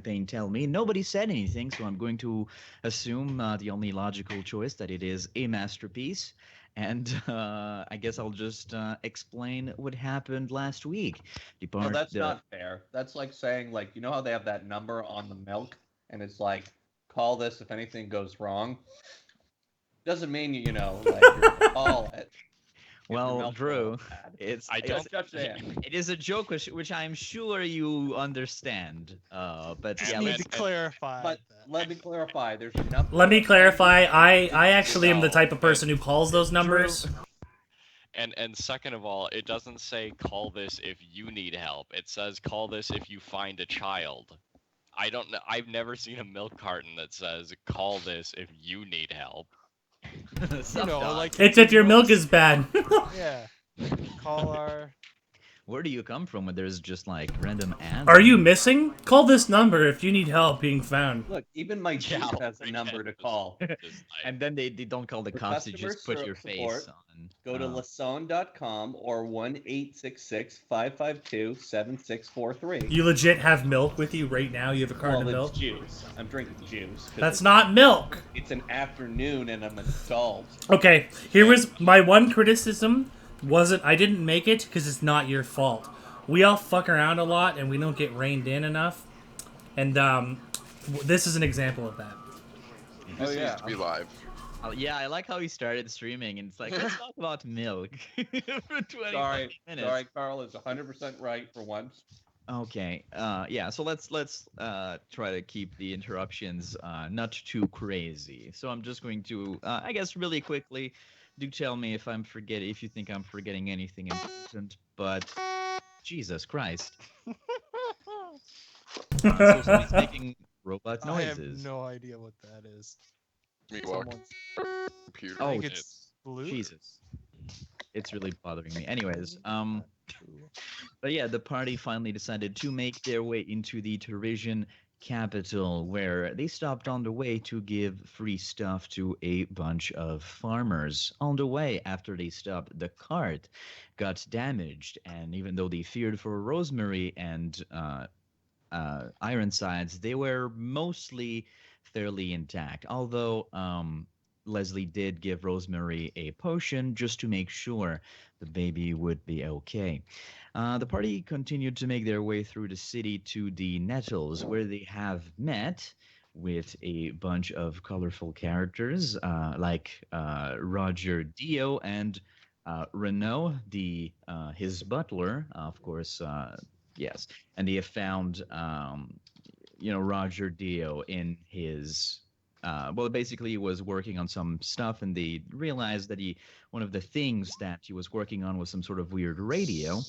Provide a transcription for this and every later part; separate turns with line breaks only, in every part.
campaign tell me. Nobody said anything, so I'm going to assume the only logical choice that it is a masterpiece. And I guess I'll just explain what happened last week.
No,
Depart
that's
the
not fair. That's like saying, like, you know how they have that number on the milk, and it's like, call this if anything goes wrong. Doesn't mean like you're gonna call it if your
Well,
milk's a little
Drew,
bad.
it's
I
it's
don't.
Just in.
it is a joke which I'm sure you understand. But
And
yeah,
Just need to
let's.
clarify
But
that.
let me clarify. There's enough
Let me
variety
clarify. I
to
actually am the
know.
type of person who calls those
Drew,
numbers.
and second of all, it doesn't say call this if you need help. It says call this if you find a child. I don't know. I've never seen a milk carton that says call this if you need help.
You
sup,
know,
dog?
like
It's if your milk is
milks.
bad.
Yeah. Call our.
Where do you come from when there's just like random ads?
Are you missing? Call this number if you need help being found.
Look, even my juice
Yeah,
has a number to
Just,
call.
just
And then they don't call the
For
cops; they
customer
just put your face
support,
on.
go to lason.com or 1-866-552-7643.
You legit have milk with you right now? You have a carton
Well,
of
it's
milk?
juice. I'm drinking juice.
That's not milk.
It's an afternoon and I'm an adult.
Okay, here was my one criticism. I didn't make it because it's not your fault. We all fuck around a lot and we don't get reined in enough. And this is an example of that.
This
Oh, yeah.
needs to be live.
Yeah, I like how he started streaming, and it's like let's talk about milk for 20
Sorry,
minutes.
sorry, Carl is 100% right for once.
Okay. Yeah. So let's try to keep the interruptions not too crazy. So I'm just going to, I guess, really quickly. Do tell me if you think I'm forgetting anything important. But Jesus Christ. So somebody's making robot
I have
noises.
no idea what that is.
Me walk
Someone's.
computer.
Oh,
I think it's blue.
Jesus. It's really bothering me. Anyways, but yeah, the party finally decided to make their way into the Parisian capital, where they stopped on the way to give free stuff to a bunch of farmers. On the way, after they stopped, the cart got damaged, and even though they feared for Rosemary and Ironsides, they were mostly fairly intact. Although Leslie did give Rosemary a potion just to make sure the baby would be okay. The party continued to make their way through the city to the Nettles, where they have met with a bunch of colorful characters like Roger Dio and Renault, his butler, of course. Yes, and they have found Roger Dio in his well, basically he was working on some stuff, and they realized that one of the things that he was working on was some sort of weird radio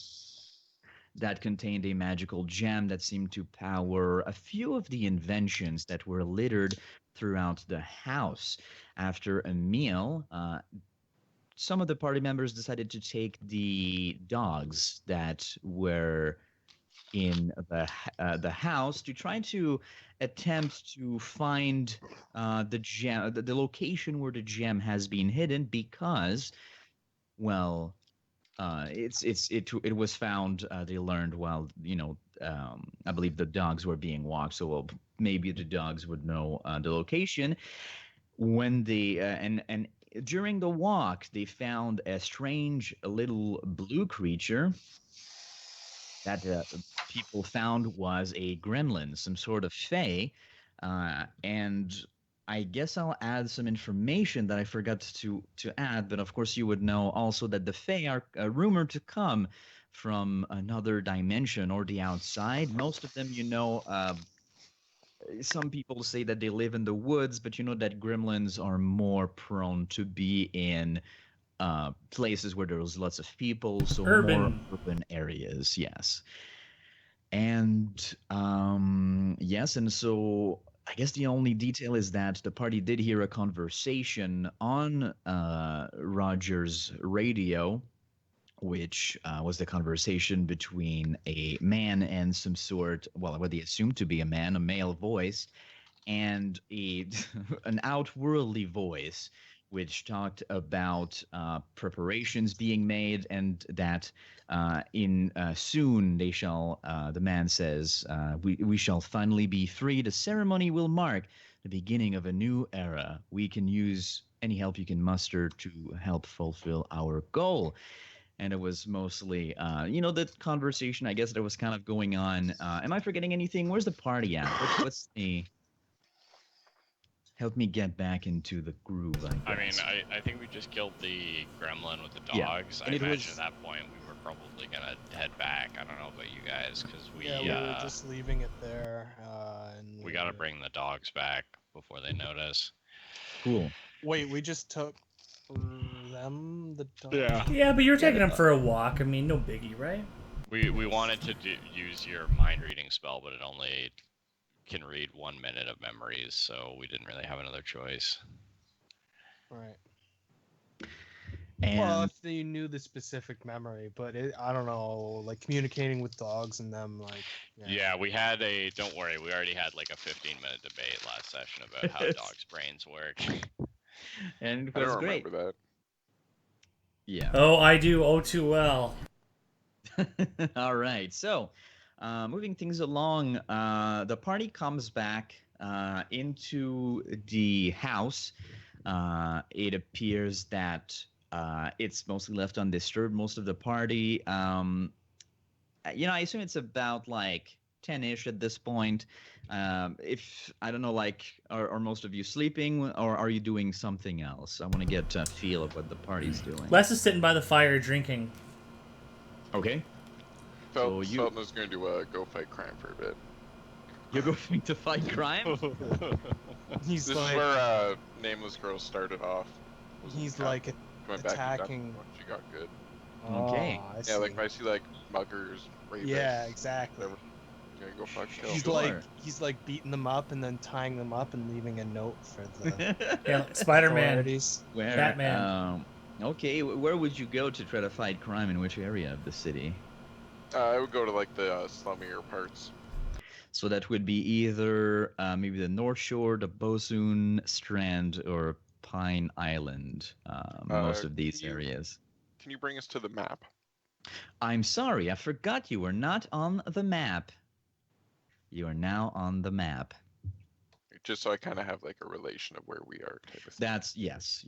that contained a magical gem that seemed to power a few of the inventions that were littered throughout the house. After a meal, some of the party members decided to take the dogs that were in the house to try to attempt to find the gem, the location where the gem has been hidden, because, well, it was found. They learned while I believe the dogs were being walked, so well, maybe the dogs would know the location when they and during the walk they found a strange little blue creature that people found was a gremlin, some sort of fae. And I guess I'll add some information that I forgot to add, but of course you would know also that the fae are rumored to come from another dimension or the outside. Most of them, some people say that they live in the woods, but you know that gremlins are more prone to be in places where there's lots of people, so more
Urban.
urban areas. Yes. And yes, and so I guess the only detail is that the party did hear a conversation on Roger's radio, which was the conversation between a man and some sort, well, what they assumed to be a man, a male voice, and an outworldly voice, which talked about preparations being made, and that in soon they shall. The man says, "We shall finally be free. The ceremony will mark the beginning of a new era. We can use any help you can muster to help fulfill our goal." And it was mostly, the conversation, I guess, that was kind of going on. Am I forgetting anything? Where's the party at? What's the... Help me get back into the groove, I guess.
I mean, I think we just killed the gremlin with the
Yeah,
dogs.
and
I
it
imagine
was-
at that point we were probably gonna head back. I don't know about you guys, because we
Yeah, we were just leaving it there. And
we gotta bring the dogs back before they notice.
Cool.
Wait, we just took them the dog.
Yeah, but you're taking
the
them for a walk. I mean, no biggie, right?
We wanted to use your mind reading spell, but it only can read 1 minute of memories, so we didn't really have another choice.
Right.
And
Well, if they knew the specific memory, but I don't know, like communicating with dogs and them, like.
Yeah, we had a. Don't worry, we already had like a 15-minute debate last session about how dogs' brains work.
and it
I
was
don't
great.
remember that.
Yeah.
Oh, I do. Oh, too well.
All right. So, moving things along, the party comes back into the house. It appears that it's mostly left undisturbed, most of the party. I assume it's about like 10-ish at this point. If I don't know, like, are most of you sleeping, or are you doing something else? I want to get a feel of what the party's doing.
Les is sitting by the fire drinking.
Okay. So you-
Felton's going to go fight crime for a bit.
You're going to fight crime?
He's
This
like,
is where Nameless Girl started off.
he's
Kinda
like
Went back to Duck
attacking.
when she got good.
Okay.
Oh, I
Yeah, like
see.
if I see like muggers, rapists,
Yeah, exactly.
whatever, yeah, go fuck kill.
He's
Sure.
he's like beating them up and then tying them up and leaving a note for the
Yeah, Spider-Man.
authorities.
Where,
Batman.
Okay, where would you go to try to fight crime? In which area of the city?
I would go to like the slummier parts.
So that would be either maybe the North Shore, the Bosun Strand, or Pine Island. Most of these
can you-
areas.
Can you bring us to the map?
I'm sorry, I forgot you were not on the map. You are now on the map.
Just so I kind of have like a relation of where we are type of thing.
That's yes.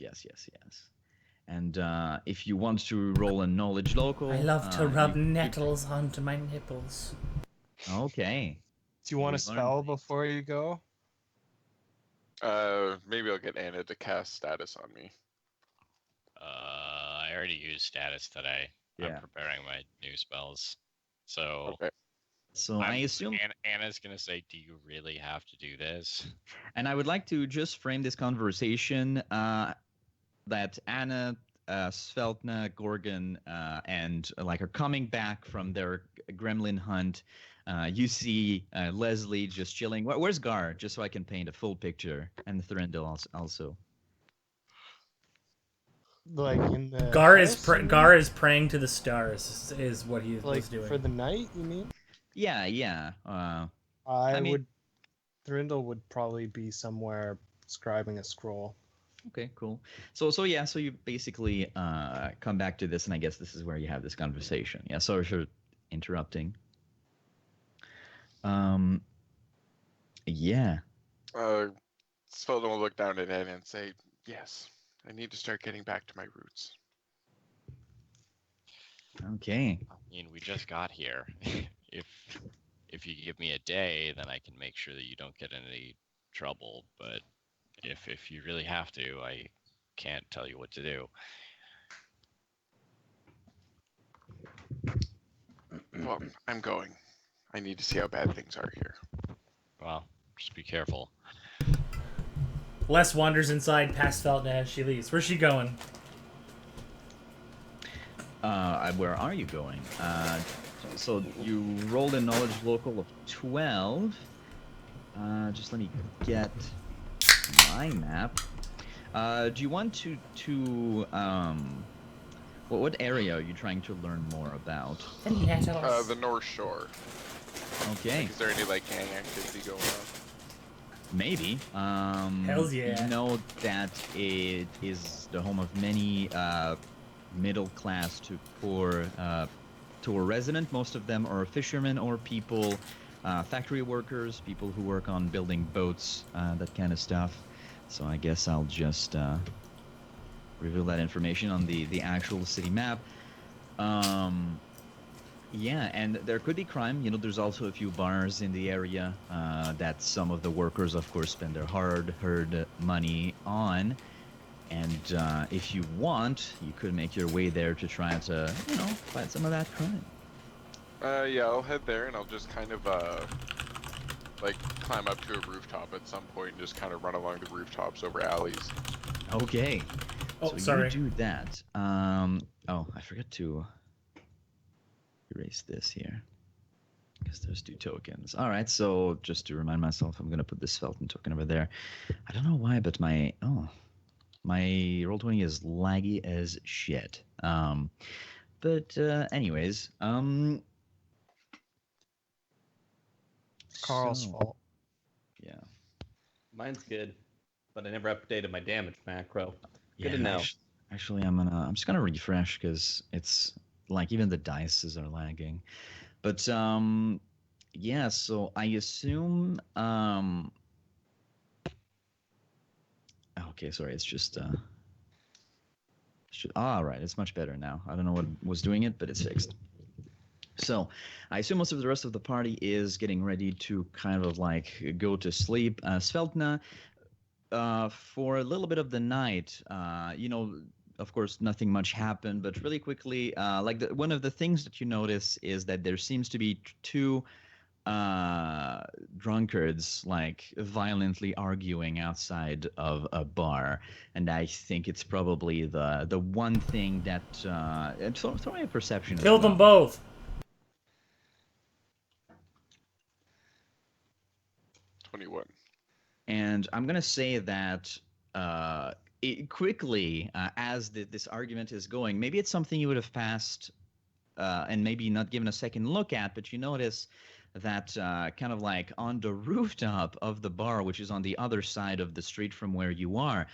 And if you want to roll a knowledge local,
I love to rub
you-
nettles onto my nipples.
Okay.
Do you want
We
to
learned
spell
things.
before you go?
Maybe I'll get Anna to cast status on me.
I already used status today.
Yeah.
I'm preparing my new spells. So
Okay.
So I assume,
Anna's gonna say, "Do you really have to do this?"
and I would like to just frame this conversation that Anna, Sveltna, Gorgon, and like are coming back from their gremlin hunt. You see Leslie just chilling. Where's Gar? Just so I can paint a full picture, and Thurendal also.
Like in the
Gar is
house, you mean?
Gar is praying to the stars. Is what he
like
was doing.
for the night. You mean?
Yeah.
I
mean-
would. Thurindle would probably be somewhere scribing a scroll.
Okay, cool. So you basically come back to this, and I guess this is where you have this conversation. Yeah, sorry for interrupting. Yeah.
Spelton will look down at Anna and say, "Yes, I need to start getting back to my roots."
Okay.
I mean, we just got here. If you give me a day, then I can make sure that you don't get in any trouble. But if you really have to, I can't tell you what to do.
Well, I'm going. I need to see how bad things are here.
Well, just be careful.
Les wanders inside past Felton as she leaves. Where's she going?
Where are you going? So you rolled a knowledge local of 12. Just let me get my map. Do you want to what area are you trying to learn more about?
The nettles.
The North Shore.
Okay.
Is there any like gang activity going on?
Maybe.
Hells yeah.
You know that it is the home of many middle class to poor resident. Most of them are fishermen or people, factory workers, people who work on building boats, that kind of stuff. So I guess I'll just reveal that information on the actual city map. Yeah, and there could be crime. You know, there's also a few bars in the area that some of the workers, of course, spend their hard-earned money on. And if you want, you could make your way there to try to, fight some of that crime.
Yeah, I'll head there and I'll just kind of like climb up to a rooftop at some point and just kind of run along the rooftops over alleys.
Okay.
Oh,
so
sorry.
You do that. Oh, I forgot to erase this here. Because there's 2 tokens. All right, so just to remind myself, I'm going to put this Felton token over there. I don't know why, but my Roll20 is laggy as shit. But anyways,
Carl's
so,
fault.
Yeah.
Mine's good, but I never updated my damage macro. Good
Yeah,
to know.
Actually, I'm just gonna refresh because it's like even the dices are lagging. But yeah. So I assume Okay, sorry. It's just all right. It's much better now. I don't know what was doing it, but it's fixed. So, I assume most of the rest of the party is getting ready to kind of like go to sleep. Sveltna, for a little bit of the night, of course, nothing much happened, but really quickly, one of the things that you notice is that there seems to be 2 drunkards like violently arguing outside of a bar, and I think it's probably the one thing that throw me a perception.
Kill
as
them
well.
both.
21.
And I'm gonna say that quickly, as this argument is going, maybe it's something you would have passed and maybe not given a second look at, but you notice that kind of like on the rooftop of the bar, which is on the other side of the street from where you are,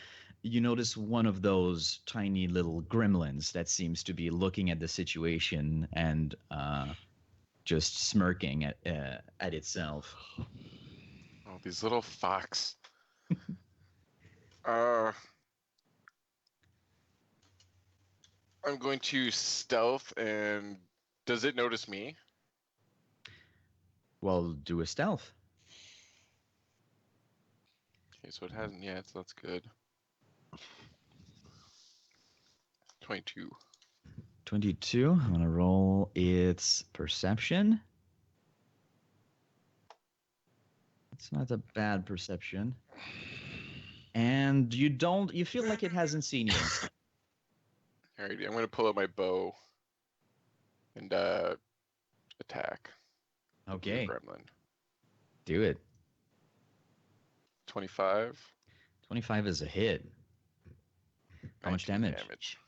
you notice one of those tiny little gremlins that seems to be looking at the situation and just smirking at itself.
Oh, these little fox. I'm going to stealth, and does it notice me?
Well, do a stealth.
Okay, so it hasn't yet, so that's good. 22.
22. I'm gonna roll its perception. It's not a bad perception. And you feel like it hasn't seen you.
Alrighty, I'm gonna pull out my bow and attack.
Okay,
Gremlin.
do it.
25.
25 is a hit. How much
19
damage?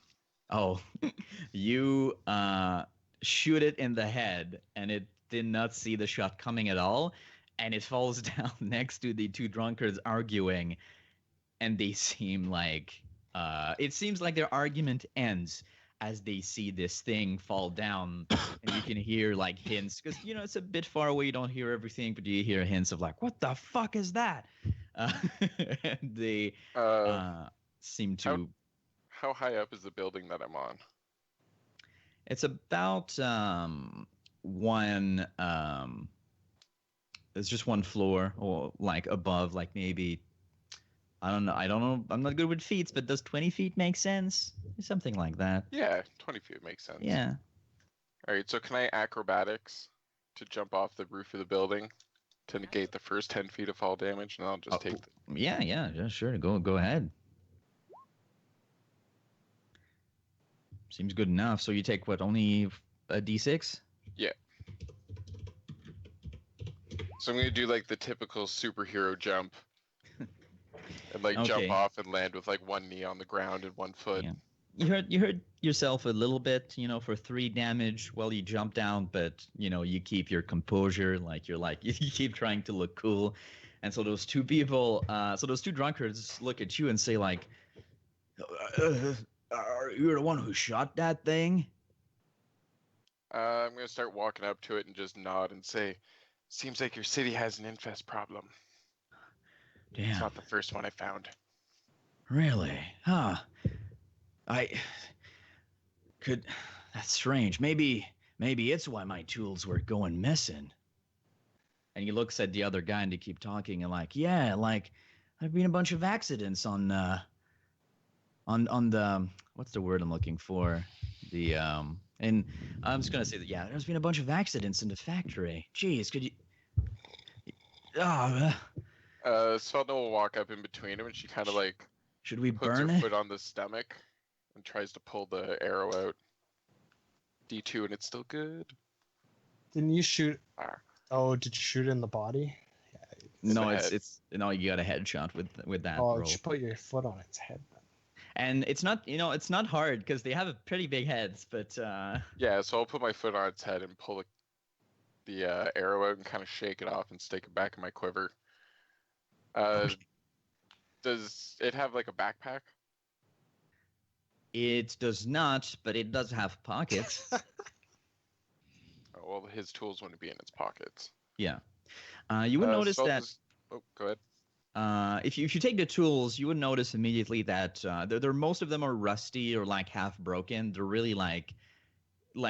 Oh, you shoot it in the head, and it did not see the shot coming at all, and it falls down next to the 2 drunkards arguing, and they seem like it seems like their argument ends as they see this thing fall down, and you can hear like hints because it's a bit far away. You don't hear everything, but you hear hints of like, "What the fuck is that?" And they seem to.
How high up is the building that I'm on?
It's about one. It's just one floor, or like above, like maybe. I don't know. I'm not good with feet, but does 20 feet make sense? Something like that.
Yeah, 20 feet makes sense.
Yeah.
Alright, so can I acrobatics to jump off the roof of the building to negate the first 10 feet of fall damage, and I'll just take the...
Yeah, sure. Go ahead. Seems good enough. So you take what, only a d6?
Yeah. So I'm gonna do like the typical superhero jump. And like jump off and land with like one knee on the ground and one foot.
Yeah. You hurt yourself a little bit, for 3 damage while you jump down, but you keep your composure, like you keep trying to look cool. And so those two people, so those two drunkards look at you and say like, "Are you the one who shot that thing?"
I'm gonna start walking up to it and just nod and say, "Seems like your city has an infest problem. It's
Damn,
not the first one I found."
really? Huh? I could. That's strange. Maybe it's why my tools were going missing. And he looks at the other guy and they keep talking and like, yeah, like there've been a bunch of accidents on the what's the word I'm looking for? The and I'm just gonna say that yeah, there's been a bunch of accidents in the factory. Jeez, could you? Oh,
Svelda will walk up in between them, and she kind of like
should we
puts her
burn it?
foot on the stomach and tries to pull the arrow out. D2, and it's still good.
Didn't you shoot?
Ah,
Oh, did you shoot in the body?
No,
the head.
it's no, you got a headshot with that
Oh, you
roll.
should put your foot on its head.
And it's not, it's not hard because they have pretty big heads, but
Yeah, so I'll put my foot on its head and pull the arrow out and kind of shake it off and stick it back in my quiver. Does it have like a backpack?
it does not, but it does have pockets.
Oh, well, his tools wouldn't be in its pockets.
Yeah. You would notice that
Svelda's... Oh, go ahead.
if you take the tools, you would notice immediately that they're most of them are rusty or like half broken. They're really like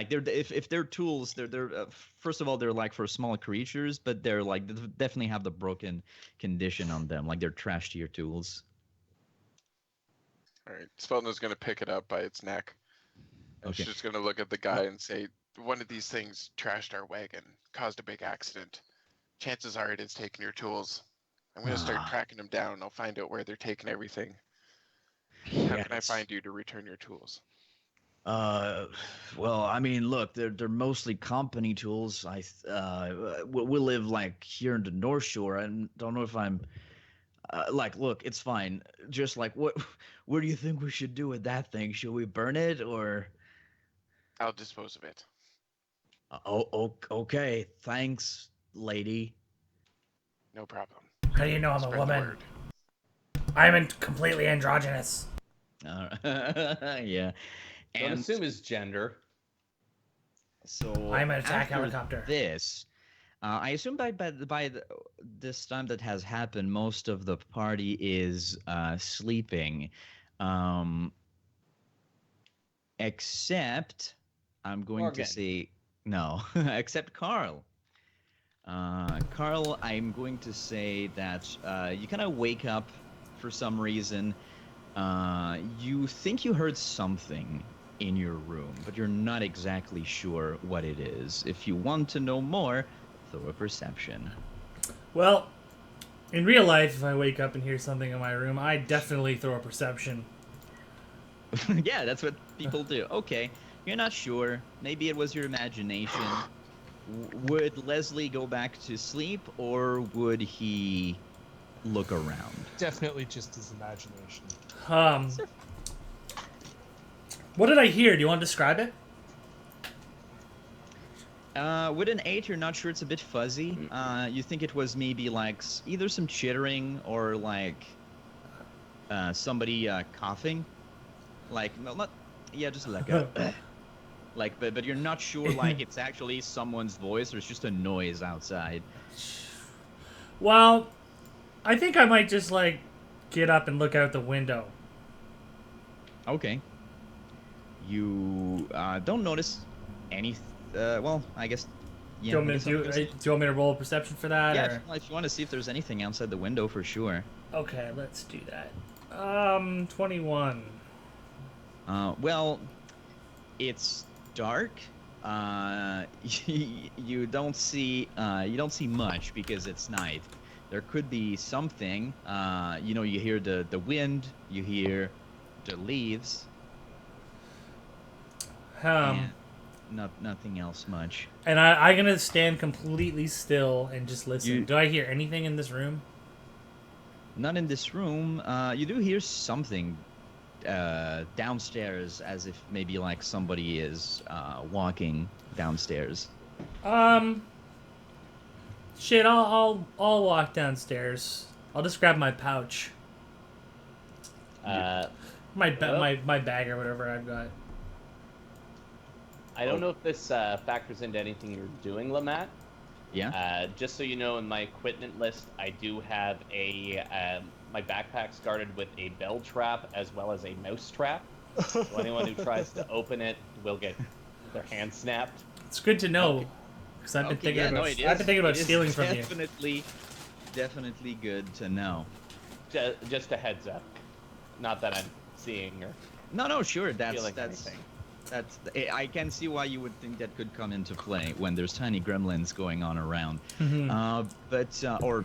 they're if they're tools, they're first of all they're like for small creatures, but they're like they definitely have the broken condition on them. Like they're trash tier tools.
All right, Svelda's gonna pick it up by its neck, and
Okay.
she's just gonna look at the guy and say, "One of these things trashed our wagon, caused a big accident. Chances are it is taking your tools. I'm gonna start
Ah.
tracking them down. I'll find out where they're taking everything. How can I
Yes.
find you to return your tools?"
Well, I mean, look, they're mostly company tools. We live like here in the North Shore. I don't know if I'm like, look, it's fine. Just like, what do you think we should do with that thing? Should we burn it or?
I'll dispose of it.
Okay. Thanks, lady.
No problem.
How do you know I'm a
Spread the
woman?
word.
I'm completely androgynous.
Yeah.
Don't
And
assume his gender.
so
I'm an attack
after
helicopter.
This, I assume this time that has happened, most of the party is sleeping, except I'm going
Morgan.
to say no, except Carl. Carl, I'm going to say that you kind of wake up for some reason. You think you heard something in your room, but you're not exactly sure what it is. If you want to know more, throw a perception.
Well, in real life, if I wake up and hear something in my room, I definitely throw a perception.
Yeah, that's what people do. Okay, you're not sure. Maybe it was your imagination. Would Leslie go back to sleep, or would he look around?
Definitely just his imagination.
What did I hear? Do you want to describe it?
With an 8, you're not sure. It's a bit fuzzy. You think it was maybe like either some chittering or like somebody coughing. Like, no, not, yeah, just like a, like, but you're not sure like it's actually someone's voice or it's just a noise outside.
Well, I think I might just like get up and look out the window.
Okay. You don't notice any. Well, I guess. Yeah,
do, you want
I
me
guess
to do,
I'll
do you want me to roll a perception for that?
yeah,
Or?
if you want to see if there's anything outside the window, for sure.
Okay, let's do that. 21.
Well, it's dark. You don't see much because it's night. There could be something. You hear the wind. You hear the leaves. And nothing else much.
And I'm gonna stand completely still and just listen. Do I hear anything in this room?
Not in this room. You do hear something downstairs, as if maybe like somebody is walking downstairs.
Shit, I'll walk downstairs. I'll just grab my pouch,
Uh,
my
Well-
my bag or whatever I've got.
I don't know if this factors into anything you're doing, Lamat.
Yeah.
Just so you know, in my equipment list, I do have my backpack's guarded with a bell trap as well as a mouse trap. So anyone who tries to open it will get their hand snapped.
It's good to know, because I've been
Okay,
thinking
yeah,
about
no, it
I've been
is-
thinking about
it is
stealing from you.
Definitely good to know.
Just a heads up. Not that I'm seeing or
No, sure. That's
feeling
that's
anything.
that's. I can see why you would think that could come into play when there's tiny gremlins going on around.
Mhm.
But or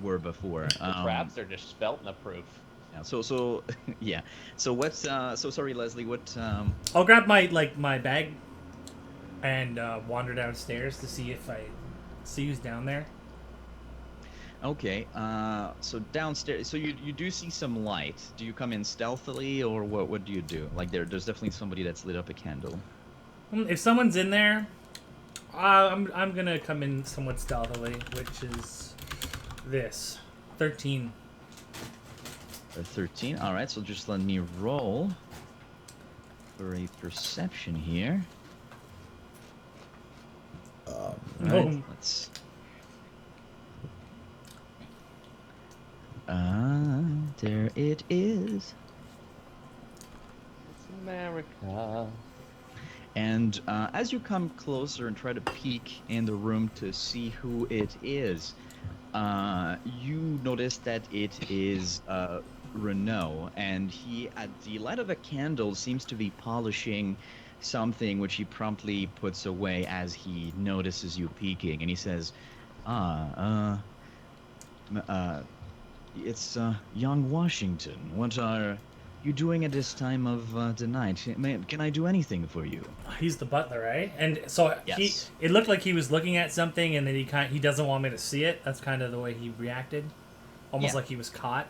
were before.
The traps are just Feltna proof.
Yeah. So yeah. So what's so sorry, Leslie. What
I'll grab my bag and wander downstairs to see if I see who's down there.
Okay, so downstairs, so you do see some light. Do you come in stealthily, or what do you do? Like there's definitely somebody that's lit up a candle.
If someone's in there, I'm gonna come in somewhat stealthily, which is this 13.
A 13. All right, so just let me roll for a perception here. All right,
Oh.
let's. There it is.
It's America.
And as you come closer and try to peek in the room to see who it is, you notice that it is Renault, and he, at the light of a candle, seems to be polishing something which he promptly puts away as he notices you peeking, and he says, it's young Washington. What are you doing at this time of the night? Can I do anything for you?
He's the butler, right? And so
Yes.
it looked like he was looking at something, and then he doesn't want me to see it. That's kind of the way he reacted, almost
Yeah.
like he was caught.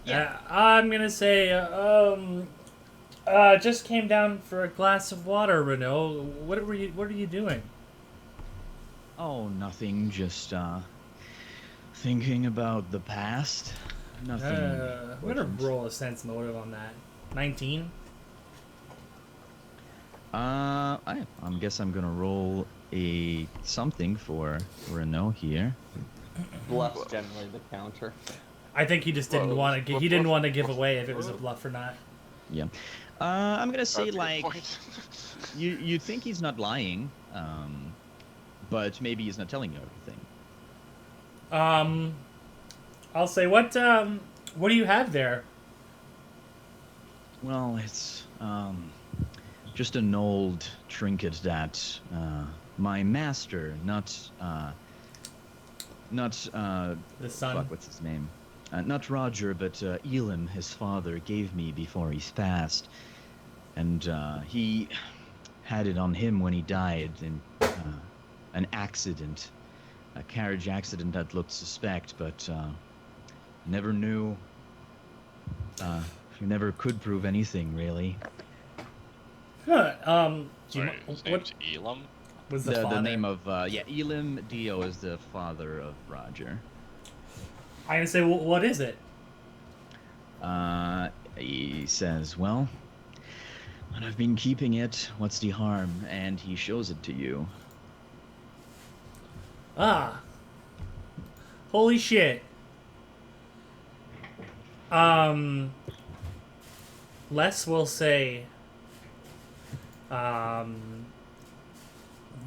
Yeah.
I'm gonna say, just came down for a glass of water, Renault. What are you doing?
Oh, nothing. Just thinking about the past. Nothing.
I'm gonna
important.
roll a sense motive on that. 19.
I guess I'm gonna roll a something for Renault here.
Bluff's generally the counter.
I think he just didn't
Well,
want to. He didn't want to give away if it was a bluff or not.
Yeah. I'm gonna say
That's a good
like
point.
you think he's not lying, but maybe he's not telling you everything.
I'll say what do you have there?
Well, it's just an old trinket that my master, not
The sun.
fuck, what's his name? Not Roger, but Elam, his father, gave me before he passed, and he had it on him when he died in an accident, a carriage accident that looked suspect, but never knew. You never could prove anything, really.
Huh, do you
Sorry, his
what
name's Elam.
was the
The
father?
name of Elam Dio is the father of Roger.
I'm gonna say what is it?
He says, well, when I've been keeping it, what's the harm? And he shows it to you.
Ah. Holy shit. Les will say,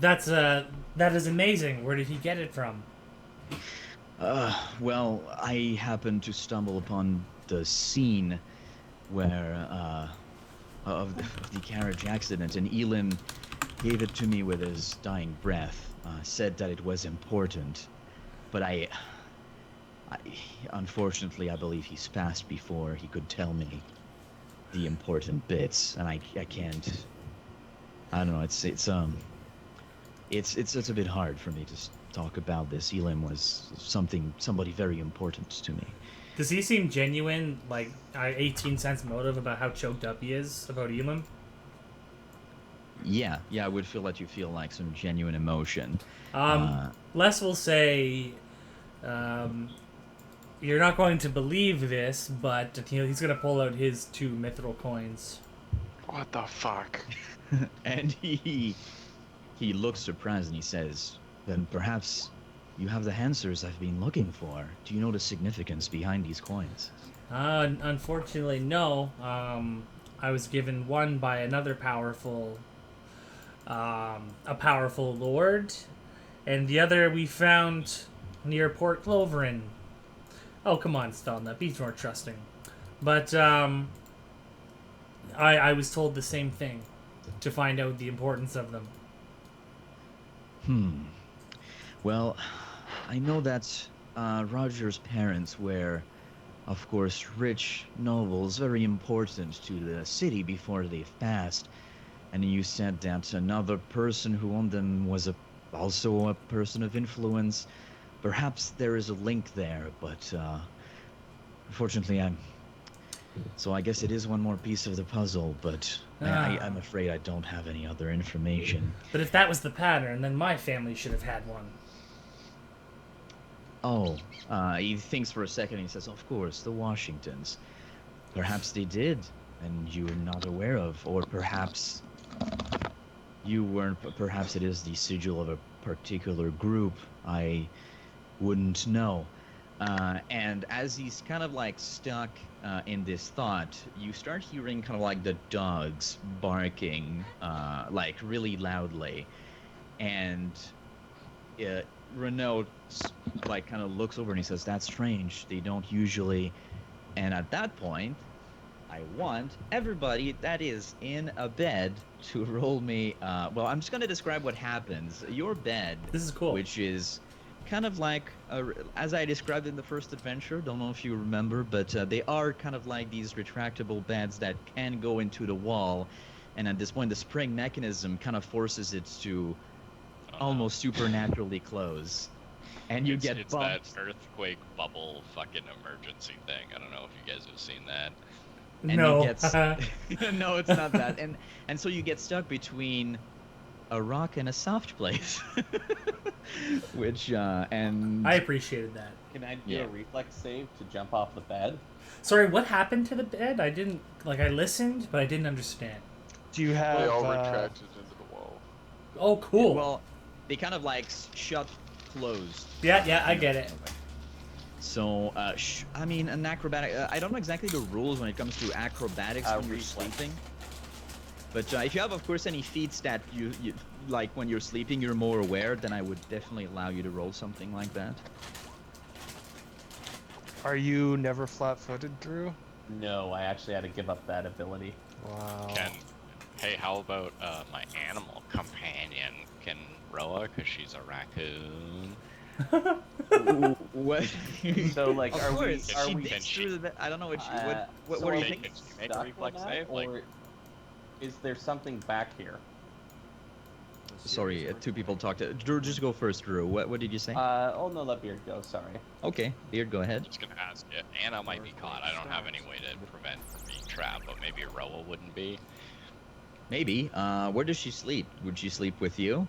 that is amazing. Where did he get it from?
Well, I happened to stumble upon the scene where, of the carriage accident, and Elam gave it to me with his dying breath, said that it was important, but unfortunately, I believe he's passed before he could tell me the important bits, and I can't. I don't know. It's a bit hard for me to talk about this. Elam was somebody very important to me.
Does he seem genuine, like 18 cents motive about how choked up he is about Elam?
Yeah, I would feel that you feel like some genuine emotion.
Les will say, um, you're not going to believe this, but he's going to pull out his 2 mithril coins.
What the fuck?
And he looks surprised and he says, "Then perhaps you have the answers I've been looking for. Do you know the significance behind these coins?"
Unfortunately, no. I was given one by another a powerful lord, and the other we found near Port Cloverin. Oh, come on, Stalna, be more trusting. But I was told the same thing, to find out the importance of them.
Well, I know that Roger's parents were, of course, rich nobles, very important to the city before they've passed. And you said that another person who owned them was also a person of influence. Perhaps there is a link there, but unfortunately, So I guess it is one more piece of the puzzle, but I'm afraid I don't have any other information.
But if that was the pattern, then my family should have had one.
Oh, he thinks for a second and he says, "Of course, the Washingtons. Perhaps they did, and you were not aware of, or perhaps you weren't. Perhaps it is the sigil of a particular group. I wouldn't know." And as he's kind of like stuck in this thought, you start hearing kind of like the dogs barking, like really loudly, and Renault like kind of looks over and he says, "That's strange. They don't usually." And at that point, I want everybody that is in a bed to roll me. Well, I'm just gonna describe what happens. Your bed,
This is cool.
which is kind of like as I described in the first adventure. Don't know if you remember, but they are kind of like these retractable beds that can go into the wall, and at this point, the spring mechanism kind of forces it to almost supernaturally close, and you
it's,
get
it's
bumped.
that earthquake bubble fucking emergency thing. I don't know if you guys have seen that.
And
No.
he gets no, it's not that, and so you get stuck between a rock and a soft place, which and
I appreciated that.
Can I do
Yeah.
a reflex save to jump off the bed?
Sorry, what happened to the bed? I didn't I listened, but I didn't understand.
Do you have?
They all retracted into the wall.
Oh, cool.
well, they kind of like shut closed.
yeah, I get it.
So I mean, an acrobatic. I don't know exactly the rules when it comes to acrobatics when you're
Reflex.
sleeping. But if you have, of course, any feats that you like when you're sleeping, you're more aware, then I would definitely allow you to roll something like that.
Are you never flat-footed, Drew?
No, I actually had to give up that ability.
Wow.
Hey, how about my animal companion? Can Roa, because she's a raccoon?
What?
So, like,
Of
are we?
course,
Are
she
we?
digs through the bed. I don't know what you. What
so
are you
are we
thinking?
Can you make a
stuck
reflex
with that,
save? Like-
or is there something back here?
Sorry, 2 people talked. Drew, just go first, Drew. What did you say?
Oh no, let Beard go. Sorry.
Okay, Beard, go ahead.
I'm just gonna ask you. Anna might be caught. I don't have any way to prevent being trapped, but maybe Roa wouldn't be.
Maybe. Where does she sleep? Would she sleep with you?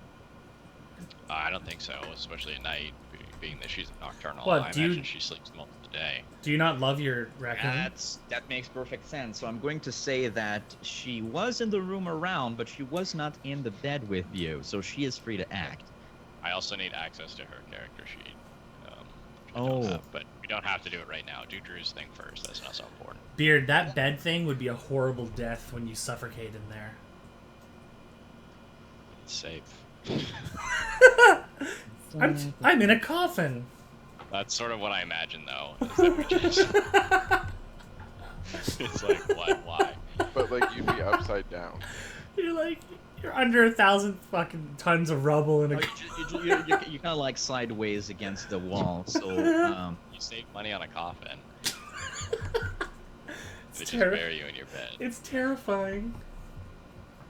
I don't think so, especially at night, being that she's a nocturnal.
What,
I
do you-
imagine she sleeps most of the day.
Do you not love your raccoon?
That makes perfect sense. So I'm going to say that she was in the room around, but she was not in the bed with you, so she is free to act.
I also need access to her character sheet.
Oh.
But we don't have to do it right now. Do Drew's thing first. That's not so important.
Beard, that bed thing would be a horrible death when you suffocate in there.
It's safe.
I'm in a coffin.
That's sort of what I imagine, though. Is that we just... it's like, what? Why?
But like you'd be upside down.
You're under 1,000 fucking tons of rubble in a.
You kind of like sideways against the wall, so
You save money on a coffin. They just
terri-
bury you in your bed.
It's terrifying.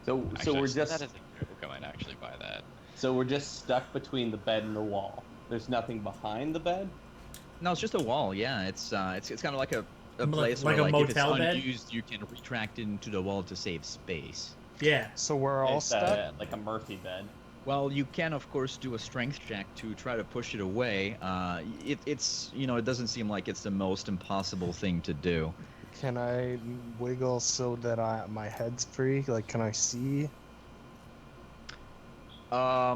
So
Actually,
we're
I said
just
that as a joke. I might actually buy that.
so we're just stuck between the bed and the wall. There's nothing behind the bed.
no, it's just a wall. Yeah, it's kind of like a
Like-
place
like
where
a
like if it's
motel bed?
unused, you can retract into the wall to save space.
Yeah.
So we're all
It's
stuck.
like a Murphy bed.
Well, you can of course do a strength check to try to push it away. It's it doesn't seem like it's the most impossible thing to do.
Can I wiggle so that my head's free? Like, can I see?
I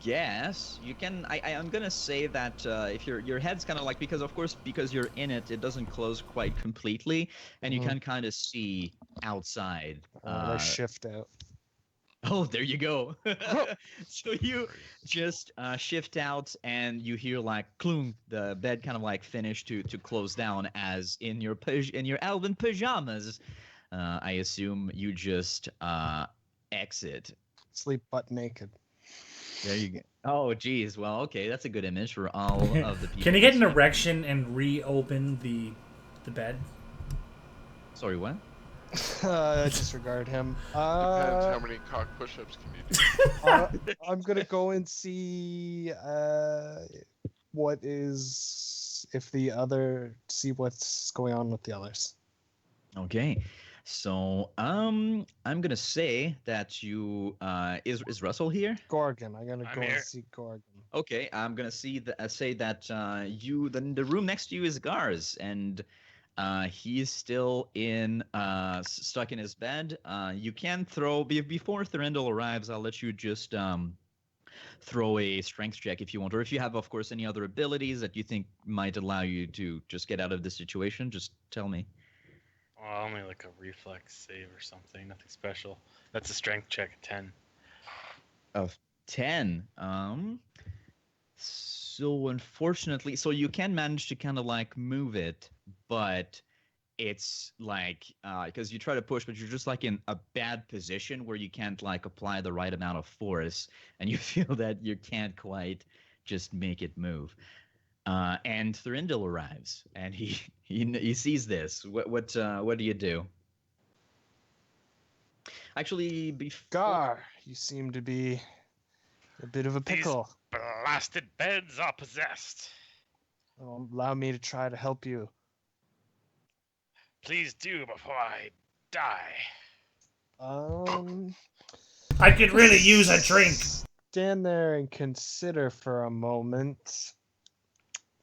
guess you can. I'm gonna say that if your head's kind of like because you're in it, it doesn't close quite completely, and you
Mhm.
can kind of see outside.
Alright, I shift out.
Oh, there you go. So you just shift out, and you hear like clunk, the bed kind of like finish to close down as in your elven pajamas. I assume you just exit.
Sleep butt naked.
There you go. Oh, geez. Well, okay, that's a good image for all of the people.
Can you get an
listening.
erection and reopen the bed?
Sorry, what?
Disregard him.
Depends how many cock push-ups can you do.
I'm gonna go and see what is see what's going on with the others.
Okay. So, I'm gonna say that you is Russell here?
Gorgon. I'm gonna
I'm
go
here.
and see Gorgon.
Okay, I'm gonna say that the room next to you is Gar's, and he is still stuck in his bed. You can throw before Thurendal arrives. I'll let you just throw a strength check if you want, or if you have, of course, any other abilities that you think might allow you to just get out of the situation. Just tell me.
Well, only like a reflex save or something. Nothing special. That's a strength check at 10.
Of 10. So unfortunately, so you can manage to kind of like move it, but it's like because you try to push, but you're just like in a bad position where you can't like apply the right amount of force, and you feel that you can't quite just make it move. And Thurindel arrives, and he sees this. What do you do? Actually, before
Gar, you seem to be a bit of a
These-
pickle.
Blasted beds are possessed.
Allow me to try to help you.
Please do before I die.
I could really use a drink.
Stand there and consider for a moment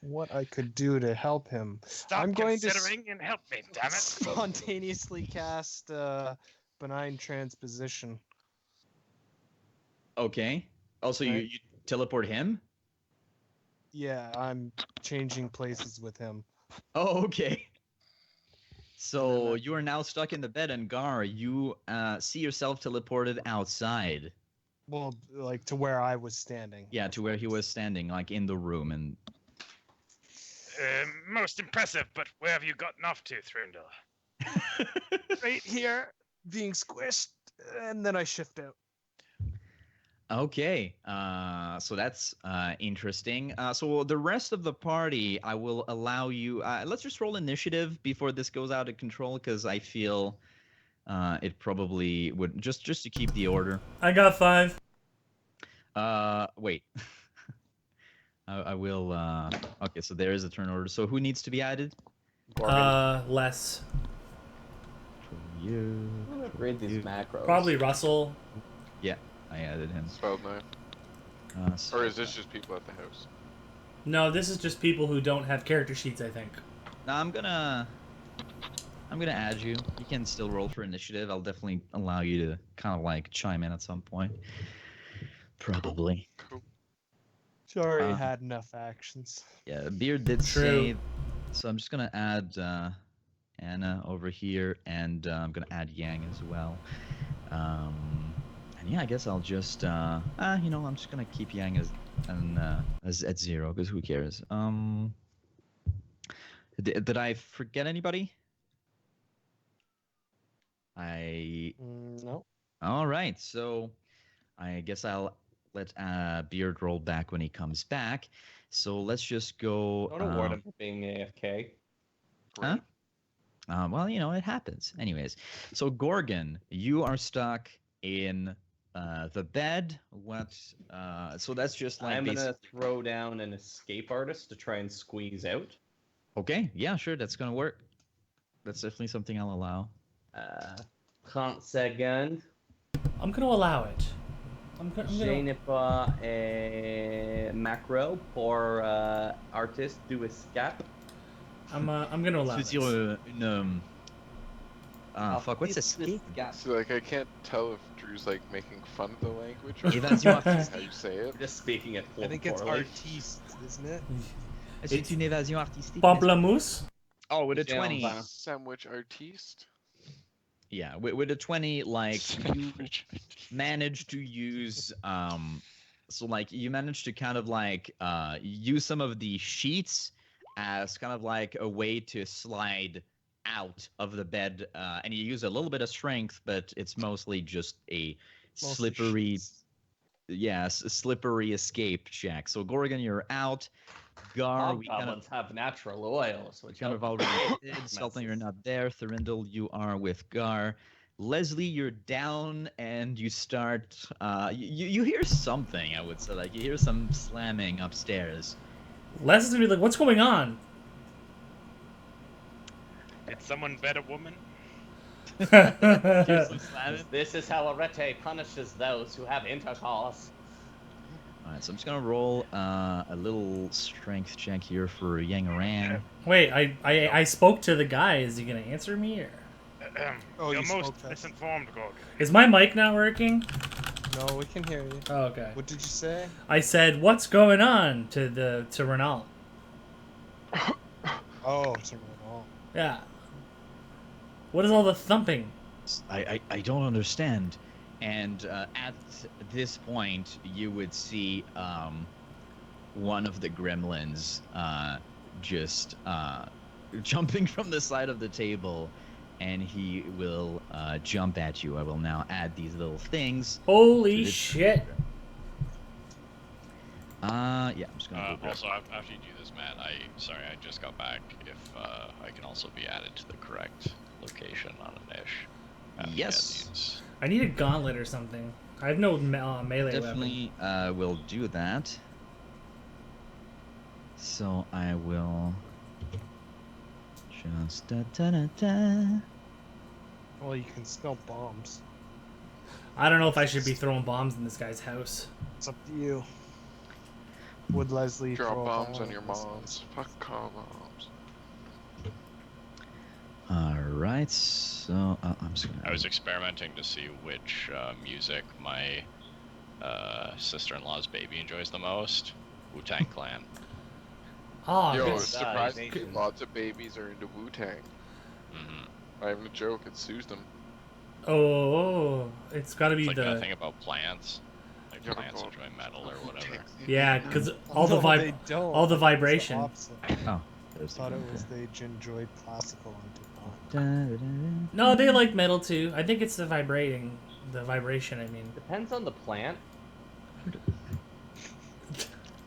what I could do to help him.
Stop
I'm going to
considering and help me, damn it.
spontaneously cast benign transposition.
okay. Also, you teleport him.
Yeah, I'm changing places with him.
Oh, okay. So you are now stuck in the bed, and Gar, you see yourself teleported outside.
Well, like to where I was standing.
Yeah, to where he was standing, like in the room, and
Most impressive, but where have you gotten off to, Thrundle?
Right here, being squished, and then I shift out.
okay. So that's interesting. So the rest of the party, I will allow you. Let's just roll initiative before this goes out of control, because I feel it probably would just to keep the order.
I got 5.
Wait. I will. Okay, so there is a turn order. So who needs to be added?
Less.
You.
I'm gonna read these macros.
Probably Russell.
Yeah, I added him.
Spelled knife. Or is this just people at the house?
No, this is just people who don't have character sheets, I think.
No, I'm gonna add you. You can still roll for initiative. I'll definitely allow you to kind of like chime in at some point. Probably.
Cool.
Sorry, had enough actions.
Yeah, Beard did
True.
say. So I'm just gonna add Anna over here, and I'm gonna add Yang as well. And yeah, I guess I'll just I'm just gonna keep Yang as at 0, because who cares? Did I forget anybody?
No.
All right, so I guess I'll let Beard roll back when he comes back. So let's just go.
Don't award him for being AFK.
Huh? Well, it happens. Anyways, so Gorgon, you are stuck in the bed. What? So that's just like.
I'm gonna throw down an escape artist to try and squeeze out.
Okay, yeah, sure, that's gonna work. That's definitely something I'll allow.
30 secondes.
I'm gonna allow it.
Je n'ai pas macro pour artist do escape.
I'm gonna allow
C'est sur
it.
une. Fuck, what's
Artiste
escape?
escape.
So like I can't tell if Drew's like making fun of the language or
Évasion
how
artistique.
you say it.
Just speaking it
I think it's
poorly.
artiste, isn't it?
C'est une évasion artistique.
Pamplemousse.
Oh, with a
J'ai
20.
envie.
Sandwich artiste.
Yeah, with a 20, like you manage to use so like you manage to kind of like use some of the sheets as kind of like a way to slide out of the bed, and you use a little bit of strength, but it's mostly just a
Mostly
slippery
sheets.
yes, a slippery escape check. So Gorgon, you're out. Gar, we kind of
Hobgoblins have natural oils, which
kind of
help
already
with
did. Sultan, you're
messes.
not there. Thurindle, you are with Gar. Leslie, you're down, and you start. You hear something. I would say, like you hear some slamming upstairs.
Les is gonna be like, "What's going on?"
Did someone bet a woman?
Hear some slamming.
This is how Arete punishes those who have intercourse.
All right, so I'm just gonna roll a little strength check here for Yangaran.
Wait, I spoke to the guy. Is he gonna answer me? Or...
Oh,
You're
you
most
spoke to us.
misinformed, Gorgon.
Is my mic not working?
No, we can hear you.
Oh, okay.
What did you say?
I said, "What's going on?" to Renal.
Oh, sorry. Oh.
Yeah. What is all the thumping?
I don't understand. And at this point, you would see one of the gremlins just jumping from the side of the table, and he will jump at you. I will now add these little things.
Holy
This-
shit!
Yeah, I'm just gonna. Go grab-
Also, after you do this, Matt, I just got back. If I can also be added to the correct location on a niche. after you add
Yes.
these.
I need a gauntlet or something. I have no melee weapon.
Definitely will do that. So I will just
Well, you can smell bombs.
I don't know if I should be throwing bombs in this guy's house.
It's up to you. Would Leslie
Drop
throw a
bombs
bomb
on your
at this
moms. Fuck call moms.
All right. So I'm just gonna.
I was experimenting to see which music my sister-in-law's baby enjoys the most. Wu-Tang Clan.
Oh,
Yo,
good.
it's surprising.
Nations.
Lots of babies are into Wu-Tang.
hmm
Not even a joke. It soothes them.
Oh, it's got to be
It's like that
the
thing about plants. Like
You ever
plants
go-
enjoy metal or whatever.
yeah, because
one.
all the
No, they don't.
all the
It's
vibration.
opposite.
Oh, there's
I thought
the
it was they enjoyed classical and did not.
No, they like metal too. I think it's the vibration. I mean,
Depends on the plant.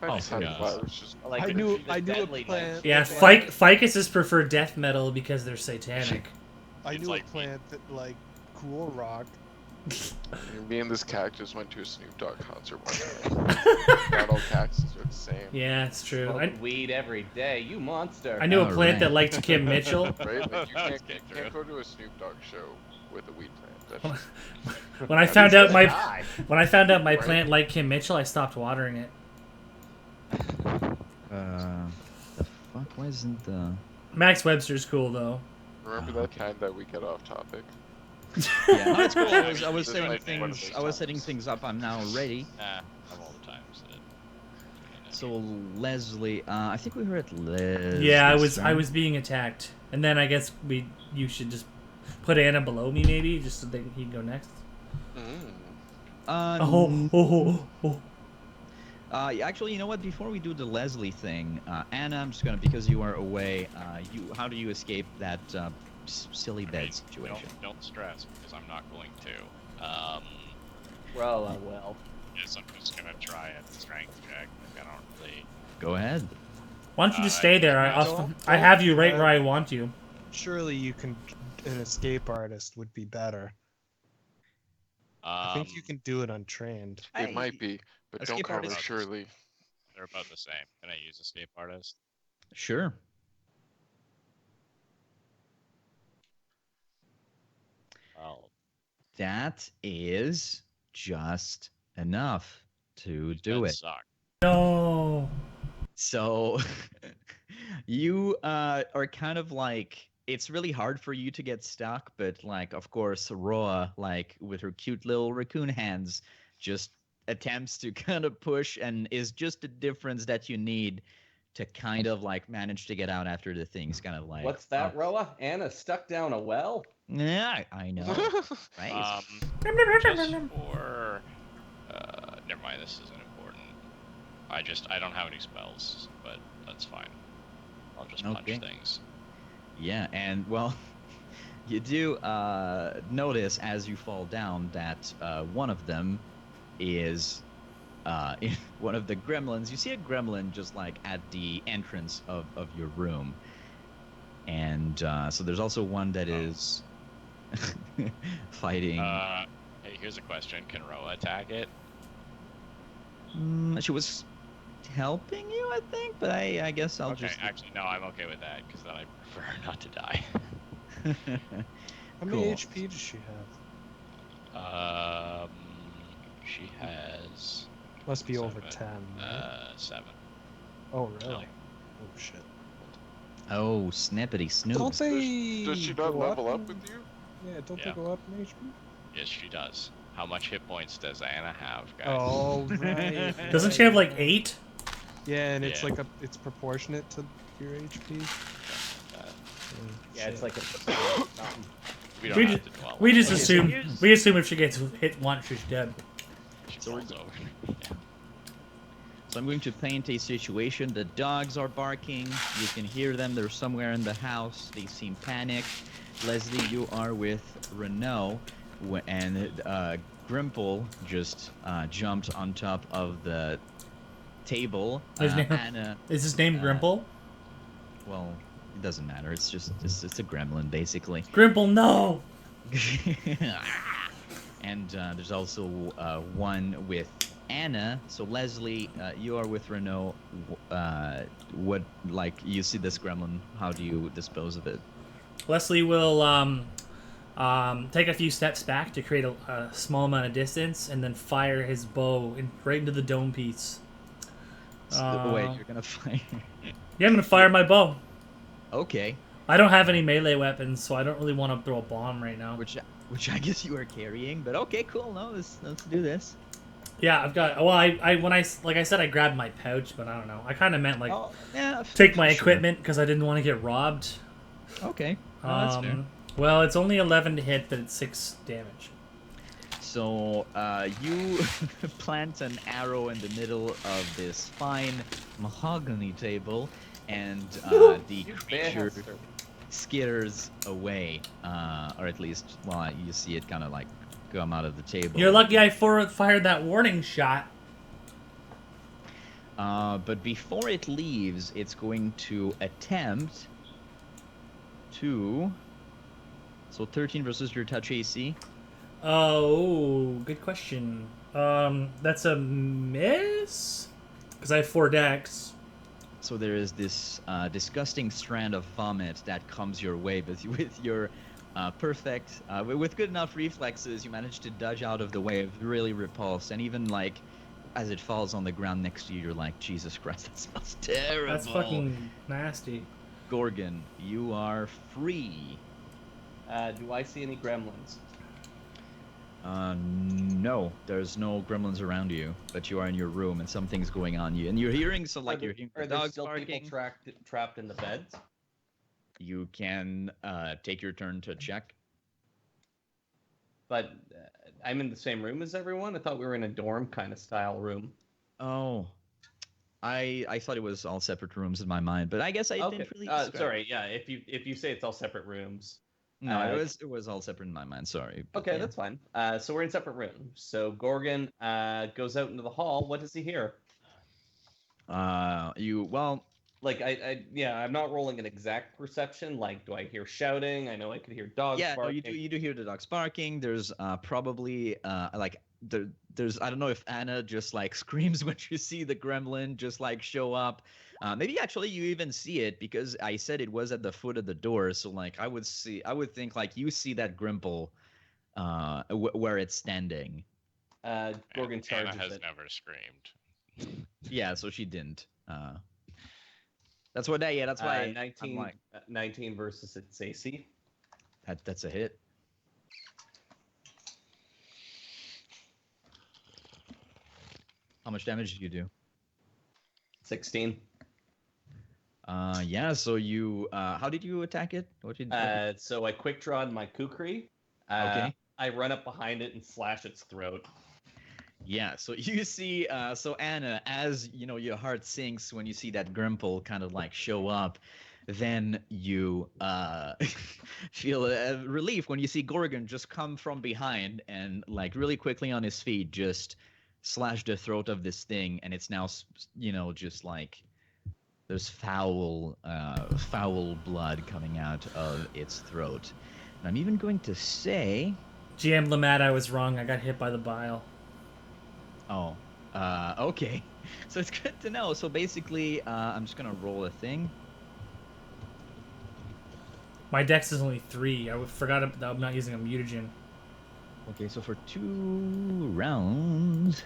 I
Oh,
just had
yeah.
flowers just.
Like
I
the-
knew
the
a
deadly
plant.
notes.
yeah,
that-
ficuses prefer death metal because they're satanic.
I
It's
knew
like-
a plant that like cool rock.
Me and this cactus went to a Snoop Dogg concert one time. Not all cactuses are the same.
Yeah, it's true.
Smoke weed every day, you monster.
I knew a
All
plant that
right.
liked Kim Mitchell.
Right? Like you
That's
can't,
true.
go to a Snoop Dogg show with a weed plant. That's just,
When I found out my
Die.
Right.
plant liked Kim Mitchell, I stopped watering it.
The fuck? Why isn't the?
Max Webster's cool though.
remember
Oh,
that
okay.
time that we get off topic?
Yeah, no, it's cool. I was
This
setting
might be one of
things.
those
I was setting
times.
things up. I'm now ready.
Nah, of all the times.
So Leslie, I think we were at Leslie.
Yeah, I was being attacked, and then I guess you should just put Anna below me maybe, just so he can go next.
Actually, you know what? Before we do the Leslie thing, Anna, I'm just gonna because you are away. How do you escape that silly bed situation?
Don't stress because I'm not going to.
Well, well.
Yes, I'm just gonna try a strength check. I don't really.
Go ahead.
Why don't you just stay there?
Don't-
I have you right where I want you.
Surely you can. An escape artist would be better. I think you can do it untrained.
It might be, but don't
escape
call her
artist-
Shirley.
They're about the same. Can I use escape artist?
Sure.
Well,
That is just enough to do
That
it.
sucked.
No.
So you are kind of like it's really hard for you to get stuck, but like of course Roa, like with her cute little raccoon hands, just attempts to kind of push and is just the difference that you need to kind of like manage to get out after the thing's kind of like
What's that, Roa? Anna stuck down a well?
Yeah, I know. Right?
Just for never mind, this isn't important. I don't have any spells, but that's fine. I'll just punch
Okay.
things.
Yeah, and well, you do notice as you fall down that one of them is one of the gremlins. You see a gremlin just like at the entrance of your room. And so there's also one that is fighting.
Hey, here's a question: can Roa attack it?
She was helping you, I think, but I guess I'll
Okay,
just.
actually, no, I'm okay with that because then I prefer not to die.
How many
Cool.
HP does she have?
She has
Must be over
7.
10. Right?
7.
Oh, really?
no.
Oh, shit.
Oh, snippety
Don't
snoops.
they
Does she not
go
level up
in-
with you?
Yeah, don't
Yeah.
they go up in HP?
Yes, she does. How much hit points does Anna have, guys?
Oh, right.
Doesn't she have like 8?
Yeah, and it's
Yeah.
like it's proportionate to your HP.
Yeah, it's
Shit.
like a something.
We don't
We
have
ju-
to dwell.
We
on
just
it.
Okay, so
assume if she gets hit once, she's dead.
She
So we're
falls
go-
over. Yeah.
So I'm going to paint a situation. The dogs are barking. You can hear them. They're somewhere in the house. They seem panicked. Leslie, you are with Renault, and Grimple just jumped on top of the table.
His name-
Anna,
Is his name Grimple?
well, it doesn't matter. It's just it's a gremlin basically.
Grimple, no!
And there's also one with Anna. So Leslie, you are with Renault. What like you see this gremlin? How do you dispose of it?
Leslie will take a few steps back to create a small amount of distance, and then fire his bow right into the dome piece.
Wait, you're gonna fire?
Yeah, I'm gonna fire my bow.
Okay,
I don't have any melee weapons, so I don't really want to throw a bomb right now.
which I guess you are carrying, but okay, cool. No, let's do this.
Yeah, I've got. Well, I when I like I said, I grabbed my pouch, but I don't know. I kind of meant like
Oh, yeah.
take my
sure.
equipment because I didn't want to get robbed.
Okay, no, that's fair.
Well, it's only 11 to hit, but it's 6 damage.
So you plant an arrow in the middle of this fine mahogany table, and the
You
creature
bastard.
skitters away, or at least, well, you see it kind of like come out of the table.
You're lucky I fired that warning shot.
But before it leaves, it's going to attempt to. So 13 versus your touch AC.
Oh, good question. That's a miss? Because I have 4 decks.
So there is this disgusting strand of vomit that comes your way, but with your with good enough reflexes, you manage to dodge out of the way. Really repulsed, and even like as it falls on the ground next to you, you're like, Jesus Christ, that smells terrible.
That's fucking nasty.
Gorgon, you are free.
Do I see any gremlins?
No, there's no gremlins around you, but you are in your room and something's going on you, and you're hearing you're hearing the
Are there
dogs
still
barking.
people trapped in the beds?
You can take your turn to check.
But I'm in the same room as everyone. I thought we were in a dorm kind of style room.
Oh, I thought it was all separate rooms in my mind, but I guess I
Okay.
didn't really. describe
Sorry.
it.
Yeah. If you say it's all separate rooms.
No, it was all separate in my mind. Sorry. but
Okay,
yeah.
that's fine. So we're in separate rooms. So Gorgon goes out into the hall. What does he hear?
Well,
Like I'm not rolling an exact perception. Like, do I hear shouting? I know I could hear dogs
yeah, no,
barking.
you do hear the dogs barking. There's probably like there's I don't know if Anna just like screams when you see the gremlin just like show up. Maybe actually you even see it because I said it was at the foot of the door. So like I would think like you see that Grimple where it's standing.
Gorgon
Anna
charges
has
it.
never screamed.
Yeah, so she didn't. That's what. Yeah, that's why
19,
I'm like
19 versus its AC.
that's a hit. How much damage did you do?
16.
Yeah. So you. How did you attack it? What did?
So I quick draw my kukri.
Okay.
I run up behind it and slash its throat.
Yeah, so you see, so Anna, as you know, your heart sinks when you see that Grimple kind of like show up. Then you feel a relief when you see Gorgon just come from behind and like really quickly on his feet just slash the throat of this thing, and it's now just like there's foul blood coming out of its throat. And I'm even going to say,
GM Lamad, I was wrong. I got hit by the bile.
oh, okay. So it's good to know. So basically, I'm just gonna roll a thing.
My dex is only 3. I forgot that I'm not using a mutagen.
Okay, so for 2 rounds,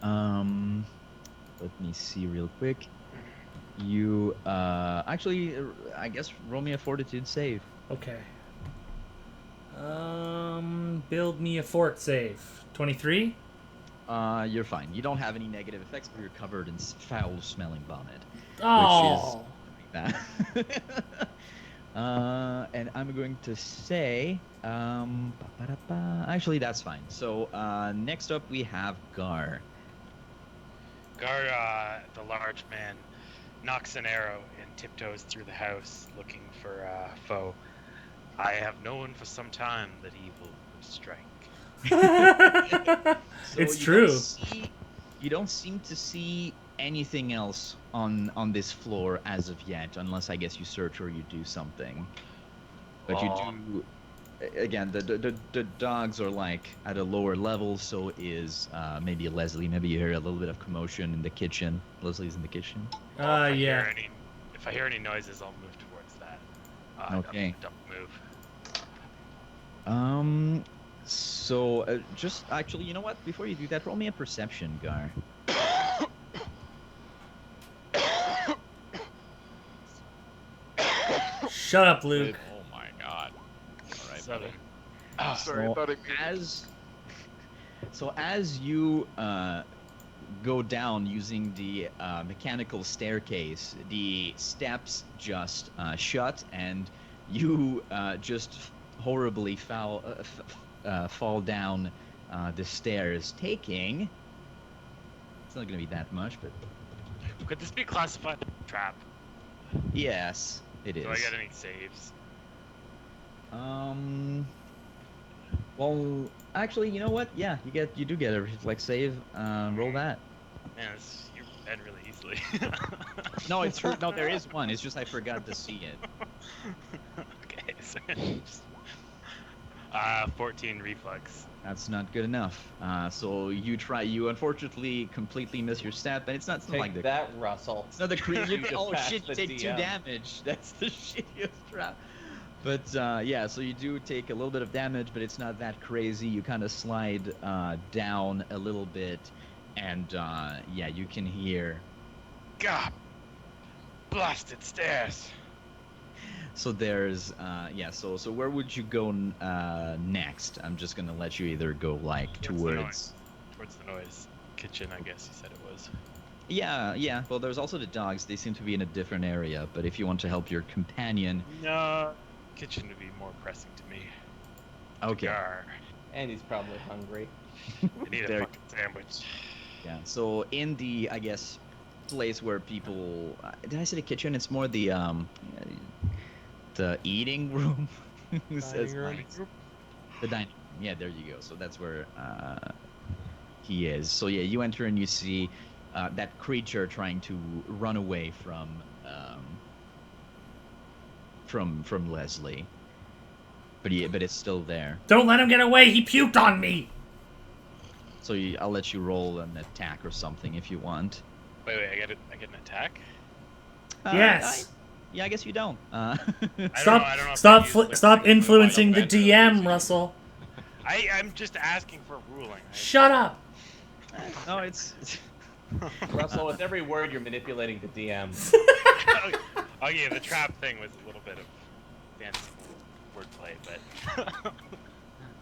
let me see real quick. You actually, I guess roll me a fortitude save.
Okay. Build me a fort save. 23?
You're fine. You don't have any negative effects, but you're covered in foul-smelling vomit.
Oh.
Which is bad. And I'm going to say, actually, that's fine. So next up we have Gar.
Gar, the large man, knocks an arrow and tiptoes through the house looking for a foe. I have known for some time that evil would strike.
So
It's true.
You don't seem to see anything else on this floor as of yet, unless I guess you search or you do something. But you do. Again, the dogs are like at a lower level, so is maybe Leslie. Maybe you hear a little bit of commotion in the kitchen. Leslie's in the kitchen.
Yeah.
If I hear any noises, I'll move towards that.
Okay.
Don't move.
So just actually, you know what? Before you do that, roll me a perception, Gar.
Shut up, Luke.
Oh my god. All right,
7.
Sorry, I thought it
as you go down using the mechanical staircase, the steps just shut, and you just horribly fall down the stairs, taking. It's not going to be that much, but
Could this be classified as a trap?
yes, it is.
Do I get any saves?
Well, actually, you know what? Yeah, you do get a reflex save. Roll that.
Man, you end really easily.
No, it's true. No, there is one. It's just I forgot to see it.
Okay, so 14 reflex.
That's not good enough. So you unfortunately completely miss your step, and it's not
Take
like the.
that, Russell.
It's not the
You
oh
just
shit! You
passed the
take 2
DM.
damage. That's the shittiest trap. But yeah, so you do take a little bit of damage, but it's not that crazy. You kind of slide down a little bit, and yeah, you can hear.
God, blasted stairs.
So there's yeah. So where would you go next? I'm just gonna let you either go like towards.
Towards the noise. Kitchen, I guess you said it was.
Yeah. Well, there's also the dogs. They seem to be in a different area. But if you want to help your companion,
No, kitchen would be more pressing to me.
okay.
Gar.
And he's probably hungry.
I need a
There-
fucking sandwich.
Yeah. So in the, I guess, place where people, did I say the kitchen? It's more the eating room. Who says
Dining room.
nice? The dining room. Yeah, there you go. So that's where he is. So yeah, you enter and you see that creature trying to run away from Leslie. But it's still there.
Don't let him get away. He puked on me.
So I'll let you roll an attack or something if you want.
Wait, I get an attack?
Yes.
Yeah, I guess you don't.
Stop!
I don't know if
Stop!
I use, like,
Stop
the
influencing the
Final Fantasy
DM,
scene.
Russell.
I'm just asking for a ruling.
Shut up.
No, it's
Russell, with every word you're manipulating the DM.
Oh yeah, the trap thing was a little bit of fanciful wordplay, but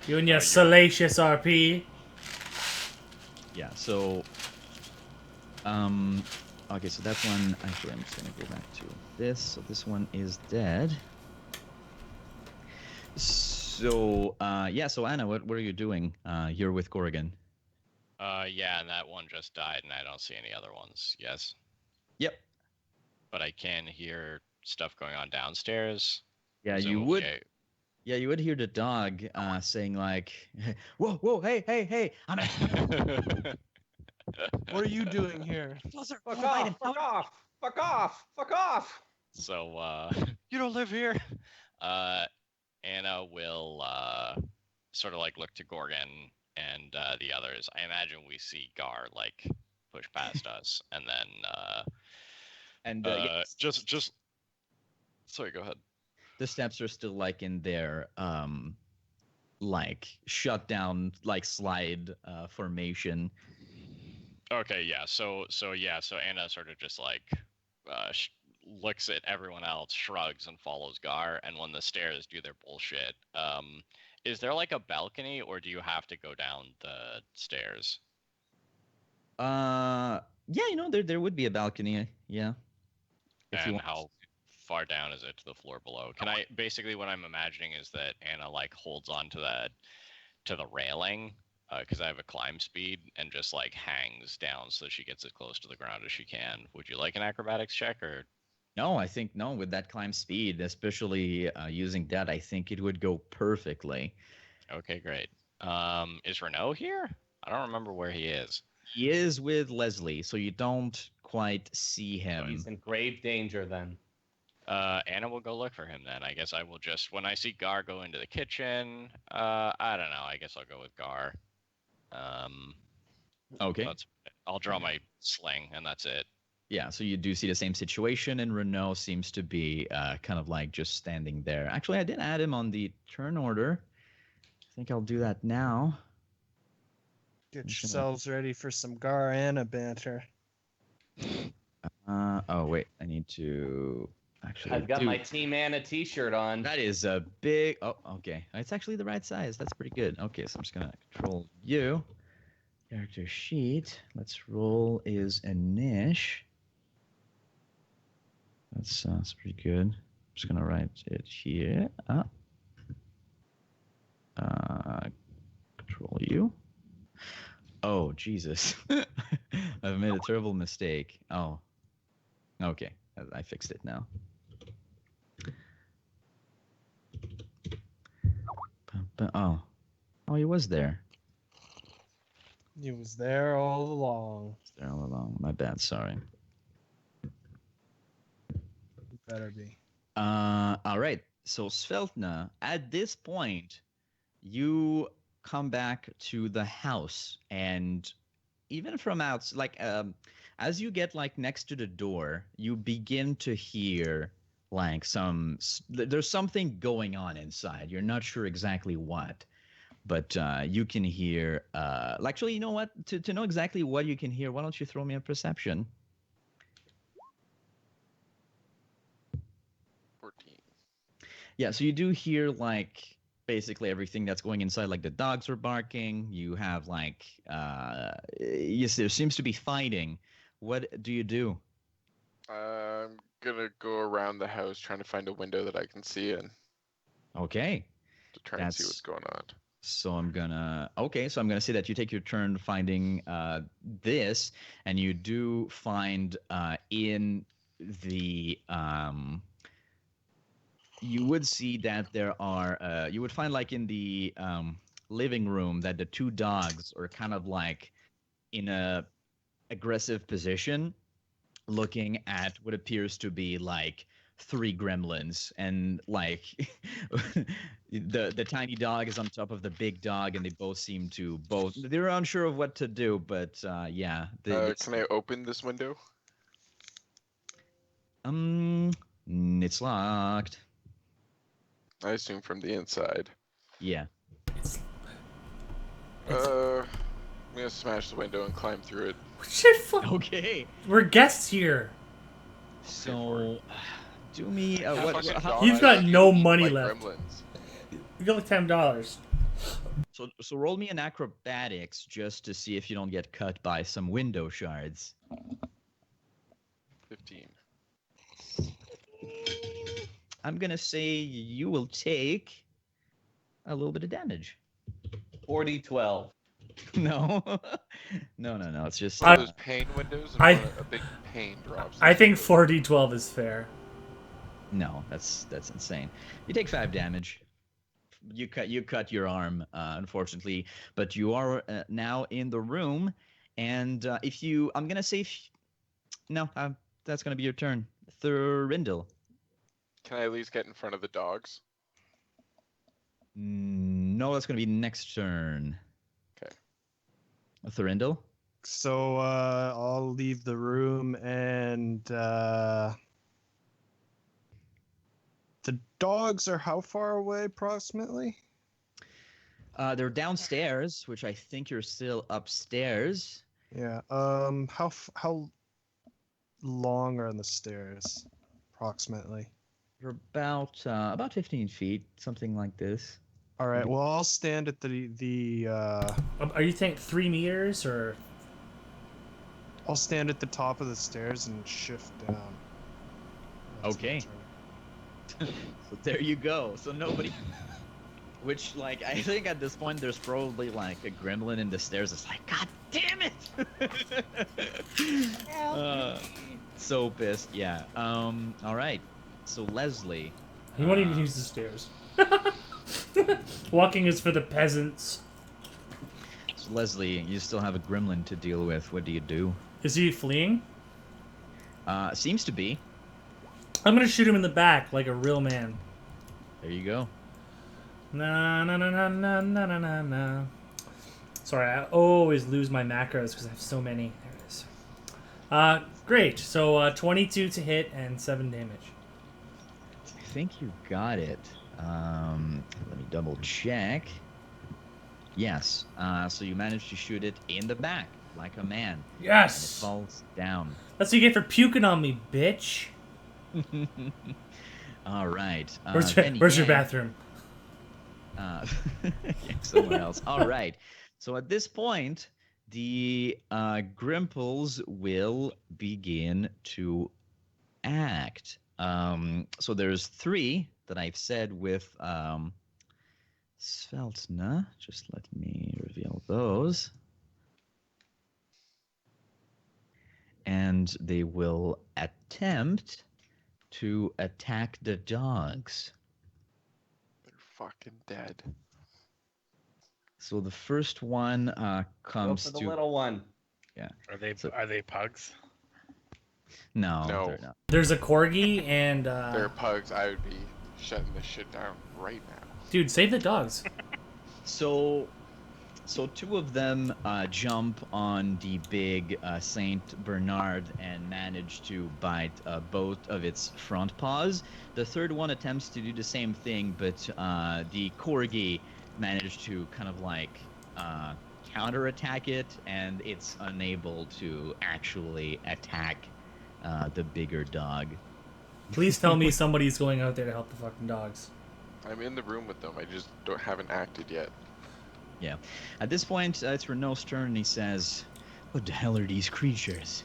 You and your salacious RP.
yeah. So, okay. So that one. Actually, I'm just gonna go back to this. So this one is dead. So, yeah. So Anna, what are you doing? You're with Corrigan.
Yeah, and that one just died, and I don't see any other ones. Yes,
Yep.
but I can hear stuff going on downstairs.
Yeah,
So,
you would.
yeah.
Yeah, you would hear the dog saying like, "Whoa, whoa, hey, hey, hey!
What are you doing here?
Fuck off! Fuck off! Fuck off! Fuck off!
So, you don't live here. Anna will sort of like look to Gorgon and the others. I imagine we see Gar like push past us, and then
And
just sorry, go ahead.
the steps are still like in their like shut down like slide formation.
Okay, yeah. So Anna sort of just like looks at everyone else, shrugs, and follows Gar. And when the stairs do their bullshit, is there like a balcony, or do you have to go down the stairs?
Yeah, there would be a balcony. Yeah. If you
And
want.
how far down is it to the floor below? Can I basically what I'm imagining is that Anna like holds on to the railing because I have a climb speed and just like hangs down so she gets as close to the ground as she can. Would you like an acrobatics check or?
No, I think no. With that climb speed, especially using that, I think it would go perfectly.
Okay, great. Is Renault here? I don't remember where he is.
He is with Leslie, so you don't quite see him.
He's in grave danger then.
Anna will go look for him then. I guess I will just when I see Gar go into the kitchen. I don't know. I guess I'll go with Gar.
Okay.
I'll draw my sling and that's it.
Yeah, so you do see the same situation, and Renault seems to be kind of like just standing there. Actually, I did add him on the turn order. I think I'll do that now.
Get yourselves ready for some Gar Anna banter.
Oh wait, I need to actually.
I've got my Team Anna t-shirt on.
That is a big. Oh, okay. It's actually the right size. That's pretty good. Okay, so I'm just gonna control you. Character sheet. Let's roll is Anish. That's pretty good. I'm just gonna write it here. Control you. Oh Jesus! I've made a terrible mistake. Oh, okay. I fixed it now. Oh, he was there.
He was there all along.
There all along. My bad. Sorry.
He better be.
All right. So Sveltna, at this point, you come back to the house, and even from out, like, as you get like next to the door, you begin to hear like there's something going on inside. You're not sure exactly what, but you can hear. Actually, you know what? To know exactly what you can hear, why don't you throw me a perception?
14.
Yeah, so you do hear like basically everything that's going inside. Like the dogs are barking. You have like yes, there seems to be fighting. What do you do?
I'm gonna go around the house trying to find a window that I can see in
Okay.
to try and see what's going on.
So I'm gonna say that you take your turn finding this, and you do find in the you would see that there are you would find like in the living room that the two dogs are kind of like in a aggressive position, looking at what appears to be like three gremlins, and like the tiny dog is on top of the big dog, and they both seem to they're unsure of what to do, but yeah.
Can I open this window?
It's locked.
I assume from the inside.
Yeah.
I'm gonna smash the window and climb through it.
Shit, fuck.
Okay.
We're guests here.
So, do me
How
what?
fucking
How,
dogs
You've got
feel
no
eaten
money
like
left.
gremlins.
You got like $10.
so roll me an acrobatics just to see if you don't get cut by some window shards.
15.
I'm gonna say you will take a little bit of damage.
40-12.
No, no. It's just
One of those pane windows and
I-
a big pane drops.
I think
into it.
40-12 is fair.
no. That's insane. You take 5 damage. You cut your arm, unfortunately, but you are now in the room. And if you, I'm gonna say, no, that's gonna be your turn, Thurindle.
Can I at least get in front of the dogs?
No, that's gonna be next turn.
Okay.
Thurindle.
So I'll leave the room and the dogs are how far away approximately?
They're downstairs, which I think you're still upstairs.
Yeah. How long are the stairs approximately?
You're about 15 feet, something like this.
All right. Well, I'll stand at the
Are you saying 3 meters or?
I'll stand at the top of the stairs and shift down. That's my
Okay.
turn.
So there you go. So nobody. Which, like, I think at this point there's probably like a gremlin in the stairs. It's like, God damn it! So pissed. Yeah. All right. So Leslie.
He won't even use the stairs. Walking is for the peasants.
So Leslie, you still have a gremlin to deal with. What do you do?
Is he fleeing?
Seems to be.
I'm gonna shoot him in the back like a real man.
There you go.
Na na na na na na na na na. Sorry, I always lose my macros because I have so many. There it is. Great. So 22 to hit and 7 damage.
I think you got it. Let me double check. Yes. So you managed to shoot it in the back like a man. And it
Yes.
falls down.
That's what you get for puking on me, bitch.
All right.
Where's
then
your
again,
bathroom?
yeah, somewhere else. All right. So at this point, the Grimples will begin to act. So there's 3 that I've said with Sveltna. Just let me reveal those. And they will attempt to attack the dogs.
They're fucking dead.
So the first one
Go
comes
for the
to
little one.
Are they pugs?
no,
No.
they're not.
There's a corgi and
They're pugs. I would be shutting this shit down right now.
dude, save the dogs.
So 2 of them jump on the big Saint Bernard and manage to bite both of its front paws. The third one attempts to do the same thing, but the corgi managed to kind of like counterattack it, and it's unable to actually attack the bigger dog.
Please tell me somebody's going out there to help the fucking dogs.
I'm in the room with them. I just haven't acted yet.
Yeah. At this point, it's Renault's turn, and he says, "What the hell are these creatures?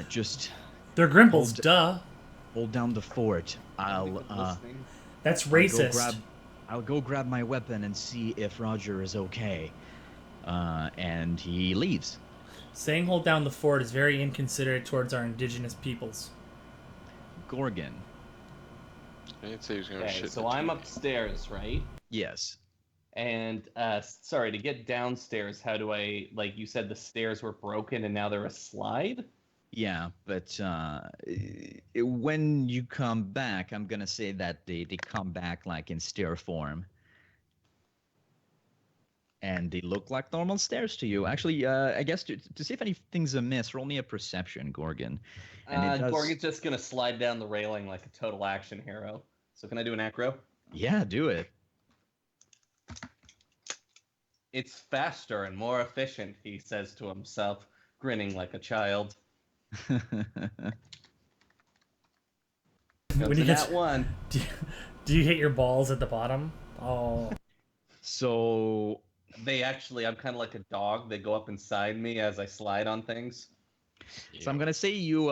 Just
They're Grimples,
Hold-
duh.
hold down the fort. I'll
That's
I'll go
racist.
I'll go grab my weapon and see if Roger is okay." And he leaves.
Saying hold down the fort is very inconsiderate towards our indigenous peoples.
Gorgon.
I didn't say he was gonna
Okay,
shit.
so
the
I'm
TV.
upstairs, right?
Yes.
And sorry, to get downstairs, how do I, like you said the stairs were broken and now they're a slide?
Yeah, but when you come back, I'm gonna say that they come back like in stair form. And they look like normal stairs to you. Actually, I guess to see if anything's amiss, roll me a perception, Gorgon. And it does...
Gorgon's just gonna slide down the railing like a total action hero. So can I do an acro?
Yeah, do it.
It's faster and more efficient, he says to himself, grinning like a child.
When
Comes
you
in
get-
that one.
Do you hit your balls at the bottom? Oh.
So
They actually, I'm kind of like a dog. They go up inside me as I slide on things.
So I'm gonna say you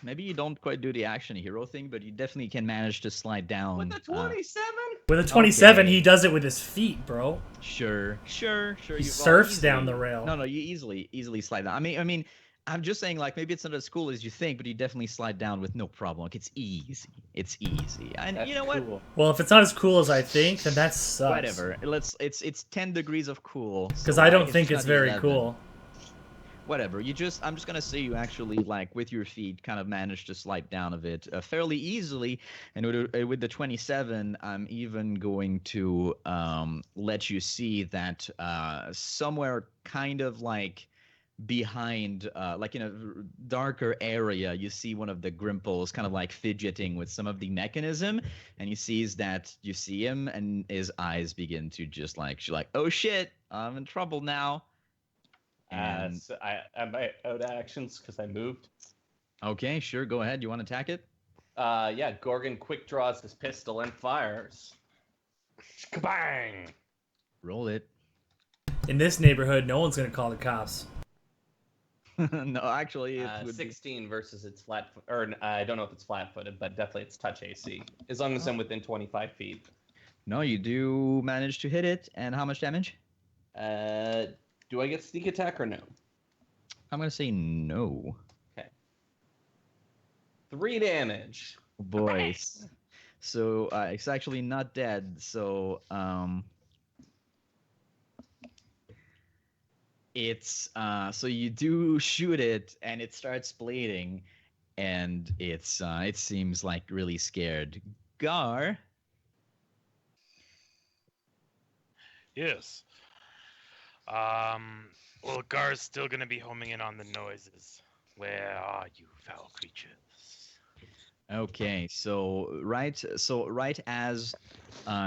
maybe you don't quite do the action hero thing, but you definitely can manage to slide down.
With a 27?
With a 27,
Okay.
he does it with his feet, bro.
Sure.
He surfs down the rail.
No, you easily slide down. I mean, I'm just saying like maybe it's not as cool as you think, but you definitely slide down with no problem. Like it's easy. It's easy. And
That's
you know what?
cool.
Well, if it's not as cool as I think, then that sucks.
Whatever. It's 10 degrees of cool.
Because
so,
I don't
like,
think
just
it's
not
very
11.
cool.
Whatever. I'm just gonna say you actually like with your feet kind of managed to slide down a bit fairly easily, and with the 27, I'm even going to let you see that somewhere kind of like behind, like in a darker area, you see one of the Grimples kind of like fidgeting with some of the mechanism, and you see him, and his eyes begin to just like she's like, oh shit, I'm in trouble now. And
So am I out of actions because I moved?
okay, sure, go ahead. You want to attack it?
Yeah, Gorgon quick draws his pistol and fires. Kabang!
Roll it.
In this neighborhood, no one's gonna call the cops.
No, actually, it would
16 versus its flat, or I don't know if it's flat-footed, but definitely it's touch AC. As long as I'm within 25 feet.
No, you do manage to hit it. And how much damage?
Do I get sneak attack or no?
I'm gonna say no.
Okay. 3 damage.
Oh, boys. So it's actually not dead. So it's so you do shoot it, and it starts bleeding, and it seems like really scared. Gar.
Yes. Well, Gar's still gonna be homing in on the noises. Where are you, foul creatures?
Okay, so right as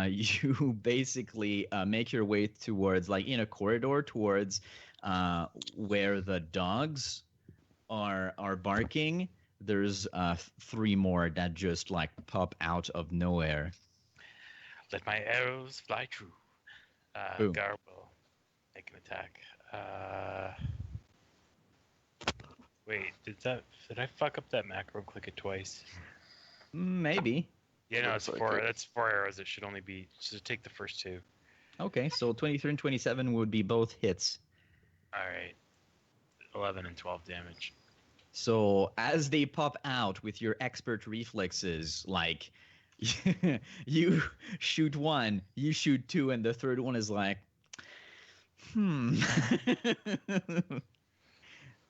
you basically make your way towards, like in a corridor towards where the dogs are barking, there's 3 more that just like pop out of nowhere.
Let my arrows fly true.
Boom.
Gar will make an attack. Wait, did I fuck up that macro and click it twice?
Maybe.
Yeah, no,
Looks
it's
like
4.
it.
That's 4 arrows. It should only be. Just take the first 2.
Okay, so 23 and 27 would be both hits.
All right. 11 and 12 damage.
So as they pop out with your expert reflexes, like you shoot 1, you shoot 2, and the third one is like,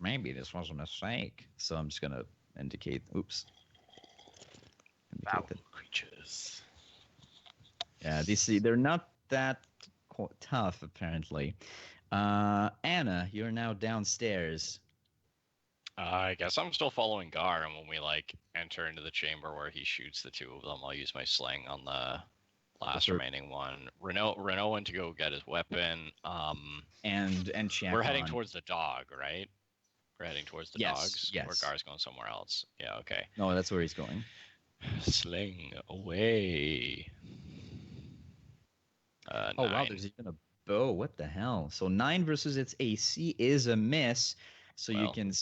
maybe this was a mistake. So I'm just gonna indicate. Oops.
Foul
Indicate that.
creatures.
Yeah, they're not that tough apparently. Anna, you're now downstairs.
I guess I'm still following Gar, and when we like enter into the chamber where he shoots the 2 of them, I'll use my sling on the last
third-
remaining one. Renault went to go get his weapon.
And check
We're heading
on-
towards the dog, right? We're heading towards the
Yes,
dogs.
yes.
Or Gar's going somewhere else. Yeah, okay.
No, that's where he's going.
Sling away.
Oh wow,
9.
there's even a bow. What the hell? So 9 versus its AC is a miss. So you
Well.
can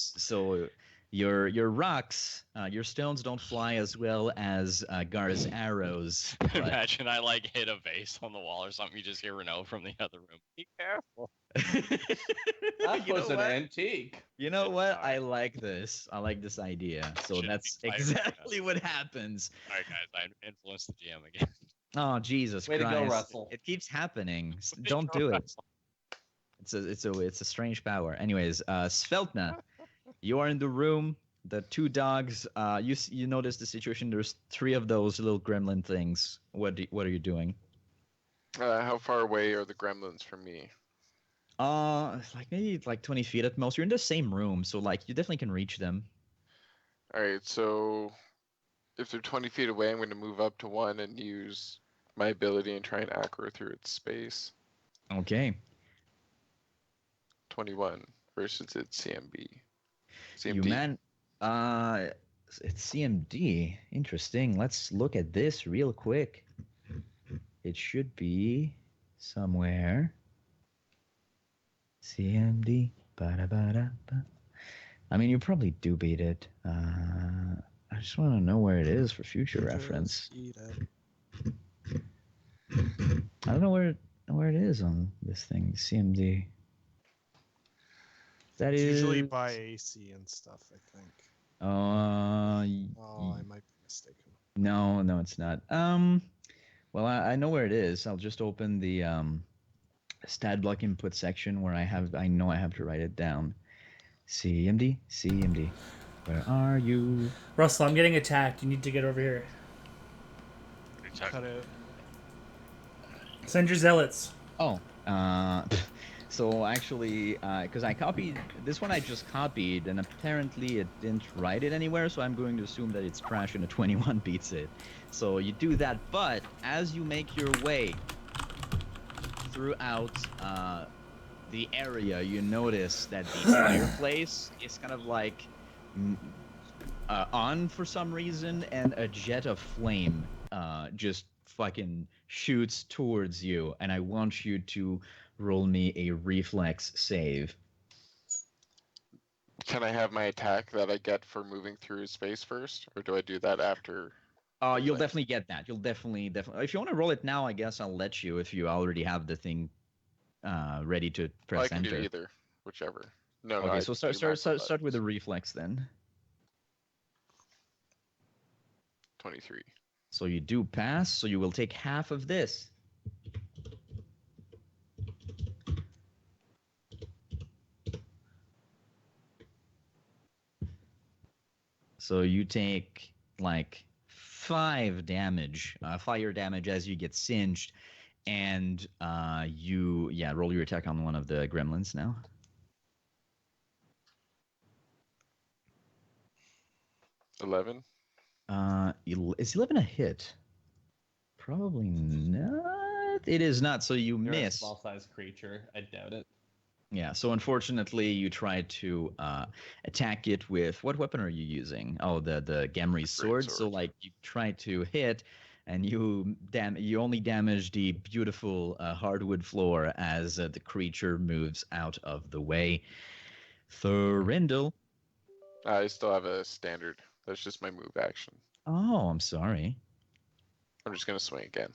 your rocks, your stones don't fly as well as Gar's arrows. But
Imagine I like hit a vase on the wall or something. You just hear Renault from the other room. Be careful.
That
You know
was an
what?
antique.
You know what?
Sorry.
I like this. I like this idea. So
Shouldn't
that's
be fired.
exactly what happens.
All right, guys, I influenced the GM again.
Oh Jesus
Way to
Christ!
go, Russell.
It keeps happening.
Way to
Don't
go,
do it. It's a strange power. Anyways, Sveltna, you are in the room. The 2 dogs. You notice the situation. There's 3 of those little gremlin things. What are you doing?
How far away are the gremlins from me?
Like maybe like 20 feet at most. You're in the same room, so like you definitely can reach them.
Alright, so if they're 20 feet away, I'm going to move up to 1 and use my ability and try and aggro through its space.
Okay.
21 versus its CMB.
You
CMD.
man, uh, it's CMD. Interesting. Let's look at this real quick. It should be somewhere. CMD. Ba-da-ba-da-ba. I mean, you probably do beat it. I just want to know where it is for future reference. I don't know where it is on this thing. CMD. That
It's
is
usually by AC and stuff, I think.
Uh,
Oh, I might be mistaken.
no, it's not. Well, I know where it is. I'll just open the stat block input section where I know I have to write it down. CMD. Where are you?
Russell, I'm getting attacked. You need to get over here.
Cut out.
Send your zealots.
Oh, so actually, because I copied this one, I just copied, and apparently it didn't write it anywhere, so I'm going to assume that it's trash and a 21 beats it. So you do that, but as you make your way throughout the area, you notice that the fireplace is kind of like on for some reason, and a jet of flame just fucking shoots towards you, and I want you to roll me a reflex save.
Can I have my attack that I get for moving through space first, or do I do that after?
You'll definitely get that. You'll definitely. If you want to roll it now, I guess I'll let you. If you already have the thing ready to press
Well, I can
enter.
do either, whichever. No,
Okay,
I
so
do
start with the reflex then.
23.
So you do pass. So you will take half of this. So you take like 5 damage, fire damage as you get singed, and you roll your attack on one of the gremlins now.
11.
Is 11 a hit? Probably not. It is not. So you
You're a
miss.
small-sized creature. I doubt it.
Yeah. So unfortunately, you try to attack it with what weapon are you using? Oh, the Gamri sword. So
sword.
like you try to hit, and you only damage the beautiful hardwood floor as the creature moves out of the way. Thurindle.
I still have a standard. That's just my move action.
Oh, I'm sorry.
I'm just gonna swing again.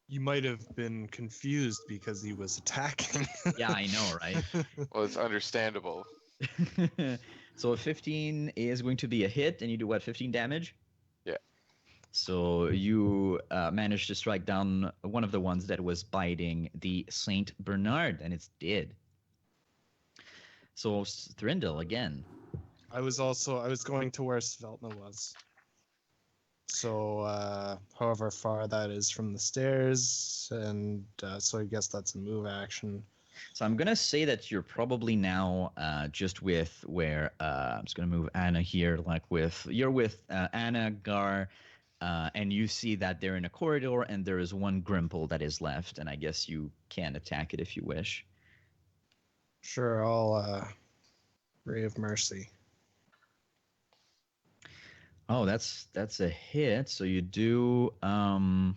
You might have been confused because he was attacking.
Yeah, I know, right?
Well, it's understandable.
So a 15 is going to be a hit, and you do what, 15 damage?
Yeah.
So you managed to strike down one of the ones that was biting the Saint Bernard, and it's dead. So Thrindle again.
I was going to where Sveltna was. So, however far that is from the stairs, and so I guess that's a move action.
So I'm gonna say that you're probably now just with where I'm just gonna move Anna here, like you're with Anna, Gar, and you see that they're in a corridor, and there is one Grimple that is left, and I guess you can attack it if you wish.
Sure, I'll Ray of Mercy.
Oh, that's a hit. So you do
3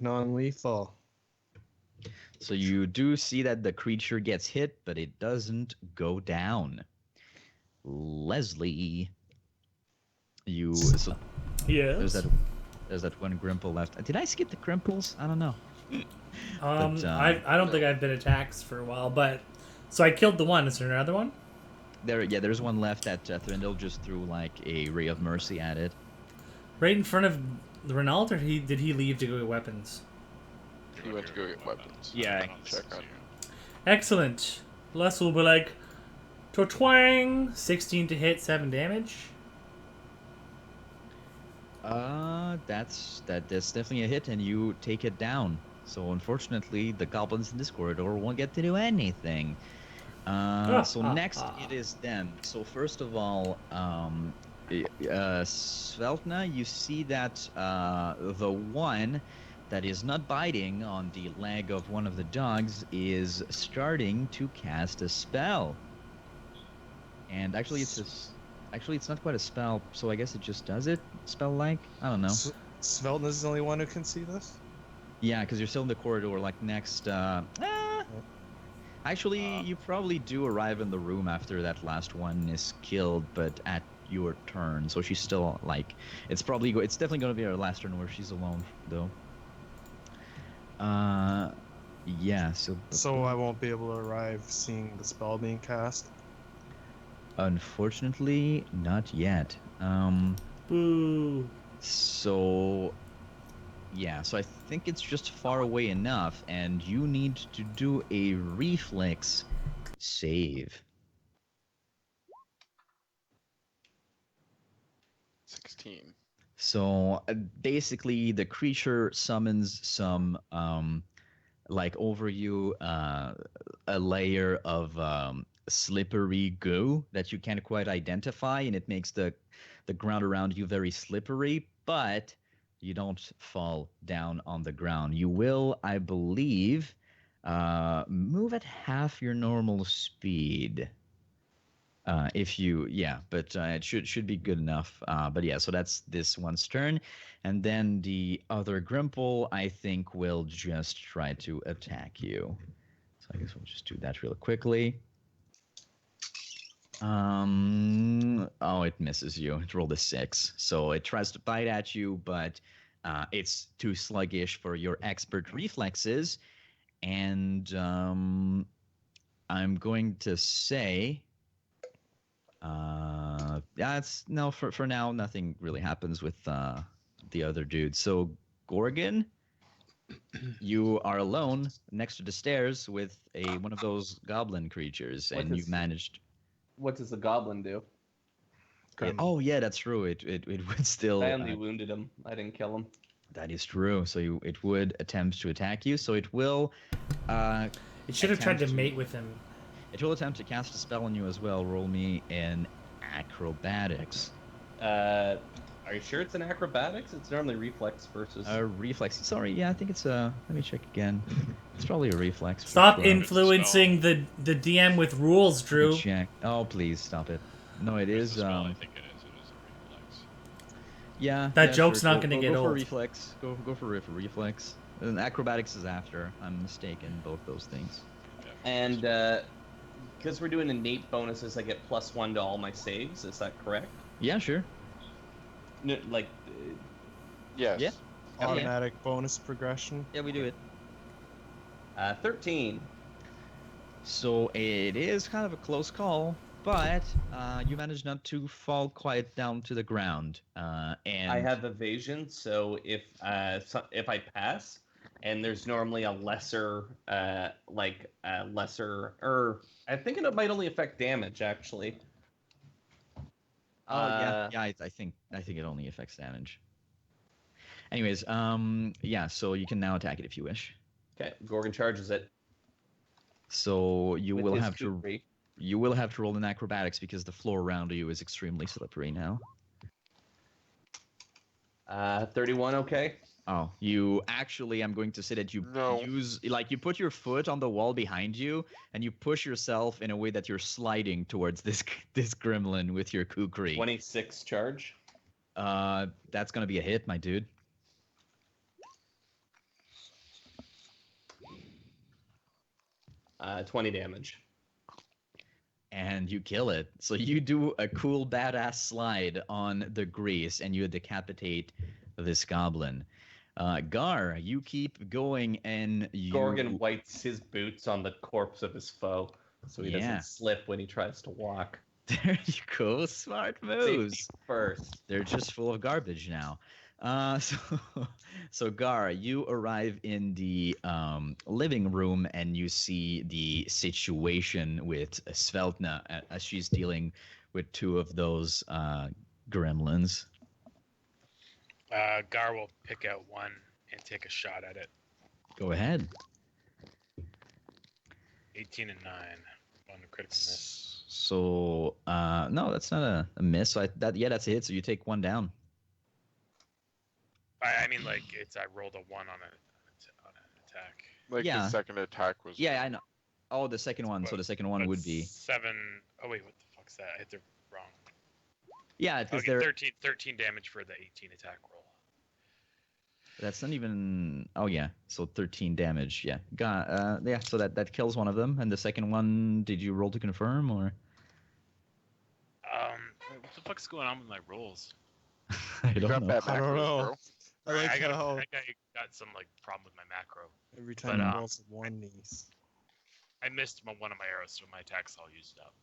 non-lethal.
So you do see that the creature gets hit, but it doesn't go down. Leslie,
Yes.
There's that one Grimple left. Did I skip the Grimples? I don't know.
I don't think I've been attacked for a while, but so I killed the one. Is there another one?
There's one left that Thrindle just threw like a ray of mercy at it.
Right in front of Renault, or did he leave to go get weapons?
He went to go get weapons.
Yeah.
Check on.
Excellent. Les will be like, twang, 16 to hit, 7 damage.
That's definitely a hit, and you take it down. So unfortunately, the goblins in this corridor won't get to do anything. So next it is them. So first of all, Sveltna, you see that the one that is not biting on the leg of one of the dogs is starting to cast a spell. And actually, it's not quite a spell, so I guess it just does it spell-like. I don't know.
Svelton is the only one who can see this?
Yeah, because you're still in the corridor, like next. Actually, you probably do arrive in the room after that last one is killed, but at your turn, so she's still like. It's definitely going to be her last turn where she's alone, though. Yeah.
So I won't be able to arrive seeing the spell being cast.
Unfortunately, not yet.
Boo.
So yeah, so I think it's just far away enough, and you need to do a reflex save.
16.
So basically, the creature summons some, like over you, a layer of slippery goo that you can't quite identify, and it makes the ground around you very slippery, but you don't fall down on the ground. You will, I believe, move at half your normal speed. But it should be good enough. But yeah, so that's this one's turn, and then the other Grimple, I think, will just try to attack you. So I guess we'll just do that real quickly. Oh, it misses you. It rolled a 6, so it tries to bite at you, but it's too sluggish for your expert reflexes, and I'm going to say. Yeah, it's no for now. Nothing really happens with the other dude. So Gorgon, you are alone next to the stairs with one of those goblin creatures, and you managed.
What does the goblin do?
Oh yeah, that's true. It would still.
I only wounded him. I didn't kill him.
That is true. So it would attempt to attack you. So it will.
It should have tried to mate with him.
It will attempt to cast a spell on you as well. Roll me an acrobatics.
Are you sure it's an acrobatics? It's normally reflex versus.
Reflex. Sorry, yeah, I think it's a. Let me check again. It's probably a reflex.
Stop
sure.
influencing the DM with rules, Drew.
Check. Oh, please stop it. No, it is.
I think it is. It is a reflex.
Yeah.
That joke's not gonna get
Go for
old.
reflex. Go for reflex. And acrobatics is after. I'm mistaken. Both those things.
And because we're doing innate bonuses, I get +1 to all my saves. Is that correct?
Yeah, sure.
No, like.
Yes.
Yeah.
Automatic bonus progression.
Yeah, we do it.
13.
So it is kind of a close call, but you managed not to fall quite down to the ground. And
I have evasion, so if I pass, and there's normally a lesser, or I think it might only affect damage actually.
yeah, I think it only affects damage. Anyways, yeah, so you can now attack it if you wish.
Okay, Gorgon charges it.
So you
with
will
his
have to
kukri.
roll in acrobatics because the floor around you is extremely slippery now.
31, okay.
Oh, you actually, I'm going to say that you you put your foot on the wall behind you and you push yourself in a way that you're sliding towards this gremlin with your kukri.
26 charge.
That's gonna be a hit, my dude.
Uh, 20 damage.
And you kill it. So you do a cool badass slide on the grease and you decapitate this goblin. Gar, you keep going and you...
Gorgon wipes his boots on the corpse of his foe so he doesn't slip when he tries to walk.
There you go. Smart moves.
Safety first.
They're just full of garbage now. So Gar, you arrive in the living room and you see the situation with Sveltna as she's dealing with two of those gremlins.
Gar will pick out one and take a shot at it.
Go ahead.
18 and 9 on the critical miss.
So no, that's not a miss. So that's a hit. So you take one down.
I mean, like I rolled a 1 on an attack.
Like
Yeah.
his second attack was.
Yeah, I know. Oh, the second one. So
But-
the second one
But
would be
7. Oh wait, what the fuck's that? I hit the wrong.
yeah,
I'll
because
get
they're
13 damage for the 18 attack roll.
that's not even. Oh yeah, so 13 damage. Yeah, yeah. So that kills one of them, and the second one. Did you roll to confirm or?
What the fuck's going on with my rolls?
I
You
don't
got
know.
bad
I don't
macros,
know.
bro.
I like
I got,
how
I think I got some like problem with my macro.
every time
but,
he rolls a 1, he's...
I missed one of my arrows, so my attack's all used up.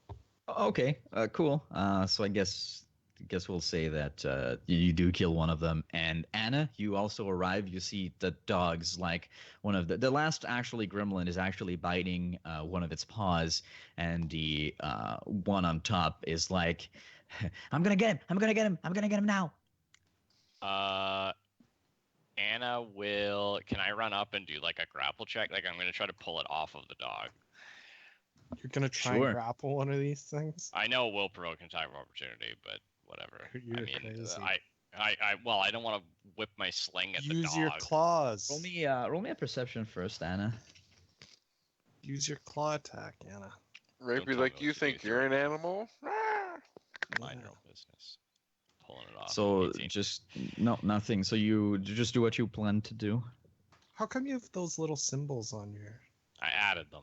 Okay, cool. So I guess we'll say that you do kill one of them. And Anna, you also arrive. You see the dogs, like one of the last actually gremlin is actually biting one of its paws, and the one on top is like, "I'm gonna get him! I'm gonna get him! I'm gonna get him now!"
Anna will. Can I run up and do like a grapple check? Like I'm gonna try to pull it off of the dog.
You're gonna try
Sure.
and grapple one of these things?
I know it will provoke an attack of opportunity, but whatever.
You're
I mean,
crazy.
well, I don't want to whip my sling at the
Use
dog.
your claws.
Roll me a perception first, Anna.
Use your claw attack, Anna.
Right,
Don't
be
tell
like,
me
you
what to
think
do,
you're an animal? Ah!
Mind
Yeah.
your own business. Pulling it off.
So
18.
just nothing. So you just do what you plan to do.
How come you have those little symbols on your...
I added them.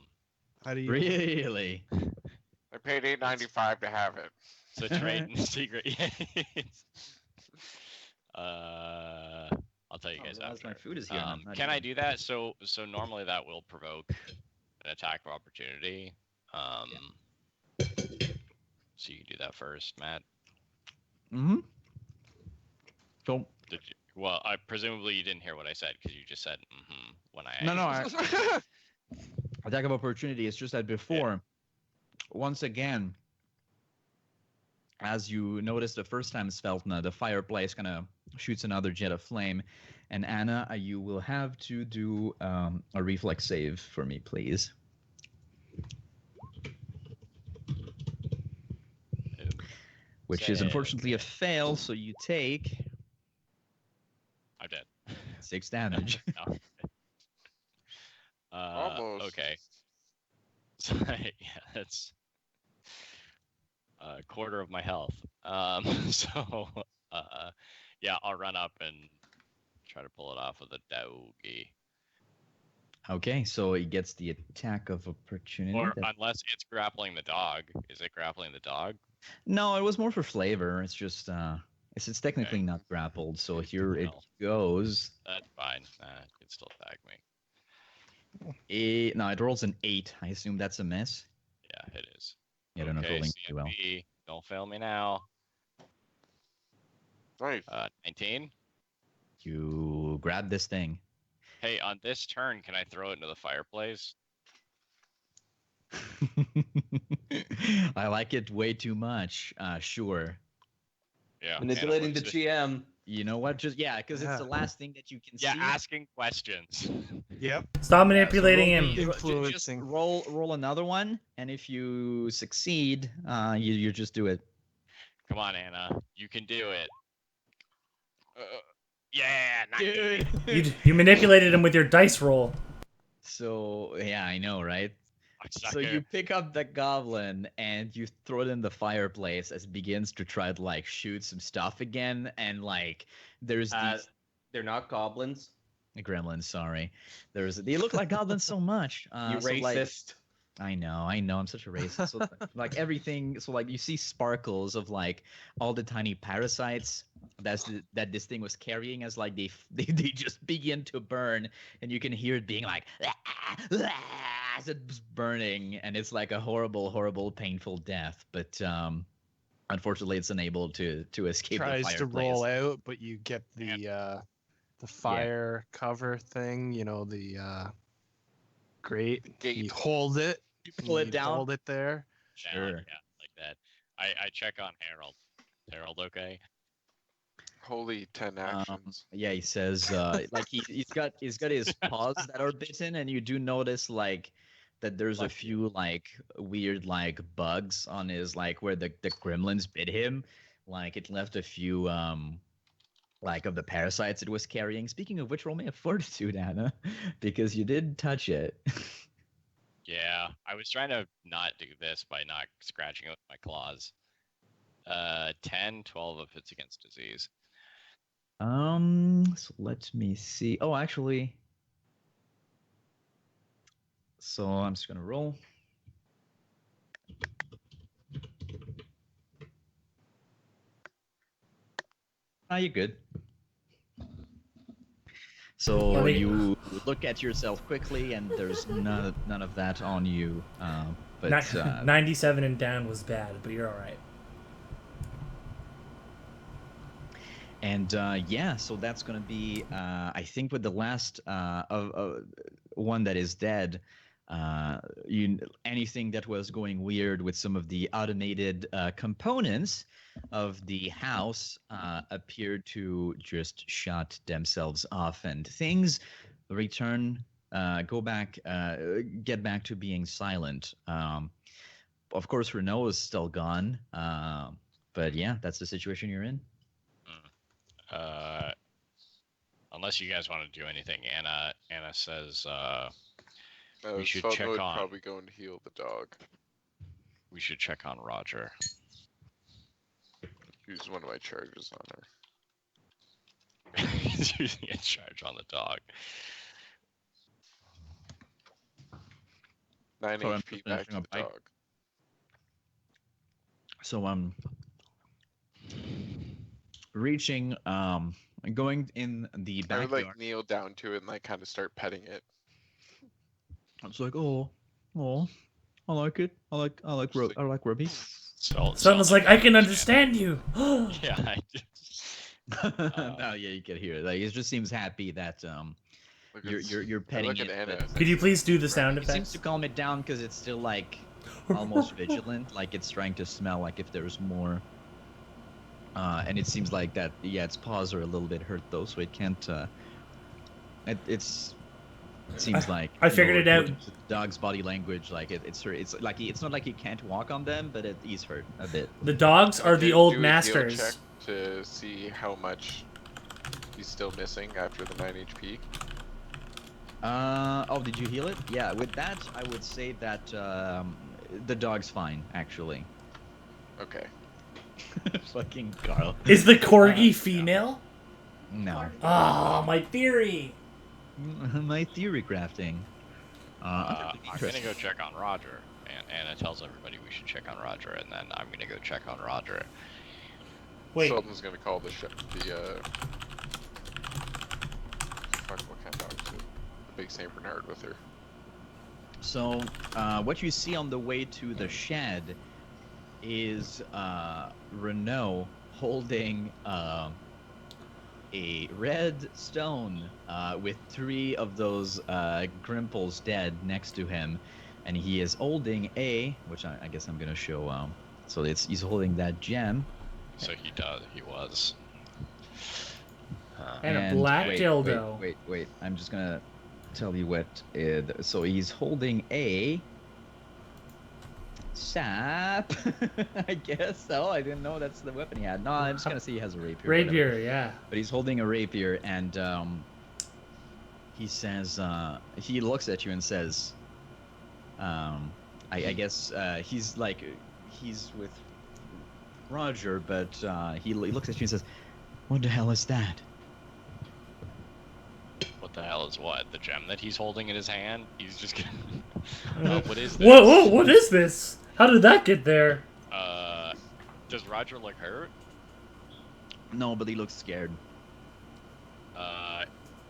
How do you...
Really?
I paid $8.95 to have it.
It's a trade in secret. I'll tell you
Oh,
guys
realize
after.
my food is here. and I'm not
Can I
eating.
do that? So normally that will provoke an attack of opportunity. So you can do that first, Matt.
Mm-hmm. So
Did you? Well, presumably you didn't hear what I said because you just said mm-hmm when I.
no. Attack of opportunity. It's just that before, once again, as you noticed the first time, Sveltna, the fireplace kind of shoots another jet of flame, and Anna, you will have to do a reflex save for me, please. Which is
Save.
unfortunately a fail, so you take
I'm dead.
6 damage.
No.
Almost.
Okay. So, yeah, that's a quarter of my health. So, yeah, I'll run up and try to pull it off with a doggy.
Okay, so he gets the attack of opportunity.
Or unless it's grappling the dog. Is it grappling the dog?
No, it was more for flavor. It's just it's technically
Okay.
not grappled, so here it
Well.
goes.
That's fine. It can still attack me.
No, it rolls an 8. I assume that's a miss.
Yeah, it is.
Yeah, I don't know if
Okay,
rolling too well.
CMP, don't fail me now.
Nice.
19.
You grab this thing.
Hey, on this turn, can I throw it into the fireplace?
I like it way too much. Sure.
Yeah.
Manipulating the
Anna,
GM.
You know what? Just because it's the
Yeah.
last thing that you can
Yeah,
see.
asking questions.
Yep.
Stop manipulating
roll
him.
me- just
Influencing.
roll another one, and if you succeed, you just do it.
Come on, Anna. You can do it. Yeah, 19.
You manipulated him with your dice roll.
So yeah, I know, right?
I
So
sucker.
you pick up the goblin and you throw it in the fireplace as it begins to try to like shoot some stuff again, and like there's these
They're not goblins.
gremlins. Sorry, they look like goblins so much.
You
so, like,
racist.
I know, I'm such a racist. So, like everything, so like you see sparkles of like all the tiny parasites that this thing was carrying as like they just begin to burn, and you can hear it being like as it's burning, and it's like a horrible, painful death. But unfortunately, it's unable to escape the
Tries
fireplace.
to roll out, but you get the fire cover thing. You know, the grate.
Gate.
You hold it.
You pull it
you
down.
Hold it there.
Sure.
Yeah, like that. I check on Harold. Harold, okay?
Holy 10 actions.
Yeah, he says like he's got his paws that are bitten, and you do notice like that there's a few like weird like bugs on his like where the gremlins bit him. Like it left a few like of the parasites it was carrying. Speaking of which, roll me a fortitude, Anna, because you did touch it.
Yeah, I was trying to not do this by not scratching it with my claws. 10, 12 if it's against disease.
So let me see. Oh, actually, so I'm just gonna roll. You're good. So
Funny.
you look at yourself quickly, and there's none of that on you. But
97 and down was bad, but you're all right.
And yeah, so that's gonna be I think with the last of one that is dead. Anything that was going weird with some of the automated components of the house appeared to just shut themselves off, and things return, get back to being silent. Of course, Renault is still gone, but yeah, that's the situation you're in.
Unless you guys want to do anything, Anna says
We
should
Felton
check
would
on-
probably go and heal the dog.
we should check on Roger.
Use one of my charges on her.
He's using a charge on the dog.
9
Sorry, I'm
HP
just
back
finishing
to
a
the
bite.
dog.
So reaching going in the
I would
backyard.
like kneel down to it and like kind of start petting it.
It's like, oh, I like it. I like rugby.
Someone's like, I can understand you.
Yeah, I do.
No, yeah, you can hear it. Like, it just seems happy that
Look
you're
I
petting
look
it.
at Anna.
but
Could you please do the sound
it seems
effects?
to calm it down because it's still like almost vigilant, like it's trying to smell like if there's more. And it seems like that. Yeah, its paws are a little bit hurt though, so it can't. It seems like
I figured it out.
according to the dog's body language, like it's like it's not like he can't walk on them, but he's hurt a bit.
The dogs are the
Do
old
a heal
masters.
check to see how much he's still missing after the 9 HP.
Oh, did you heal it? Yeah, with that, I would say that the dog's fine, actually.
Okay.
Fucking Carl.
Is the corgi female?
No.
Ah, my theory.
My theory crafting.
I'm gonna go check on Roger, and Anna tells everybody we should check on Roger, and then I'm gonna go check on Roger.
Wait,
Sheldon's gonna call the fuck, what kind of dog is it? The big Saint Bernard with her.
So, what you see on the way to the shed is Renault holding a red stone with 3 of those Grimples dead next to him, and he is holding which I guess I'm gonna show. So he's holding that gem.
So he was.
And a black dildo.
Wait. I'm just gonna tell you what. So he's holding a sap. I guess so. I didn't know that's the weapon he had. No, I'm just gonna say he has a rapier.
Rapier,
whatever.
yeah.
But he's holding a rapier, and he says, he looks at you and says, I guess he's with Roger, but he looks at you and says, "What the hell is that?"
What the hell is what? The gem that he's holding in his hand? He's just gonna. What is this?
Whoa, what is this? How did that get there?
Does Roger look hurt?
No, but he looks scared.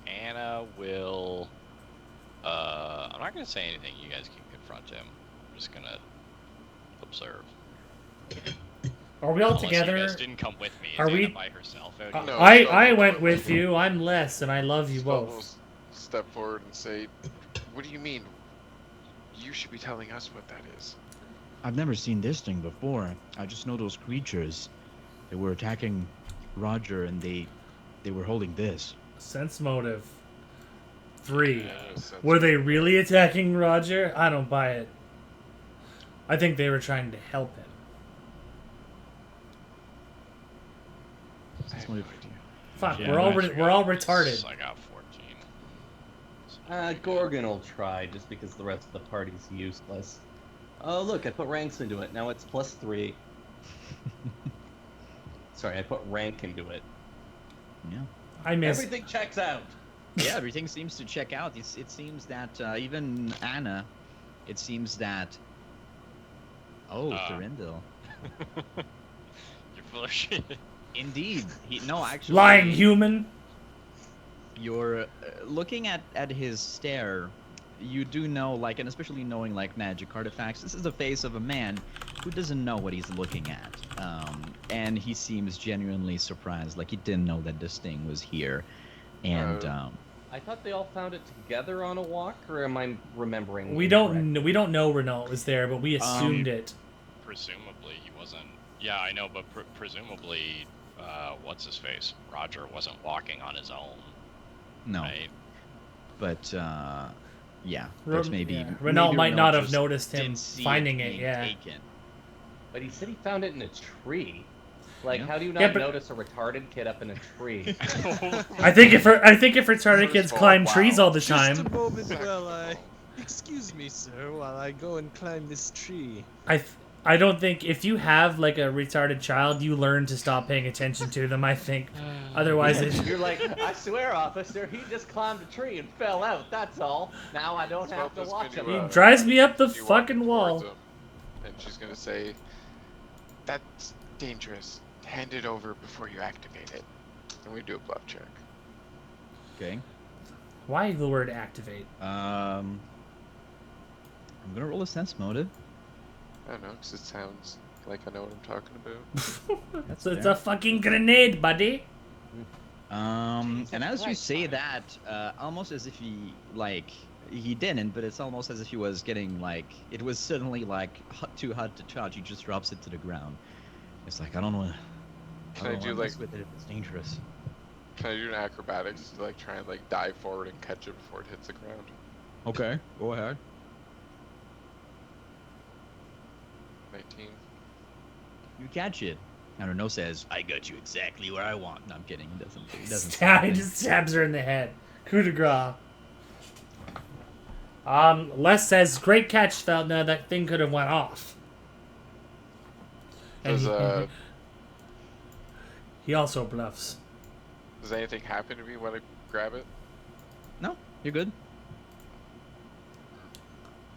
Anna will. I'm not gonna say anything. You guys can confront him. I'm just gonna observe.
Are we all
Unless
together?
You guys didn't come with me. Is
Are
Anna
we-
by herself out here?
No,
I
Sheldon
went
will-
with you. I'm Les, and I love you
Sheldon will
both.
step forward and say, "What do you mean? You should be telling us what that is."
I've never seen this thing before. I just know those creatures. They were attacking Roger, and they were holding this.
Sense motive. 3.
Sense
Were they really attacking Roger? I don't buy it. I think they were trying to help him.
I have no idea.
Fuck,
Yeah,
we're all
nice.
we're all retarded.
I got 14.
Gorgon will try just because the rest of the party's useless. Oh look, I put ranks into it. Now it's +3. Sorry, I put rank into it.
Yeah.
I miss.
Everything checks out.
Yeah, everything seems to check out. It seems that even Anna, it seems that. Oh, Thurindel.
You're full of shit.
Indeed. No, actually.
Lying human.
You're looking at his stare. You do know, like, and especially knowing, like, magic artifacts, this is the face of a man who doesn't know what he's looking at. And he seems genuinely surprised, like he didn't know that this thing was here. And,
I thought they all found it together on a walk, or am I remembering?
We
incorrect?
don't know Renault was there, but we assumed it.
Presumably he wasn't. Yeah, I know, but presumably, what's his face? Roger wasn't walking on his own.
no.
Right?
But, yeah. But maybe.
Yeah. Renault
maybe
might not have
just
noticed him
didn't see
finding it,
being
yeah.
taken.
But he said he found it in a tree. Like,
Yeah.
how do you not
Yeah, but-
notice a retarded kid up in a tree?
I think if retarded kids
First of all,
climb
wow.
trees all the
Just
time,
a moment while I... Excuse me, sir, while I go and climb this tree.
I don't think if you have like a retarded child, you learn to stop paying attention to them. I think, otherwise,
You're like, I swear, officer, he just climbed a tree and fell out. That's all. Now I don't have to
Well,
watch him.
this
he drives me up the
You walk
fucking
towards
wall.
him, and she's gonna say, "That's dangerous. Hand it over before you activate it." And we do a bluff check.
Okay.
Why the word activate?
I'm gonna roll a sense motive.
I don't know, because it sounds like I know what I'm talking about.
That's
So it's
fair.
a fucking grenade, buddy.
And as you
Christ,
say
Simon.
that, almost as if he he didn't, but it's almost as if he was getting like it was suddenly like too hot to touch. He just drops it to the ground. It's like I don't know.
Can I
don't
do,
wanna
like-
mess with it if it's dangerous.
Can I do an acrobatics to like try and like dive forward and catch it before it hits the ground?
Okay, go ahead.
19.
You catch it. And Renault says, "I got you exactly where I want." No, I'm kidding. He doesn't. He doesn't. say
He
anything.
just stabs her in the head. Coup de grace. Les says, "Great catch, Feldner. That thing could have went off." And
Does
he also bluffs.
does anything happen to me when I grab it?
No, you're good.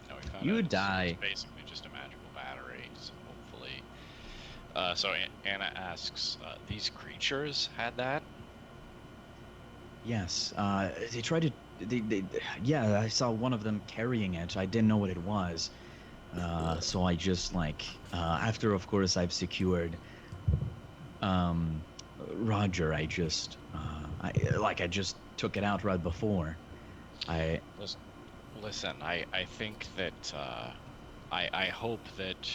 No, we found
You
out it's
die.
basically just a magical battery, so hopefully. So Anna asks, these creatures had that?
Yes. They tried to. Yeah, I saw one of them carrying it. I didn't know what it was. So I just like after, of course, I've secured Roger. I just I just took it out right before.
Listen, I think that I hope that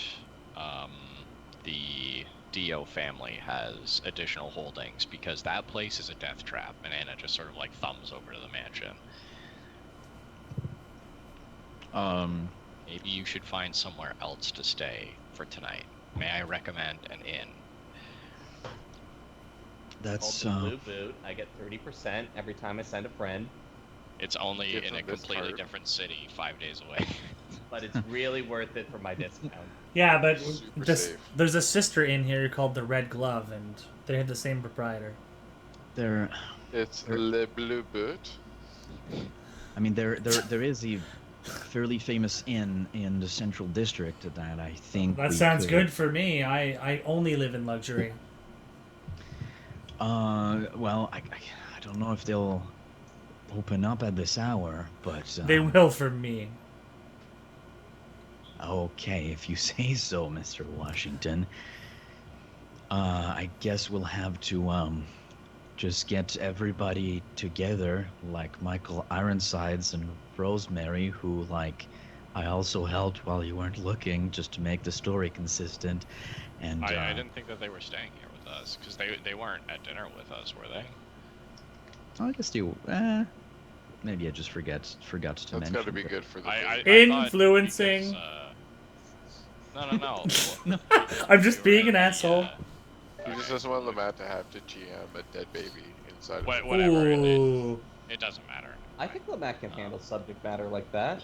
the Dio family has additional holdings, because that place is a death trap, and Anna just sort of like thumbs over to the mansion. Maybe you should find somewhere else to stay for tonight. May I recommend an inn?
That's
Called the Blue Boot. I get 30% every time I send a friend,
It's only
Get
in a
from this
completely
part.
different city, 5 days away.
but it's really worth it for my discount.
Yeah, but
Super
this,
safe.
there's a sister in here called the Red Glove, and they have the same proprietor.
there.
It's Le Bleu Boot.
I mean, there is a fairly famous inn in the central district that I think.
That
we
sounds
could-
good for me. I only live in luxury.
Well, I don't know if they'll open up at this hour, but
They will for me.
Okay, if you say so, Mr. Washington. I guess we'll have to just get everybody together, like Michael Ironsides and Rosemary, who like I also helped while you weren't looking, just to make the story consistent. And
I didn't think that they were staying here with us, because they weren't at dinner with us, were they?
I guess you. Maybe I just forgot to
That's
mention.
got to be
but-
good for the
I
food.
thought
Influencing.
because, no.
No.
I'm just
We were
being an
at the,
asshole.
He just doesn't want Lamont to have to GM a dead baby inside of it.
Whatever.
Ooh.
It doesn't matter.
I think Lamont can handle subject matter like that.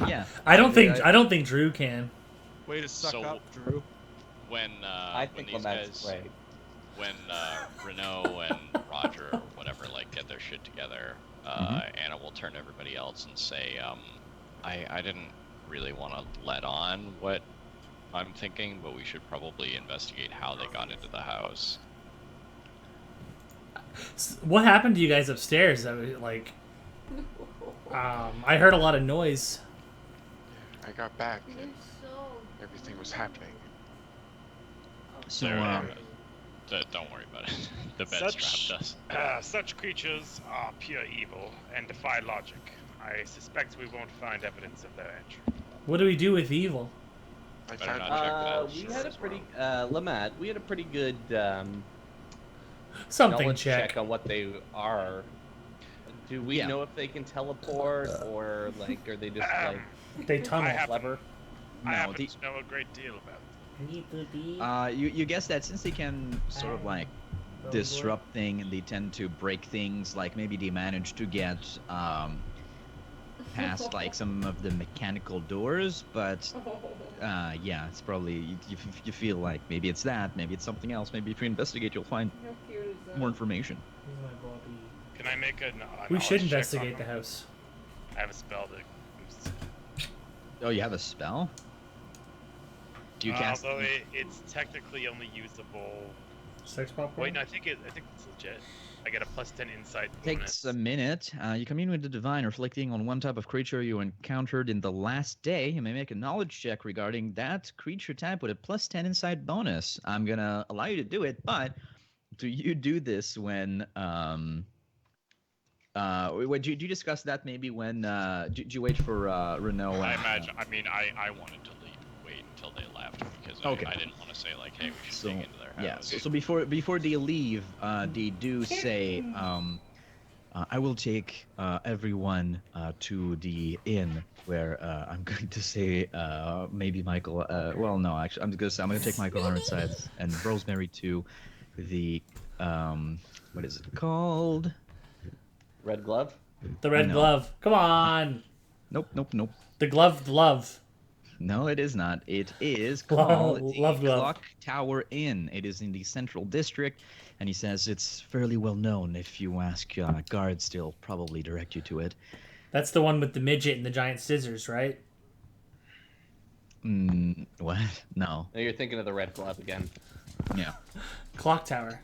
Yeah.
I don't think Drew can.
Way to suck
So-
up, Drew.
When
I
when
think
these
Lamont's
guys,
great.
when Renault and Roger or whatever like get their shit together, Anna will turn to everybody else and say, I didn't really want to let on what I'm thinking, but we should probably investigate how they got into the house.
What happened to you guys upstairs? I mean, like, I heard a lot of noise.
I got back
You're
and
so
everything was happening.
So,
Don't worry about it. The bed strap does.
Such creatures are pure evil and defy logic. I suspect we won't find evidence of their entry.
What do we do with evil?
I
Better
found
not
one
check
of
that.
the
We
shores
had a
as
pretty,
well.
Lamont, we had a pretty good
Something
knowledge
check.
check on what they are. Do we
Yeah.
know if they can teleport or like are they just like
They tunnel.
I have-
clever?
I
no,
happen
the,
to know a great deal about them.
you guess that since they can sort of like disrupt things and they tend to break things, like maybe they manage to get past like some of the mechanical doors, but yeah, it's probably you feel like maybe it's that, maybe it's something else. Maybe if you investigate, you'll find
How cute is that?
more information.
Can I make a
We should
knowledge check on
investigate the
them?
house.
I have a spell that boosts.
Oh, you have a spell? Do you cast?
Although it's technically only usable.
Sex popcorn?
Wait, no, I think it's legit. I get a +10 insight
Takes
bonus.
a minute. You commune with the divine, reflecting on one type of creature you encountered in the last day. You may make a knowledge check regarding that creature type with a +10 insight bonus. I'm gonna allow you to do it, but do you do this when do you discuss that maybe when do you wait for Renault?
I
and,
imagine. I mean, I wanted to wait until they left because
Okay.
I didn't want to say like, hey, we should
So,
dig into their house.
yeah, so before they leave, they do say, I will take everyone to the inn where I'm going to say maybe Michael. Well, no, actually, I'm gonna take Michael Ironside and Rosemary to the what is it called?
Red glove?
The red
No.
glove. Come on.
Nope.
The glove.
No, it is not. It is
Love-
called the
love glove.
Clock Tower Inn. It is in the Central District, and he says it's fairly well known. If you ask guards, they'll probably direct you to it.
That's the one with the midget and the giant scissors, right?
What? No.
No, you're thinking of the red glove again.
Yeah.
Clock tower.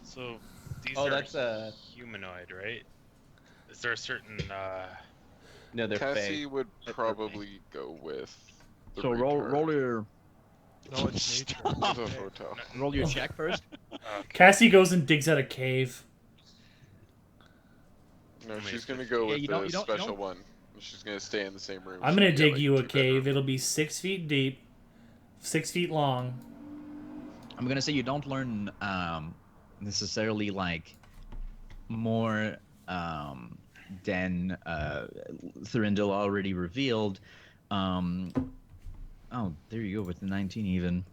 So these
Oh,
are
that's a
humanoid, right? Is there a certain
no, they're
Cassie
fake.
would
They're
probably go with. The
So roll
Reaper
your
No, it's nature.
to the
Okay.
hotel.
roll your check first.
Cassie goes and digs out a cave.
No, she's gonna go
Yeah,
with
you
the
don't- you don't- you
special
don't-
one. She's gonna stay in the same room.
I'm
so
gonna
you get,
dig
like,
you a
2
cave.
bedrooms.
It'll be 6 feet deep, 6 feet long.
I'm gonna say you don't learn necessarily like more than Thurindel already revealed. Oh, there you go with the 19 even.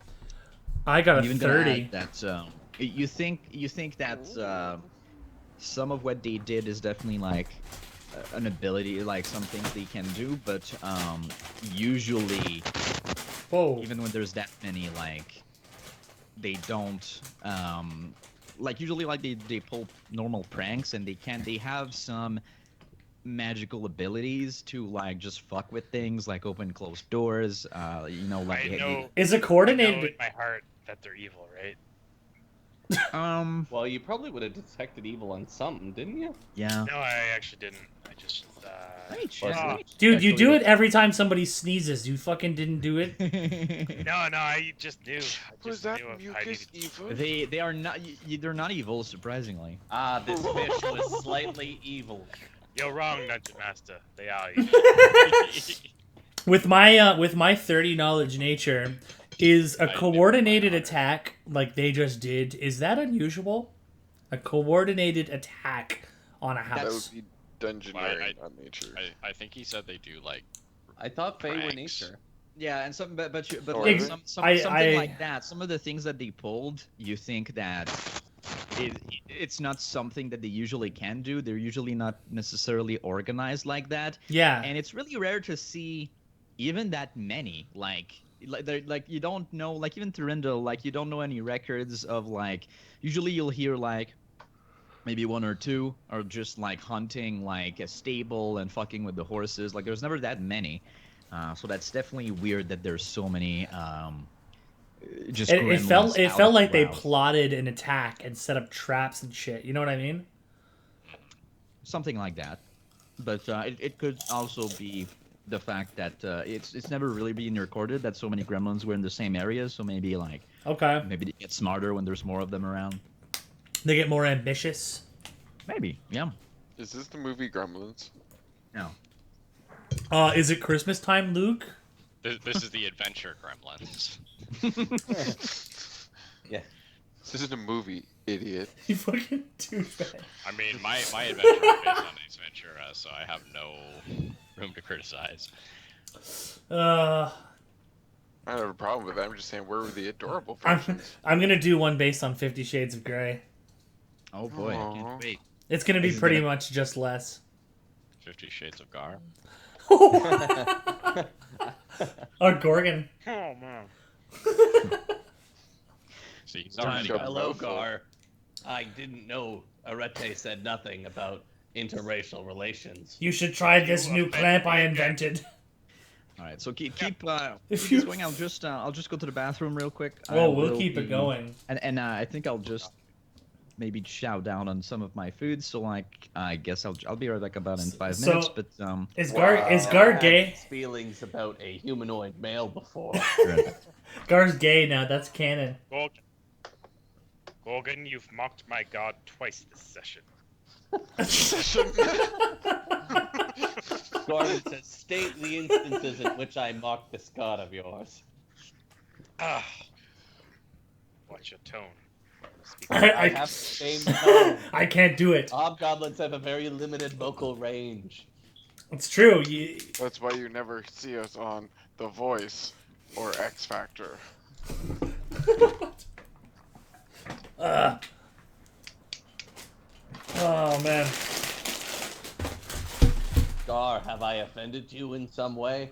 I got
I'm
a
even gonna
30.
add that you think that some of what they did is definitely like an ability, like some things they can do, but usually
Whoa.
even when there's that many, like they don't like usually like they pull normal pranks and they have some magical abilities to like just fuck with things, like open closed doors, you know, like
I
they-
know.
Is it
I know
coordinated?
in my heart that they're evil, right?
Well, you probably would have detected evil on something, didn't you?
yeah.
No, I actually didn't. I just.
Well,
Dude, you
Actually,
do
that's-
it every time somebody sneezes. You fucking didn't do it.
No, I just knew. I
Was
just
that
knew if I
mucus
needed to.
evil?
They are not they're not evil, surprisingly.
Ah, this fish was slightly evil.
You're wrong, Dungeon Master. They are evil.
With my 30 knowledge nature, is a
I did
coordinated
my
attack like they just did, is that unusual? A coordinated attack on a
That
house.
would be dungeoneering on nature.
I think he said they do like.
I thought Fae were
Pranks.
nature.
Yeah, and some but
Or
like
Ex-
some
I-
something
I-
like that. Some of the things that they pulled, you think that it's not something that they usually can do. They're usually not necessarily organized like that,
Yeah.
and it's really rare to see even that many. Like you don't know, like even Thurindle, like you don't know any records of like. Usually you'll hear like maybe one or two are just like hunting like a stable and fucking with the horses. Like there's never that many. So that's definitely weird that there's so many just
It
gremlins
felt
out
like
and
they
wild.
plotted an attack and set up traps and shit. You know what I mean?
Something like that. But it could also be the fact that it's never really been recorded that so many gremlins were in the same area. So maybe like
Okay.
maybe they get smarter when there's more of them around.
They get more ambitious.
Maybe, yeah.
Is this the movie Gremlins?
No.
Is it Christmas time, Luke?
This is the Adventure Gremlins.
Yeah.
This isn't a movie, idiot.
You fucking douchebag.
I mean, my adventure is based on Ace Ventura, so I have no room to criticize.
Uh,
I don't have a problem with that. I'm just saying, where were the adorable
I'm
versions?
I'm gonna do one based on 50 Shades of Grey.
Oh boy, I
Aw.
can't wait.
It's gonna be
This is
pretty
gonna-
much just less.
50 Shades of Gar.
Or Gorgon.
Oh man.
See, he's
Don't
already
show
got
Hello,
Mofo.
Gar. I didn't know Arete said nothing about interracial relations.
You should try this
You
new
offended
clamp I
me again.
invented.
All right, so keep
If
if
you-
you going, I'll just go to the bathroom real quick.
Whoa,
I
we'll
will
keep it
be-
going.
And I think I'll just maybe chow down on some of my food. So like I guess I'll be right back about in 5
So-
minutes. But
Is
Wow.
Gar
I've
gay?
had feelings about a humanoid male before.
Gar's gay now. That's canon.
Gorgon. Gorgon, you've mocked my god twice this session.
Gordon says, state the instances in which I mocked this god of yours.
Ah. Watch your tone. Speak
I have the same tone.
I can't do it.
Hobgoblins have a very limited vocal range.
It's true. You,
That's why you never see us on The Voice or X Factor.
oh man.
Gar, have I offended you in some way?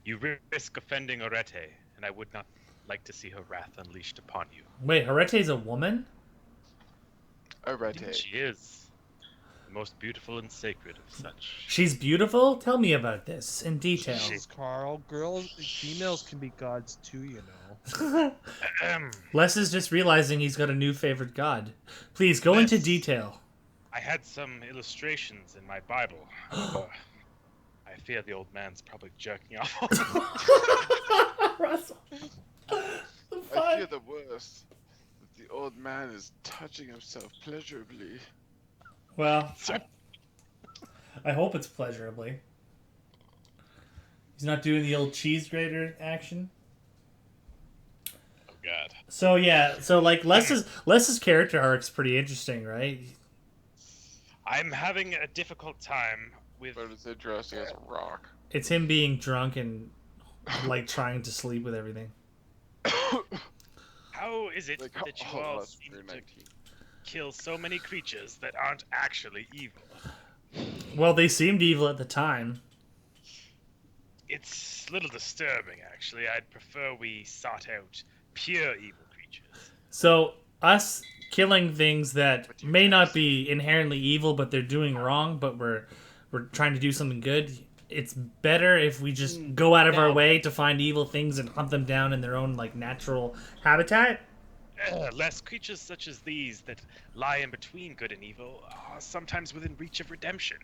You risk offending Arete, and I would not like to see her wrath unleashed upon you.
Wait, Harete's a woman?
Indeed,
Arete.
she is the most beautiful and sacred of such.
She's beautiful? Tell me about this in detail.
Jesus, Carl. Females can be gods too, you know.
Ahem.
Les is just realizing he's got a new favorite god. Please go into
Les.
detail.
I had some illustrations in my Bible. However, I fear the old man's probably jerking off.
Russell.
I fear the worst. That the old man is touching himself pleasurably.
Well, I hope it's pleasurably. He's not doing the old cheese grater action.
Oh god.
So yeah, so like Les's character arc's pretty interesting, right?
I'm having a difficult time with.
But it's interesting as a rock.
It's him being drunk and like trying to sleep with everything.
How is it
Like
that you
all of
all
us
seem
through
to
19.
kill so many creatures that aren't actually evil?
Well, they seemed evil at the time.
It's a little disturbing, actually. I'd prefer we sought out pure evil creatures.
So us killing things that may not be inherently evil, but they're doing wrong, but we're trying to do something good. It's better if we just go out of our
No.
way to find evil things and hunt them down in their own like natural habitat.
Less creatures such as these that lie in between good and evil are sometimes within reach of redemption.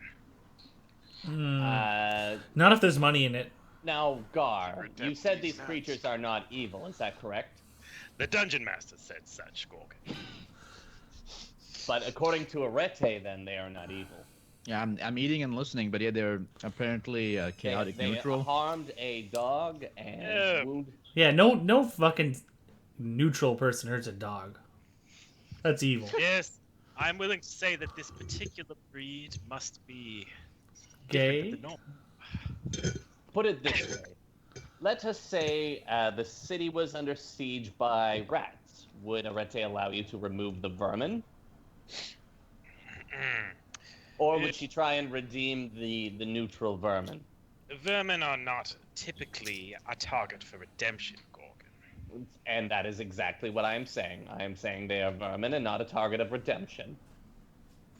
Not if there's money in it.
Now, Gar, you
Redemption
said these
sense.
creatures are not evil, is that correct?
The dungeon master said such, Gorgon.
But according to Arete, then they are not evil.
yeah, I'm eating and listening, but yeah, they're apparently chaotic
they
neutral.
harmed a dog and
Yeah.
wounded.
Yeah, no fucking neutral person hurts a dog. That's evil.
Yes, I'm willing to say that this particular breed must be
Gay?
different than the norm.
Put it this way. Let us say the city was under siege by rats.
Would Arete allow you to remove the vermin?
Mm.
Or would she try and redeem the neutral vermin?
Vermin are not typically a target for redemption, Gorgon.
And that is exactly what I am saying. I am saying they are vermin and not a target of redemption.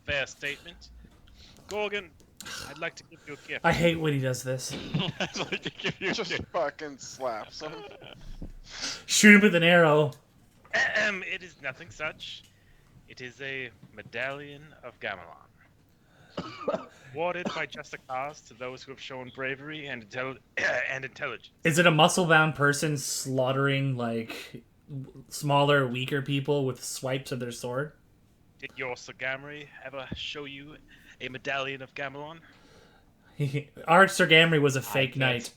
Fair statement. Gorgon, I'd like to give you a gift.
I hate when he does this.
I'd like to give you
Just fucking slaps him.
Shoot him with an arrow.
It is nothing such. It is a medallion of Gamelon. Awarded by just a cause to those who have shown bravery and intelligence.
Is it a muscle-bound person slaughtering like smaller, weaker people with swipes of their sword?
Did your Sagamri ever show you a medallion of Gamelon?
Our Sir Gamry was a fake
can't-
knight.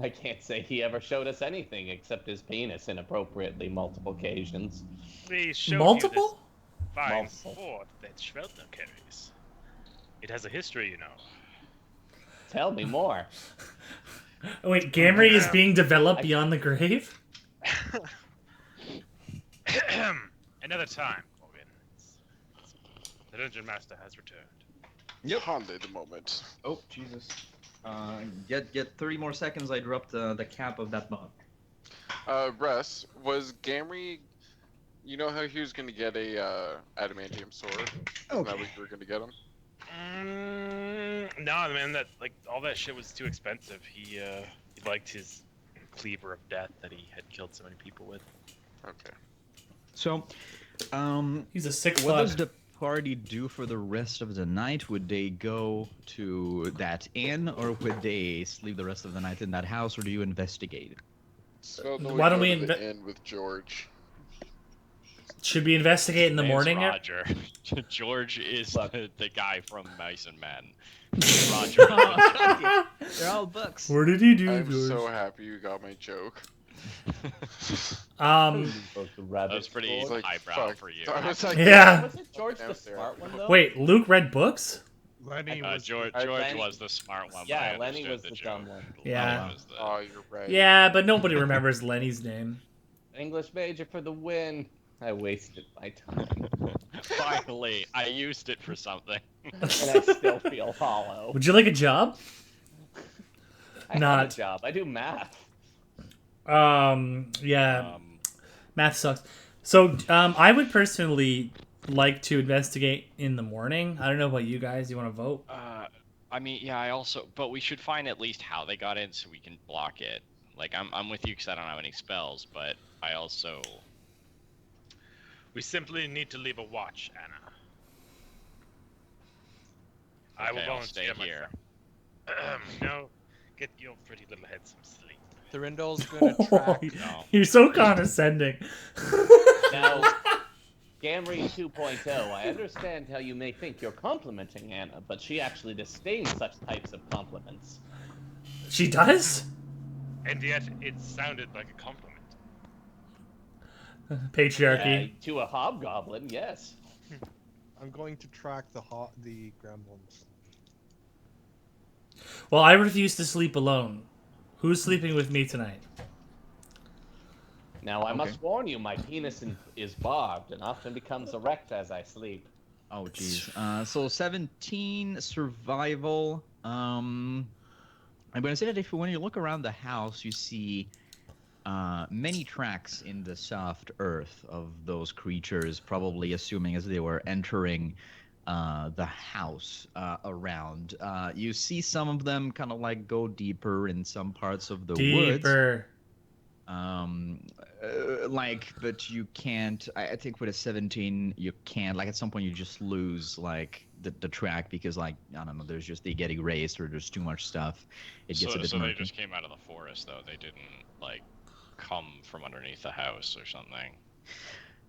I can't say he ever showed us anything except his penis inappropriately multiple occasions.
We showed
Multiple?
you this fine
Multiple.
sword that Schveltner carries. It has a history, you know.
Tell me more.
Oh, wait, Gamry is being developed beyond the grave?
Another time, Morgan. The Dungeon Master has returned.
Yep. Hyundai the moment.
Oh, Jesus. Get 30 more seconds. I dropped the cap of that bot.
Russ, was Gamry... You know how he was gonna get a adamantium sword? Isn't that what you were gonna get him?
No, man, that all that shit was too expensive. He liked his cleaver of death that he had killed so many people with.
Okay.
So,
He's a sick
what
fuck.
does the party do for the rest of the night? Would they go to that inn, or would they sleep the rest of the night in that house, or do you investigate?
So
Why don't we
go to the inn with George?
Should we investigate in the
Name's
morning?
Roger. George is
Fuck.
the guy from Mice and Men. Roger.
They're all books.
Where did he do,
I'm
George?
so happy you got my joke.
That's pretty
It's like,
eyebrow
fuck.
for you.
I was like,
Yeah.
Was it George the
Downstairs.
smart one, though?
Wait, Luke read books?
Lenny was
George
Lenny-
was the smart one.
Yeah,
but I
Lenny
understood
was the
joke.
dumb one.
Yeah.
Lenny was the-
Oh, you're right.
Yeah, but nobody remembers Lenny's name.
English major for the win. I wasted my time.
Finally, I used it for something.
And I still feel hollow.
Would you like a job?
I have
Not.
a job. I do math.
Yeah, math sucks. So, I would personally like to investigate in the morning. I don't know about you guys. You want to vote?
I mean, yeah, but we should find at least how they got in so we can block it. Like, I'm with you because I don't have any spells, but I also...
We simply need to leave a watch, Anna. I will
Okay, I'll stay
volunteer
here.
myself. No, get your pretty little head some sleep.
Thrindel's gonna track.
No.
You're so condescending.
Now, Gamry 2.0, I understand how you may think you're complimenting Anna, but she actually disdains such types of compliments.
She does?
And yet, it sounded like a compliment.
Patriarchy.
To a hobgoblin, yes.
I'm going to track the gremlins.
Well, I refuse to sleep alone. Who's sleeping with me tonight?
Now, I must warn you, my penis is barbed and often becomes erect as I sleep.
Oh, jeez. So 17 survival. I'm going to say that if when you look around the house, you see many tracks in the soft earth of those creatures, probably assuming as they were entering the house around. You see some of them kind of like go deeper in some parts of the woods.
Deeper.
But you can't. I think with a 17, you can't. Like at some point, you just lose like the track because like I don't know. There's just they get erased or there's too much stuff. It gets a bit
So they
murky.
just came out of the forest, though. They didn't, like, come from underneath the house or something.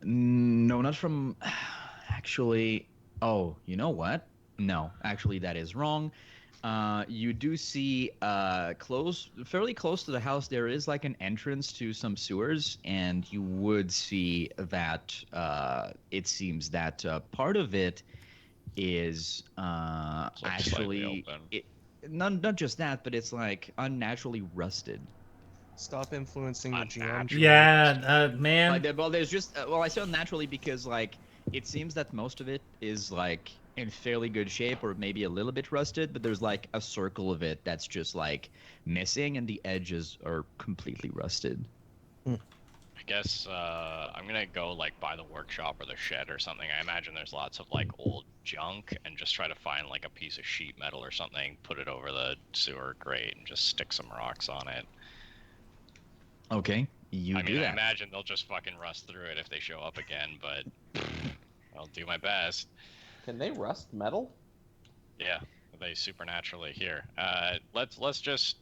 No, not from. Actually, oh, you know what? No, actually, that is wrong. You do see fairly close to the house, there is like an entrance to some sewers, and you would see that it seems that part of it is
like slightly
actually
open.
not just that, but it's like unnaturally rusted.
Stop influencing the GM.
Unnatural.
Yeah, man.
Like, well, there's just well, I said naturally because like it seems that most of it is like in fairly good shape or maybe a little bit rusted, but there's like a circle of it that's just like missing, and the edges are completely rusted.
I guess I'm gonna go like by the workshop or the shed or something. I imagine there's lots of like old junk, and just try to find like a piece of sheet metal or something, put it over the sewer grate, and just stick some rocks on it.
Okay, you
I
do
mean, I
that.
imagine they'll just fucking rust through it if they show up again, but I'll do my best.
Can they rust metal?
Yeah, they supernaturally here. Let's just.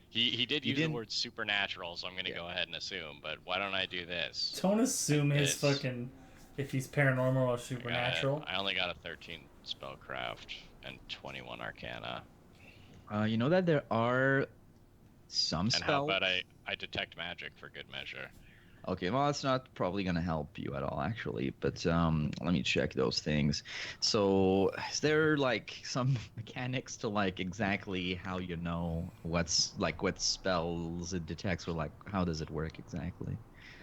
He did
You
use the
didn't-
word supernatural, so I'm gonna go ahead and assume. But why don't I do this?
Don't assume
Like
his
this.
fucking if he's paranormal or supernatural.
I only got a 13 spellcraft and 21 arcana.
You know that there are some
And how
spells.
about I detect magic for good measure?
Okay, well, that's not probably gonna help you at all, actually. But let me check those things. So, is there like some mechanics to like exactly how you know what's like what spells it detects, or like how does it work exactly?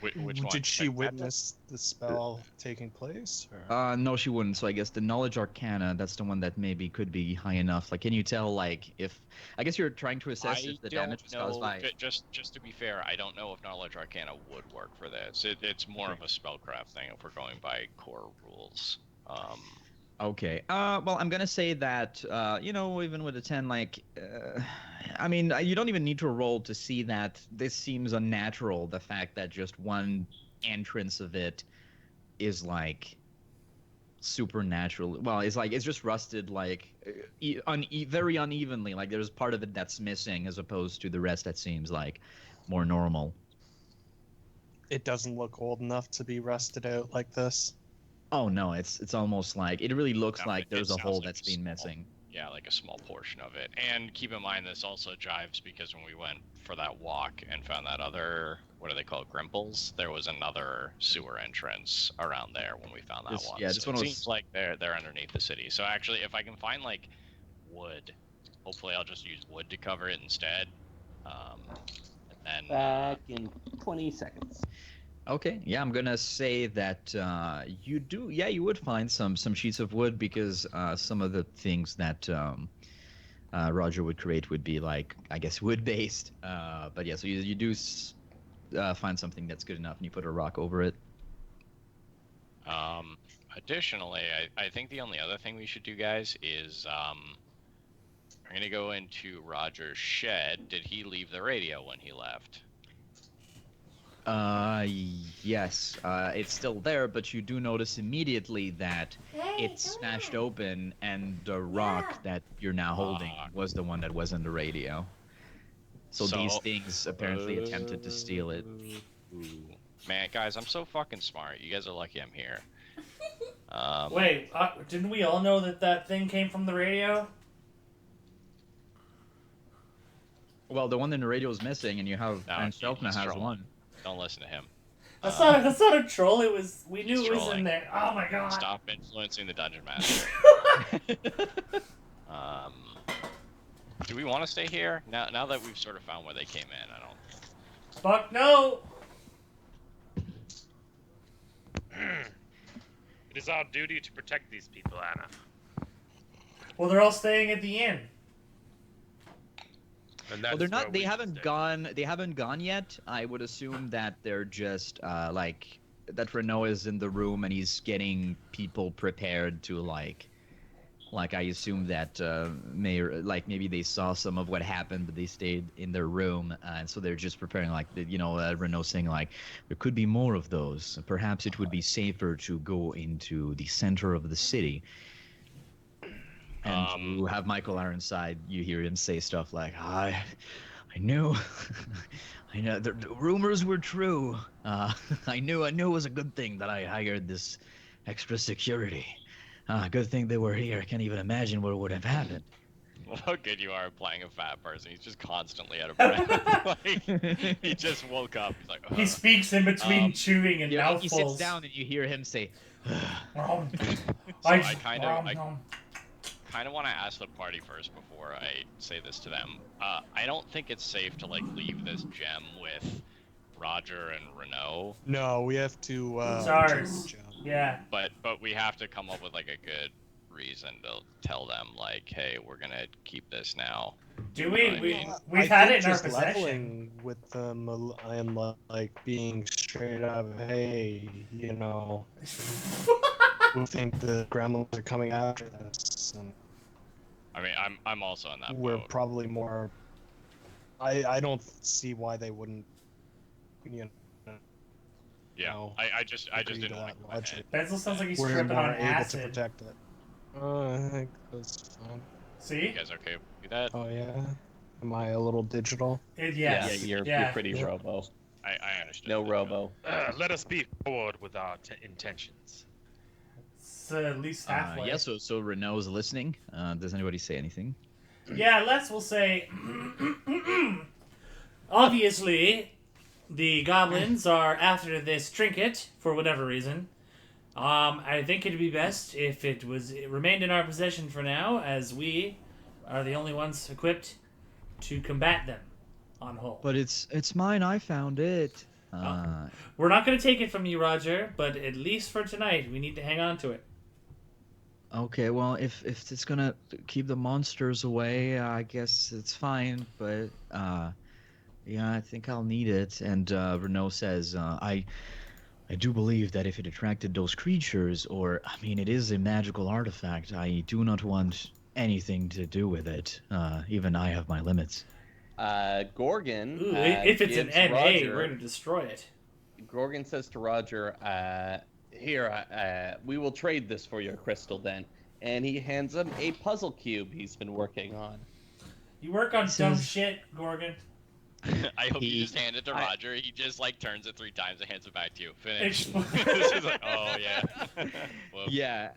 Which one?
Did she
Detect magic?
witness the spell taking place? Or?
No, she wouldn't. So I guess the knowledge arcana, that's the one that maybe could be high enough. Like, can you tell like if I guess you're trying to assess
I
if the
don't
damage was caused
know.
by.
Just to be fair, I don't know if knowledge arcana would work for this. It's more of a spellcraft thing if we're going by core rules.
Okay. Well, I'm gonna say that you know, even with a 10, like, I mean, you don't even need to roll to see that this seems unnatural. The fact that just one entrance of it is like supernatural. Well, it's like it's just rusted, like very unevenly. Like there's part of it that's missing, as opposed to the rest that seems like more normal.
It doesn't look old enough to be rusted out like this.
Oh no, it's almost like it really looks
No,
like
it
there's a
sounds
hole
like
that's
a
been
small-
missing.
Yeah, like a small portion of it. And keep in mind this also jives because when we went for that walk and found that other, what do they call it, Grimples? There was another sewer entrance around there when we found that
This-
one.
yeah,
so
this
it
one was-
seems like they're underneath the city. So actually, if I can find like wood, hopefully I'll just use wood to cover it instead. And then
Back in 20 seconds.
Okay, yeah, I'm gonna say that you do. Yeah, you would find some sheets of wood because some of the things that Roger would create would be like, I guess, wood based. But yeah, so you do find something that's good enough, and you put a rock over it.
Additionally, I think the only other thing we should do, guys, is we're gonna go into Roger's shed. Did he leave the radio when he left?
Yes, it's still there, but you do notice immediately that it's smashed open, and the rock that you're now holding was the one that was in the radio. So these things apparently attempted to steal it.
Man, guys, I'm so fucking smart. You guys are lucky I'm here.
Wait, didn't we all know that thing came from the radio?
Well, the one in the radio is missing, and you have,
No,
and Shelfna
he's
has
trolling.
one.
Don't listen to him.
That's not a troll. It was we knew
He's
it was
trolling.
in there. Oh my god.
Stop influencing the dungeon master. Do we want to stay here now that we've sort of found where they came in? I don't.
Fuck no.
It is our duty to protect these people, Anna.
Well, they're all staying at the inn.
And
Well,
that's
they're
where
not. They
we
haven't
stay.
gone. They haven't gone yet. I would assume that they're just like that. Renault is in the room and he's getting people prepared to like I assume that maybe they saw some of what happened, but they stayed in their room, and so they're just preparing Renault saying like there could be more of those. Perhaps it would be safer to go into the center of the city. And you have Michael Ironside. You hear him say stuff like, I knew, I know the rumors were true. I knew it was a good thing that I hired this extra security. Good thing they were here. I can't even imagine what would have happened.
Well, how good you are at playing a fat person. He's just constantly out of breath. Like, he just woke up. He's like,
He speaks in between chewing and
Yeah, he
mouthfuls.
sits down and you hear him say,
I
I kind of- kind of want to ask the party first before I say this to them. I don't think it's safe to like leave this gem with Roger and Renault,
No, we have to.
It's
return the
ours.
gem.
Yeah.
but we have to come up with like a good reason to tell them like, hey, we're gonna keep this now.
Do
You know
we?
what I
We
mean?
we've
I
had
think
it in our
just
possession.
leveling with them and like being straight up, hey, you know, we think the gremlins are coming after us, and
I mean, I'm also in that
we're
boat.
probably more. I don't see why they wouldn't, you know.
Yeah,
No,
I just
agree
didn't
to
want to
that
go ahead.
logic.
Benzel sounds like he's
We're
tripping
more
on
able
acid.
to protect it. I think that's fine.
See?
You guys okay with that?
Oh yeah, am I a little digital?
Yes.
You're pretty
Yeah.
robo.
I understood.
No
that,
robo.
Let us be forward with our intentions.
It's at least halfway.
Yeah, so Renault's listening. Does anybody say anything?
Yeah, Les will say. Obviously, the goblins are after this trinket for whatever reason. I think it'd be best if it remained in our possession for now, as we are the only ones equipped to combat them on whole.
But it's mine. I found it.
We're not going to take it from you, Roger, but at least for tonight, we need to hang on to it.
Okay, well, if it's gonna keep the monsters away, I guess it's fine. But yeah, I think I'll need it. And Renault says, I do believe that if it attracted those creatures, or I mean, it is a magical artifact. I do not want anything to do with it. Even I have my limits.
Gorgon.
Ooh, if it's an
gives
NA,
Roger,
we're going to destroy it.
Gorgon says to Roger, "Here, we will trade this for your crystal then." And he hands him a puzzle cube he's been working on.
You work on
This
dumb
is-
shit, Gorgon.
I hope
He-
you just hand it to
I-
Roger. He just like turns it 3 times and hands it back to you. Finish.
Expl-
This is like, oh yeah. Whoops.
Yeah.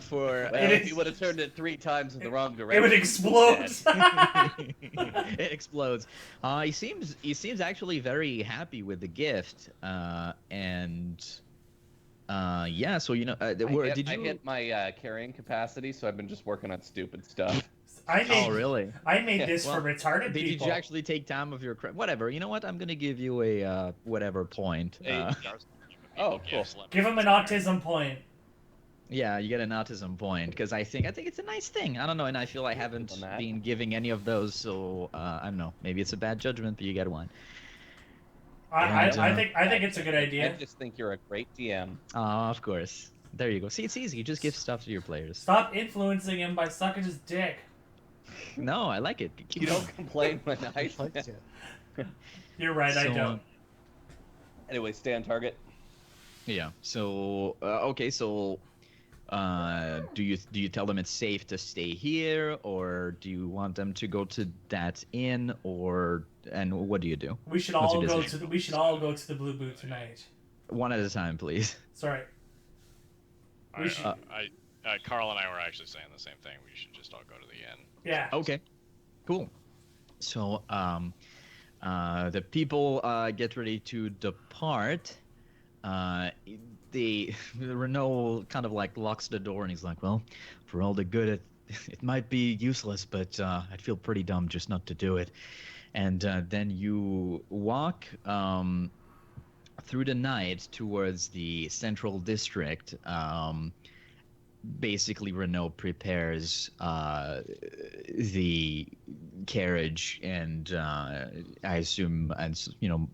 For
Well,
It
if
is-
he would have turned it 3 times in the wrong
It
direction,
would
he'd be
explode.
dead.
it explodes. He seems actually very happy with the gift. And yeah. So you know,
I
did you?
hit my carrying capacity, so I've been just working on stupid stuff.
I made,
Oh really?
I made this
Well,
for retarded
Did
people.
you actually take time of your whatever? You know what? I'm gonna give you a whatever point.
Hey,
Oh, cool.
Give him an autism point.
Yeah, you get an autism point because I think it's a nice thing. I don't know, and I feel I haven't
on that.
been giving any of those, so I don't know. Maybe it's a bad judgment, but you get one.
I
And,
think it's a good
I
idea.
just think you're a great DM.
Oh, of course. There you go. See, it's easy. You just give stuff to your players.
Stop influencing him by sucking his dick.
No, I like it. Keep
You
going.
don't complain when I.
I like it.
You're right, I
So,
don't.
Anyway, stay on target.
Yeah. So okay. So do you tell them it's safe to stay here, or do you want them to go to that inn, and what do you do?
We should
What's
all
your
go
decision?
to we should all go to the Blue Boot tonight.
One at a time, please.
Sorry. We should-
Carl and I were actually saying the same thing. We should just all go to the inn.
Yeah.
Okay. Cool. So the people get ready to depart. Renault kind of like locks the door and he's like, well, for all the good it might be useless, but I'd feel pretty dumb just not to do it. And then you walk through the night towards the central district. Basically, Renault prepares the carriage, and I assume, and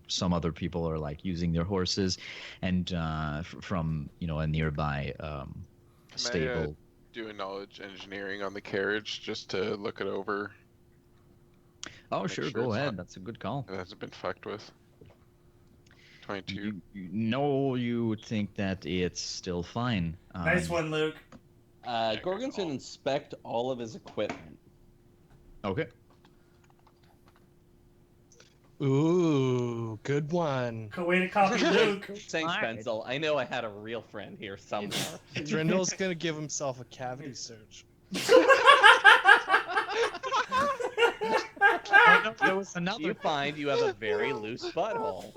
some other people are like using their horses, and from a nearby stable.
Do a knowledge engineering on the carriage just to look it over.
Oh,
make
sure,
sure
go
it's
ahead.
not-
That's a good call.
It hasn't been fucked with. 22.
You know, you think that it's still fine.
Nice one, Luke.
Gorgon's gonna inspect all of his equipment.
Okay.
Ooh, good one.
Good way to copy Luke.
Thanks,
Alright.
Benzel. I know I had a real friend here somewhere.
Drindle's gonna give himself a cavity search.
There was
You
another.
find you have a very loose butthole.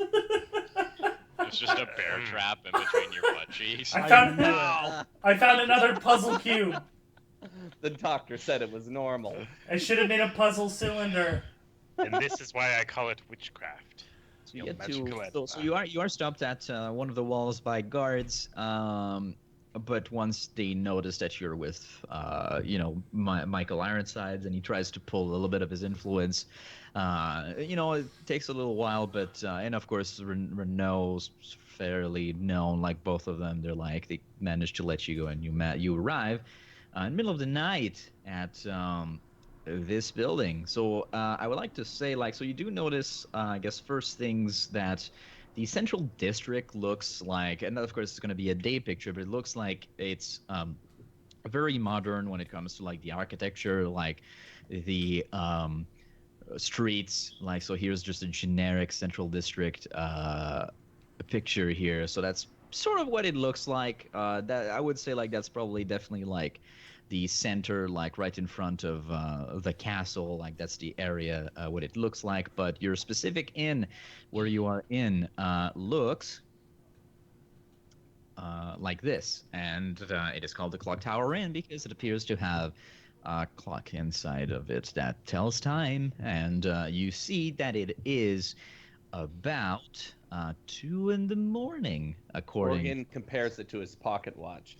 It's just a bear trap in between your butt cheeks.
I found another puzzle cube.
The doctor said it was normal.
I should have made a puzzle cylinder.
And this is why I call it witchcraft.
So you
Your
get to
magical
so you are stopped at one of the walls by guards. But once they notice that you're with Michael Ironsides, and he tries to pull a little bit of his influence, it takes a little while, but and of course Renault's fairly known, like both of them. They manage to let you go, and you arrive in the middle of the night at this building. So I would like to say, so you do notice, I guess, first things that the central district looks like, and of course it's going to be a day picture, but it looks like it's very modern when it comes to the architecture, the streets. So here's just a generic central district picture here. So that's sort of what it looks like. That I would say that's probably definitely the center, right in front of the castle. That's the area what it looks like. But your specific inn where you are in looks like this, and it is called the Clock Tower Inn because it appears to have a clock inside of it that tells time, and you see that it is about 2 in the morning, according.
Morgan compares it to his pocket watch.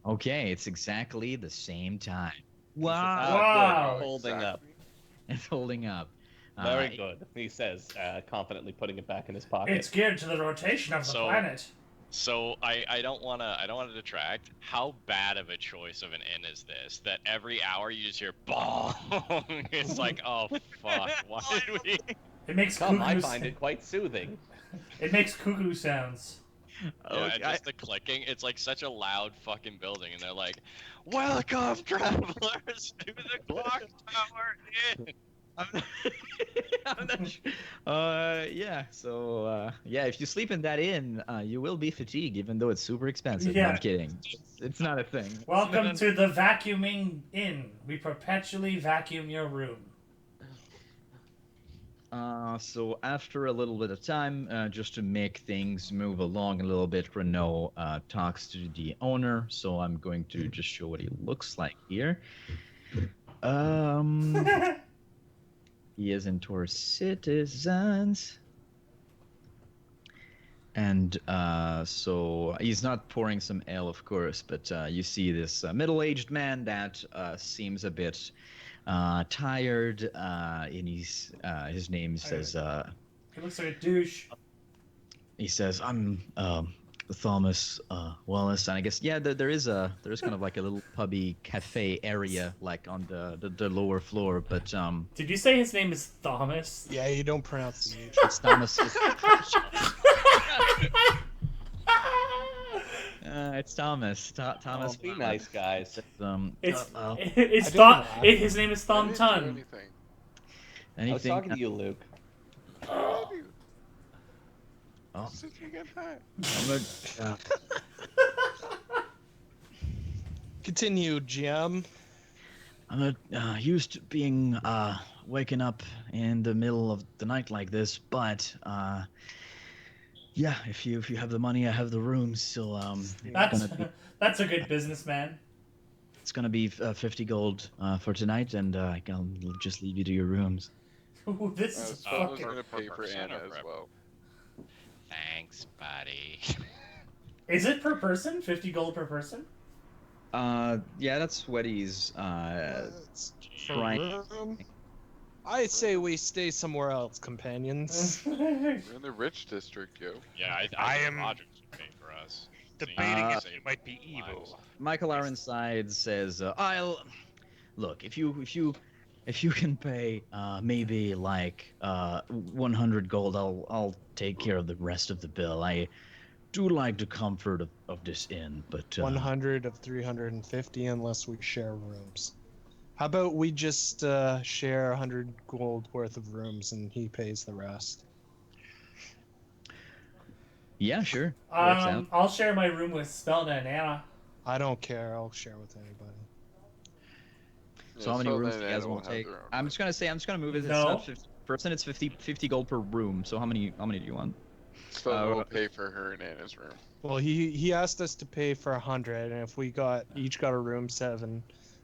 Okay, it's exactly the same time.
Wow.
Holding up.
It's holding up.
Very good, he says, confidently putting it back in his pocket.
It's geared to the rotation of the planet.
So I don't wanna detract. How bad of a choice of an inn is this? That every hour you just hear bong. It's like, oh fuck, why did we?
It makes
I find it quite soothing.
It makes cuckoo sounds.
Yeah, and just the clicking. It's like such a loud fucking building, and they're like, "Welcome, travelers, to the Clock Tower Inn."
I'm not sure. Yeah. So, if you sleep in that inn, you will be fatigued, even though it's super expensive.
Yeah.
No, I'm kidding. It's not a thing.
Welcome to the vacuuming inn. We perpetually vacuum your room.
So after a little bit of time, just to make things move along a little bit, Renault talks to the owner. So I'm going to just show what he looks like here. He is into our citizens. And so he's not pouring some ale, of course, but you see this middle-aged man that seems a bit tired, and his name says
He looks like a douche.
he says, "I'm Thomas Wallace," and I guess there is kind of like a little pubby cafe area on the lower floor, but
Did you say his name is Thomas?
Yeah, you don't pronounce the H.
it's Thomas. It's Thomas. Thomas.
Be nice, guys.
It's
I
Thom.
didn't
His name is
I
Thom
didn't do
Tun.
anything.
I was talking to you, Luke.
Oh.
Just taking a good high.
I'm
Continue, GM.
not used to being waking up in the middle of the night like this, but if you have the money, I have the rooms. So
That's a good businessman.
it's gonna be 50 gold for tonight, and I'll just leave you to your rooms.
Ooh, this is
I was
fucking.
gonna pay for
percent
Anna
or
as
forever.
well.
Thanks, buddy.
Is it per person? 50 gold per person?
That's what he's trying.
I say we stay somewhere else, companions.
We're in the rich district, yo.
Yeah,
I
I think
am
Rogers would pay for us.
Debating if
Save
it might be
lives.
evil.
Michael Ironside says, "I'll look if you can pay maybe 100 gold, I'll take care of the rest of the bill. I do like the comfort of this inn, but
100 of 350 unless we share rooms. How about we just share 100 gold worth of rooms and he pays the rest?
yeah, sure. Works out.
I'll share my room with Spelna and Anna.
I don't care. I'll share with anybody.
So how many
so
rooms
then
do you guys
Anna
want
will
to
have
take?
their own
I'm
room.
just gonna move it. It's
No.
not 50 person. It's 50 gold per room. So how many do you want?
Svetlana will pay for her and Anna's room.
Well, he asked us to pay for 100, and if we each got a room 7,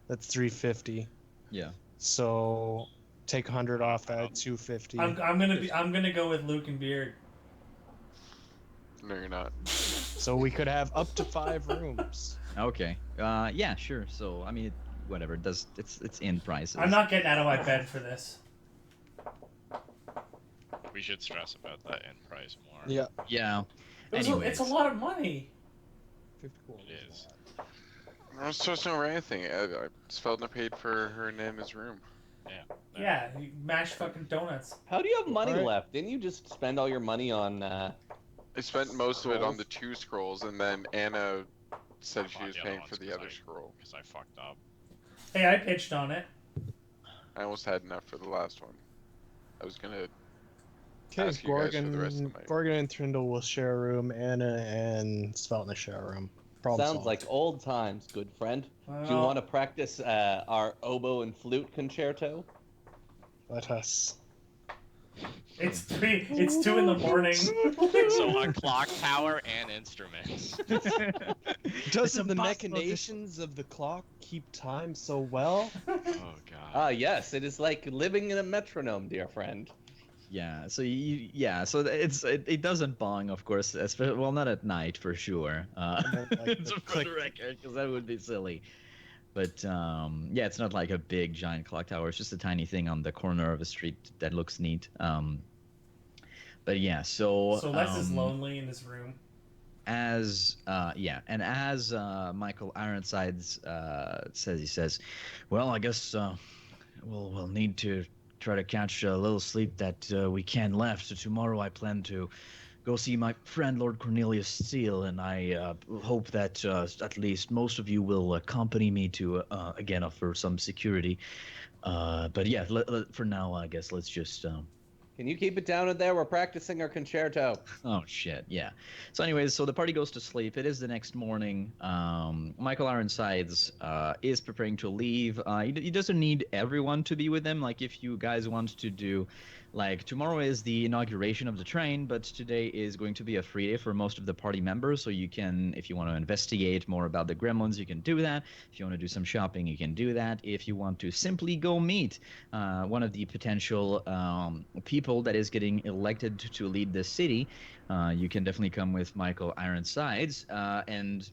that's 350.
Yeah.
So take 100 off that, 250.
I'm gonna go with Luke and Beard.
No, you're not.
So we could have up to 5 rooms.
Okay. Yeah, sure. So I mean, whatever. It's in prices.
I'm not getting out of my bed for this.
We should stress about that in price more.
Yeah.
Yeah.
It's a lot of money.
50 gold.
It is.
I'm supposed to know anything. Svetlana paid for her and Anna's room.
Yeah, you mash fucking donuts.
How do you have money
Alright.
left? Didn't you just spend all your money on?
I spent most of it on
Scrolls?
the 2 scrolls, and then Anna said she
Bought
was
the other
paying
ones
for the
'cause
other
I-
scroll.
Because I fucked up.
Hey, I pitched on it.
I almost had enough for the last one. I was gonna
Okay,
ask you guys for the rest of the night.
Gorgon and Trindle will share a room. Anna and Svetlana share a room. Problem
Sounds
solved.
like old times, good friend. Do you
Well,
want to practice our oboe and flute concerto?
Let us.
it's 2 in the morning.
So a clock tower and instruments.
Doesn't the
impossible to-
machinations of the clock keep time so well?
Oh god.
Ah, yes, it is like living in a metronome, dear friend.
Yeah. So it doesn't bong, of course. Well, not at night for sure.
meant, like,
It's
the
for
click.
the record, because that would be silly. But yeah, it's not like a big giant clock tower. It's just a tiny thing on the corner of a street that looks neat. But yeah, so
Les is lonely in his room.
as Michael Ironsides says, well, I guess we'll need to try to catch a little sleep that we can left. So tomorrow I plan to go see my friend Lord Cornelius Steele, and I hope that at least most of you will accompany me to again offer some security. But yeah, for now, I guess let's just.
Can you keep it down in there? We're practicing our concerto.
Oh shit, yeah. So anyways, so the party goes to sleep. It is the next morning. Michael Ironsides is preparing to leave. He doesn't need everyone to be with him. Like if you guys want to do, like tomorrow is the inauguration of the train, but today is going to be a free day for most of the party members. So you can, if you want to investigate more about the gremlins, you can do that. If you want to do some shopping, you can do that. If you want to simply go meet one of the potential people that is getting elected to lead the city, you can definitely come with Michael Ironsides. And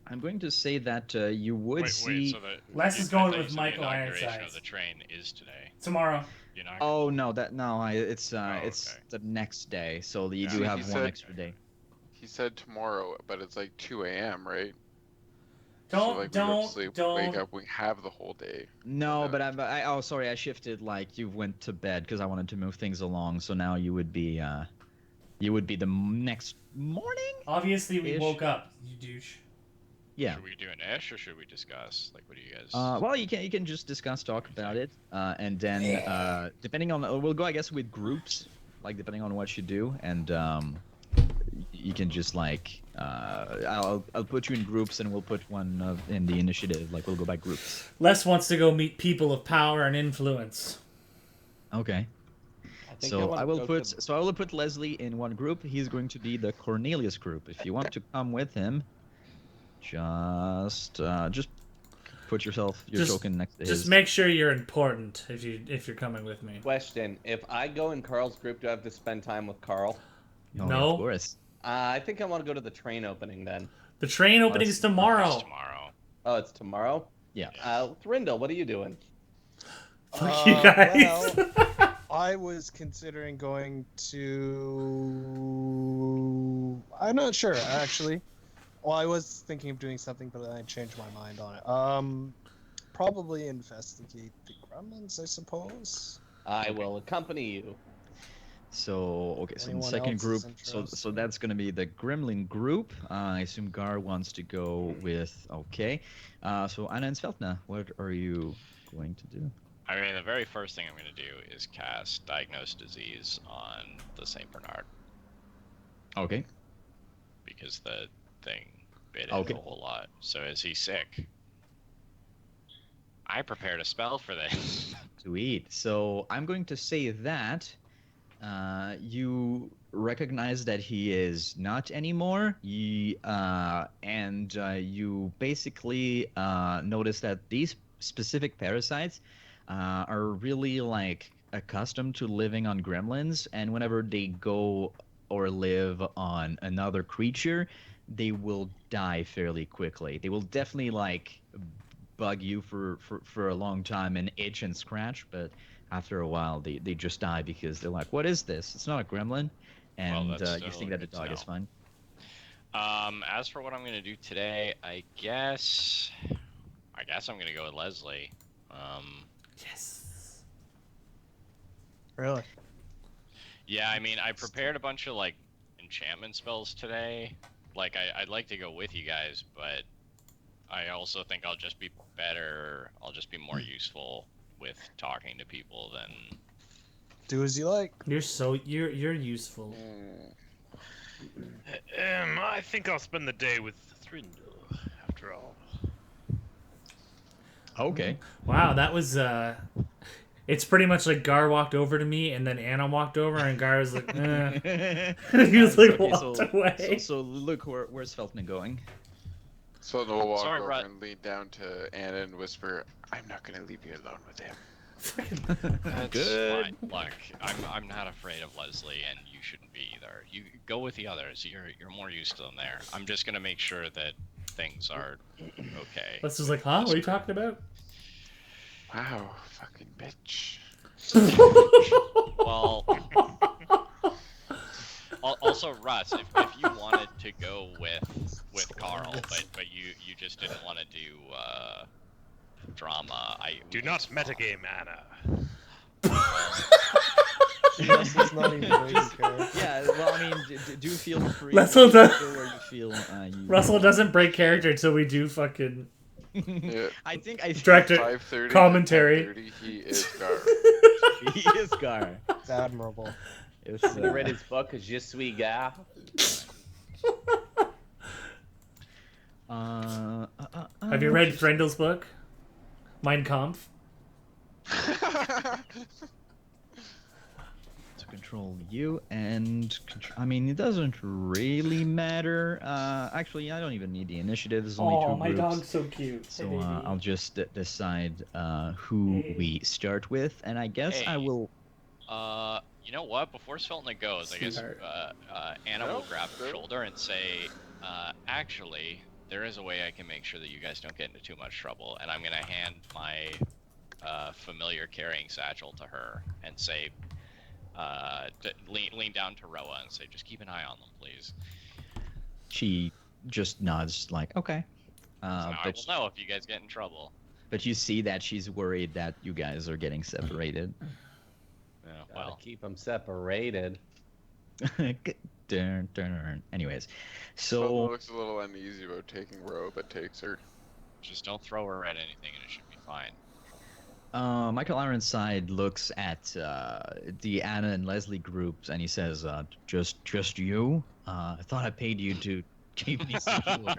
I'm going to say that you would see.
Wait, so
Les is
I
going
thought you
with
said
Michael
the inauguration
Ironsides.
of the train is today.
Tomorrow.
You're not.
Oh no, it's
okay.
the next day, so you
Yeah.
do
See,
have
he
one
said-
extra day.
He said tomorrow, but it's like 2 a.m., right?
Don't
so, like, we go to sleep,
don't.
wake up, we have the whole day.
No,
No.
but oh sorry, I shifted. Like you went to bed because I wanted to move things along. So now you would be the next morning.
Obviously, we
Ish.
woke up. You douche.
Yeah.
Should we do an ish or should we discuss? Like, what do you guys?
Well, you can just discuss, talk about it, and then depending on we'll go, I guess, with groups, like depending on what you do, and you can just like I'll put you in groups, and we'll put one in the initiative. Like we'll go by groups.
Les wants to go meet people of power and influence.
Okay.
I think
So
wanna
I will
go
put
to-
so I will put Leslie in one group. He's going to be the Cornelius group. If you want to come with him, just put your token next to his.
Just make sure you're important if you're coming with me.
Question: if I go in Carl's group, do I have to spend time with Carl?
Oh,
No.
of course.
I think I want to go to the train opening then.
The train opening is tomorrow.
It's tomorrow.
Oh, it's tomorrow.
Yeah.
Thrindle, what are you doing?
Fuck you guys.
Well, I was considering going to. I'm not sure actually. Well, I was thinking of doing something, but then I changed my mind on it. Probably investigate the gremlins, I suppose.
I will accompany you.
So okay, so the
Anyone
second
else
group,
is
so
interested?
that's gonna be the Gremlin group. I assume Gar wants to go with. Okay, so Anna and Sveltna, what are you going to do?
I mean, the very first thing I'm going to do is cast Diagnose Disease on the Saint Bernard
Okay.
because the thing bit him
Okay.
a whole lot. So is he sick? I prepared a spell for this.
Sweet. So I'm going to say that you recognize that he is not anymore. You basically notice that these specific parasites are really like accustomed to living on gremlins, and whenever they go or live on another creature, they will die fairly quickly. They will definitely like bug you for a long time and itch and scratch, but after a while they just die because they're like, what is this? It's not a gremlin.
Well,
And
that's
you
still
think that the
good to
dog is
know.
fine.
As for what I'm gonna do today, I guess I'm gonna go with Leslie.
Yes.
Really?
Yeah, I mean, I prepared a bunch of like enchantment spells today. Like, I'd like to go with you guys, but I also think I'll just be better. I'll just be more useful with talking to people than.
Do as you like.
You're useful.
I think I'll spend the day with Thrindle, after all.
Okay.
Wow, that was it's pretty much like Gar walked over to me and then Anna walked over and Gar was like, eh. He was like walked away.
So look, where's Feltman going?
So they'll walk
Sorry,
over
Brett.
and lean down to Anna and whisper, "I'm not gonna leave you alone with him."
That's
Good.
fine. Look, I'm not afraid of Leslie, and you shouldn't be either. You go with the others. You're more used to them there. I'm just gonna make sure that things are okay.
Let's just like, huh? What are you talking about?
Wow, fucking bitch.
Well, also Russ, if you wanted to go with Carl, but you just didn't want to do drama,
Do not metagame, Anna.
Yes, it's not even breaking character.
Yeah, well, I mean, do feel free.
Russell
to
does-
feel where you feel.
Russell doesn't break character until we do fucking
Yeah.
I think
director
5:30
commentary.
to 10:30, he is Gar.
he is Gar.
It's admirable.
It's,
Have you read his book, Je suis gars?
Have you read Threndel's book? Mein Kampf?
to control you and I mean, it doesn't really matter. Actually, I don't even need the initiative. There's only two
my
groups.
dog's so cute.
So I'll just decide who we start with, and I guess I
Hey.
will.
You know what? Before Sveltna goes, I guess
Sweetheart.
Anna will grab her
no.
shoulder and say, actually, there is a way I can make sure that you guys don't get into too much trouble, and I'm gonna hand my familiar carrying satchel to her and say, lean down to Roa and say, just keep an eye on them, please.
She just nods like, okay.
So now I
But
will know if you guys get in trouble.
but you see that she's worried that you guys are getting separated.
Yeah,
Gotta
well,
keep them separated.
Anyways,
So
so
looks a little uneasy about taking Ro, but takes her.
just don't throw her at anything and it should be fine.
Michael Ironside looks at the Anna and Leslie groups and he says, just you? I thought I paid you to keep me secure.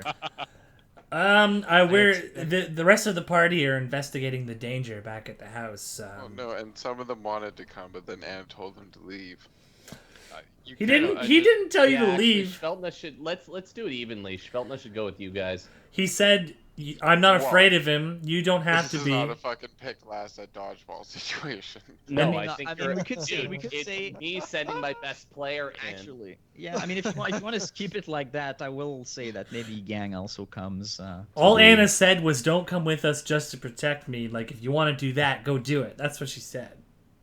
The rest of the party are investigating the danger back at the house.
Oh no, and some of them wanted to come, but then Anna told them to leave.
He didn't tell you to
actually,
leave.
Schveltna should let's do it evenly. Schveltna should go with you guys.
He said, "I'm not
Wow.
afraid of him. You don't have
This
to
is
be."
not a fucking pick last at dodgeball situation.
No,
mean,
I think
I mean,
you're.
we could say-
dude,
we could
it's
say-
me sending my best player in.
Actually, yeah. I mean, if you want to keep it like that, I will say that maybe Gang also comes.
All
to the-
Anna said was, "Don't come with us just to protect me. Like, if you want to do that, go do it." That's what she said.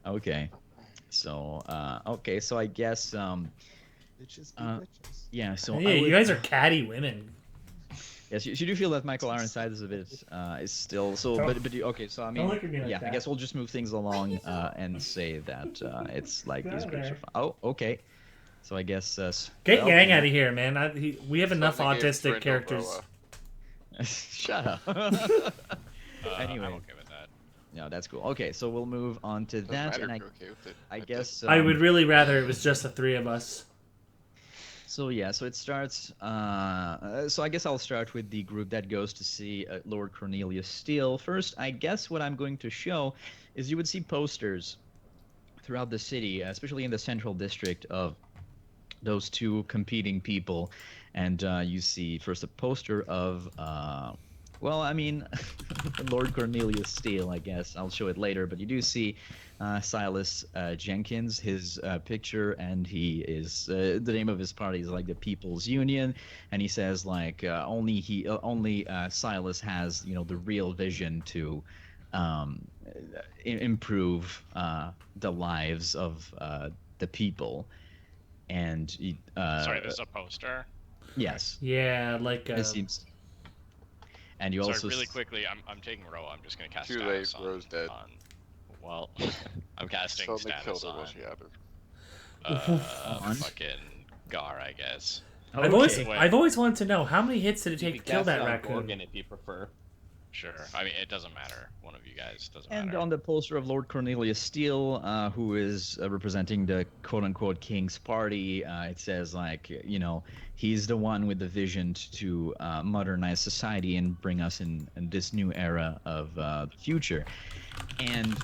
Okay. So, okay. So I guess,
Bitches be
Uh,
bitches.
yeah. So
Yeah,
I
you
would-
guys are catty women.
Yes, you do feel that Michael Ironside is a bit is still so, okay. So I mean,
look at me like
yeah. I
that.
guess we'll just move things along and say that it's like these
Get
groups
out
are
of
fine. Oh, okay. So I guess
Get
well,
Yang out of here, man. We have enough
So they gave
autistic
Thrindo
characters.
Roa.
Shut up. Anyway.
I'm okay with that.
No, that's cool. Okay, so we'll move on to
Doesn't
that,
matter
and
if you're okay with it.
I
That's
guess
I would really rather it was just the three of us.
So yeah, so it starts. So I guess I'll start with the group that goes to see Lord Cornelius Steele. First, I guess what I'm going to show is you would see posters throughout the city, especially in the central district of those two competing people, and you see first a poster of well, I mean, Lord Cornelius Steele, I guess. I'll show it later, but you do see Silas Jenkins, his picture, and he is the name of his party is like the People's Union, and he says like only Silas has the real vision to um, improve the lives of the people, and
Sorry, there's a poster.
yes,
Yeah, like
it seems. And you
Sorry,
also
really quickly, I'm taking Ro. I'm just gonna cast
Too late,
status on.
Ro's dead.
Well, I'm casting
Suddenly killed
status
her
on.
while she had her.
On?
Fucking Gar, I guess.
I've always
Okay.
I've always wanted to know how many hits did it
You
take
can
to kill
cast it
that
on
raccoon?
Gorgon if you prefer.
Sure. I mean, it doesn't matter. One of you guys doesn't
And
matter.
on the poster of Lord Cornelius Steele, who is representing the quote-unquote King's Party, it says like, he's the one with the vision to modernize society and bring us in this new era of the future. And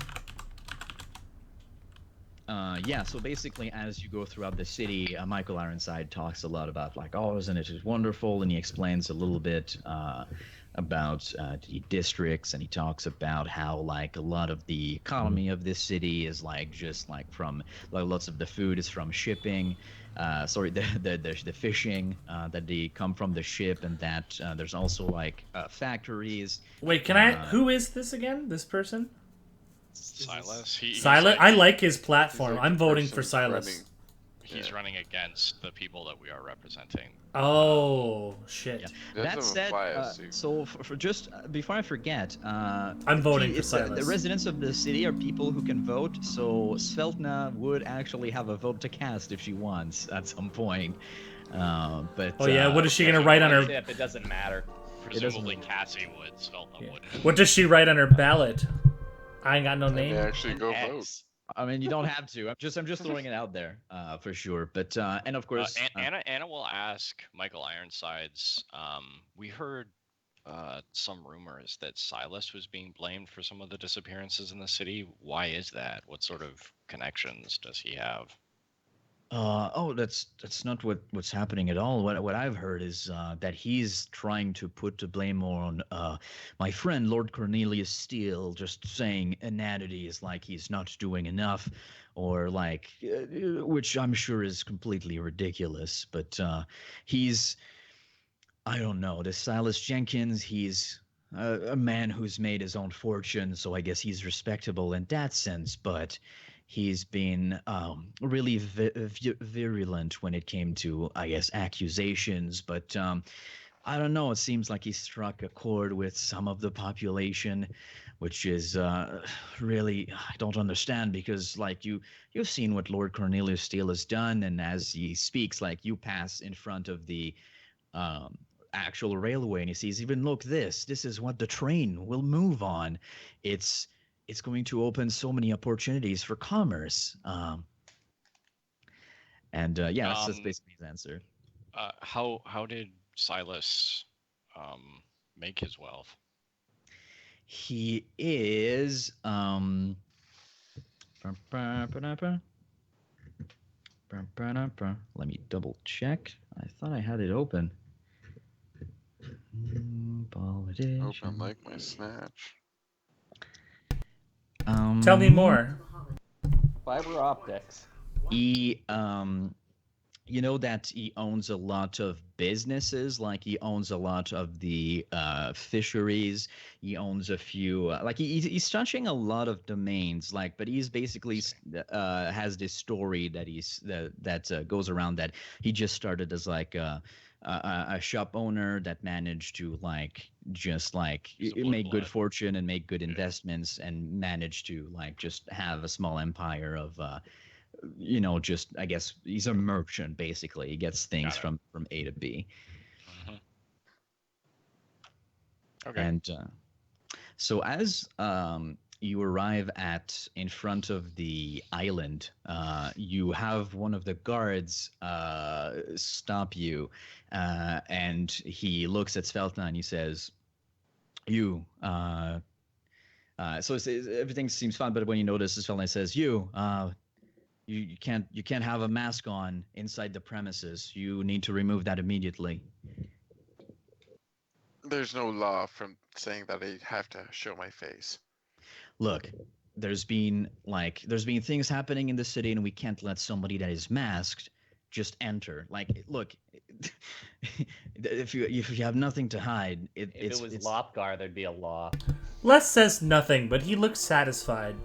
yeah, so basically, as you go throughout the city, Michael Ironside talks a lot about like, oh, isn't it just wonderful? And he explains a little bit about the districts, and he talks about how like a lot of the economy of this city is like just like from like lots of the food is from shipping. Sorry, the fishing that they come from the ship, and that there's also like factories.
Wait, can I? Who is this again? This person?
Silas. He's
Silas. I like his platform.
He's like
I'm
the
voting
person
for Silas.
running.
He's
Yeah.
running against the people that we are representing.
Oh shit!
Yeah.
Doesn't
That said,
imply a suit.
so for just before I forget,
I'm voting for
the
Silas.
residents of the city are people who can vote. So Sveltna would actually have a vote to cast if she wants at some point. But
Oh yeah, what is she gonna write on her?
If it doesn't matter.
Presumably Cassie would. Svelta
Yeah.
wouldn't.
What does she write on her ballot? I ain't got no
And they
name.
actually go vote.
X.
I mean, you don't have to. I'm just throwing it out there for sure. But and of course,
Anna will ask Michael Ironsides. We heard some rumors that Silas was being blamed for some of the disappearances in the city. Why is that? What sort of connections does he have?
oh, that's not what's happening at all. What I've heard is that he's trying to put the blame more on my friend Lord Cornelius Steele, just saying inanity is like he's not doing enough, or like, which I'm sure is completely ridiculous. But he's, I don't know, this Silas Jenkins, he's a man who's made his own fortune, so I guess he's respectable in that sense. But he's been really virulent when it came to, I guess, accusations. But I don't know. It seems like he struck a chord with some of the population, which is really I don't understand, because like you've seen what Lord Cornelius Steele has done, and as he speaks, like you pass in front of the um, actual railway, and he sees, even look, this is what the train will move on. It's going to open so many opportunities for commerce. And yeah, that's basically his answer.
How did Silas make his wealth?
He is let me double check. I thought I had it open.
Open like my snatch.
Tell me more.
Fiber optics.
He you know that he owns a lot of businesses, like he owns a lot of the fisheries. He owns a few like he's touching a lot of domains, like, but he's basically has this story that that goes around, that he just started as like a shop owner that managed to like just like make good fortune and make good investments, and managed to like just have a small empire of just, I guess he's a merchant basically. He gets things from A to B.
Mm-hmm. Okay.
And so as you arrive in front of the island, you have one of the guards stop you, and he looks at Sveltna and he says, "You." So everything seems fine, but when you notice, Sveltna says, "You." You can't have a mask on inside the premises. You need to remove that immediately.
There's no law from saying that I have to show my face.
Look, there's been things happening in the city, and we can't let somebody that is masked just enter. Like, look, if you have nothing to hide,
If it was Lopgar, there'd be a law.
Les says nothing, but he looks satisfied.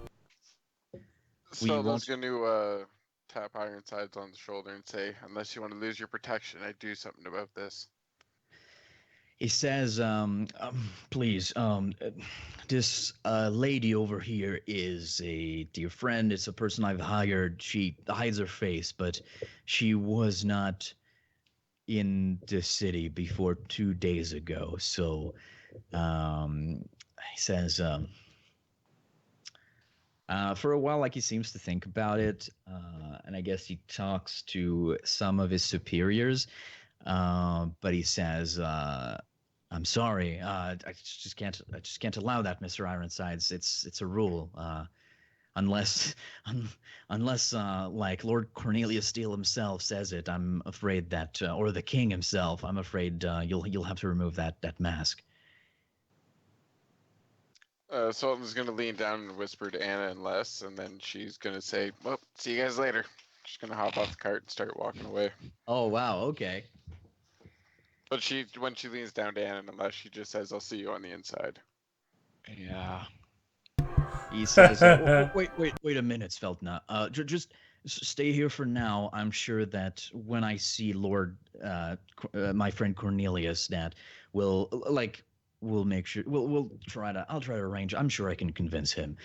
Sveldal's
won't-
going to tap Ironsides on the shoulder and say, "Unless you want to lose your protection, I do something about this."
He says, please, this lady over here is a dear friend. It's a person I've hired. She hides her face, but she was not in the city before 2 days ago. So he says, for a while, like he seems to think about it, and I guess he talks to some of his superiors, but he says, "I'm sorry, I just can't allow that, Mr. Ironsides. It's a rule, unless unless like Lord Cornelius Steele himself says it. I'm afraid that, or the king himself. I'm afraid you'll have to remove that mask."
Sultan's going to lean down and whisper to Anna and Les, and then she's going to say, "Well, see you guys later." She's going to hop off the cart and start walking away.
Oh wow, okay.
But when she leans down to Anna and Les, she just says, "I'll see you on the inside."
Yeah.
He says, wait a minute, Sveltna. Just stay here for now. I'm sure that when I see my friend Cornelius, that we'll make sure I'll try to arrange. I'm sure I can convince him.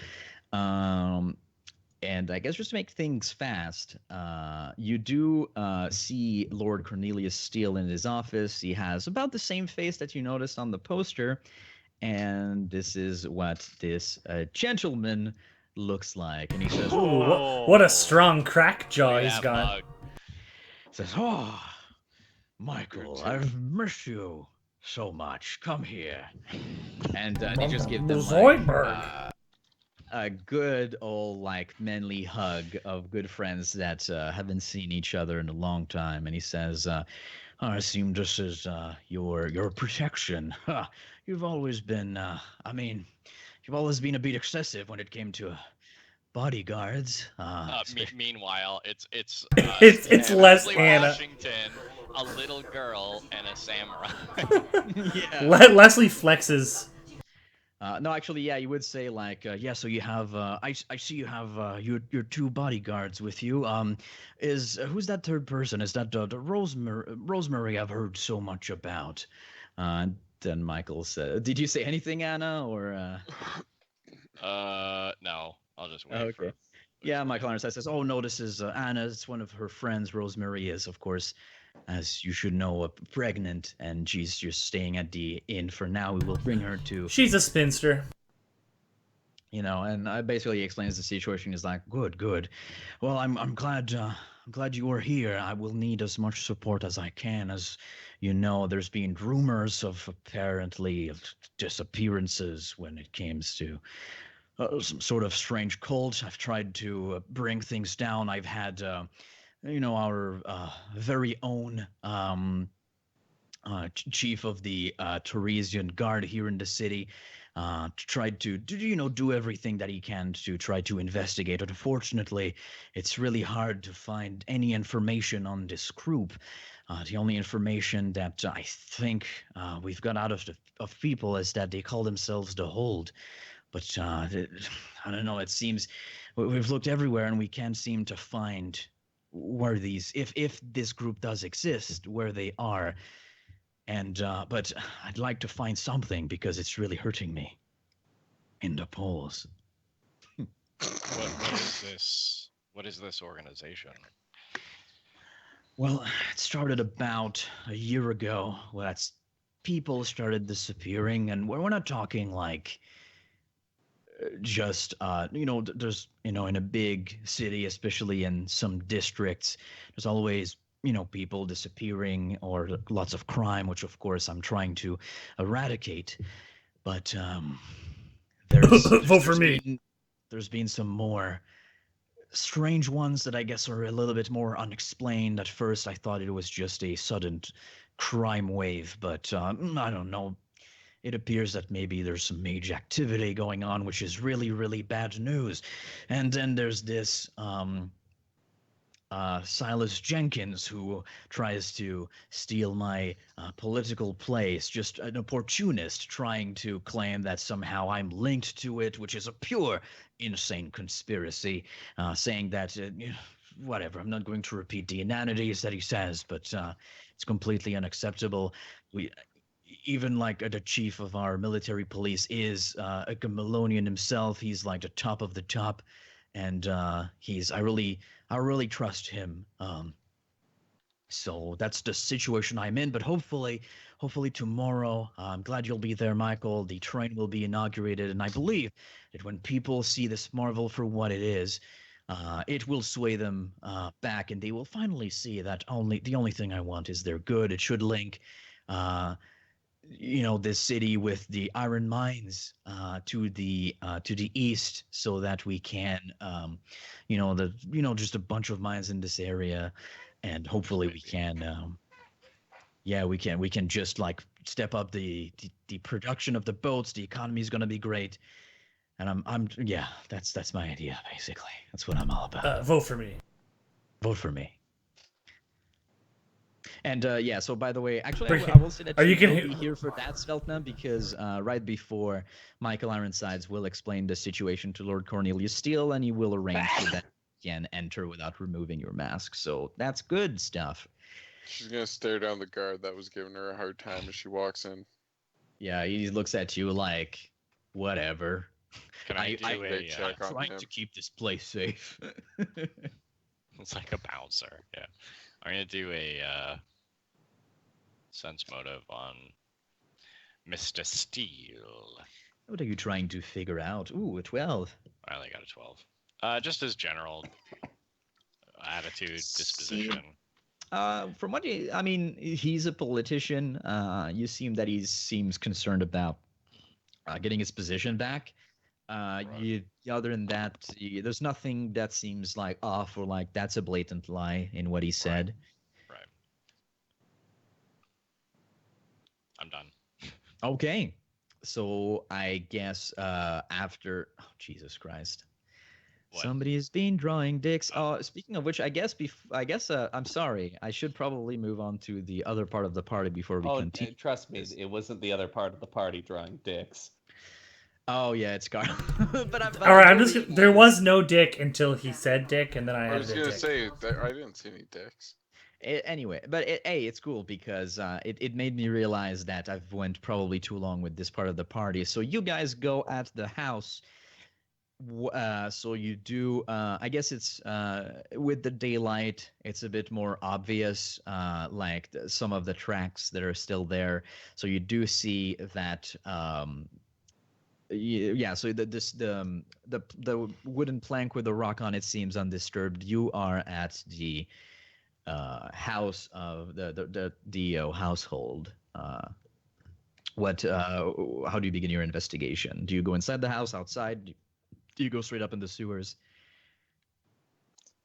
And I guess just to make things fast, you do see Lord Cornelius Steele in his office. He has about the same face that you noticed on the poster. And this is what this gentleman looks like. And he says,
Ooh, what a strong crack jaw he's got.
Mug.
says, "Oh, Michael, I've missed you so much. Come here." And he just gives them
Zoidberg.
a good old manly hug of good friends that haven't seen each other in a long time. And he says, "I assume this is your protection. You've always been, you've always been a bit excessive when it came to bodyguards."
Meanwhile, it's
It's Les
Leslie
Anna.
Washington, a little girl, and a samurai.
Yeah.
Leslie flexes.
No, actually, yeah, you would say yeah. So you have, I see you have your two bodyguards with you. Who's that third person? Is that the Rosemary I've heard so much about? Then Michael said, "Did you say anything, Anna, or?"
No, I'll just wait.
Okay. Yeah, Michael Anderson says, "Oh no, this is Anna. It's one of her friends. Rosemary is, of course, as you should know, pregnant, and she's just staying at the inn for now. We will bring her to."
She's a spinster.
And I basically explains the situation. Is like, good. Well, I'm glad you are here. I will need as much support as I can. As you know, there's been rumors of apparently of disappearances when it comes to some sort of strange cult. I've tried to bring things down. I've had our very own chief of the Teresian Guard here in the city tried to do everything that he can to try to investigate. Unfortunately, it's really hard to find any information on this group. The only information that I think we've got out of people is that they call themselves the Hold. But I don't know. It seems we've looked everywhere and we can't seem to find where if this group does exist, where they are. And but I'd like to find something because it's really hurting me in the polls.
What is this? What is this organization?
Well, it started about a year ago. Well, people started disappearing, and we're not talking like just there's in a big city, especially in some districts, there's always people disappearing or lots of crime, which of course I'm trying to eradicate. But
Vote for me.
there's been some more strange ones that I guess are a little bit more unexplained. At first, I thought it was just a sudden crime wave, but I don't know. It appears that maybe there's some major activity going on, which is really, really bad news. And then there's this Silas Jenkins, who tries to steal my political place, just an opportunist trying to claim that somehow I'm linked to it, which is a pure insane conspiracy, saying that, whatever, I'm not going to repeat the inanities that he says, but it's completely unacceptable. We. Even like the chief of our military police is a Gamelonian himself. He's like the top of the top, and I really trust him. So that's the situation I'm in. But hopefully tomorrow, I'm glad you'll be there, Michael. The train will be inaugurated, and I believe that when people see this marvel for what it is, it will sway them back, and they will finally see that the only thing I want is their good. It should link. This city with the iron mines to the east, so that we can just a bunch of mines in this area, and hopefully we can we can just like step up the production of the boats. The economy is going to be great, and I'm yeah, that's my idea basically. That's what I'm all about.
Vote for me.
Vote for me. And so by the way, actually,
Bring-
I will say that
Are you
will
gonna-
be here for that, Sveltna, because right before Michael Ironsides will explain the situation to Lord Cornelius Steele, and he will arrange so that you can enter without removing your mask. So that's good stuff.
She's gonna stare down the guard that was giving her a hard time as she walks in.
Yeah, he looks at you like, whatever.
Can I do
They
a?
check
I'm
on
trying
him.
to keep this place safe.
It's like a bouncer. Yeah, I'm gonna do a sense motive on Mr. Steele.
What are you trying to figure out? Ooh, a 12.
I only got a 12. Just his general attitude, disposition.
From what he's a politician. You seem that he seems concerned about getting his position back. Other than that, there's nothing that seems like off or like that's a blatant lie in what he said.
Right. I'm done.
Okay, so I guess after Jesus Christ.
What?
Somebody's been drawing dicks. Speaking of which, I guess I'm sorry. I should probably move on to the other part of the party before we continue.
Trust me, it wasn't the other part of the party drawing dicks.
Oh yeah, it's Carl.
All right, there was no dick until he said dick, and then I
I
had
was
the
gonna
dick.
say that I didn't see any dicks.
Anyway, but it's cool because it made me realize that I've went probably too long with this part of the party. So you guys go at the house. So you do. I guess it's with the daylight, it's a bit more obvious. Like some of the tracks that are still there. So you do see that. Yeah. So the wooden plank with the rock on it seems undisturbed. You are at the house of the Dio household. How do you begin your investigation? Do you go inside the house, outside? Do you go straight up in the sewers?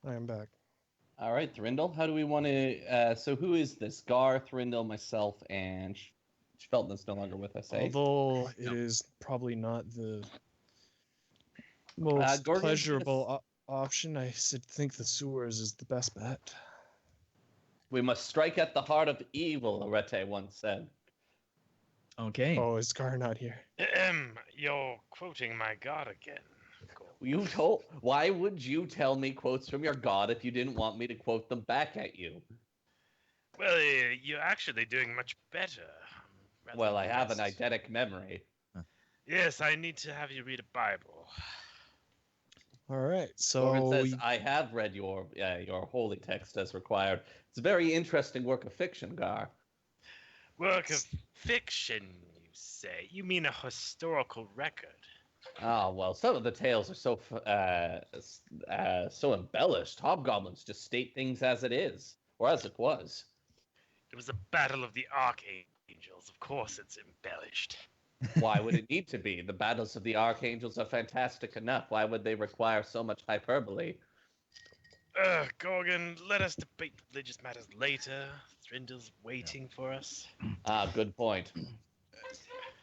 I am back.
All right, Thrindle, how do we want to... so who is this? Gar, Thrindle, myself, and Felton's no longer with us, eh?
Although it is probably not the most
Gorgon's
pleasurable option, I think the sewers is the best bet.
We must strike at the heart of evil, Arete once said.
Okay.
Oh, is Gar not here?
You're quoting my god again.
Why would you tell me quotes from your god if you didn't want me to quote them back at you?
Well, you're actually doing much better.
Well, I have an eidetic memory.
Yes, I need to have you read a Bible.
All right,
Gorgon
so
says, I have read your holy text as required. It's a very interesting work of fiction, Gar.
Work of fiction, you say? You mean a historical record?
Ah, well, some of the tales are so embellished. Hobgoblins just state things as it is, or as it was.
It was a battle of the archangels. Of course it's embellished.
Why would it need to be? The battles of the archangels are fantastic enough. Why would they require so much hyperbole?
Gorgon, let us debate religious matters later. Thrindel's waiting for us.
Ah, good point.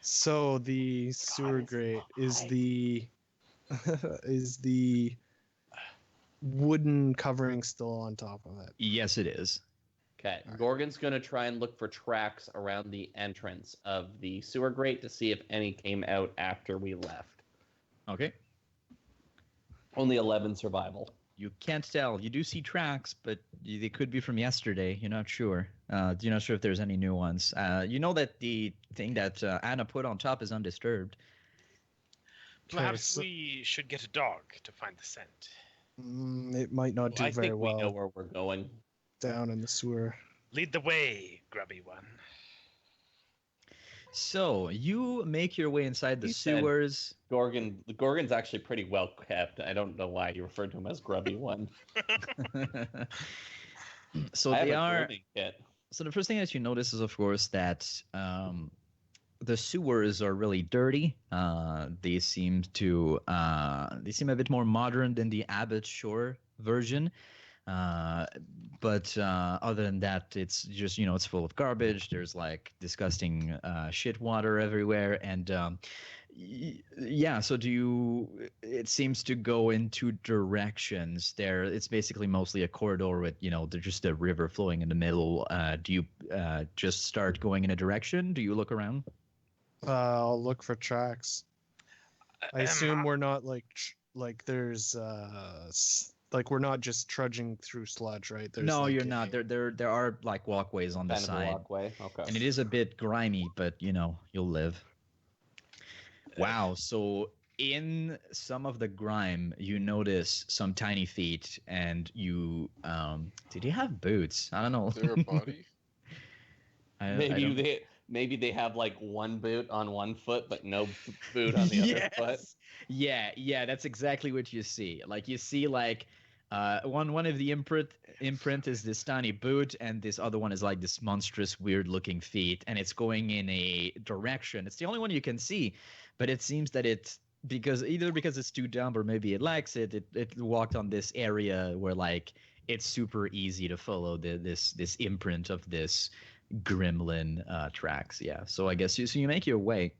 So the sewer grate is the is the wooden covering still on top of it.
Yes, it is.
Okay, Gorgon's gonna try and look for tracks around the entrance of the sewer grate to see if any came out after we left.
Okay.
Only 11 survival.
You can't tell. You do see tracks, but they could be from yesterday. You're not sure. You're not sure if there's any new ones. You know that the thing that Anna put on top is undisturbed.
Perhaps
so-
we should get a dog to find the scent.
It might not do
I
very
think we know
well
where we're going.
down in the sewer.
Lead the way, grubby one.
So you make your way inside the
He said-
sewers.
Gorgon's actually pretty well kept. I don't know why you referred to him as Grubby One.
So
I have
they
a
are.
grooming kit.
So the first thing that you notice is, of course, that the sewers are really dirty. They seem a bit more modern than the Abbott Shore version. But other than that, it's just, it's full of garbage. There's like disgusting shit water everywhere. And yeah, so it seems to go in two directions there. It's basically mostly a corridor with, there's just a river flowing in the middle. Do you just start going in a direction? Do you look around?
I'll look for tracks. I assume we're not like there's we're not just trudging through sludge, right? There's
No,
like
you're not. There are like walkways on the
Kind of a
side.
walkway. Okay.
And it is a bit grimy, but you'll live. Wow. So in some of the grime, you notice some tiny feet, and you did you have boots? I don't know.
Is there a body?
I
Maybe
don't-
maybe they have like one boot on one foot, but no boot on the other foot.
Yeah, that's exactly what you see. Like you see like one of the imprint is this tiny boot, and this other one is like this monstrous weird looking feet, and it's going in a direction. It's the only one you can see, but it seems that it's because it's too dumb or maybe it lacks it walked on this area where like it's super easy to follow this imprint of this gremlin tracks. Yeah, so I guess you make your way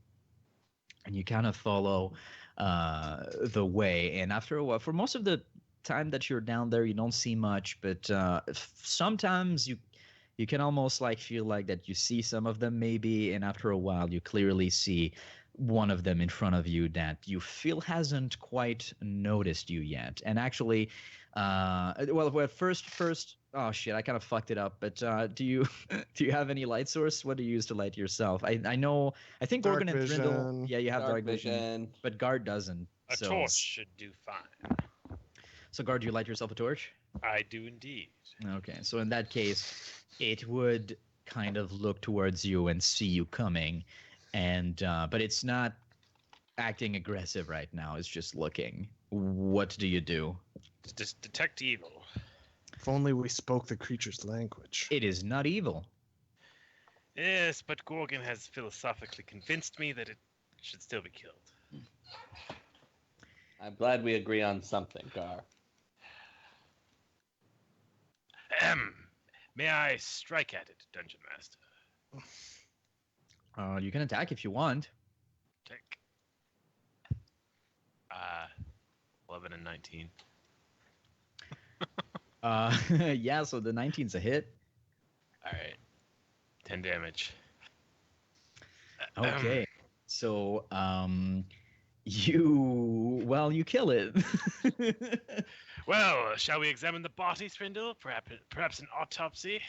and you kind of follow the way, and after a while, for most of the time that you're down there, you don't see much, but sometimes you can almost like feel like that you see some of them maybe, and after a while you clearly see one of them in front of you that you feel hasn't quite noticed you yet. And actually first oh shit, I kind of fucked it up, but do you have any light source? What do you use to light yourself? I think
Dark
Gorgon and Thrindle,
vision.
yeah, you have
Dark vision.
but Guard doesn't.
A
So
torch should do fine.
so Guard, do you light yourself a torch?
I do indeed.
Okay, so in that case, it would kind of look towards you and see you coming, and but it's not acting aggressive right now. It's just looking. What do you do?
Just detect evil.
If only we spoke the creature's language.
It is not evil.
Yes, but Gorgon has philosophically convinced me that it should still be killed.
I'm glad we agree on something, Gar.
May I strike at it, Dungeon Master?
You can attack if you want.
Take. 11 and 19.
Yeah, so the 19's a hit.
All right. 10 damage.
Okay. So, you kill it.
Well, shall we examine the body, Thrindle? Perhaps an autopsy?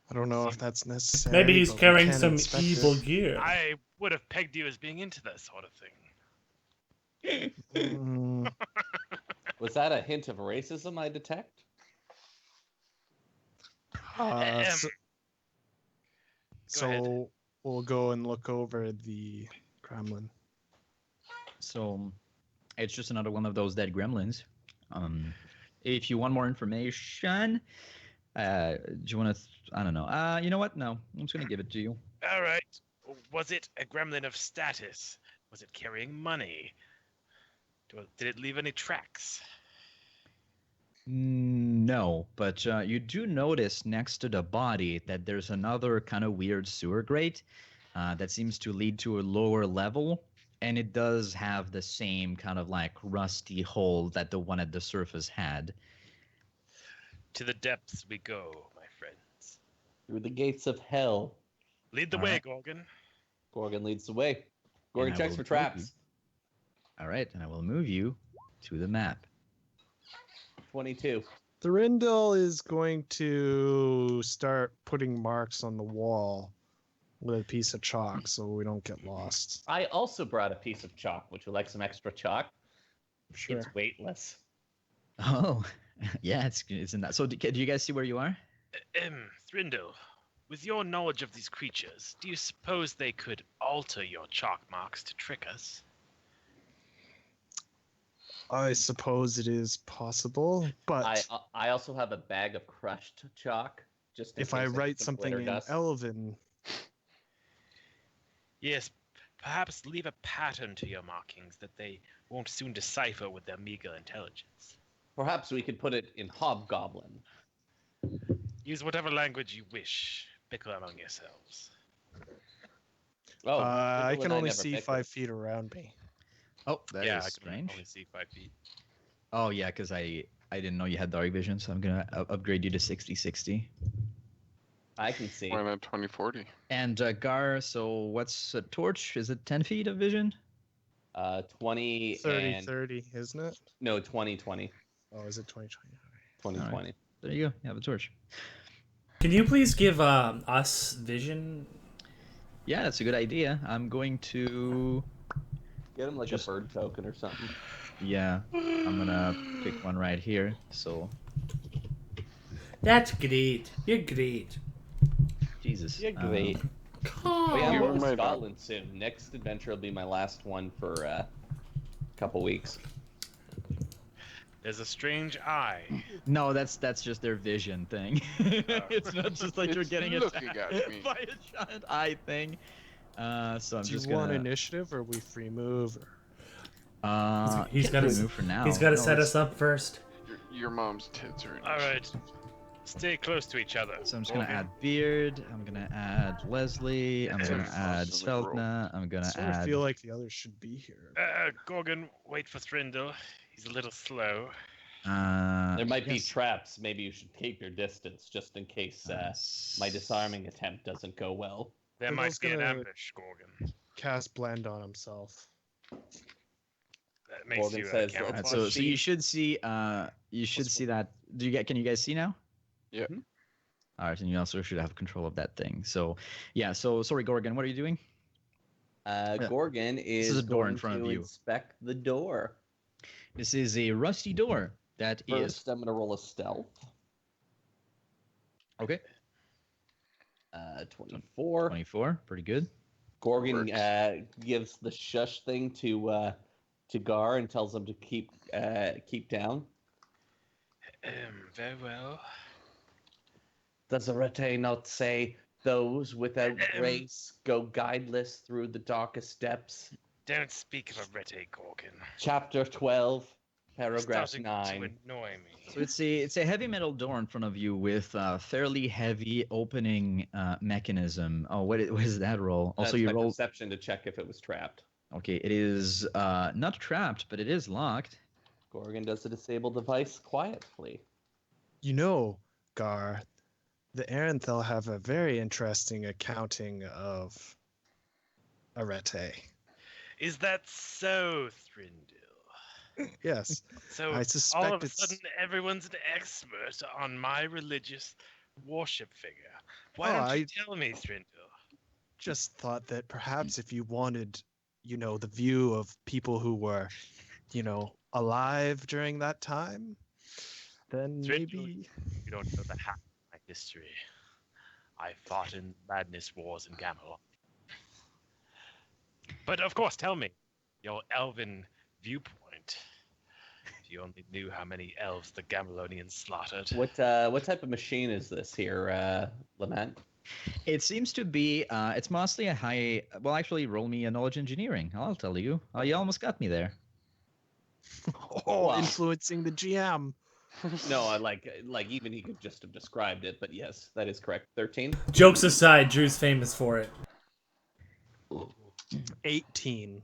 I don't know if that's necessary.
Maybe he's
but we
carrying
can
some
inspect
evil
it.
gear.
I would have pegged you as being into that sort of thing.
Mm,
Was that a hint of racism I detect?
so
Go ahead.
so we'll go and look over the Kremlin.
So, it's just another one of those dead gremlins. If you want more information, do you want to? I don't know. You know what? No, I'm just gonna give it to you.
All right. Was it a gremlin of status? Was it carrying money? Did it leave any tracks?
No, but you do notice next to the body that there's another kind of weird sewer grate that seems to lead to a lower level, and it does have the same kind of like rusty hole that the one at the surface had.
To the depths we go, my friends.
Through the gates of hell.
Lead the
All
way,
right.
Gorgon.
Gorgon leads the way. Gorgon
I
checks
will
for
move
traps.
All right, and I will move you to the map.
22.
Thurindle is going to start putting marks on the wall with a piece of chalk so we don't get lost.
I also brought a piece of chalk. Would you like some extra chalk?
Sure.
It's weightless.
Oh, yeah, it's in that. So do you guys see where you are?
Thrindle, with your knowledge of these creatures, do you suppose they could alter your chalk marks to trick us?
I suppose it is possible, but
I also have a bag of crushed chalk. Just in
if I
case
write
some
something
glitter
in
dust.
Elven,
Yes, perhaps leave a pattern to your markings that they won't soon decipher with their meager intelligence.
Perhaps we could put it in Hobgoblin.
Use whatever language you wish. Bicker among yourselves.
Oh,
I
Thurindle
can
and
only
never
see
bicker.
5 feet around me.
Oh, that is
Yeah, I can
strange.
only see 5 feet.
Oh yeah, because I didn't know you had dark vision, so I'm gonna upgrade you to 60/60.
I can see.
Why not 2040?
And Gar, so what's a torch? Is it 10 feet of vision?
20
30,
and
30, isn't it?
no 2020.
Oh, is it 2020?
2020.
There you go. You have a torch.
Can you please give us vision?
Yeah, that's a good idea. I'm going to.
Get him like
Just-
a bird token or something.
Yeah, I'm gonna pick one right here. So
That's great. You're great.
Jesus.
You're great.
Oh,
Oh, yeah, I'm
You
going to
might not.
Scotland soon. Next adventure will be my last one for a couple weeks.
There's a strange eye.
No, that's just their vision thing. It's not just like you're
It's
getting
looking
attacked
at me.
by a giant eye thing. So I'm
Do
just
you want
gonna.
initiative or we free move? Or...
He's
yeah,
gotta-
we move for now.
He's got to
No,
set
it's-
us up first.
Your mom's tits are.
All right. Stay close to each other.
So I'm just gonna
Gorgon.
add Beard. I'm gonna add Leslie. I'm gonna add
Frost in the world.
Sveldna. I'm
I
gonna
sort of
add.
feel like the others should be here.
Gorgon, wait for Thrindle. He's a little slow.
There might be
yes.
traps. Maybe you should keep your distance just in case my disarming attempt doesn't go well.
There
Thrindle's
might be an
gonna-
ambush, Gorgon.
Cast blend on himself.
That makes
Gorgon
you
says,
camouflage.
"Let's
So
see.
you should see that. Can you guys see now?
Yeah.
Mhm.
All right, and you also should have control of that thing. So yeah. So sorry, Gorgon, what are you doing?
Gorgon is,
is a door in
going
front of
to
you.
inspect the door.
This is a rusty door that is
First, I'm going to roll a stealth.
okay.
24.
24, pretty good.
Gorgon
Works.
gives the shush thing to Gar and tells him to keep down.
Very well.
Does Arete not say those without grace go guideless through the darkest depths?
Don't speak of a Rete, Gorgon.
Chapter 12, paragraph
Starting
9.
to annoy me.
So it's a heavy metal door in front of you with a fairly heavy opening mechanism. Oh, what is that roll? Also,
That's
you
my
roll.
perception to check if it was trapped.
Okay, it is not trapped, but it is locked.
Gorgon does the disable device quietly.
You know, Gar, the Aranthel have a very interesting accounting of Arete.
Is that so, Thrindle?
Yes,
So
I
all
suspect
of a
it's-
sudden everyone's an expert on my religious worship figure. Why
Oh,
don't you
I-
tell me, Thrindle?
just thought that perhaps if you wanted, the view of people who were, alive during that time, then
Threat-
maybe.
You don't know the half of my history. I fought in madness wars in Gamelon. But of course, tell me your elven viewpoint. If you only knew how many elves the Gamelonians slaughtered.
What type of machine is this here, Lament?
It seems to be. It's mostly a high. Well, actually, roll me a knowledge engineering. I'll tell you. You almost got me there.
Oh,
Wow.
influencing the GM.
No, I like even he could just have described it, but yes, that is correct. 13.
Jokes aside, Drew's famous for it.
18.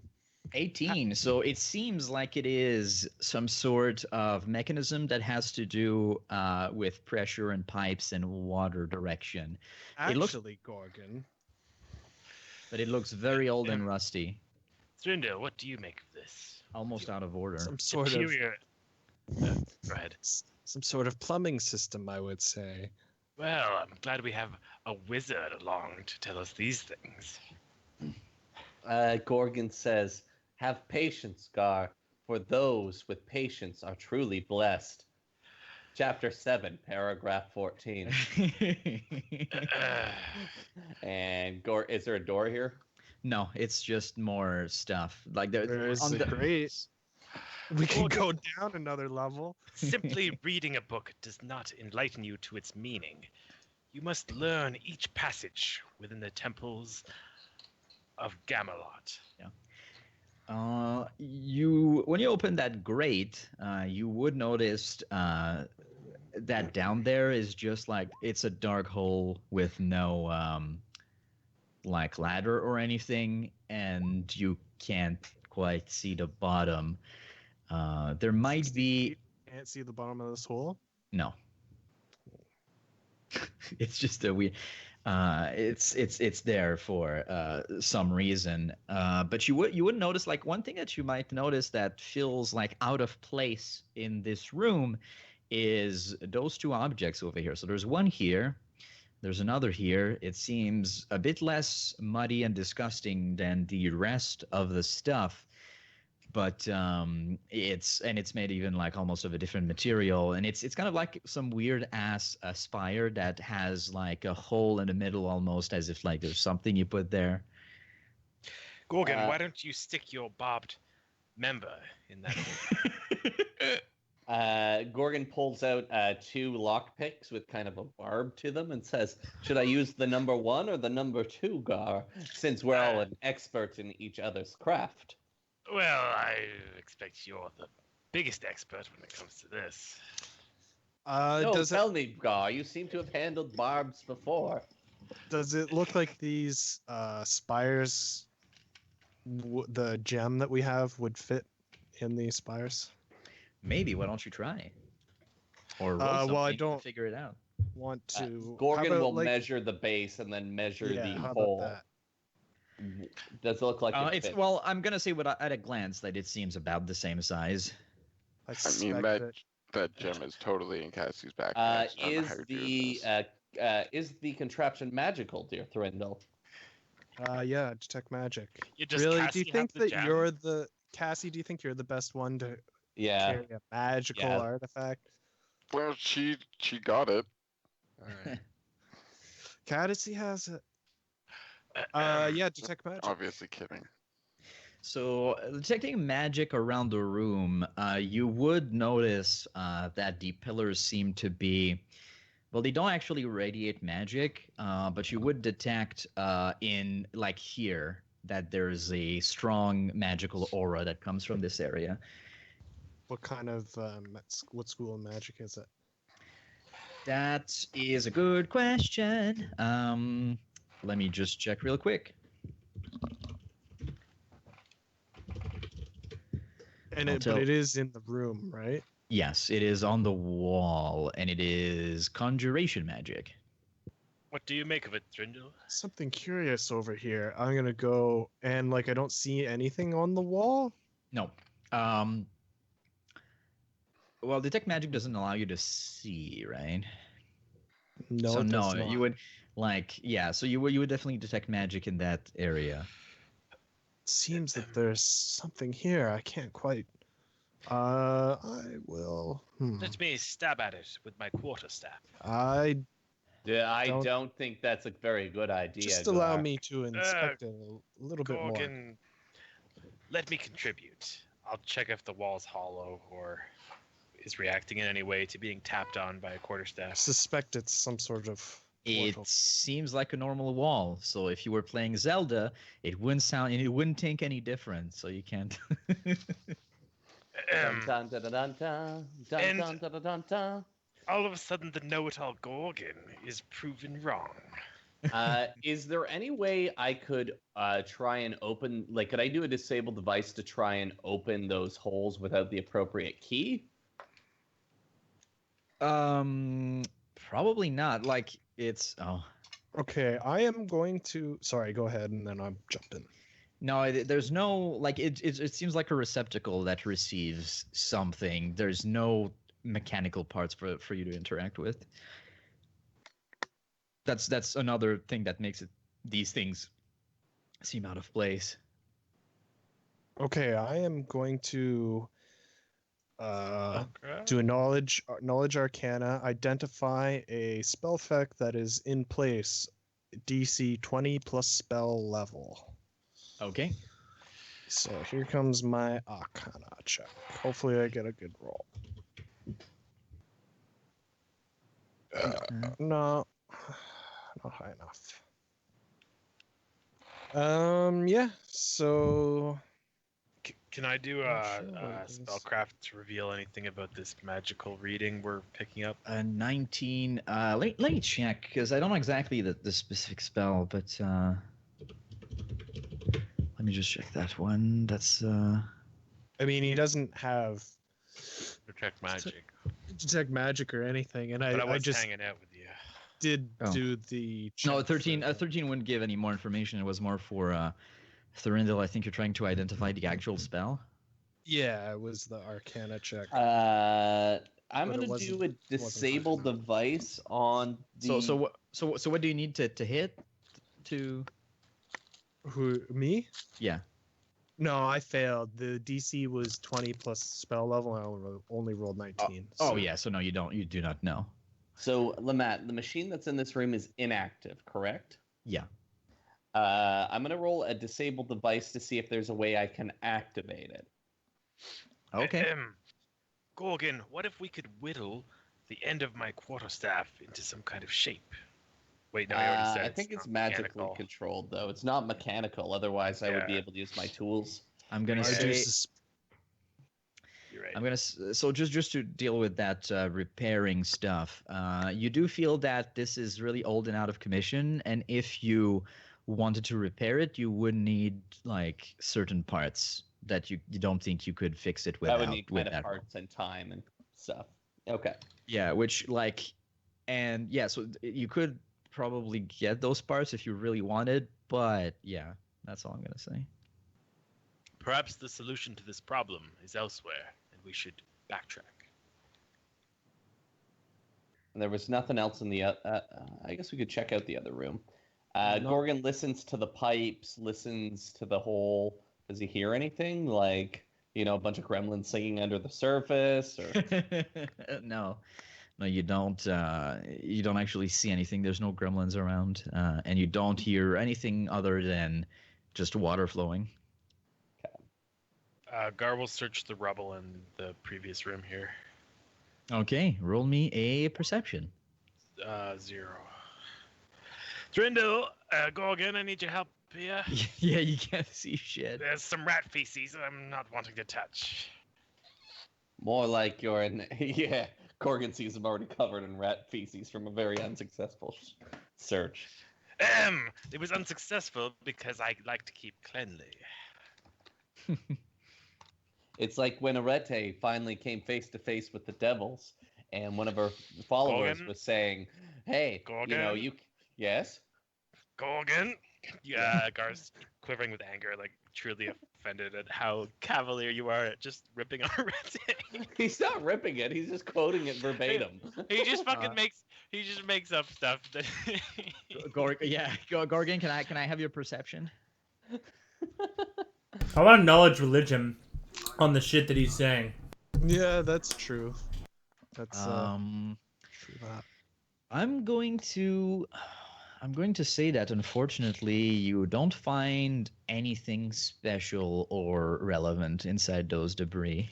18. So it seems like it is some sort of mechanism that has to do with pressure and pipes and water direction. It looks,
Actually, Gorgon.
but it looks very old and rusty,
Thrinder, what do you make of this?
almost out of order.
Some sort of
Superior. Go ahead.
some sort of plumbing system, I would say.
Well, I'm glad we have a wizard along to tell us these things.
Gorgon says, "Have patience, Gar, for those with patience are truly blessed." Chapter 7, paragraph 14. And is there a door here?
No, it's just more stuff. Like
There's
on
a
the
great. We can go down another level.
Simply reading a book does not enlighten you to its meaning. You must learn each passage within the temples of Gamelot.
When you open that grate, you would notice that down there is just like it's a dark hole with no like ladder or anything, and you can't quite see the bottom. There might
60
be
feet, can't see the bottom of this hole.
no. It's just a weird. It's there for some reason. But you would notice like one thing that you might notice that feels like out of place in this room is those two objects over here. So there's one here. There's another here. It seems a bit less muddy and disgusting than the rest of the stuff, but it's made even like almost of a different material, and it's kind of like some weird ass spire that has like a hole in the middle, almost as if like there's something you put there.
Gorgon, why don't you stick your barbed member in that hole?
Gorgon pulls out 2 lockpicks with kind of a barb to them and says, "Should I use the number 1 or the number 2, Gar? Since we're all an expert in each other's craft."
Well, I expect you're the biggest expert when it comes to this.
No,
Does
tell me, Gar. You seem to have handled barbs before.
does it look like these spires, the gem that we have, would fit in these spires?
Maybe. Why don't you try? Or roll
Well, I
something to
don't
figure it out.
want to.
Gorgon
how about,
will
like,
measure the base and then measure
Yeah,
the
how about
hole.
that?
Does it look like it
It's
fits?
well, I'm gonna say at a glance that it seems about the same size.
I
I mean,
suspect
that gem is totally in Cassie's backpack. So I'm
Is
hired
is the contraption magical, dear Thrindle?
yeah, detect magic.
Does
Really?
Cassie
Do you
have
think
the
that
gem?
you're the Cassie? Do you think you're the best one to
Yeah.
carry a magical
Yeah.
artifact?
Well, she got it.
Alright. Cassie has it. Yeah, detect magic.
Obviously kidding.
So, detecting magic around the room, you would notice that the pillars seem to be, well, they don't actually radiate magic, but you would detect in, like here, that there's a strong magical aura that comes from this area.
What kind of what school of magic is it?
That is a good question. Let me just check real quick.
But it is in the room, right?
Yes, it is on the wall, and it is conjuration magic.
What do you make of it, Drindle?
Something curious over here. I'm gonna go and I don't see anything on the wall.
No. Well, detect magic doesn't allow you to see, right?
No,
So
it does
no,
not.
you would so you would definitely detect magic in that area.
Seems that there's something here. I can't quite. I will.
Let me stab at it with my quarterstaff.
I
I
Don't-
don't think that's a very good idea.
just allow
Gar.
me to inspect it a little bit more.
Gorgon, let me contribute. I'll check if the wall's hollow or is reacting in any way to being tapped on by a
I
quarterstaff.
suspect it's some sort of
It
portal.
seems like a normal wall. So if you were playing Zelda, it wouldn't take any different. So you can't.
Dun, dun, dun, dun, dun, dun,
And-
dun, dun, dun, dun, dun.
All of a sudden, the know-it-all Gorgon is proven wrong.
Is there any way I could try and open, like, could I do a disable device to try and open those holes without the appropriate key?
Probably not. Like it's
Okay, I am going to. Sorry, go ahead, and then I'll jump in.
no. There's no like it seems like a receptacle that receives something. There's no mechanical parts for you to interact with. That's another thing that makes these things seem out of place.
Okay, I am going to
Okay.
do a knowledge arcana, identify a spell effect that is in place, DC 20 plus spell level.
Okay.
So here comes my arcana check. Hopefully I get a good roll. No, not high enough. Yeah, so
Can I do
Not
a,
sure what
a
it is.
spellcraft to reveal anything about this magical reading we're picking up?
19. Let me check because I don't know exactly the specific spell, but let me just check that one. That's
I mean he doesn't have
Protect magic.
detect magic or anything, and
But I
I
was
just
hanging out with you.
did
Oh.
do the
no
check
13.
for
13 wouldn't give any more information. It was more for Thorindel. I think you're trying to identify the actual spell.
Yeah, it was the arcana check.
I'm
But it
gonna do
wasn't-
a
it wasn't
disable
hard.
device on the.
So what do you need to hit to?
Who, me?
Yeah.
No, I failed. The DC was 20 plus spell level, and I only rolled 19.
Oh
so-
yeah. So no, you do not know.
So, Lamat, the machine that's in this room is inactive, correct?
Yeah.
I'm gonna roll a disable device to see if there's a way I can activate it.
Okay.
Gorgon, what if we could whittle the end of my quarterstaff into some kind of shape? Wait, no, I already said
I think it's
not
magically
mechanical.
controlled, though. It's not mechanical. Otherwise, I would be
Yeah.
able to use my tools.
I'm gonna
I
say.
do sus-
You're right.
I'm gonna so just to deal with that repairing stuff. You do feel that this is really old and out of commission, and if you wanted to repair it, you would need like certain parts that you don't think you could fix it
I
without.
would need
with
kind of
that.
parts and time and stuff. Okay.
Yeah, which like, and yeah, so you could probably get those parts if you really wanted, but yeah, that's all I'm gonna say.
Perhaps the solution to this problem is elsewhere, and we should backtrack.
And there was nothing else in the. I guess we could check out the other room.
No.
Gorgon listens to the pipes, listens to the hole. Does he hear anything? Like, a bunch of gremlins singing under the surface? Or...
No, you don't. You don't actually see anything. There's no gremlins around, and you don't hear anything other than just water flowing.
Gar will search the rubble in the previous room here.
Okay, roll me a perception.
0. Drindle, Gorgon, I need your help here.
Yeah, you can't see shit.
There's some rat feces I'm not wanting to touch.
More like you're in. Yeah, Gorgon sees him already covered in rat feces from a very unsuccessful search.
It was unsuccessful because I like to keep cleanly.
It's like when Arete finally came face to face with the devils, and one of her followers
Gorgon?
was saying, "Hey,
Gorgon?
you yes."
Gorgon? Yeah, Gar's quivering with anger, like truly offended at how cavalier you are at just ripping on Arete.
He's not ripping it. He's just quoting it verbatim.
He just fucking makes up stuff that
Gorgon, can I have your perception?
I want to knowledge religion on the shit that he's saying.
Yeah, that's true. That's
Um,
true. That.
I'm going to say that unfortunately you don't find anything special or relevant inside those debris.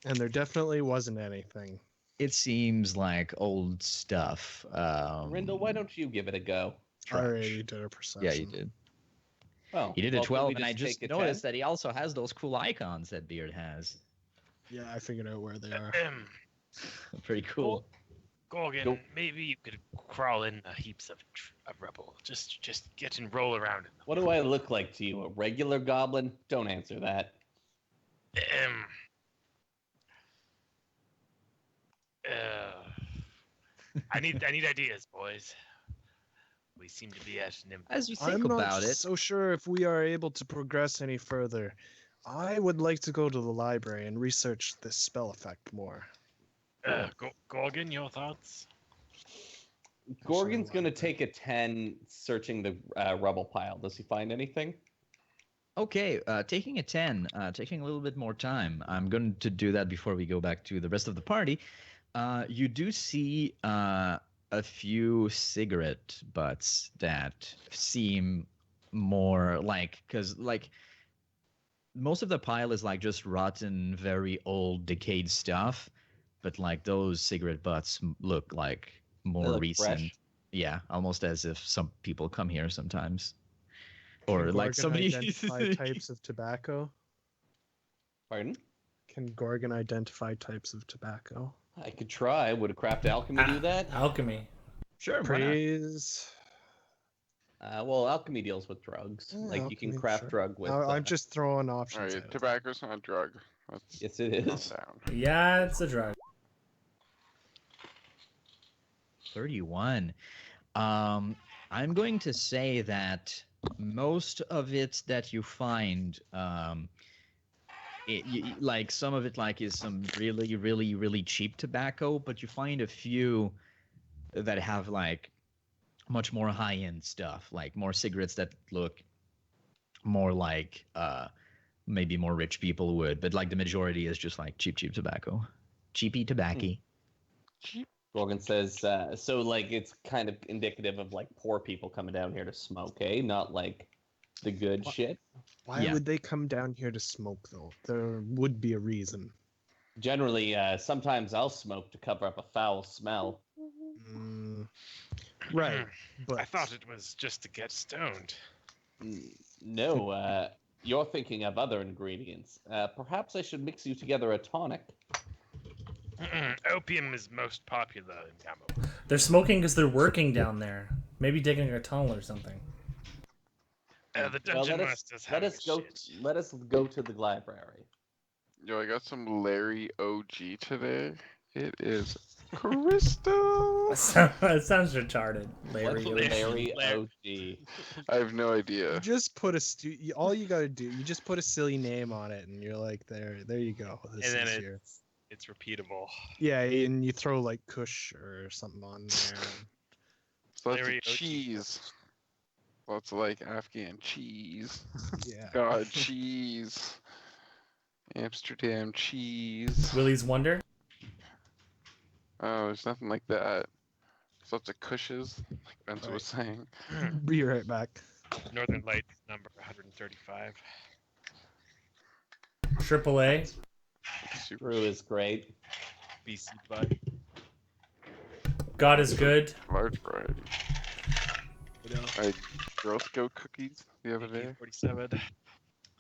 And there definitely wasn't anything.
It seems like old stuff.
Rindle, why don't you give it a go?
I already did a perception.
Yeah, you did.
Oh,
He did a
well, can
12,
we
and I just
take a
noticed
10?
that he also has those cool icons that Beard has.
Yeah, I figured out where they are.
Very cool.
Gorgon,
Nope.
maybe you could crawl in the heaps of rubble. Just get and roll around in them.
What do I look like to you? A regular goblin? Don't answer that.
I need ideas, boys. We seem to be at an
As you think
I'm not
about it,
so sure if we are able to progress any further. I would like to go to the library and research this spell effect more.
Gorgon, your thoughts?
Gorgon's going to take a 10 searching the rubble pile. Does he find anything?
okay, taking a 10, taking a little bit more time. I'm going to do that before we go back to the rest of the party. You do see a few cigarette butts that seem more like, because like most of the pile is like just rotten, very old, decayed stuff, but like those cigarette butts look like more
look
recent.
fresh.
Yeah, almost as if some people come here sometimes,
Can
or like
Gorgon
somebody.
identify types of tobacco?
Pardon?
Can Gorgon identify types of tobacco?
I could try. Would a craft alchemy do that?
Alchemy.
Sure, why not?
Praise.
Well, alchemy deals with drugs.
Yeah,
Like you can
alchemy,
craft
sure.
drug with.
I'm just throwing
All
options.
right,
out.
tobacco's not a drug. That's
Yes, it
not
is.
down.
Yeah, it's a drug.
31. I'm going to say that most of it that you find, like some of it like is some really, really, really cheap tobacco, but you find a few that have like much more high-end stuff, like more cigarettes that look more like maybe more rich people would, but like the majority is just like cheap tobacco, cheapy tobacco.
Gorgon says, so like it's kind of indicative of like poor people coming down here to smoke, eh? Not like the good
What?
shit.
Why
Yeah.
would they come down here to smoke, though? There would be a reason.
Generally, sometimes I'll smoke to cover up a foul smell.
Mm, right, but
I thought it was just to get stoned.
No, you're thinking of other ingredients. Perhaps I should mix you together a tonic.
Opium is most popular in Gamo.
They're smoking because they're working down there. Maybe digging a tunnel or something.
The
Well,
dungeon
let us
master's
let
having
us go.
shit.
Let us go to the library.
Yo, I got some Larry OG today. It is crystal.
That sounds retarded, Larry.
What's Larry
Larry.
OG?
I have no
you
idea.
just put all you gotta do, you just put a silly name on it, and you're like, there you go. This
And then
is your...
it's repeatable.
Yeah, and you throw like Kush or something on there.
It's lots
Larry
of
OG.
cheese. Lots of like Afghan cheese.
Yeah.
God, cheese. Amsterdam cheese.
Willy's Wonder.
Oh, there's nothing like that. There's lots of cushes, like Benzo was saying.
Be right back.
Northern Lights number 135.
AAA.
Super
Brew is great.
BC Bud.
God is good.
large variety. I had Girl Scout cookies the other day.
47.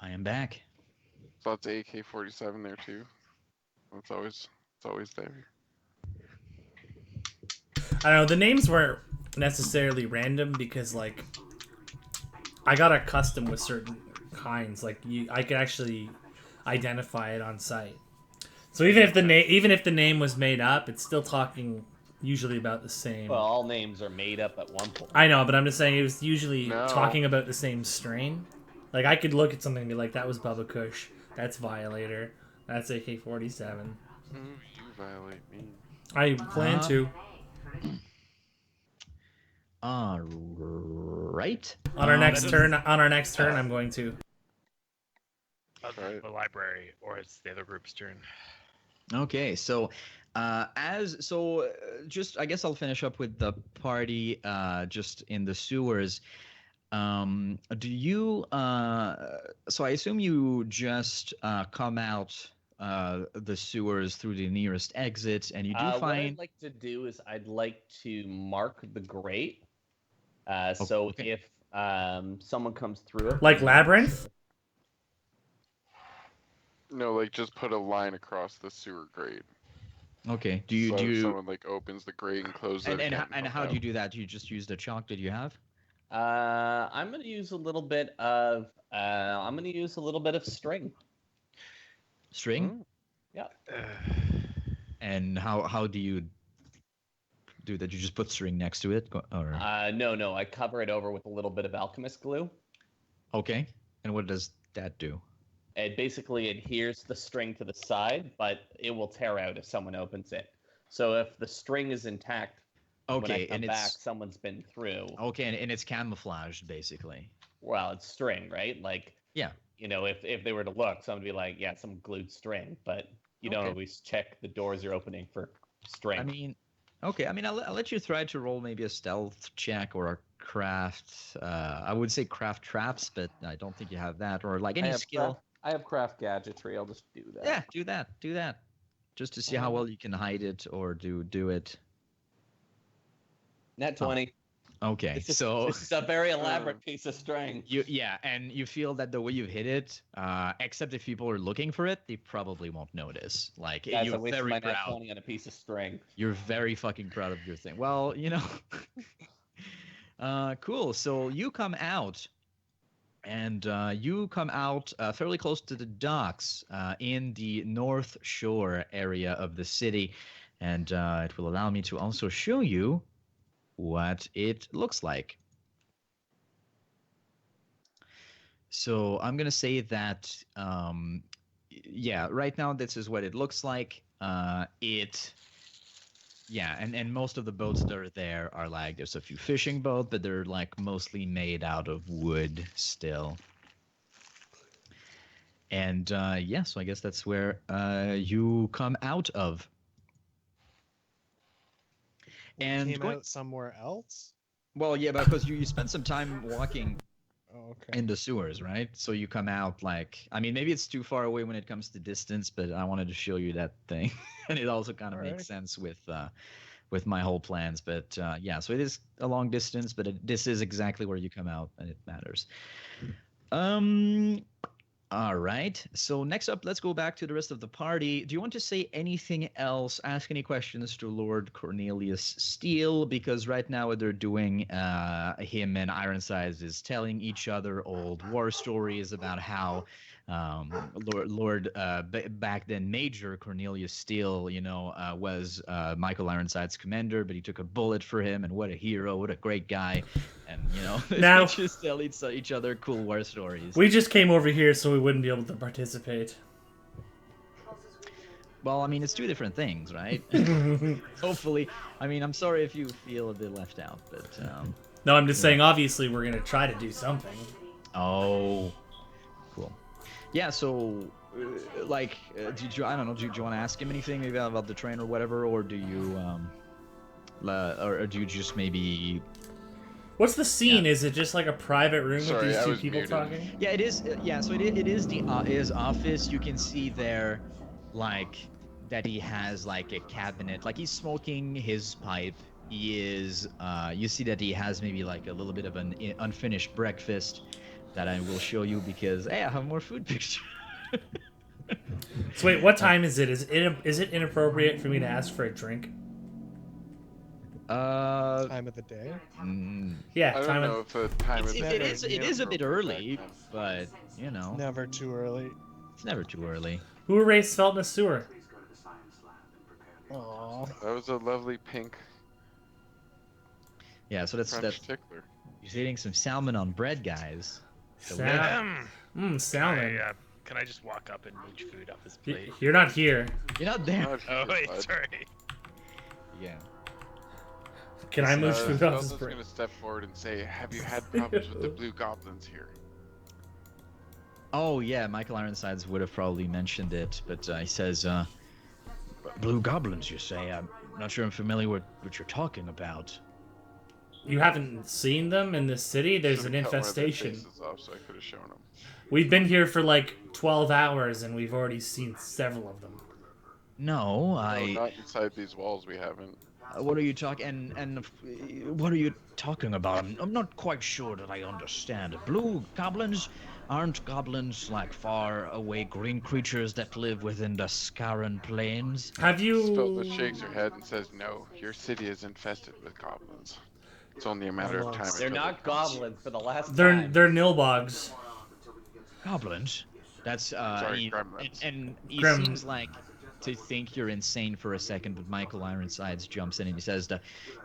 I am back.
Lots of AK-47 there too. It's always there.
I don't know. The names weren't necessarily random because like I got accustomed with certain kinds. Like I could actually identify it on sight. So even if the name was made up, it's still talking usually about the same.
Well, all names are made up at one point.
I know, but I'm just saying it was usually
No.
talking about the same strain. Like I could look at something and be like, "That was Bubba Kush. That's Violator. That's AK-47."
You violate me.
I plan to.
All right.
On our next
that is-
turn, I'm going to.
Right.
The library, or it's the other group's turn.
Okay, so just I guess I'll finish up with the party just in the sewers. Do you so I assume you just come out the sewers through the nearest exit, and you do
What I'd
find
like to do is I'd like to mark the grate. So
okay.
if someone comes through it,
Like Labyrinth?
No, like just put a line across the sewer grate.
Okay.
So if someone like opens the grate and closes it,
And how do you do that? Do you just use the chalk that you have?
I'm gonna use a little bit of string.
String?
Yeah.
And how do you do that? You just put string next to it, or
No, I cover it over with a little bit of alchemist glue.
okay? And what does that do?
It basically adheres the string to the side, but it will tear out if someone opens it. So if the string is intact, when I
Okay,
come
and
back,
it's
someone's been through.
okay, and it's camouflaged basically.
Well, it's string, right? Like,
Yeah.
you know, if they were to look, someone would be like, yeah, some glued string. But you don't
Okay.
always check the doors you're opening for string.
I mean, okay. I mean, I'll let you try to roll maybe a stealth check or a craft. I would say craft traps, but I don't think you have that, or like any skill.
I have craft gadgetry. I'll just do that.
Yeah, do that. Do that. Just to see how well you can hide it or do it.
Net 20.
Okay,
This
so
is a very elaborate piece of string.
and you feel that the way you've hit it, except if people are looking for it, they probably won't notice. Like
Guys, I
you're
wasted
very
my net
proud.
20 on a piece of string.
You're very fucking proud of your thing. Well, you know, cool. So you come out, and you come out fairly close to the docks in the North Shore area of the city, and it will allow me to also show you what it looks like. So I'm gonna say that, yeah, right now this is what it looks like. Yeah, and most of the boats that are there are like, there's a few fishing boats, but they're like mostly made out of wood still. And yeah, so I guess that's where you come out of. And
Came out somewhere else.
well, yeah, because you spent some time walking
Oh, okay.
in the sewers, right? So you come out like, I mean, maybe it's too far away when it comes to distance, but I wanted to show you that thing, and it also kind of makes sense with my whole plans. But yeah, so it is a long distance, but this is exactly where you come out, and it matters. All right. So next up, let's go back to the rest of the party. Do you want to say anything else? Ask any questions to Lord Cornelius Steele, because right now what they're doing, him and Ironsides is telling each other old war stories about how back then Major Cornelius Steele, you know, was Michael Ironside's commander, but he took a bullet for him, and what a hero, what a great guy. And, you know,
Now,
they just tell each other cool war stories.
We just came over here so we wouldn't be able to participate.
Well, I mean, it's two different things, right? Hopefully. I mean, I'm sorry if you feel a bit left out, but...
no, I'm just saying, obviously, we're going to try to do something.
Oh, cool. Yeah, so, did you, I don't know, do you want to ask him anything maybe about the train or whatever, or do you, or do you just maybe...
What's the scene? Yeah. Is it just like a private room
Sorry,
with these two people
muted.
talking?
Yeah, it is. Yeah, so it is his office. You can see there, like, that he has like a cabinet. Like, he's smoking his pipe. He is. You see that he has maybe like a little bit of an unfinished breakfast that I will show you because hey, I have more food pictures.
So wait, what time is it? Is it inappropriate for me to ask for a drink?
Time of the day.
Yeah,
I don't know if the time of the day.
It is a bit early, but you know,
Never too early.
it's never too early.
Who erased Felt in a sewer?
Aww.
That was a lovely pink
Yeah, so that's
French tickler.
He's eating some salmon on bread, guys.
Salmon. Salmon.
Can I just walk up and mooch food off his plate?
You're not here.
You're not there.
Oh wait, sorry.
Yeah.
Can I mooch food off his
Felton's
plate?
gonna step forward and say, "Have you had problems with the blue goblins here?"
Oh yeah, Michael Ironsides would have probably mentioned it, but he says, "Blue goblins, you say? I'm not sure I'm familiar with what you're talking about."
You haven't seen them in this city? There's an
Should've cut one of their
infestation.
faces off so I could have shown them.
We've been here for like 12 hours and we've already seen several of them.
No,
No, not inside these walls. We haven't.
What are you talking? And what are you talking about? I'm not quite sure that I understand. Blue goblins? Aren't goblins like far away green creatures that live within the Scaran plains?
Have
Spelva
you?
shakes her head and says, "No, your city is infested with goblins. It's only a matter of time
Gremlins.
They're
until they
not
come."
goblins for the last
They're
time.
nilbogs.
Goblins? That's
Sorry, gremlins.
and he
Grem-
seems like to think you're insane for a second, but Michael Ironsides jumps in and he says,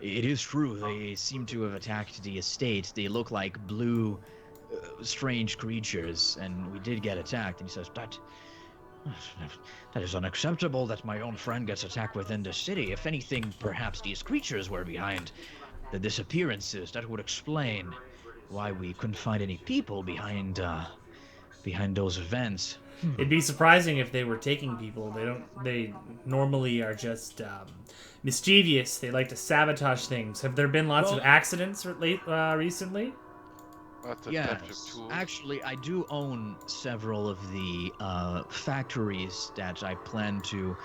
"It is true. They seem to have attacked the estate. They look like blue, strange creatures, and we did get attacked." And he says, That is unacceptable that my own friend gets attacked within the city. If anything, perhaps these creatures were behind the disappearances. That would explain why we couldn't find any people behind those events."
It'd be surprising if they were taking people. They don't. They normally are just mischievous. They like to sabotage things. Have there been lots of accidents recently?
Lots of theft of
Yes,
tools.
actually, I do own several of the factories that I plan to.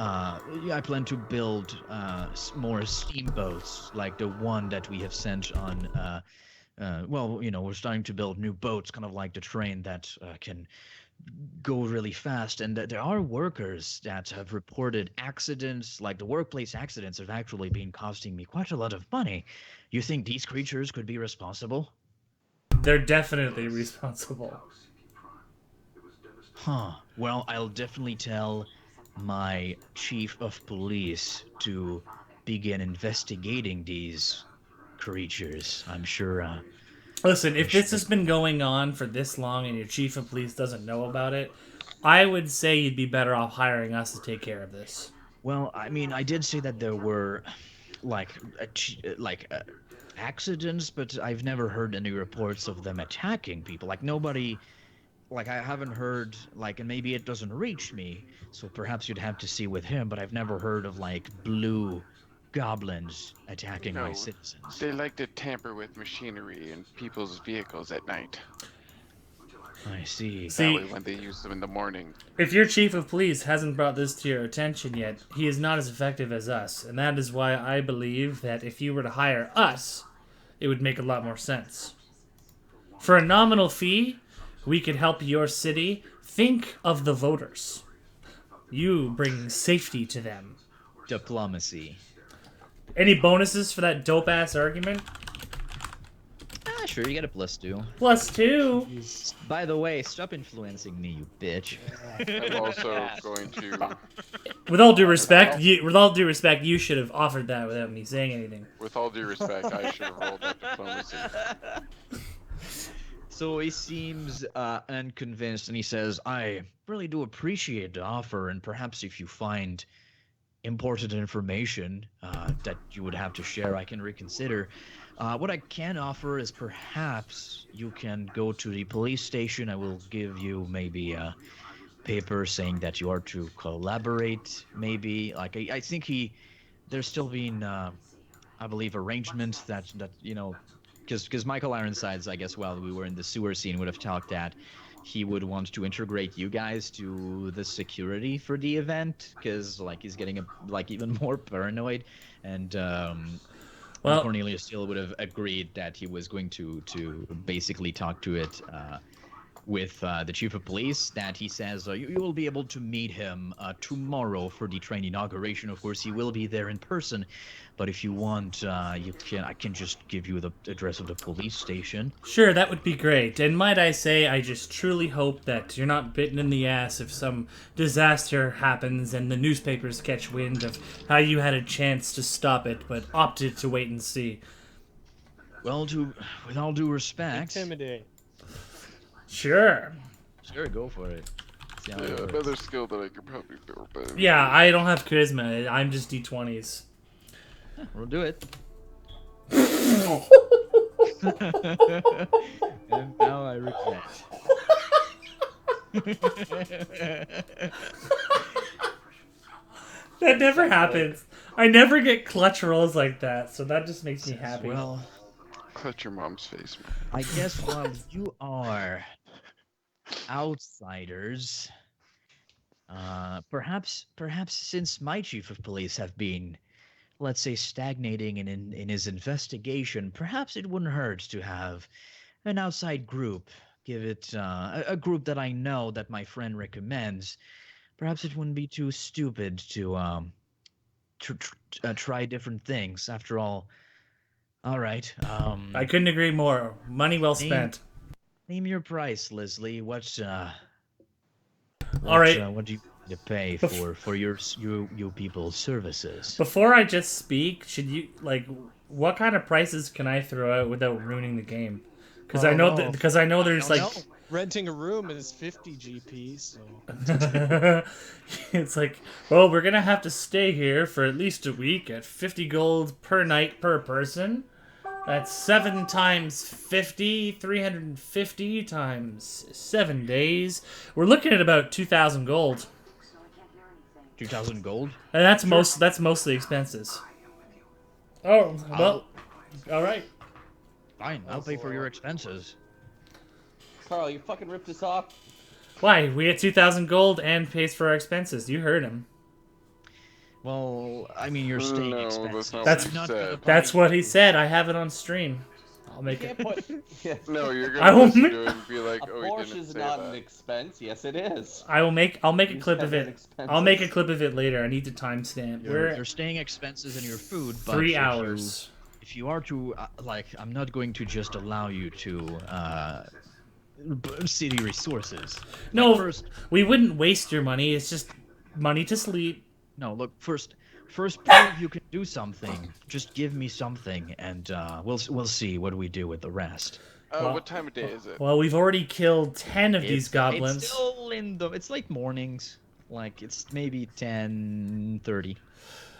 I plan to build more steamboats, like the one that we have sent on. Well, we're starting to build new boats, kind of like the train that can go really fast. And there are workers that have reported accidents, like the workplace accidents have actually been costing me quite a lot of money. You think these creatures could be responsible?
They're definitely responsible.
Huh. Well, I'll definitely tell my chief of police to begin investigating these creatures. I'm sure.
Listen, if this has been going on for this long and your chief of police doesn't know about it, I would say you'd be better off hiring us to take care of this.
Well, I mean, I did say that there were like accidents, but I've never heard any reports of them attacking people. Like nobody, like I haven't heard and maybe it doesn't reach me. So perhaps you'd have to see with him. But I've never heard of like blue goblins attacking my
No,
citizens.
they like to tamper with machinery and people's vehicles at night.
I see.
That way, when they use them in the morning.
If your chief of police hasn't brought this to your attention yet, he is not as effective as us. And that is why I believe that if you were to hire us, it would make a lot more sense. For a nominal fee, we could help your city. Think of the voters. You bring safety to them.
Diplomacy.
Any bonuses for that dope-ass argument?
Sure, you get a +2.
+2?
By the way, stop influencing me, you bitch.
I'm also going to...
With all due respect, you should have offered that without me saying anything.
With all due respect, I should have rolled that diplomacy.
So he seems unconvinced, and he says, "I really do appreciate the offer, and perhaps if you find important information that you would have to share, I can reconsider. What I can offer is perhaps you can go to the police station. I will give you maybe a paper saying that you are to collaborate, maybe. Like, I think there's still been, I believe, arrangements that because Michael Ironsides, I guess, while we were in the sewer scene, would have talked that he would want to integrate you guys to the security for the event, because he's getting even more paranoid, and Cornelius still would have agreed that he was going to basically talk to it with the chief of police, that he says you will be able to meet him tomorrow for the train inauguration. Of course, he will be there in person, but if you want, I can just give you the address of the police station.
Sure, that would be great. And might I say, I just truly hope that you're not bitten in the ass if some disaster happens and the newspapers catch wind of how you had a chance to stop it, but opted to wait and see.
Well, with all due respect...
Intimidate.
Sure,
go for it.
Yeah, another skill that I could probably build better.
Yeah, I don't have charisma. I'm just D20s.
We'll do it. And now I regret.
That never happens. I never get clutch rolls like that, so that just makes me happy.
Well,
clutch your mom's face, man.
I guess while you are outsiders, perhaps since my chief of police have been, let's say, stagnating in his investigation, perhaps it wouldn't hurt to have an outside group give it a group that I know that my friend recommends, perhaps it wouldn't be too stupid to try different things. After all right.
I couldn't agree more. Money well
Name
spent.
name your price, Leslie.
All right.
What do you need to pay for you people's services?
Before I just speak, should you like what kind of prices can I throw out without ruining the game? Because I know because I know there's like
renting a room is 50 GP, so
it's like, well, we're gonna have to stay here for at least a week at 50 gold per night per person. That's 7 times 50, 350 times 7 days. We're looking at about 2,000 gold.
2,000 gold?
And that's mostly expenses. Oh, well, all right.
Fine, I'll pay for your expenses.
Carl, you fucking ripped us off.
Why? We get 2,000 gold and pays for our expenses. You heard him.
Well, I mean, you're staying
No,
expenses.
that's
That's
not what he said.
That's what he said. I have it on stream. I'll make it.
No, you're
I
gonna
will
listen
make-
to it and be like,
A
oh, he
Porsche
didn't
is
say
not
that.
an expense. Yes, it is.
I'll make a
You
clip of
spend
it.
on
I'll make a
expenses.
clip of it later. I need to timestamp. We're
You're staying expenses and your food, but
3
if
hours.
if you are to I'm not going to just allow you to city resources.
No,
Like, first,
we wouldn't waste your money. It's just money to sleep.
no, look, first prove you can do something. Just give me something, and we'll see what we do with the rest.
Well-
What time of day is it?
Well, we've already killed 10 of these
It's
goblins.
still it's late mornings. Like it's maybe 10:30.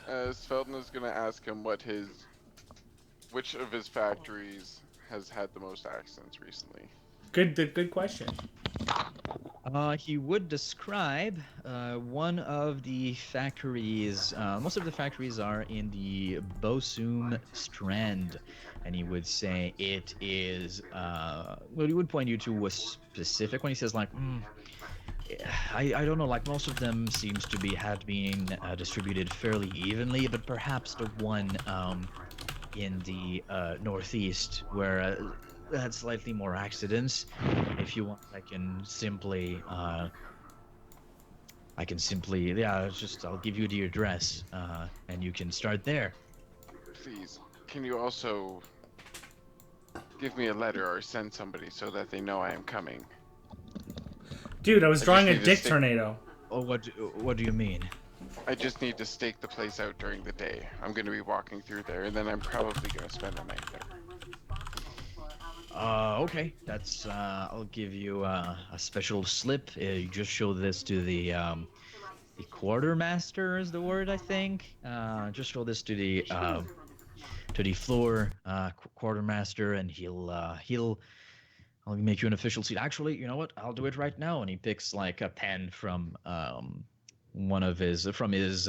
Svelden is gonna ask him which of his factories has had the most accidents recently.
Good question.
He would describe one of the factories. Most of the factories are in the Bosum Strand, and he would say it is. Well, he would point you to a specific one. He says like, I don't know. Like most of them seems to have been distributed fairly evenly, but perhaps the one in the northeast where had slightly more accidents. If you want, I can simply I'll give you the address and you can start there.
Please, can you also give me a letter or send somebody so that they know I am coming?
Dude, I was
I
drawing
just
a
need to
dick
stick-
tornado.
Oh, what do you mean?
I just need to stake the place out during the day. I'm going to be walking through there, and then I'm probably going to spend the night there.
Okay. That's I'll give you a special slip. You just show this to the quartermaster is the word, I think. Just show this to the floor quartermaster, and I'll make you an official seat. Actually, you know what? I'll do it right now. And he picks like a pen from his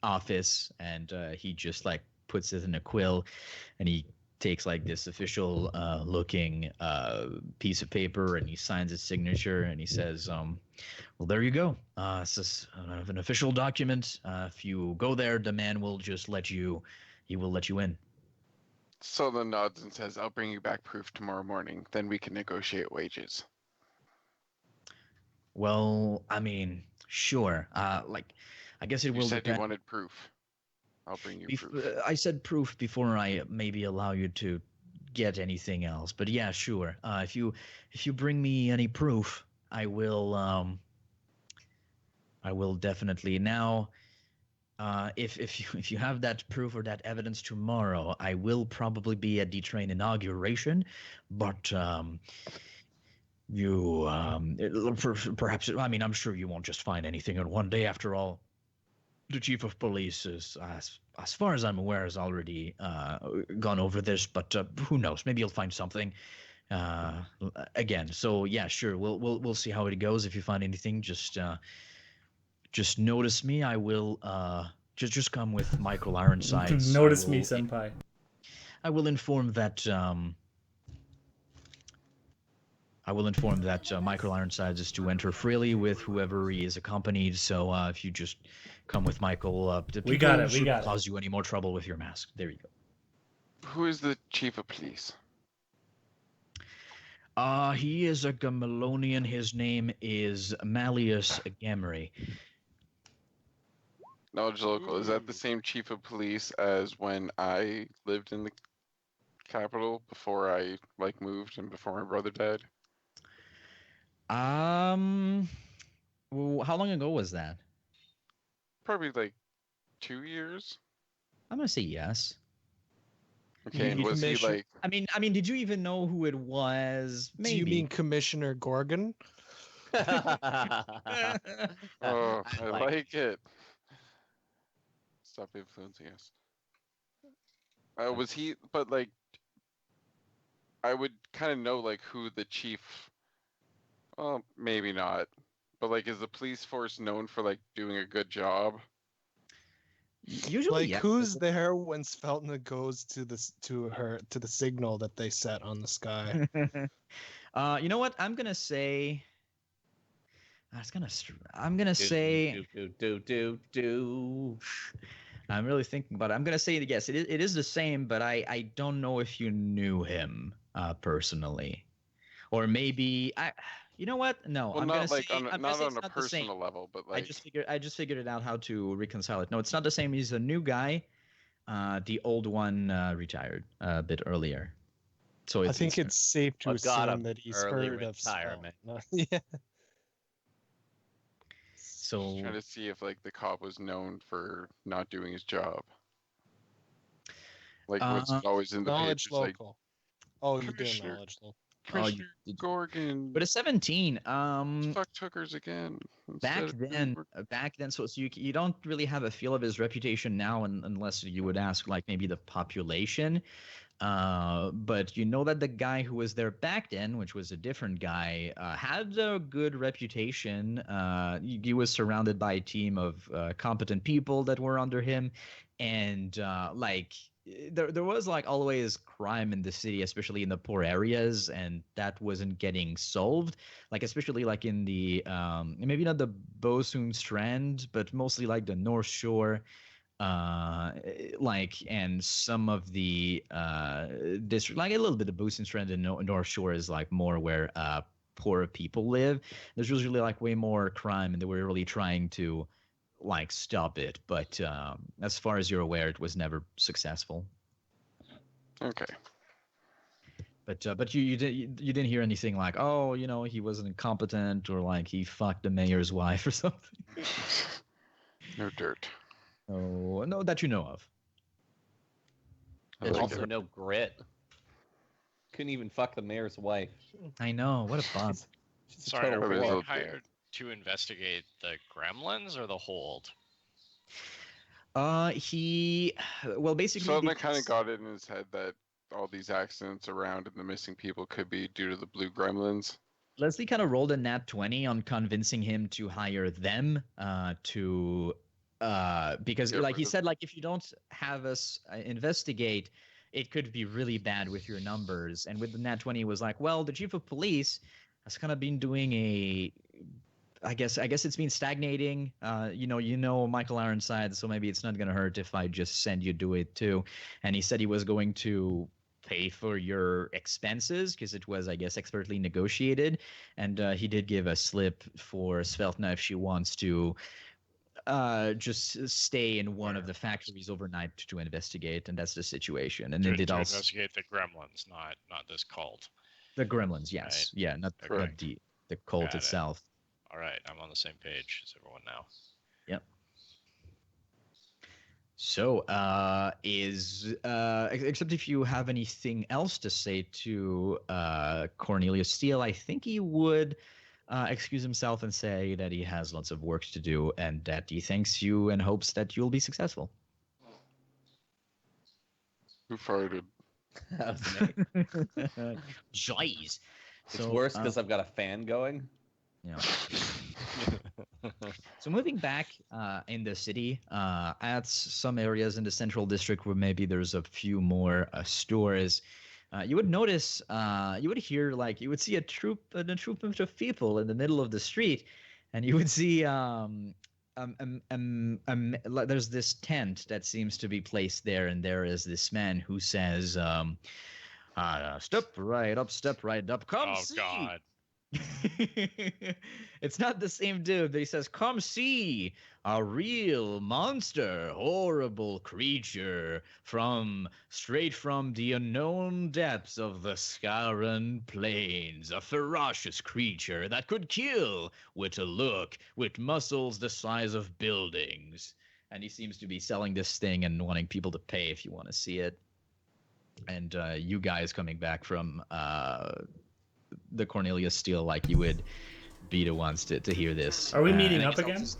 office, and he just like puts it in a quill, and he takes like this official looking piece of paper, and he signs his signature, and he says, well, there you go. This is an official document. If you go there, the man will just let you in.
Solon nods and says, I'll bring you back proof tomorrow morning. Then we can negotiate wages.
Well, I mean, sure. Like, I guess it
You
will
said
depend.
you wanted proof. I'll bring you proof.
I said proof before I maybe allow you to get anything else. But yeah, sure. If you bring me any proof, I will definitely. Now, if you have that proof or that evidence tomorrow, I will probably be at the train inauguration, but perhaps, I mean, I'm sure you won't just find anything in one day. After all, the chief of police is, as far as I'm aware, has already gone over this. But who knows? Maybe you'll find something again. So yeah, sure. We'll see how it goes. If you find anything, just notice me. I will just come with Michael Ironsides.
Notice me, senpai.
I will inform that Michael Ironsides is to enter freely with whoever he is accompanied. So if you just come with Michael,
We got it.
shouldn't cause you any more trouble with your mask. There you go.
Who is the chief of police?
He is a Gamelonian. His name is Malleus Gamery.
Knowledge local. Is that the same chief of police as when I lived in the capital before I moved and before my brother died?
How long ago was that?
Probably 2 years.
I'm gonna say yes.
Okay, and was he
Commission-
I mean, did you even know who it was?
Do
Maybe.
you mean Commissioner Gorgon?
Oh, I like it. Stop influencing us. Was he? But I would kind of know who the chief. Well, maybe not. But is the police force known for doing a good job?
Usually,
Like
yeah.
who's there when Sveltna goes to the signal that they set on the sky?
You know what? I'm gonna say. I'm gonna say.
Do.
I'm really thinking about it. I'm gonna say yes. It is the same, but I don't know if you knew him personally, or maybe I. You know what? No,
Well,
I'm
not
gonna say
on
I'm gonna
not
say
on
it's
a
not the same.
personal level, but
I just figured it out how to reconcile it. No, it's not the same. He's a new guy. The old one retired a bit earlier. So
I think it's safe to
Oh, God,
assume that he's
early
heard of
retirement.
Sveltna. Yeah.
so
trying to see if the cop was known for not doing his job. What's always in the
Knowledge
papers,
local. Oh, you do
Commissioner-
knowledge local.
Commissioner Gorgon.
but it's 17.
Fuck hookers again.
Back
instead of doing
then, so you don't really have a feel of his reputation now, unless you would ask maybe the population. But you know that the guy who was there back then, which was a different guy, had a good reputation. He was surrounded by a team of competent people that were under him, and there was always crime in the city, especially in the poor areas, and that wasn't getting solved. Especially in the maybe not the Bosun Strand, but mostly the North Shore, and some of the district, a little bit of Bosun Strand and North Shore is more where poor people live. There's usually way more crime, and they were really trying to stop it, but as far as you're aware, it was never successful.
Okay.
But you didn't hear anything oh, he wasn't incompetent, or he fucked the mayor's wife or something.
No dirt.
Oh, no, that you know of.
I like
Also,
it.
no grit. Couldn't even fuck the mayor's wife.
I know, what a bum.
She's a
Sorry,
total
are we
Probably a
whore.
little
hired to investigate the gremlins or the hold?
Well, basically,
Suddenly kind of got it in his head that all these accidents around and the missing people could be due to the blue gremlins.
Leslie kind of rolled a nat 20 on convincing him to hire them because he said if you don't have us investigate, it could be really bad with your numbers. And with the nat 20 was well, the chief of police has kind of been doing I guess it's been stagnating. Michael Ironside, so maybe it's not gonna hurt if I just send you do it too. And he said he was going to pay for your expenses because it was, I guess, expertly negotiated. And he did give a slip for Sveltna if she wants to just stay in one of the factories overnight to investigate, and that's the situation. And
To,
then did
to
also
investigate the gremlins, not this cult.
the gremlins, yes,
Right.
yeah, not
Okay.
the cult
Got it.
itself.
All right, I'm on the same page as everyone now.
Yep. So, except if you have anything else to say to Cornelius Steele, I think he would excuse himself and say that he has lots of work to do and that he thanks you and hopes that you'll be successful.
Who farted?
That was me.
Jeez.
It's worse because I've got a fan going.
Yeah. So moving back in the city, at some areas in the central district where maybe there's a few more stores, you would notice, you would hear you would see a troop of people in the middle of the street, and you would see there's this tent that seems to be placed there, and there is this man who says, Step right up. Come
Oh
see.
God.
It's not the same dude, but he says, "Come see a real monster, horrible creature straight from the unknown depths of the Scaran Plains, a ferocious creature that could kill with a look, with muscles the size of buildings." And he seems to be selling this thing and wanting people to pay if you want to see it. And you guys coming back from the Cornelius Steele, like you would be the ones to hear this.
Are we
And
meeting
I
up
guess I'll
again?
just-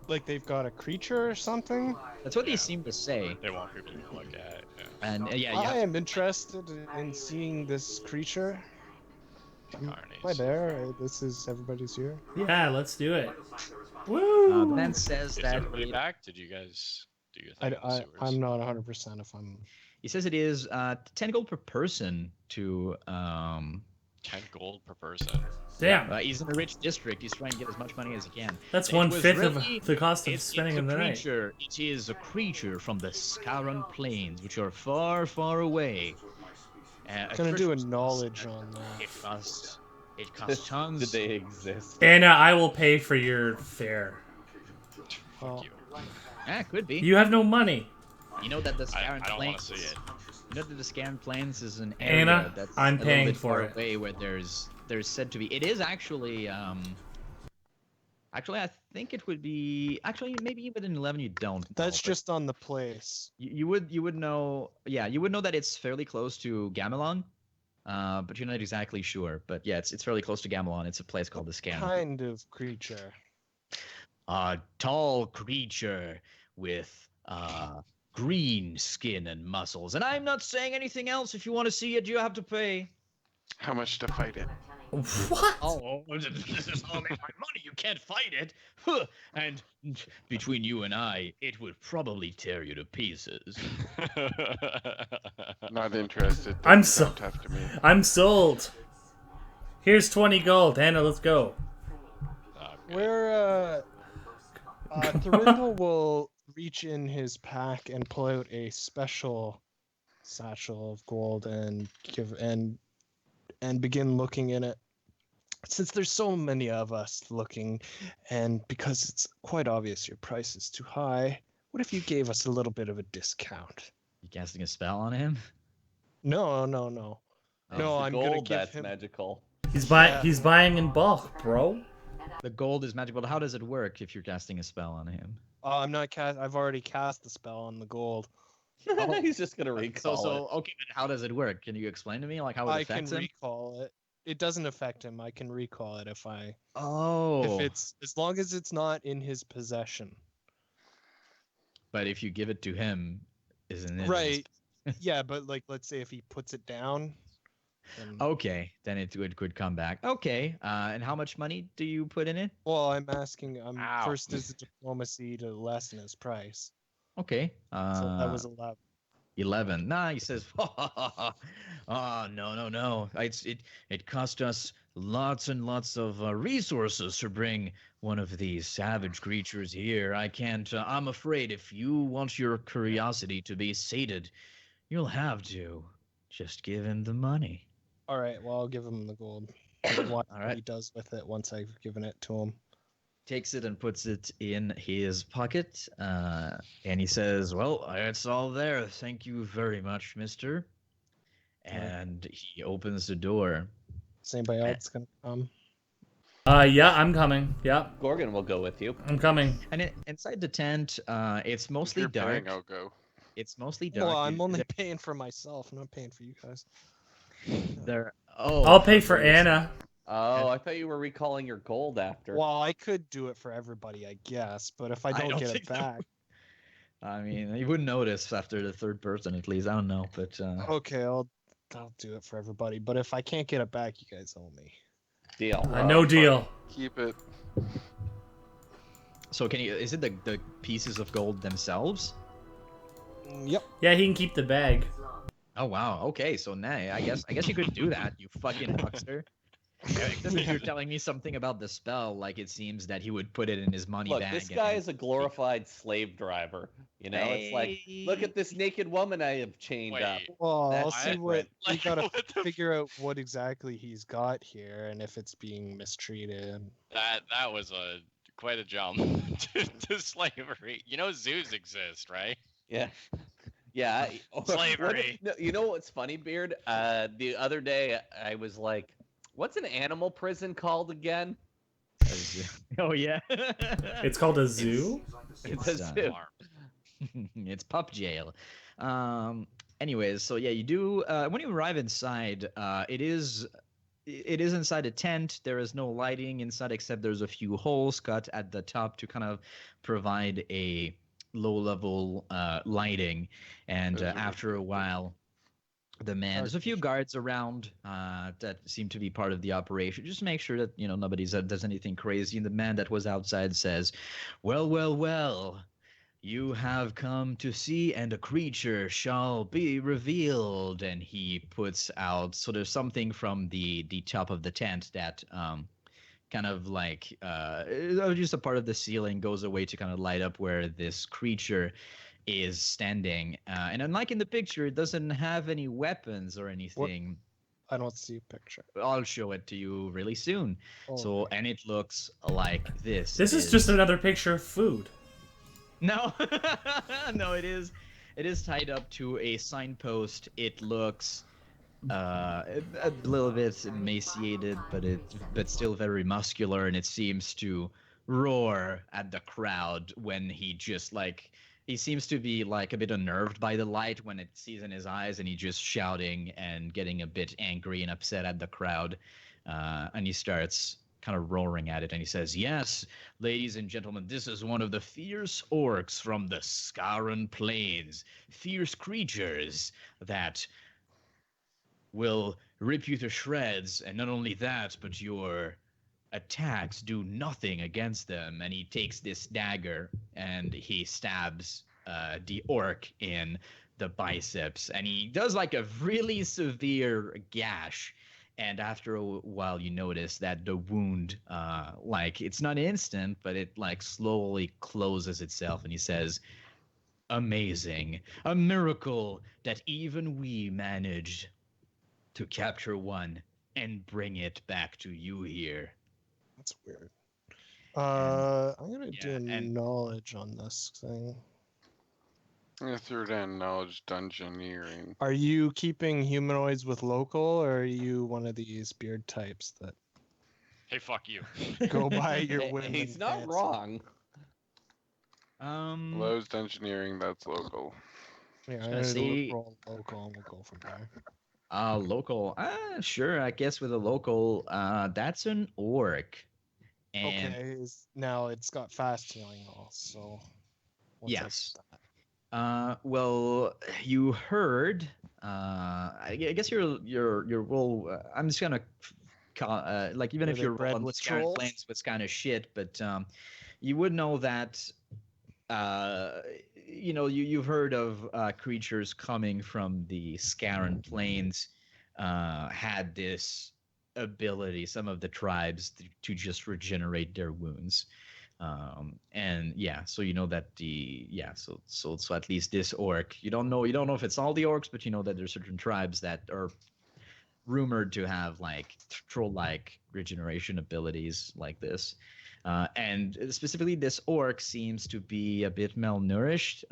Like they've got a creature or something.
That's what
Yeah.
they seem to say.
They want people to look at it. Yeah.
And yeah,
I am interested in seeing this creature. Am I
Carnies.
there? This is everybody's here.
Yeah, let's do it. Woo!
the man says
Is
that
everybody back? Did you guys do your thing in the sewers?
I'm not 100% if I'm.
he says it is 10 gold per person to
10 gold per person.
Damn,
he's in a rich district. He's trying to get as much money as he can.
that's
It was
1/5
really-
of the cost of
It's
spending
a
in the night.
creature. It is a creature from the Scaran Plains, which are far, far away.
Gonna do a
Christmas-
knowledge on that.
It costs tons.
Did they exist?
Anna, I will pay for your fare.
Well,
You.
Yeah, could be.
You have no money.
You know that the
I
Scaran
don't want
Plains.
to see it.
You know that the Scaran Plains is an area
Anna,
that's
I'm
a little
paying
bit
for
far
it.
away where there's said to be. It is actually actually I think it would be actually maybe even in 11 you don't.
that's
know, but
just on the place.
you would know. Yeah, you would know that it's fairly close to Gamelon. But you're not exactly sure. But yeah, it's fairly close to Gamelon. It's a place called the Scaran.
Kind of creature.
A tall creature with green skin and muscles. And I'm not saying anything else. If you want to see it, you have to pay.
How much to fight it?
What?
Oh, this is all my money. You can't fight it. Huh. And between you and I, it would probably tear you to pieces.
Not interested.
I'm
Doesn't sound
so-
tough to me.
I'm sold. Here's 20 gold. Anna, let's go.
Okay.
Where Thorindel will reach in his pack and pull out a special satchel of gold and begin looking in it. Since there's so many of us looking, and because it's quite obvious your price is too high, what if you gave us a little bit of a discount?
You casting a spell on him?
No.
Oh.
No,
It's the
I'm gonna
gold
give
that's
him.
magical.
He's
Yeah.
buying in bulk, bro.
The gold is magical. How does it work if you're casting a spell on him?
I'm not cast. I've already cast the spell on the gold.
He's just gonna recall it.
Okay, but how does it work? Can you explain to me, like how it
I can
affects him?
recall it. It doesn't affect him. I can recall it if
Oh,
it's as long as it's not in his possession.
but if you give it to him, isn't it?
Right. Yeah, but like let's say if he puts it down. Then...
Okay, then it could come back. Okay, and how much money do you put in it?
Well, I'm asking.
Ow.
First is the diplomacy to lessen his price.
Okay,
So that was 11.
11. Nah, he says, oh, no. It cost us lots and lots of resources to bring one of these savage creatures here. I can't, I'm afraid if you want your curiosity to be sated, you'll have to just give him the money.
All right. Well, I'll give him the gold. What
All right.
he does with it once I've given it to him.
Takes it and puts it in his pocket, and he says, well, it's all there. Thank you very much, mister. And he opens the door.
Is anybody else gonna come?
Yeah, I'm coming. Yeah,
Gorgon will go with you.
I'm coming.
And inside the tent, it's
If
mostly
you're
dark.
paying, I'll go.
It's mostly dark.
Well, I'm
You-
only paying for myself. I'm not paying for you guys.
there. Oh,
I'll pay for
there's-
Anna.
Oh, I thought you were recalling your gold after.
Well, I could do it for everybody, I guess. But if I don't, get
think
it
so.
back,
I mean, you wouldn't notice after the third person, at least. I don't know, but
okay, I'll do it for everybody. But if I can't get it back, you guys owe me.
Deal.
No
fine.
deal.
Keep it.
so can you? Is it the pieces of gold themselves?
Yep.
Yeah, he can keep the bag.
Oh wow. Okay, so nah, I guess you could do that. You fucking huckster. Except if you're telling me something about the spell, like it seems that he would put it in his money
Look,
bag.
this
and
guy
then
is a glorified slave driver. You know, it's like, look
Hey.
at this naked woman I have chained up.
Wait,
Well, I'll
That's
see what
different.
we
Like,
gotta
what the
figure out what exactly he's got here and if it's being mistreated.
that was quite a jump to slavery. You know, zoos exist, right?
Yeah. Yeah.
Slavery.
No, you know what's funny, Beard? The other day I was like, what's an animal prison called again?
Oh yeah.
It's called a zoo.
It's a
It's,
zoo.
it's pup jail. Anyways, so yeah, you do when you arrive inside, it is inside a tent. There is no lighting inside except there's a few holes cut at the top to kind of provide a low level lighting. And
Those are
after a while, the man, there's a few guards around that seem to be part of the operation. Just make sure that nobody does anything crazy. And the man that was outside says, "Well, well, well. You have come to see, and a creature shall be revealed." And he puts out sort of something from the top of the tent that kind of like just a part of the ceiling goes away to kind of light up where this creature is standing. And unlike in the picture, it doesn't have any weapons or anything.
I don't see a picture.
I'll show it to you really soon. So, and it looks like this.
This
It
is just another picture of food.
No, no, it is tied up to a signpost. It looks a little bit emaciated, but still very muscular, and it seems to roar at the crowd when he seems to be like a bit unnerved by the light when it sees in his eyes, and he's just shouting and getting a bit angry and upset at the crowd, and he starts kind of roaring at it, and he says, "Yes, ladies and gentlemen, this is one of the fierce orcs from the Scaran Plains. Fierce creatures that will rip you to shreds, and not only that, but your attacks do nothing against them." And he takes this dagger and he stabs the orc in the biceps, and he does like a really severe gash. And after a while, you notice that the wound, like it's not instant, but it like slowly closes itself. And he says, "Amazing, a miracle that even we managed to capture one and bring it back to you here."
That's weird. I'm gonna do
yeah, and-
knowledge on this thing.
I'm gonna throw down knowledge dungeoneering.
Are you keeping humanoids with local, or are you one of these beard types that
Hey, fuck you.
go by your women?
He's not
fancy?
wrong.
Lowe's dungeoneering, that's local.
Yeah, I'm
gonna
gonna
say-
roll local, and we'll go from there.
Local. Sure. I guess with a local, that's an orc. And
Okay, now it's got fast healing also. What's up
yes.
with that?
Well, you heard. I guess your roll. I'm just gonna like even
Were
if
they
your
bred
roll on the
with
Scarlet
trolls?
Plains was kind of shit, but you would know that. You've heard of creatures coming from the Scaran Plains. Had this ability, some of the tribes, to just regenerate their wounds. And yeah, so you know that so at least this orc, you don't know if it's all the orcs, but you know that there's certain tribes that are rumored to have like troll-like regeneration abilities like this. And specifically, this orc seems to be a bit malnourished,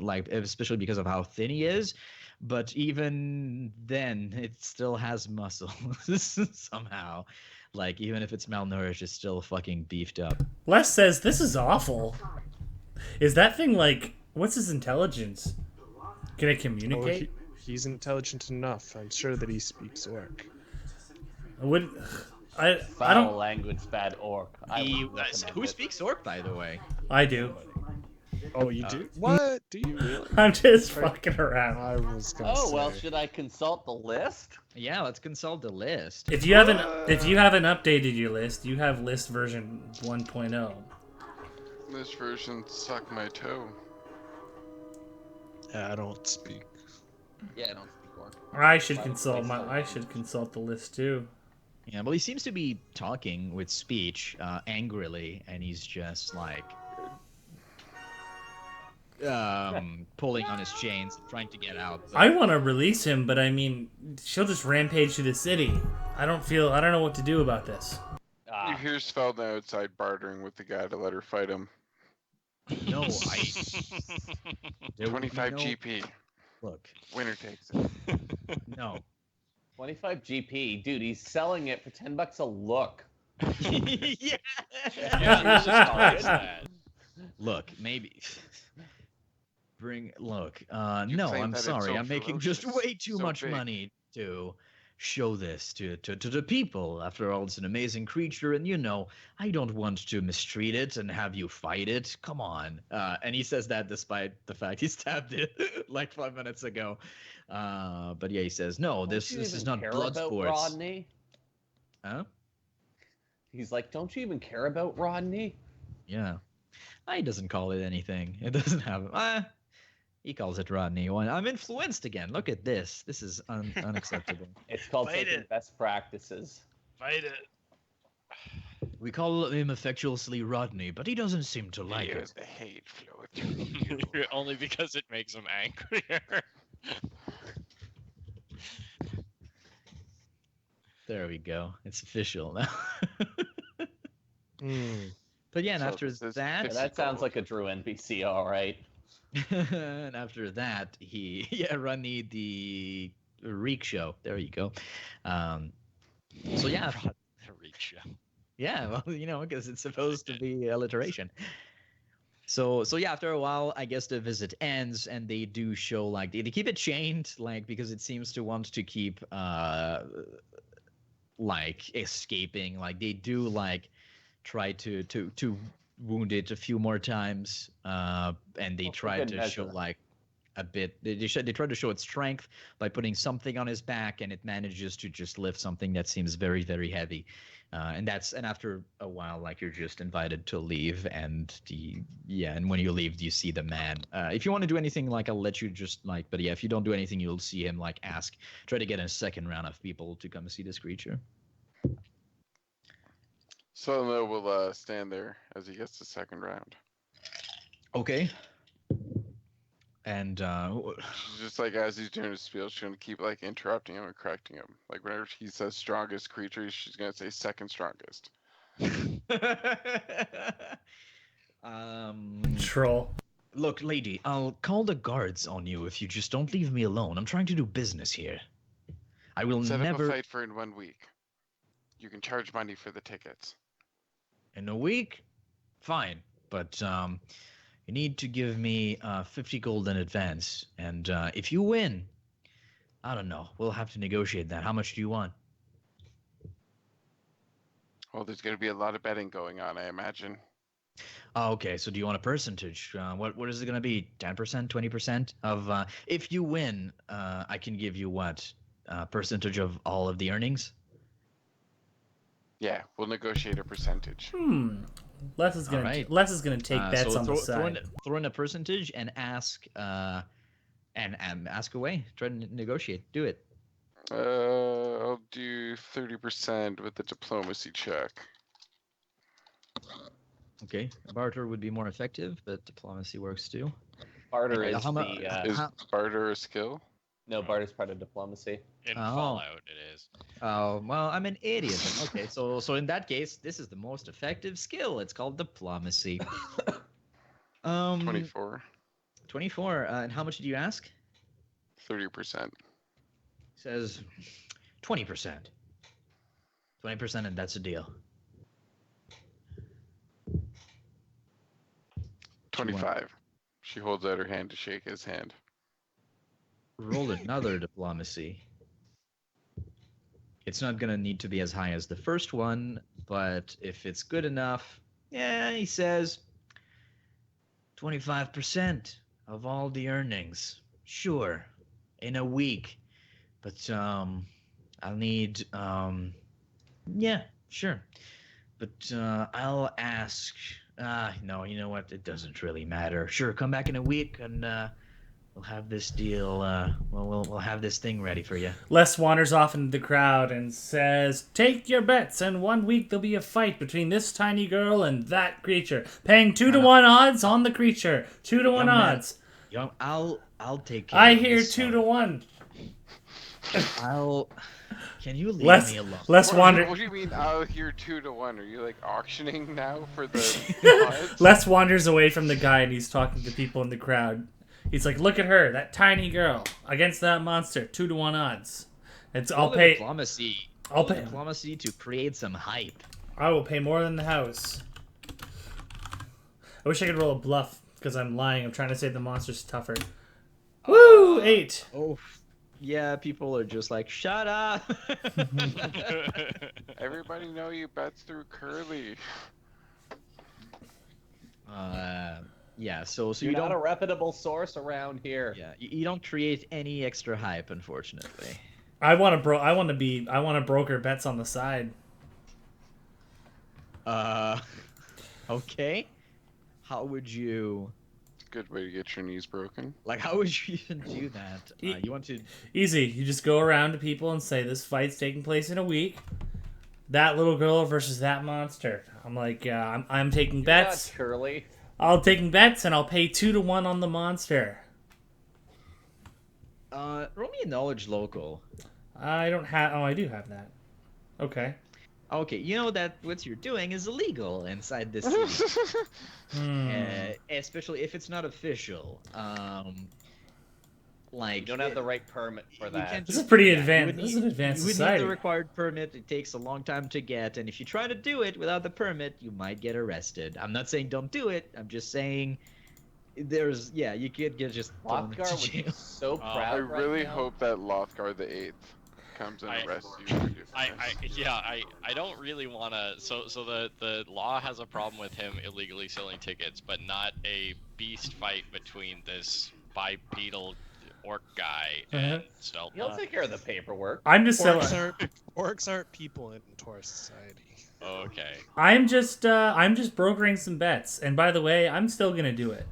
like especially because of how thin he is. But even then, it still has muscle somehow. Like even if it's malnourished, it's still fucking beefed up.
Les says this is awful. Is that thing like what's his intelligence? Can it
Oh,
communicate?
he's intelligent enough. I'm sure that he speaks orc.
I wouldn't. I
Foul
don't.
language, bad orc. I would recommend
Who
it.
speaks orc, by the way?
I do.
Oh, you do? What? Do you really?
I'm just fucking around.
I was gonna
Oh
say.
well, should I consult the list?
Yeah, let's consult the list.
If you haven't updated your list, you have list version 1.0.
This version suck my toe.
Yeah, I don't speak.
Yeah, I don't speak orc.
I should
Why-
consult
why
my.
so?
I should consult the list too.
Yeah, well, he seems to be talking with speech angrily, and he's just like pulling on his chains, trying to get out.
I
But
want to release him, but I mean, she'll just rampage through the city. I don't know what to do about this.
You
Ah,
hear Svelda outside bartering with the guy to let her fight him.
no, there would be
25
no-
GP.
Look,
Winner takes it.
no.
25 GP, dude. He's selling it for $10 a look.
Yeah.
Yeah, let's just price that.
Look, maybe. Look.
You
No,
claim
I'm
that it's
sorry.
so
I'm making just
ferocious,
way too
so
much
big.
money to show this to the people. After all, it's an amazing creature, and I don't want to mistreat it and have you fight it. Come on. And he says that despite the fact he stabbed it like 5 minutes ago. But yeah, he says, no,
Don't
this
you
is
even
not
care
blood
about
sports.
Rodney?
Huh?
He's like, don't you even care about Rodney?
Yeah. He doesn't call it anything. It doesn't have. He calls it Rodney. I'm influenced again. Look at this. This is unacceptable.
It's called
Fight
taking
it.
best practices.
Fight it.
We call him affectuously Rodney, but he doesn't seem to like
Feel
it.
the hate flow through you.
Only because it makes him angrier.
There we go. It's official now.
Hmm.
But yeah, and
So
after
this is
that,
Yeah, that sounds like a Drew NPC, all right.
and after that, Rodney the Reek show. There you go. So yeah,
The reach show.
yeah, well, because it's supposed to be alliteration. So yeah, after a while, I guess the visit ends, and they do show like they keep it chained, like because it seems to want to keep like escaping. Like they do like try to wound it a few more times, and they
Well, for
try
good
to show
measure.
like a bit. They try to show its strength by putting something on his back, and it manages to just lift something that seems very very heavy. And after a while, like you're just invited to leave, and and when you leave, you see the man. If you want to do anything, like I'll let you just like, but yeah, if you don't do anything, you'll see him like try to get a second round of people to come see this creature.
Svelda will stand there as he gets the second round.
Okay. And
She's just like, as he's doing his spiel, she's gonna keep like interrupting him and correcting him. Like whenever he says strongest creature, she's gonna say second strongest.
Troll.
Look, lady, I'll call the guards on you if you just don't leave me alone. I'm trying to do business here. I will
Set up a
never
fight for in 1 week. You can charge money for the tickets.
in a week. Fine, but you need to give me 50 gold in advance, and if you win, I don't know. We'll have to negotiate that. How much do you want?
Well, there's gonna be a lot of betting going on, I imagine.
Oh, okay, so do you want a percentage? What is it going to be? 10%, 20% of if you win, I can give you what? Percentage of all of the earnings?
Yeah, we'll negotiate a percentage.
Les is gonna
Alright.
take bets
so
on the
throw
side.
throw in a percentage and ask and ask away. Try to negotiate. Do it.
I'll do 30% with the diplomacy check.
Okay. Barter would be more effective, but diplomacy works too.
Barter
Okay,
is
how mu-
the
Is
How-
barter a skill?
no, barter's part of diplomacy.
In
Oh.
Fallout, it is.
Oh, well, I'm an idiot. Then. Okay, so in that case, this is the most effective skill. It's called diplomacy.
24.
24. And how much did you ask?
30%.
Says 20%. 20%, and that's a deal.
25. She holds out her hand to shake his hand.
Roll another diplomacy. It's not gonna need to be as high as the first one, but if it's good enough, yeah, he says 25% of all the earnings. Sure, in a week, but I'll need yeah, sure, but I'll ask. No, you know what? It doesn't really matter. Sure, come back in a week and we'll have this deal. We'll have this thing ready for you.
Les wanders off into the crowd and says, "Take your bets. In 1 week, there'll be a fight between this tiny girl and that creature. Paying 2-to-1 odds on the creature. 2-to-1
Young man.
odds.
I'll take care
I
of
hear
this,
2-to-1."
Can you leave
Les
me alone?
Les wander.
What do you mean out here 2-to-1? Are you like auctioning now for the odds?
Les wanders away from the guy and he's talking to people in the crowd. He's like, "Look at her, that tiny girl against that monster. 2-to-1 odds. I'll
Roll the
pay.
diplomacy.
I'll
Roll the
pay.
diplomacy to create some hype.
I will pay more than the house." I wish I could roll a bluff because I'm lying. I'm trying to say the monster's tougher. Woo! 8.
Oh, yeah. People are just like, shut up.
Everybody know you bets through Curly.
Yeah. So
You're
you
not
don't.
a reputable source around here.
Yeah, you don't create any extra hype, unfortunately.
I want to broker bets on the side.
Okay. How would you?
Good way to get your knees broken.
Like, how would you even do that? You want to?
Easy. You just go around to people and say this fight's taking place in a week. That little girl versus that monster. I'm like, I'm taking bets.
Not Curly.
I'll taking bets and I'll pay 2-to-1 on the monster.
Roll me a knowledge local.
I don't have. Oh, I do have that. Okay.
Okay, you know that what you're doing is illegal inside this city. Especially if it's not official. Like
You don't have the right permit for
you
that.
can't
This
just
is pretty
do that.
advanced. This is an advanced
You would need
society.
the required permit. It takes a long time to get, and if you try to do it without the permit, you might get arrested. I'm not saying don't do it. I'm just saying you could get just thrown
Lothgar
into
would be
jail.
so
I
proud right
really
now.
hope that Lothgar the Eighth comes and arrests you. For doing this.
I don't really want to. So the law has a problem with him illegally selling tickets, but not a beast fight between this bipedal orc guy and Svelta.
He'll take care of the paperwork.
I'm just selling.
Orcs aren't people in Taurus society.
Okay.
I'm just brokering some bets, and by the way, I'm still gonna do it.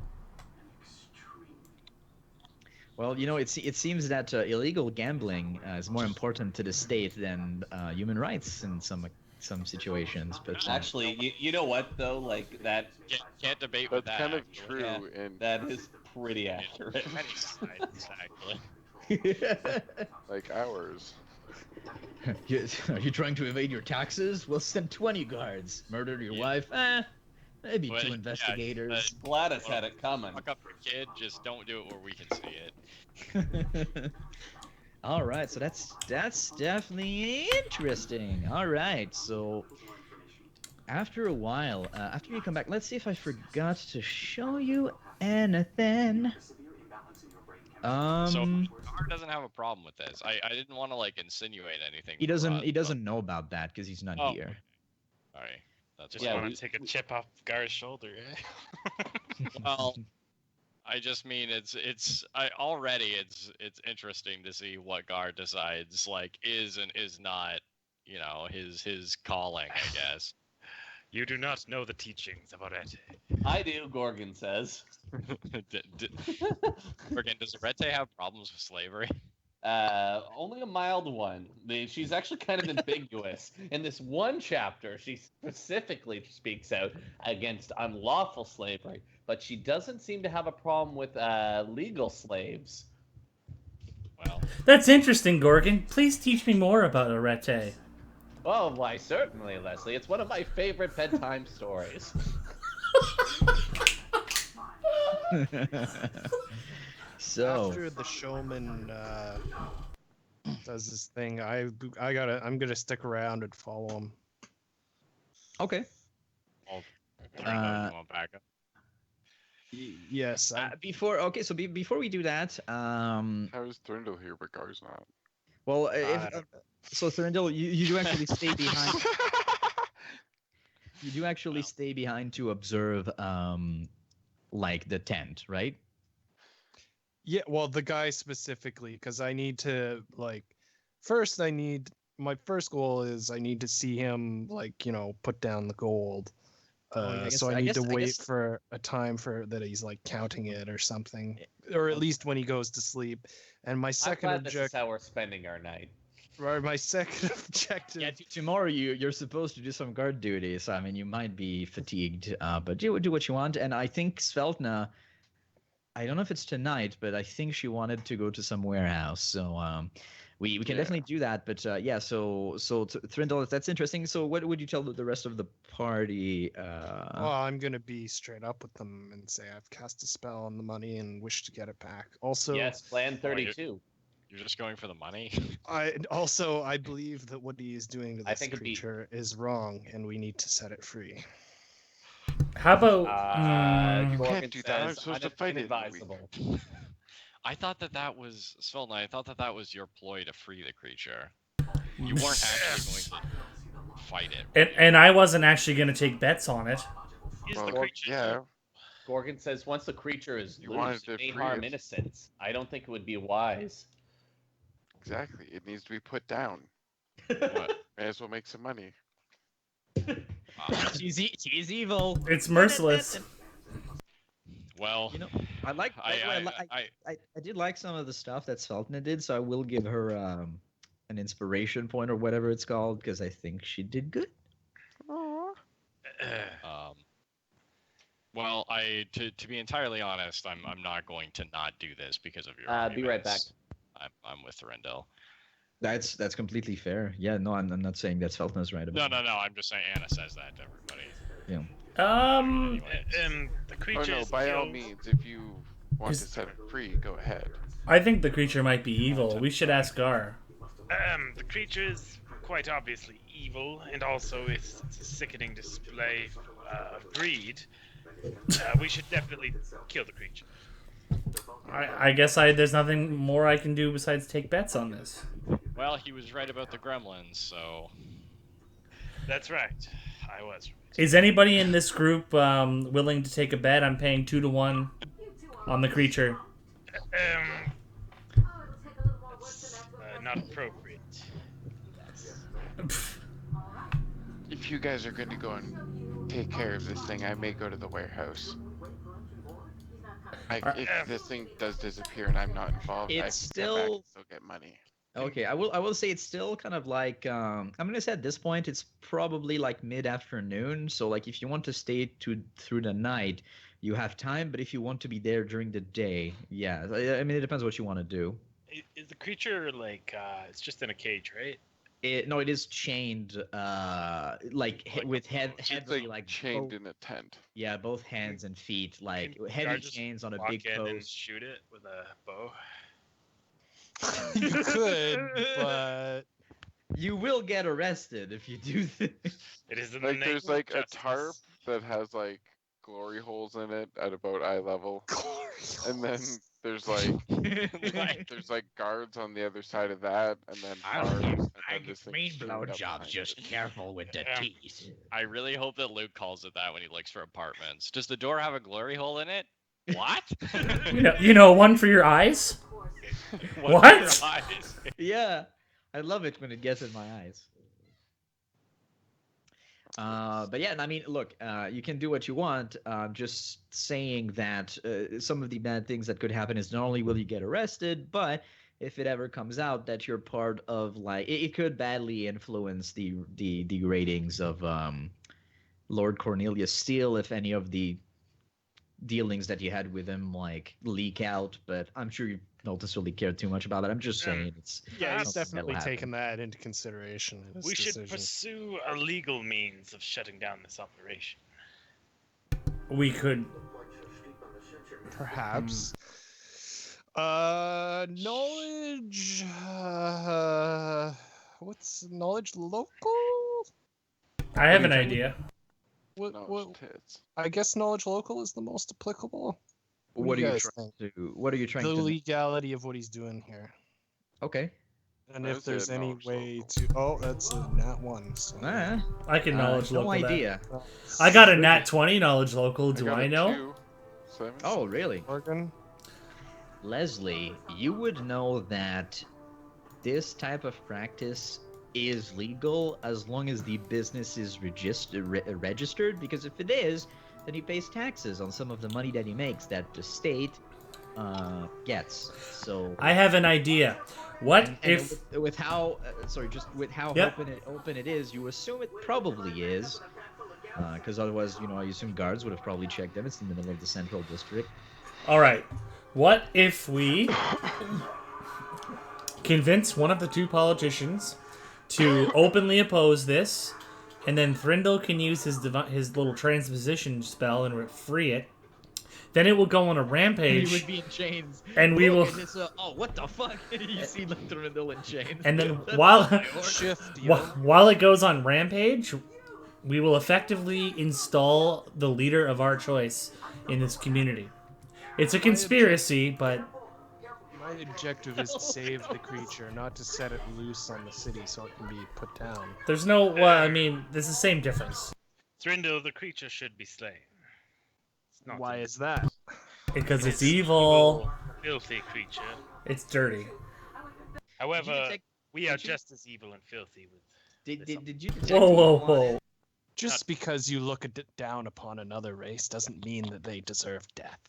Well, you know, it seems that illegal gambling is more important to the state than human rights in some situations. But
Actually, you know what though? Like that.
Can't debate with
That's
that.
kind of
actually.
true.
Yeah,
And
that is pretty accurate.
Exactly.
like ours.
Are you trying to evade your taxes? We'll send 20 guards. Murder your wife? Maybe
But,
2
yeah,
investigators.
Gladys had it coming.
Fuck up your kid. Just don't do it where we can see it.
All right, so that's definitely interesting. All right, so after a while, after you come back, let's see if I forgot to show you anything.
So Gar doesn't have a problem with this. I didn't want to like insinuate anything.
He
for
doesn't
us,
he doesn't know about that because he's not
Oh.
here.
Sorry. That's
Just
Yeah,
want
we-
to take a chip off Gar's shoulder, eh?
Well, I just mean it's interesting to see what Gar decides like is and is not, his calling, I guess.
You do not know the teachings of Arete.
I do, Gorgon says.
Again, does Arete have problems with slavery?
Only a mild one. She's actually kind of ambiguous. In this one chapter, she specifically speaks out against unlawful slavery, but she doesn't seem to have a problem with legal slaves.
Well,
That's interesting, Gorgon. Please teach me more about Arete.
Oh, why, certainly, Leslie. It's one of my favorite bedtime stories.
So
After the showman does this thing, I'm gonna stick around and follow him.
okay.
want backup.
Yes.
Before we do that,
How is Thurndle here, but Gar's not?
well, so Thurndle, you do actually stay behind. You do actually stay behind to observe, like the tent, right?
Yeah, well, the guy specifically, because I need to my first goal is I need to see him put down the gold,
Oh, yeah, I guess-
So I
I
need
guess-
to
I
wait
guess-
for a time for that he's like counting it or something, or at least when he goes to sleep. And my
I'm
second
glad this is
objective,
how we're spending our night.
my second objective.
Yeah, tomorrow you're supposed to do some guard duties. I mean, you might be fatigued, but do what you want. And I think Sveltna, I don't know if it's tonight, but I think she wanted to go to some warehouse. So we can
Yeah.
definitely do that. But yeah, so Thrindle, that's interesting. So what would you tell the rest of the party?
Well, I'm gonna be straight up with them and say I've cast a spell on the money and wish to get it back. Also,
Yes, Plan 32.
You're just going for the money.
I believe that what he is doing to
I
this
think it'd be-
creature is wrong, and we need to set it free.
How about
You can't
Gorgon
do that. I'm
says,
supposed to fight it in a week.
inadvisable.
I thought that was Svelna. I thought that was your ploy to free the creature. You weren't actually going to fight it.
and I wasn't actually going to take bets on it.
Is
Well,
the creature
yeah.
Gorgon says once the creature is
You wanted
loose,
to
it may
free
harm
it.
innocents. I don't think it would be wise.
Exactly. It needs to be put down.
What?
May as well make some money.
She's evil.
It's merciless.
Well,
You know, I like. by the way, I did like some of the stuff that Sveltna did, so I will give her an inspiration point or whatever it's called because I think she did good.
well, to be entirely honest, I'm not going to not do this because of your.
Be right back.
arguments. I'm with Rendell.
That's completely fair. Yeah, no, I'm not saying that Sveltna's right
No,
about.
I'm just saying Anna says that to everybody.
Yeah.
the
Oh
creature
no,
is
by all
killed.
means, if you want to
Is-
set it free, go ahead.
I think the creature might be evil. We should ask Gar.
The creature is quite obviously evil, and also it's a sickening display of greed. We should definitely kill the creature.
I guess there's nothing more I can do besides take bets on this.
Well, he was right about the gremlins, so
That's right. I was right.
Is anybody in this group willing to take a bet? I'm paying 2 to 1 on the creature.
That's not appropriate.
If you guys are going to go and take care of this thing, I may go to the warehouse. If this thing does disappear and I'm not involved, I can
It's
come back
still-
and still get money.
Okay, I will say it's still kind of like I'm gonna say at this point it's probably like mid-afternoon. So like if you want to stay through the night, you have time. But if you want to be there during the day, yeah, I mean it depends what you want to do.
Is the creature like it's just in a cage, right?
No, it is chained, with
It's
heavily
like
like
chained
both,
in a tent.
yeah, both hands and feet, like
Can
heavy
guards just
chains on a
Walk
big
in and
post.
shoot it with a bow.
You could, but
You will get arrested if you do this.
It is in the
Like
name
there's
of
like a
justice.
tarp that has like glory holes in it at about eye level, and then there's like guards on the other side of that, and then bars, and then this thing straight up behind it.
careful with the
Yeah.
teeth.
I really hope that Luke calls it that when he looks for apartments. Does the door have a glory hole in it? What?
You know, one for your eyes?
What?
What?
for your eyes?
Yeah, I love it when it gets in my eyes. But yeah, I mean, look, you can do what you want. Just saying that some of the bad things that could happen is not only will you get arrested, but if it ever comes out that you're part of like it could badly influence the ratings of Lord Cornelius Steele if any of the dealings that you had with him like leak out. But I'm sure you don't necessarily care too much about it. I'm just saying it's
yeah, he's
something that'll
definitely
happen.
taken that into consideration in his
We should
decision.
pursue a legal means of shutting down this operation.
We could.
Perhaps. Knowledge. What's knowledge local?
I have an
do you think?
idea.
No, it's tits.
I guess knowledge local is the most applicable.
What
do
are
you
you
guys
trying to? What are you trying
The
to?
legality of what he's doing here,
Okay.
and
I
if there's
said
any
knowledge
way
local.
to. Oh, that's a nat one. So
I can knowledge
no
local that.
idea.
I got a nat 20 knowledge local. Do
got
I
a
know?
2, so that means-
Oh, really?
Morgan.
Leslie, you would know that this type of practice is legal as long as the business is registered. Because if it is, then he pays taxes on some of the money that he makes that the state gets. So
I have an idea. What
and
if?
with how sorry, just with how
Yep.
open it is, you assume it probably is, because otherwise, I assume guards would have probably checked them. It's in the middle of the central district.
All right. What if we convince one of the two politicians to openly oppose this, and then Thrindle can use his little transposition spell and free it? Then it will go on a
He
rampage,
would be in chains,
and we will.
And it's, oh, what the fuck? You see Thurindle in chains.
And then
That's
while
not my order.
Shift,
while it goes on rampage, we will effectively install the leader of our choice in this community. It's a conspiracy, but
My objective is to save the creature, not to set it loose on the city so it can be put down.
there's no. Well, I mean, there's the same difference
Thrindle, the creature should be slain. It's not
Why
a
is that?
because it's evil.
filthy creature.
It's dirty.
However, we are
did you-
just as evil and filthy with.
Did you detect
Whoa, whoa,
evil on
whoa!
it?
Just because you look down upon another race doesn't mean that they deserve death.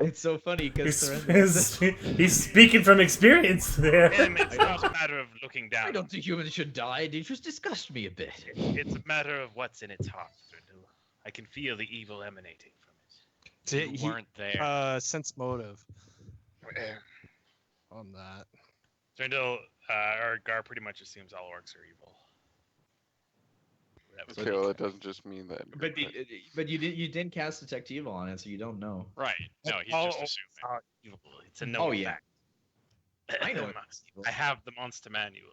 It's so funny because
He's speaking from experience there.
It's not a matter of looking
I
down.
don't think humans should die. They just disgust me a bit.
It's a matter of what's in its heart, Thrindle. I can feel the evil emanating from it.
You weren't there.
Sense motive on that.
Thrindle, or Gar pretty much assumes all orcs are evil. That was
Okay, well, it doesn't just mean that.
But you didn't cast detect evil on it, so you don't know.
Right. No, he's
all
just
orcs
assuming.
are evil. It's a known
Oh, yeah.
fact.
I know it's evil.
I have the monster manual.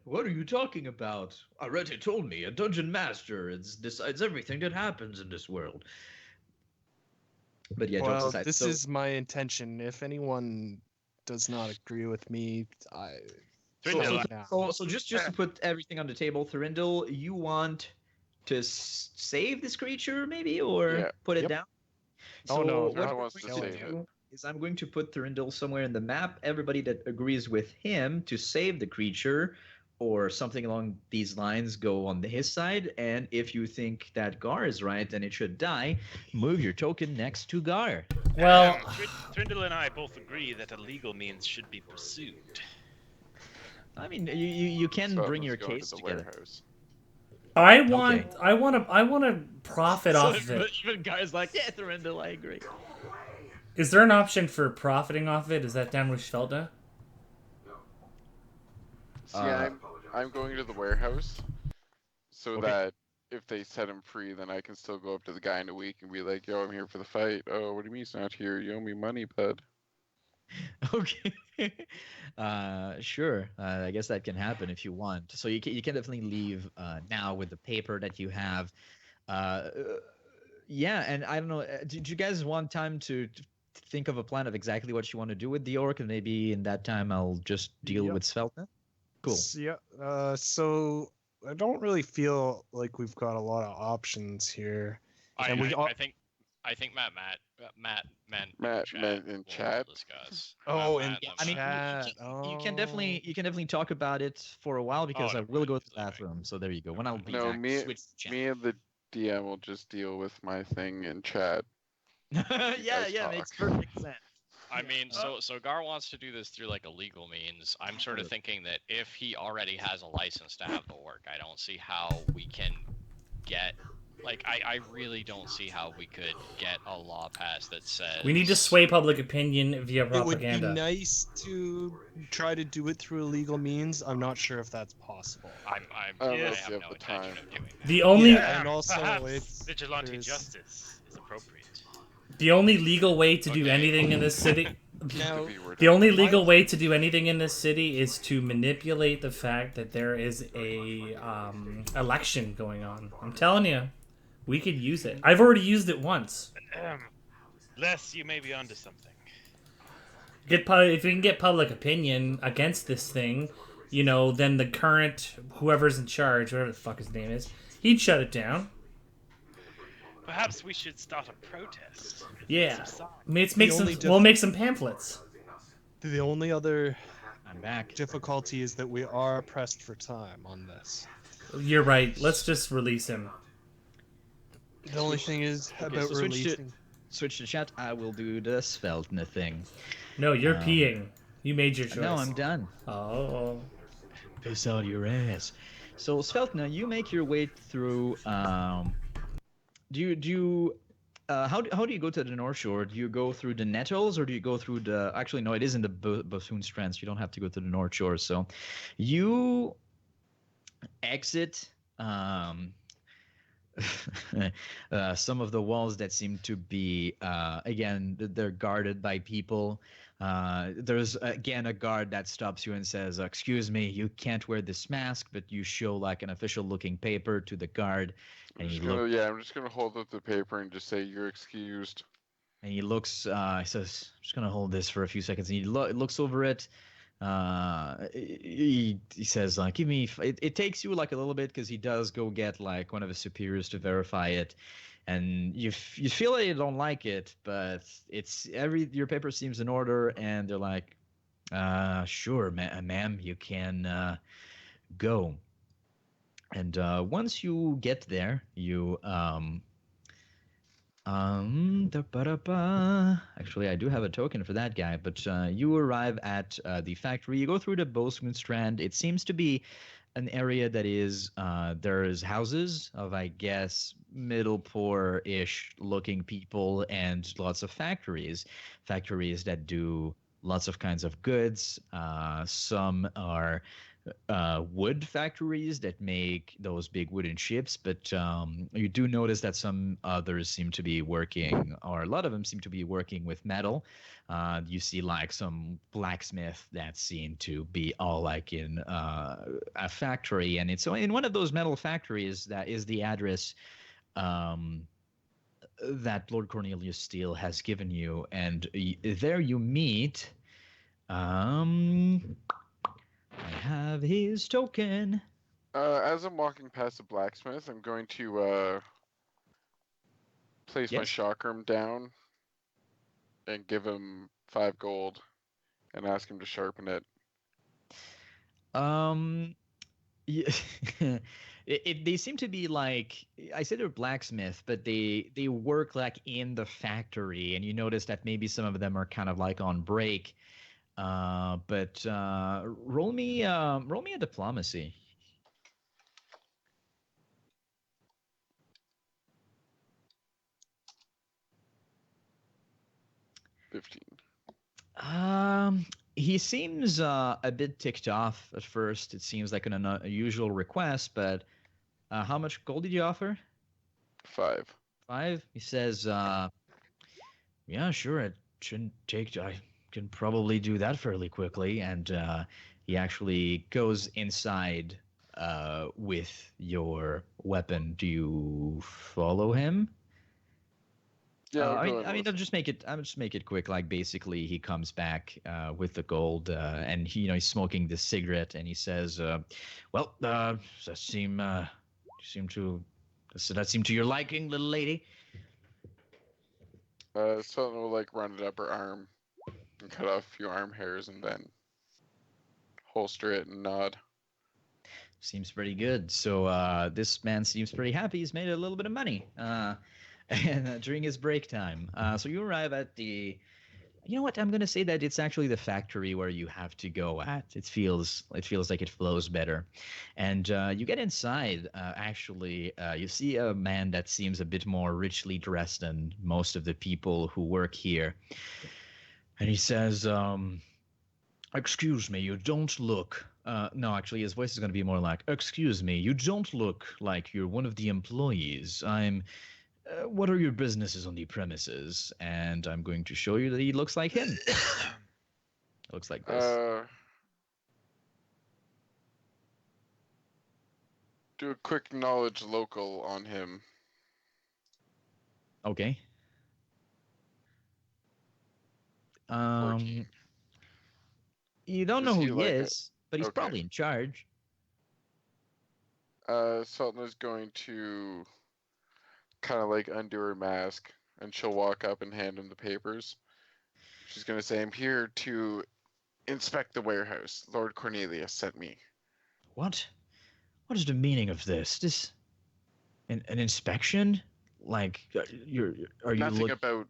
What are you talking about? Arete told me, a dungeon master decides everything that happens in this world. But yeah, jokes
Well,
aside.
this
So-
is my intention. If anyone does not agree with me,
So just to put everything on the table, Thurindle, you want to save this creature, maybe, or
Yeah.
put it
Yep.
down?
Oh,
So
no,
what
Thurindle
I'm
wants to
going
save it.
do is I'm going to put Thurindle somewhere in the map. Everybody that agrees with him to save the creature or something along these lines go on his side. And if you think that Gar is right and it should die, move your token next to Gar.
Well,
Thrindle and I both agree that illegal means should be pursued.
I mean, you can
So
bring
let's
your
go into
case
the
together.
warehouse.
I want to profit off of it.
Even Gar's like, yeah, Thurindle, I agree.
Is there an option for profiting off it? Is that down with Schvelda?
See, I'm going to the warehouse so
Okay.
that if they set him free, then I can still go up to the guy in a week and be like, "Yo, I'm here for the fight." Oh, what do you mean he's not here? You owe me money, bud.
Okay. Sure. I guess that can happen if you want. So you can definitely leave now with the paper that you have. Yeah, and I don't know. Did you guys want time to think of a plan of exactly what you want to do with the orc, and maybe in that time I'll just deal
Yep.
with Svelta? Cool.
Yeah. So I don't really feel like we've got a lot of options here. And we all-
I think Matt
Matt in
will
chat?
discuss.
Oh,
Matt,
in
Matt,
I mean,
chat.
you can definitely talk about it for a while because I
never
will
mind.
go to the
Okay.
bathroom. So there you go. When I'll be
No,
back,
me,
switch to chat.
me and the DM will just deal with my thing in chat.
yeah,
guys
makes
talk.
perfect sense.
I mean, so Gar wants to do this through like illegal means. I'm sort of thinking that if he already has a license to have the work, I don't see how we can get. Like, I really don't see how we could get a law passed that says
We need to sway public opinion via
It would be
propaganda.
nice to try to do it through illegal means. I'm not sure if that's possible.
I
Unless
have
you have
no
the
intention
time.
of doing that.
The only
Yeah, and also
perhaps
it's-
vigilante
there's-
justice is appropriate.
the only legal way to do
Okay.
anything in this city.
Now,
The only legal way to do anything in this city is to manipulate the fact that there is a election going on. I'm telling you, we could use it. I've already used it once.
Les, you may be onto something.
If we can get public opinion against this thing, then the current whoever's in charge, whatever the fuck his name is, he'd shut it down.
Perhaps we should start a protest.
Yeah,
Some sign.
we'll make some pamphlets.
the only other
I'm back.
difficulty is that we are pressed for time on this.
You're right. Let's just release him.
The only thing is
Okay,
about
so
releasing.
switch to chat. I will do the Sveldner thing.
No, you're
Um,
peeing. You made your choice.
No, I'm done.
Oh.
Piss out your ass. So Sveldner, you make your way through. How do you go to the North Shore? Do you go through the Nettles or do you go through the? Actually, no, it isn't the Bossoon Strands. You don't have to go to the North Shore. So, you exit. Some of the walls that seem to be again they're guarded by people. There's again a guard that stops you and says, excuse me, you can't wear this mask, but you show like an official looking paper to the guard, and
I'm just gonna hold up the paper and just say you're excused.
and he looks he says, I'm just gonna hold this for a few seconds, and he looks over it. He says, give me it takes you like a little bit because he does go get like one of his superiors to verify it, and you feel that you don't like it, but it's your paper seems in order, and they're like, sure, ma'am, you can go. And once you get there, you actually, I do have a token for that guy, but you arrive at the factory. You go through the Bosmoon Strand. It seems to be an area that is there's houses of, I guess, middle poor-ish looking people, and lots of factories that do lots of kinds of goods. Some are wood factories that make those big wooden ships, but you do notice that some others seem to be working, or a lot of them seem to be working with metal. You see like some blacksmith that seem to be all like in a factory, and it's in one of those metal factories that is the address that Lord Cornelius Steele has given you, and there you meet. I have his token.
As I'm walking past the blacksmith, I'm going to place my
Yes.
chakram down and give him 5 gold and ask him to sharpen it.
Yeah, they seem to be like, I said they're blacksmith, but they work like in the factory, and you notice that maybe some of them are kind of like on break. But roll me a diplomacy.
15.
He seems a bit ticked off at first. It seems like an unusual request, but how much gold did you offer?
5.
5? He says, yeah, sure, it shouldn't take. I can probably do that fairly quickly. And he actually goes inside with your weapon. Do you follow him?
Yeah, I'll
I
go
mean,
in
I mean,
with
I'll just make it quick. Like basically, he comes back with the gold, and he's smoking this cigarette, and he says, "Well, does that seem to your liking, little lady?"
Something will like run it up her arm and cut off a few arm hairs and then holster it and nod.
Seems pretty good. So this man seems pretty happy. He's made a little bit of money, and during his break time. So you arrive at the. You know what? I'm gonna say that it's actually the factory where you have to go at. It feels like it flows better, and you get inside. Actually, you see a man that seems a bit more richly dressed than most of the people who work here, and he says, "Excuse me, you don't look." No, actually, his voice is going to be more like, "Excuse me, you don't look like you're one of the employees. What are your businesses on the premises?" And I'm going to show you that he looks like him. Looks like this.
Do a quick knowledge local on him.
Okay. You don't know who he is, but he's probably in charge.
Sultan is going to kind of like undo her mask, and she'll walk up and hand him the papers. She's going to say, "I'm here to inspect the warehouse. Lord Cornelius sent me.
What? What is the meaning of this? This an inspection? Like you're are you
Nothing
look?
about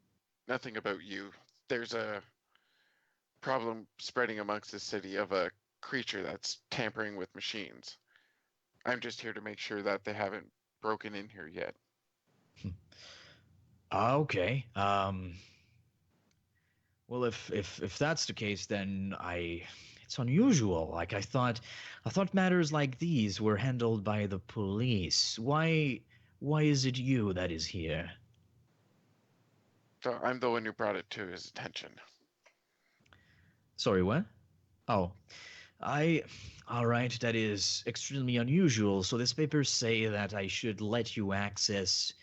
nothing about you. There's a problem spreading amongst the city of a creature that's tampering with machines. I'm just here to make sure that they haven't broken in here yet.
Okay. Well, if that's the case, then it's unusual. Like I thought matters like these were handled by the police. Why is it you that is here?
So I'm the one who brought it to his attention.
Sorry, what? Oh, I. All right, that is extremely unusual. So this papers say that I should let you access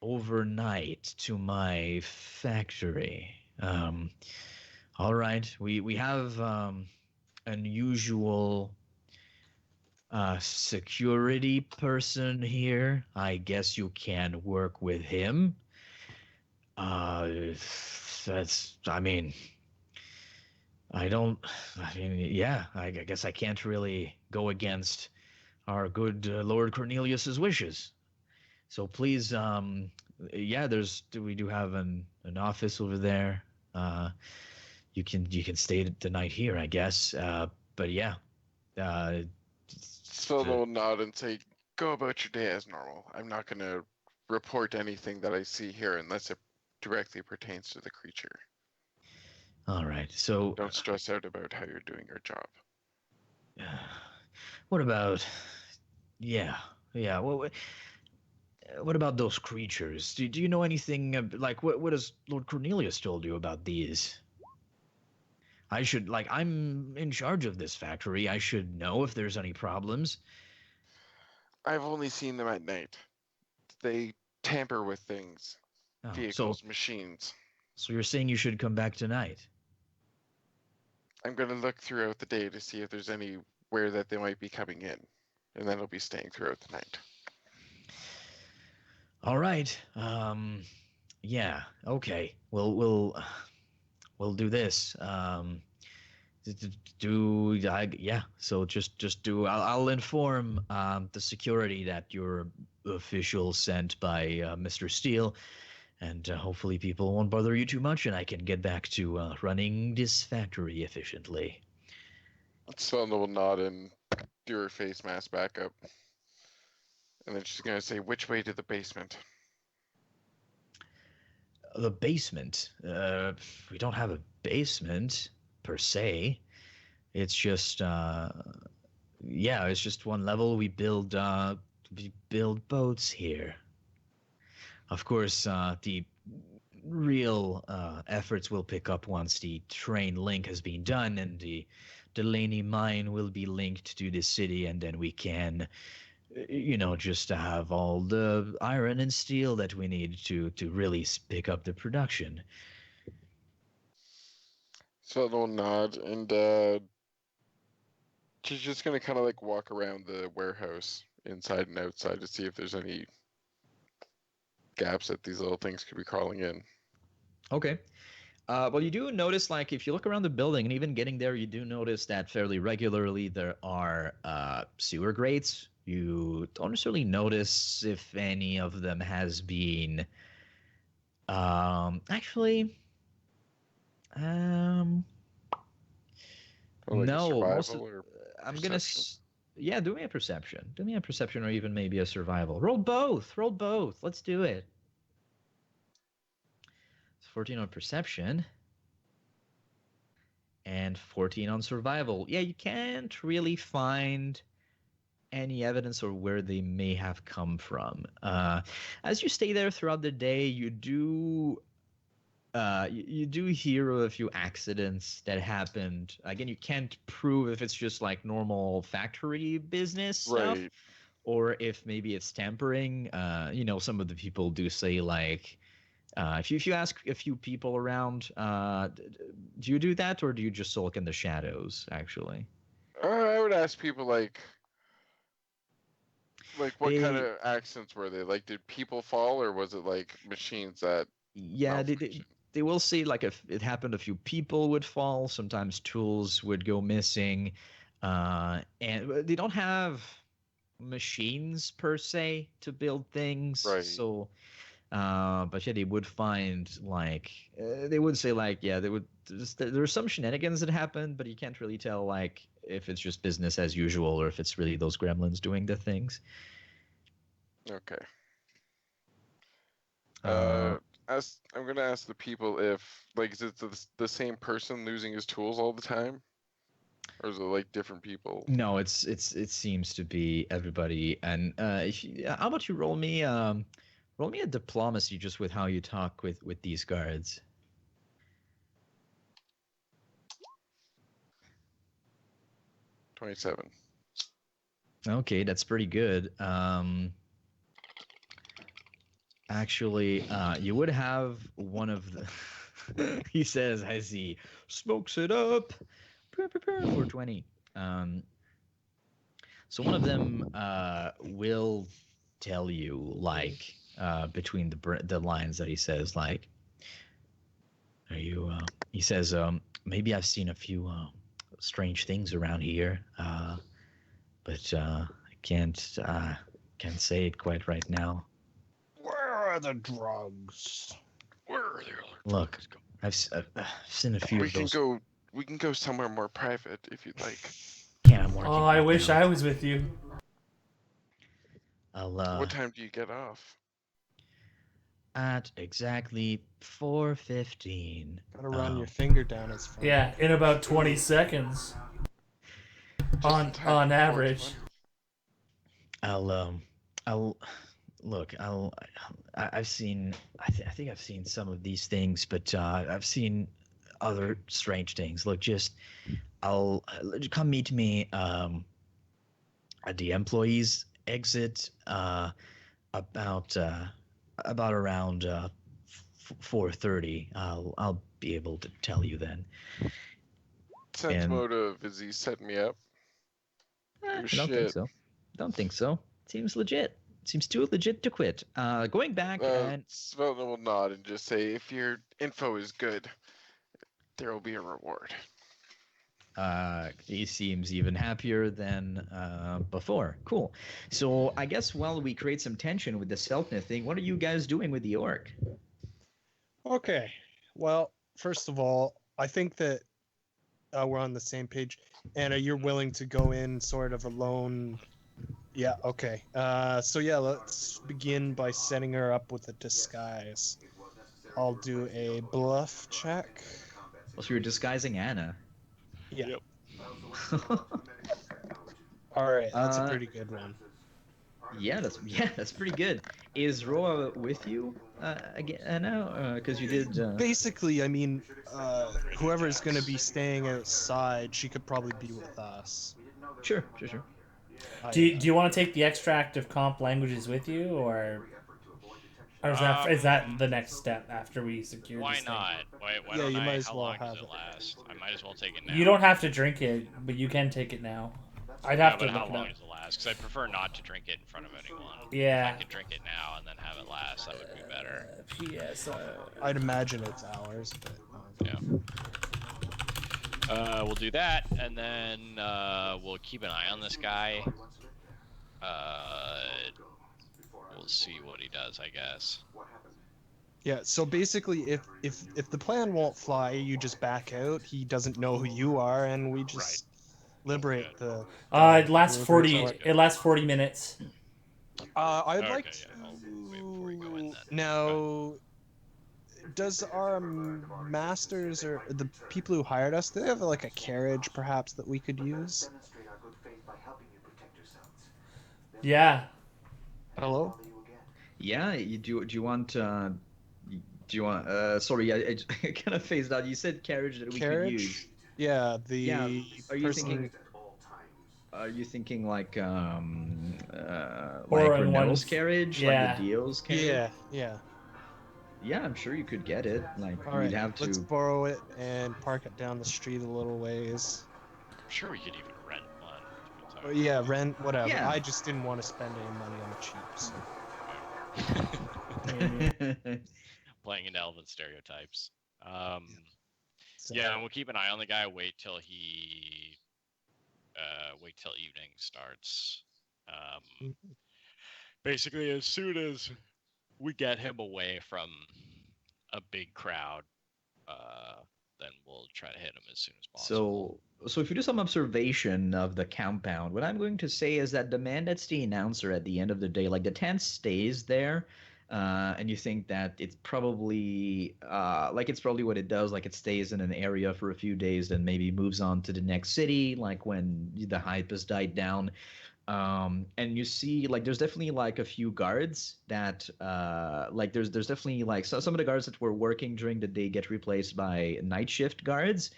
overnight to my factory. All right, we have unusual security person here. I guess you can work with him. Uh, that's. I mean, I don't. I mean, yeah. I guess I can't really go against our good Lord Cornelius's wishes. So please, yeah. We do have an office over there. Uh, you can stay the night here, I guess. But yeah. Uh,
So they'll nod and say, "Go about your day as normal. I'm not going to report anything that I see here unless it directly pertains to the creature.
all right. So,
Don't stress out about how you're doing your job."
what about? Yeah, yeah. What about those creatures? Do you know anything? Like, what has Lord Cornelius told you about these? I should like. I'm in charge of this factory. I should know if there's any problems.
I've only seen them at night. They tamper with things,
Oh,
vehicles, machines.
so you're saying you should come back tonight?
I'm going to look throughout the day to see if there's anywhere that they might be coming in, and then I'll be staying throughout the night.
All right. Yeah. Okay. We'll do this. Yeah. So just do. I'll inform the security that your official sent by Mr. Steele, and hopefully people won't bother you too much, and I can get back to running this factory efficiently.
Selena will nod and do her face mask back up. And then she's going to say, "Which way to the basement?"
The basement. We don't have a basement per se. It's just yeah, it's just one level. We build boats here. Of course, the real efforts will pick up once the train link has been done and the Delaney mine will be linked to the city, and then we can, just to have all the iron and steel that we need to really pick up the production.
Selena will nod and she's just going to kind of like walk around the warehouse inside and outside to see if there's any gaps that these little things could be crawling in.
Okay. Well, you do notice, like, if you look around the building and even getting there, you do notice that fairly regularly there are sewer grates. You don't necessarily notice if any of them has been. Actually, um,
Or like a
no. Most of,
survival or
I'm gonna.
perception.
Yeah, do me a perception. Do me a perception, or even maybe a survival. Roll both. Roll both. Let's do it. It's 14 on perception. And 14 on survival. Yeah, you can't really find any evidence or where they may have come from. As you stay there throughout the day, you do hear of a few accidents that happened. Again, you can't prove if it's just like normal factory business stuff,
Right.
or if maybe it's tampering. Some of the people do say like, if you ask a few people around, do you do that, or do you just sulk in the shadows? Actually,
I would ask people like what kind
they
of accidents were they? Like, did people fall or was it like machines that
yeah they
malfunction?
they will say like if it happened, a few people would fall. Sometimes tools would go missing, and they don't have machines per se to build things.
Right.
So, but yeah, they would find like they would say like yeah, they would. There's some shenanigans that happen, but you can't really tell like if it's just business as usual or if it's really those gremlins doing the things.
Okay.
Uh,
I'm gonna ask the people if like is it the same person losing his tools all the time, or is it like different people?
No, it seems to be everybody. And how about you roll me a diplomacy just with how you talk with these guards.
27.
Okay, that's pretty good. Actually, you would have one of the. He says as he smokes it up. 420. So one of them will tell you like between the lines that he says like, are you? He says maybe I've seen a few strange things around here, but I can't say it quite right now.
Where are the drugs?
Where are they?
Look, I've seen a few
We
of
can
those.
go. We can go somewhere more private if you'd like.
Yeah, I'm working.
Oh, I
right
wish
now.
I was with you.
I'll
What time do you get off?
at exactly 4:15.
Gotta run your finger down his front.
Yeah, in about 20 seconds.
Just in time
On
for
average.
4:20.
I'll look. I've seen. I think I've seen some of these things, but I've seen other strange things. Look, just I'll come meet me at the employees exit about around 4:30. I'll be able to tell you then.
Sense
And-
motive, is he setting me up?
I
Oh,
don't think
shit.
so. Don't think so. Seems legit. Seems too legit to quit. Going back and
Svetlana will nod and just say, if your info is good, there will be a reward.
he seems even happier than before. Cool. So I guess while we create some tension with the Selkneth thing, what are you guys doing with the orc?
Okay. Well, first of all, I think that we're on the same page. Anna, you're willing to go in sort of alone. Yeah, okay. So yeah, let's begin by setting her up with a disguise. I'll do a bluff check.
Well, so you're disguising Anna.
Yeah. All right, that's a pretty good one.
Yeah, that's pretty good. Is Roa with you again now? Because you did.
Basically, I mean, whoever is going to be staying outside, she could probably be with us.
Sure.
Do you want to take the extract of comp languages with you, or is that the next step after we secure
Why
this thing?
not? Why
Yeah,
don't
you
I?
might as
How
well
long does
have
it
it.
last? I might as well take it now.
You don't have to drink it, but you can take it now. I'd
Yeah,
have to
but how
look it
long
up.
does it last? Because I prefer not to drink it in front of anyone.
Yeah.
If I could drink it now and then have it last, that would be better.
P.S.
I'd imagine it's ours, but
Yeah. We'll do that, and then we'll keep an eye on this guy. We'll see what he does, I guess.
yeah. So basically, if the plan won't fly, you just back out. He doesn't know who you are, and we just liberate the.
It lasts
the
40.
resort.
It lasts 40 minutes.
I'd
Okay,
like
yeah,
to
I'll wait before you go in then.
now. Does our masters or the people who hired us, do they have like a carriage perhaps that we could use?
Yeah.
Hello?
Yeah. Do you want? Do you want? Sorry, I kind of phased out. You said carriage that we could use.
Carriage? Yeah, the
Yeah. Are you
person.
thinking? Are you thinking like
Or in
Renault's
one-
carriage,
yeah.
like the Dio's carriage?
Yeah.
Yeah, I'm sure you could get it. Like
All
we'd
right,
have to.
let's borrow it and park it down the street a little ways.
I'm sure we could even rent one.
Or, yeah, rent, whatever.
Yeah.
I just didn't want to spend any money on the cheap. So.
Playing into Elven stereotypes.
So,
Yeah, and we'll keep an eye on the guy. Wait till evening starts. Basically, as soon as we get him away from a big crowd, then we'll try to hit him as soon as possible.
So if you do some observation of the compound, what I'm going to say is that the man that's the announcer at the end of the day, like the tent stays there, and you think that it's probably it's probably what it does, like it stays in an area for a few days, then maybe moves on to the next city, like when the hype has died down. And you see like there's definitely like a few guards that there's definitely like some of the guards that were working during the day get replaced by night shift guards,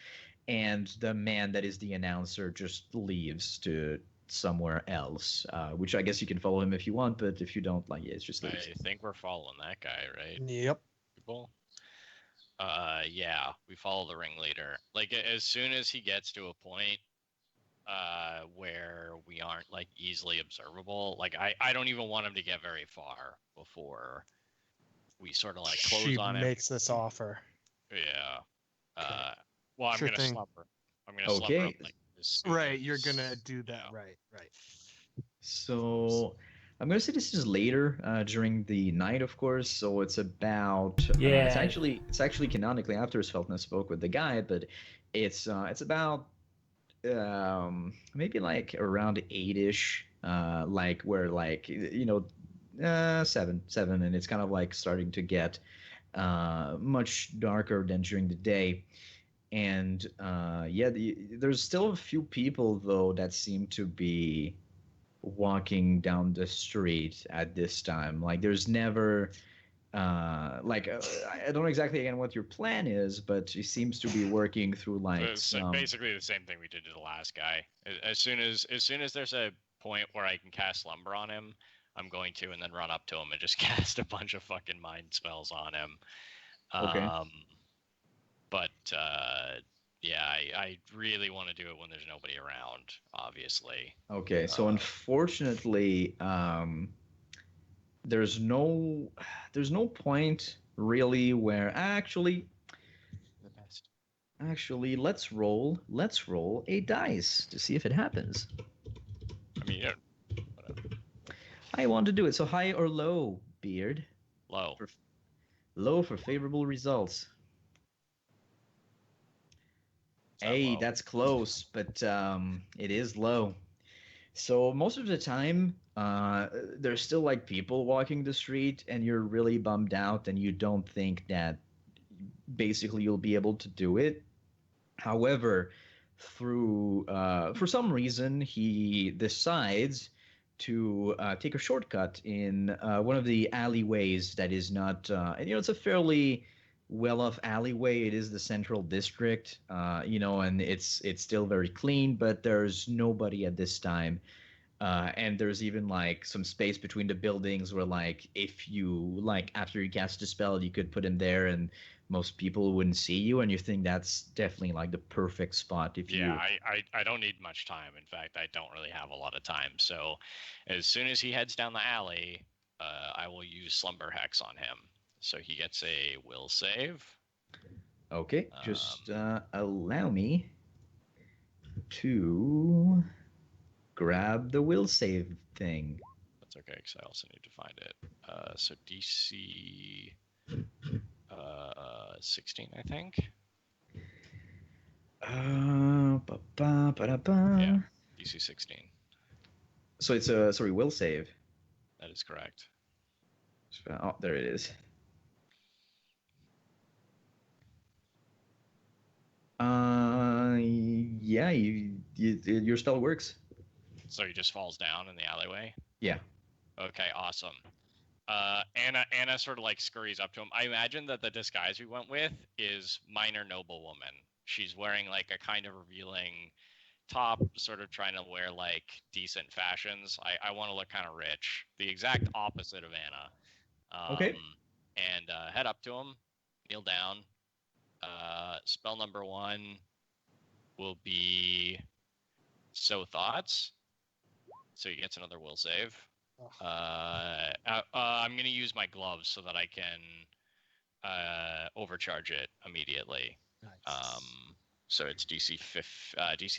and the man that is the announcer just leaves to somewhere else, which I guess you can follow him if you want, but if you don't, like, yeah, it's just leaves.
I think we're following that guy, right?
Yep.
People. Yeah, we follow the ringleader. Like as soon as he gets to a point where we aren't like easily observable, like I don't even want him to get very far before we sort of like close
She
on him.
makes this offer.
Yeah. Well, I'm
Sure
gonna
thing.
slumber. I'm gonna slumber
Okay.
up, like, as soon
Right, you're
as-
gonna do that.
yeah.
Right.
So I'm gonna say this is later during the night, of course. So it's about
Yeah.
it's actually canonically after Sveltna spoke with the guy, but it's about maybe like around 8-ish, like where like seven, and it's kind of like starting to get much darker than during the day. And there's still a few people though that seem to be walking down the street at this time. Like there's never I don't know exactly again what your plan is, but he seems to be working through like
It's
some.
basically the same thing we did to the last guy. As soon as there's a point where I can cast slumber on him, I'm going to, and then run up to him and just cast a bunch of fucking mind spells on him.
Okay.
But yeah, I really want to do it when there's nobody around, obviously.
Okay, so unfortunately, there's no point really where
The best.
actually let's roll a dice to see if it happens.
I mean, whatever.
I want to do it. So high or low, Beard?
Low.
Low for favorable results.
Is that
Hey,
low?
that's close, but it is low. So most of the time, there's still like people walking the street, and you're really bummed out, and you don't think that basically you'll be able to do it. However, for some reason, he decides to take a shortcut in one of the alleyways that is not, and it's a fairly well-off alleyway. It is the central district, and it's still very clean, but there's nobody at this time. And there's even like some space between the buildings where like if you like after you cast a spell you could put him there and most people wouldn't see you, and you think that's definitely like the perfect spot if you.
Yeah, I don't need much time. In fact, I don't really have a lot of time. So as soon as he heads down the alley, I will use Slumber Hex on him. So he gets a will save.
Okay, just allow me to grab the will save thing.
That's okay, because I also need to find it. So DC 16, I think. Yeah, DC 16.
So it's will save.
That is correct.
Oh, there it is. Yeah, your spell works.
So he just falls down in the alleyway?
Yeah.
Okay, awesome. Anna sort of like scurries up to him. I imagine that the disguise we went with is minor noblewoman. She's wearing like a kind of revealing top, sort of trying to wear like decent fashions. I want to look kind of rich. The exact opposite of Anna.
Okay.
And head up to him, kneel down. Spell number 1 will be Sow Thoughts. So he gets another will save. I'm going to use my gloves so that I can overcharge it immediately.
Nice.
So it's DC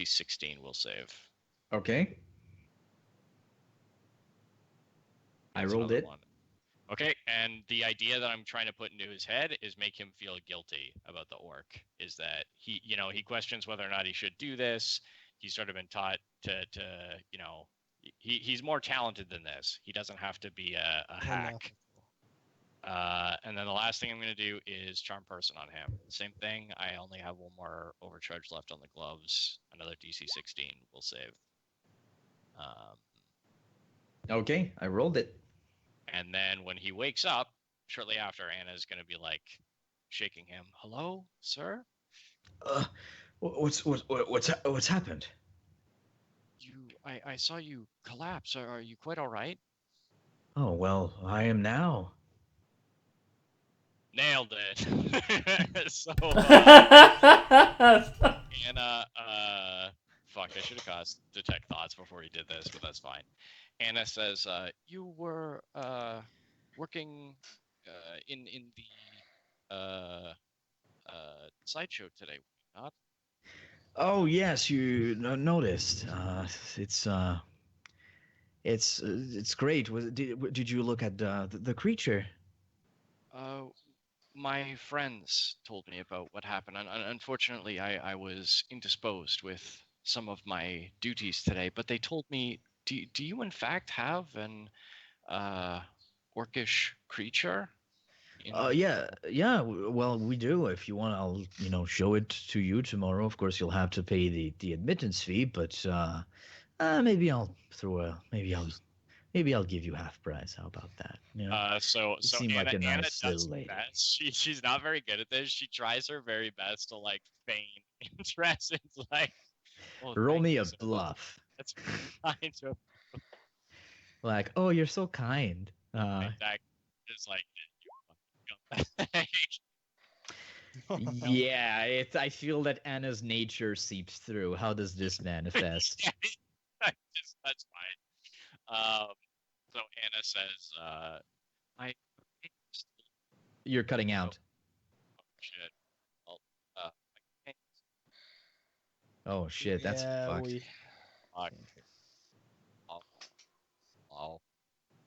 16 will save.
Okay. I
That's
rolled
another
it.
one. Okay, and the idea that I'm trying to put into his head is make him feel guilty about the orc. Is that he questions whether or not he should do this. He's sort of been taught to he's more talented than this. He doesn't have to be a hack. And then the last thing I'm going to do is charm person on him. Same thing. I only have one more overcharge left on the gloves. Another DC 16 will save.
Okay, I rolled it.
And then when he wakes up, shortly after, Anna's going to be like shaking him. Hello, sir?
What's happened?
I saw you collapse. Are you quite all right?
Oh well, I am now.
Nailed it. So Anna, fuck, I should have cast detect thoughts before he did this, but that's fine. Anna says, you were working in the sideshow today, were you not?
Oh yes, you noticed. It's great. Did you look at the creature?
My friends told me about what happened. Unfortunately, I was indisposed with some of my duties today, but they told me, do you in fact have an orcish creature?
Yeah. Well, we do. If you want, I'll show it to you tomorrow. Of course, you'll have to pay the admittance fee, but maybe maybe I'll give you half price. How about that?
So
You seem
Anna
like a
Anna
nice
does
little
her
lady.
best. She's not very good at this. She tries her very best to like feign interest. It's like, oh,
Roll
thank
me
you
a
so much.
bluff.
That's kind of
Like, oh, you're so kind.
exactly. It's like,
Yeah, I feel that Anna's nature seeps through. How does this manifest?
that's fine. So Anna says, I
You're cutting out.
shit. Well, my
Oh shit, that's
Yeah,
fucked.
we.
fuck. Oh,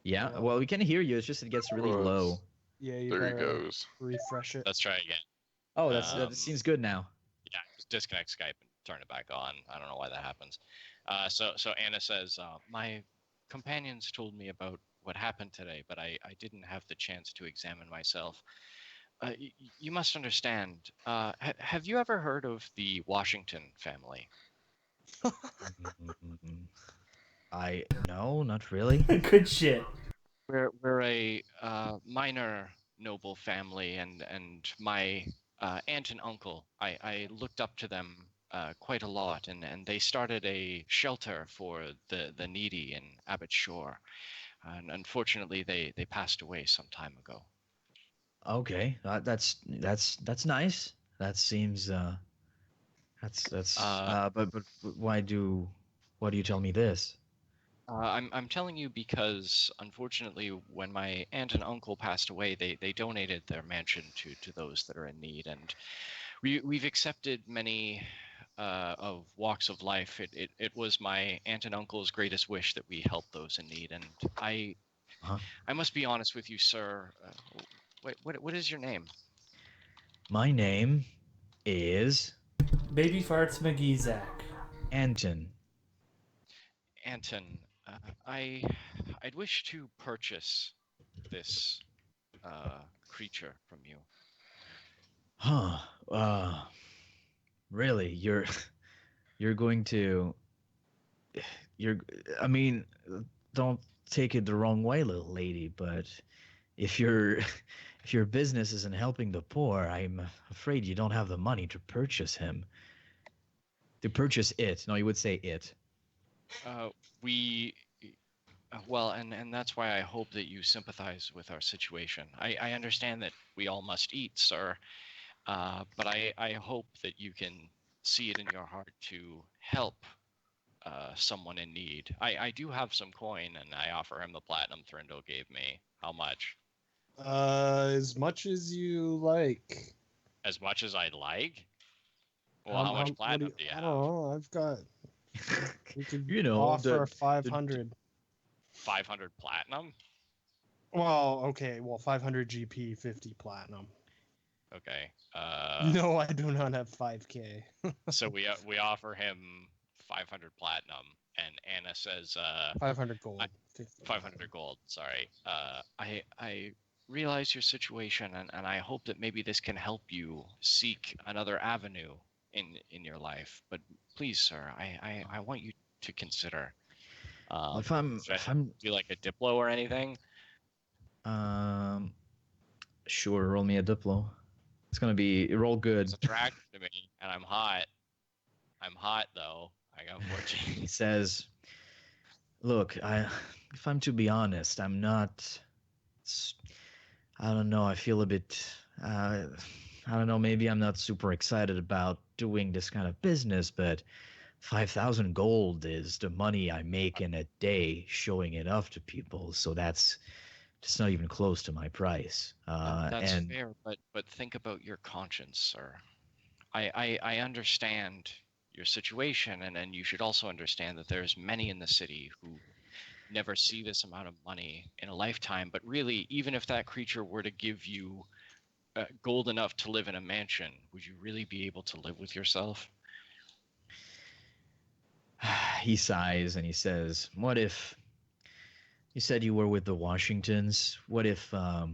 Yeah,
Yeah.
well, we can hear you. It's just it gets really low.
Yeah, you
There he
better
goes.
refresh it.
let's try again.
Oh, that seems good now.
Yeah, just disconnect Skype and turn it back on. I don't know why that happens. So Anna says, my companions told me about what happened today, but I didn't have the chance to examine myself. You must understand. Have you ever heard of the Washington family?
No, not really.
Good shit.
We're a minor noble family, and my aunt and uncle. I looked up to them quite a lot, and they started a shelter for the needy in Abbott Shore. And unfortunately, they passed away some time ago.
Okay, that's nice. That seems but why do you tell me this?
I'm telling you because unfortunately, when my aunt and uncle passed away, they donated their mansion to those that are in need, and we've accepted many of walks of life. It was my aunt and uncle's greatest wish that we help those in need, and
Huh?
I must be honest with you, sir. What is your name?
My name is
Baby farts McGee Zach.
Anton.
Anton. I'd wish to purchase this creature from you.
Huh. Really? You're going to you're I mean, don't take it the wrong way, little lady, but if your if your business isn't helping the poor, I'm afraid you don't have the money to purchase him. To purchase it. No, you would say it.
We well, and that's why I hope that you sympathize with our situation. I understand that we all must eat, sir, but I hope that you can see it in your heart to help someone in need. I do have some coin, and I offer him the platinum Thrindo gave me. How much?
As much as you like.
As much as I'd like. Well, how much
what
platinum do you
I
have?
don't know. I've got. We could
You know,
offer
the
500.
500 platinum.
Well, okay. Well, 500 GP, 50 platinum.
Okay.
No, I do not have 5K.
So we offer him 500 platinum, and Anna says
500 gold. 50
500 gold. Sorry. I realize your situation, and I hope that maybe this can help you seek another avenue in your life. But please, sir, I want you to consider.
if I'm
do like a Diplo or anything?
sure, roll me a Diplo. It's gonna be roll good.
It's attractive to me, and I'm hot. I'm hot though. I got 14.
He says, "Look, if I'm to be honest, I'm not. I don't know. I feel a bit. I don't know. Maybe I'm not super excited about doing this kind of business, but 5,000 gold is the money I make in a day showing it off to people. So that's just not even close to my price.
That's
And
fair, but think about your conscience, sir. I understand your situation, and you should also understand that there's many in the city who never see this amount of money in a lifetime. But really, even if that creature were to give you gold enough to live in a mansion, would you really be able to live with yourself?
he sighs and he says, "What if you said you were with the Washingtons? What if I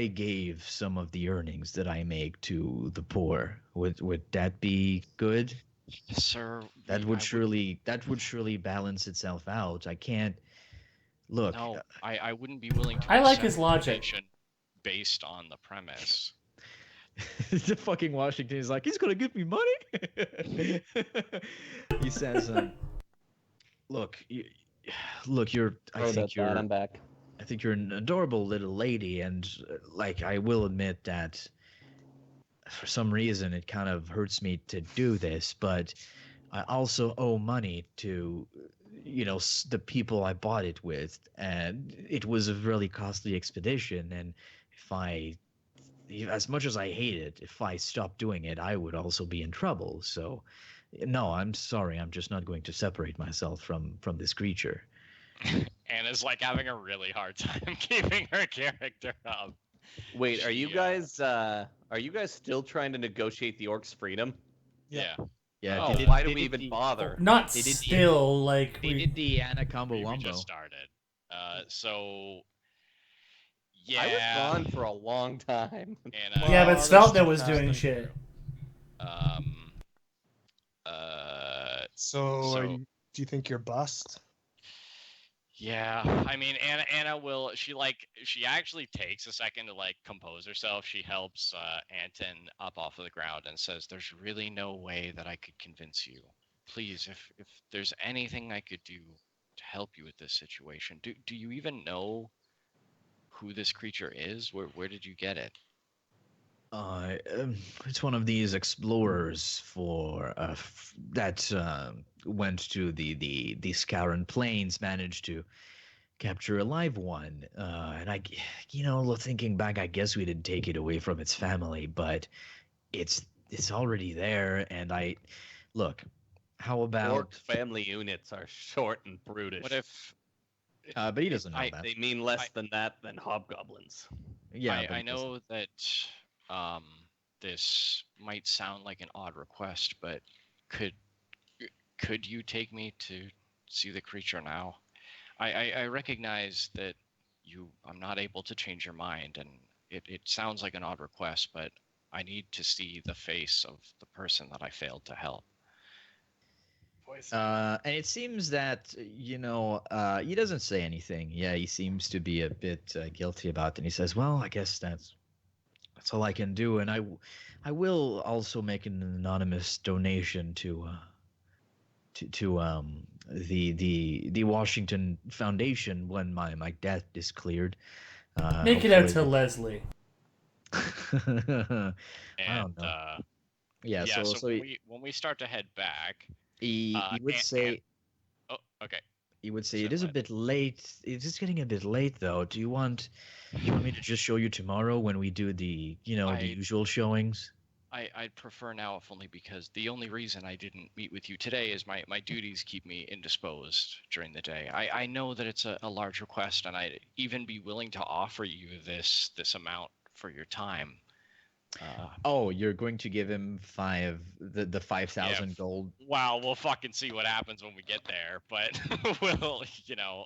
gave some of the earnings that I make to the poor? Would that be good?
Sir,
That would surely balance itself out. I can't look.
No, I wouldn't be willing to
I like
accept
his logic.
donation based on the premise.
The fucking Washington is like, he's gonna give me money. He says, "Look, you're.
Throw that thought, I'm back.
I think you're an adorable little lady, and like I will admit that for some reason it kind of hurts me to do this, but I also owe money to the people I bought it with, and it was a really costly expedition, and if I as much as I hate it, if I stopped doing it, I would also be in trouble. So no, I'm sorry, I'm just not going to separate myself from this creature."
Anna's like having a really hard time keeping her character up.
Wait, are you
Yeah.
guys still trying to negotiate the orc's freedom?
Yeah.
Yeah,
Oh,
they did-
why do
they
we
did
even
the-
bother?
Not
They did the-
still, like
They did the Anna combo
We
wumbo.
just started. So
I was
yeah.
gone for a long time.
Anna,
Yeah, but
that's
Sveltner was
fantastic.
doing shit.
um
So,
So-
do you think you're bust?
yeah, I mean Anna will she actually takes a second to like compose herself. She helps Anton up off of the ground and says, "There's really no way that I could convince you. Please, if there's anything I could do to help you with this situation. Do you even know who this creature is? Where did you get it?"
It's one of these explorers that went to the Scaran Plains, managed to capture a live one. And thinking back, I guess we didn't take it away from its family, but it's already there. And look, how about?
Orc family units are short and brutish.
What if
But he doesn't know that.
They mean less than that than hobgoblins.
Yeah, but
I
he doesn't.
know that this might sound like an odd request, but could you take me to see the creature now? I recognize that I'm not able to change your mind, and it sounds like an odd request, but I need to see the face of the person that I failed to help.
And it seems that he doesn't say anything. Yeah, he seems to be a bit guilty about it. And he says, "Well, I guess that's all I can do, and I will also make an anonymous donation to the Washington Foundation when my debt is cleared.
Make it out to
hopefully-
Leslie.
I
And
don't know. Yeah,
so
so
when we start to head back,
he would
and-
say
oh, okay.
He would say,
So
"It is a
what?
bit late. It is getting a bit late, though. Do you want me to just show you tomorrow when we do the the
I
usual showings?"
I'd prefer now, if only because the only reason I didn't meet with you today is my duties keep me indisposed during the day. I know that it's a large request, and I'd even be willing to offer you this amount for your time.
Oh, you're going to give him the
Yeah.
5,000 gold.
Wow, we'll fucking see what happens when we get there. But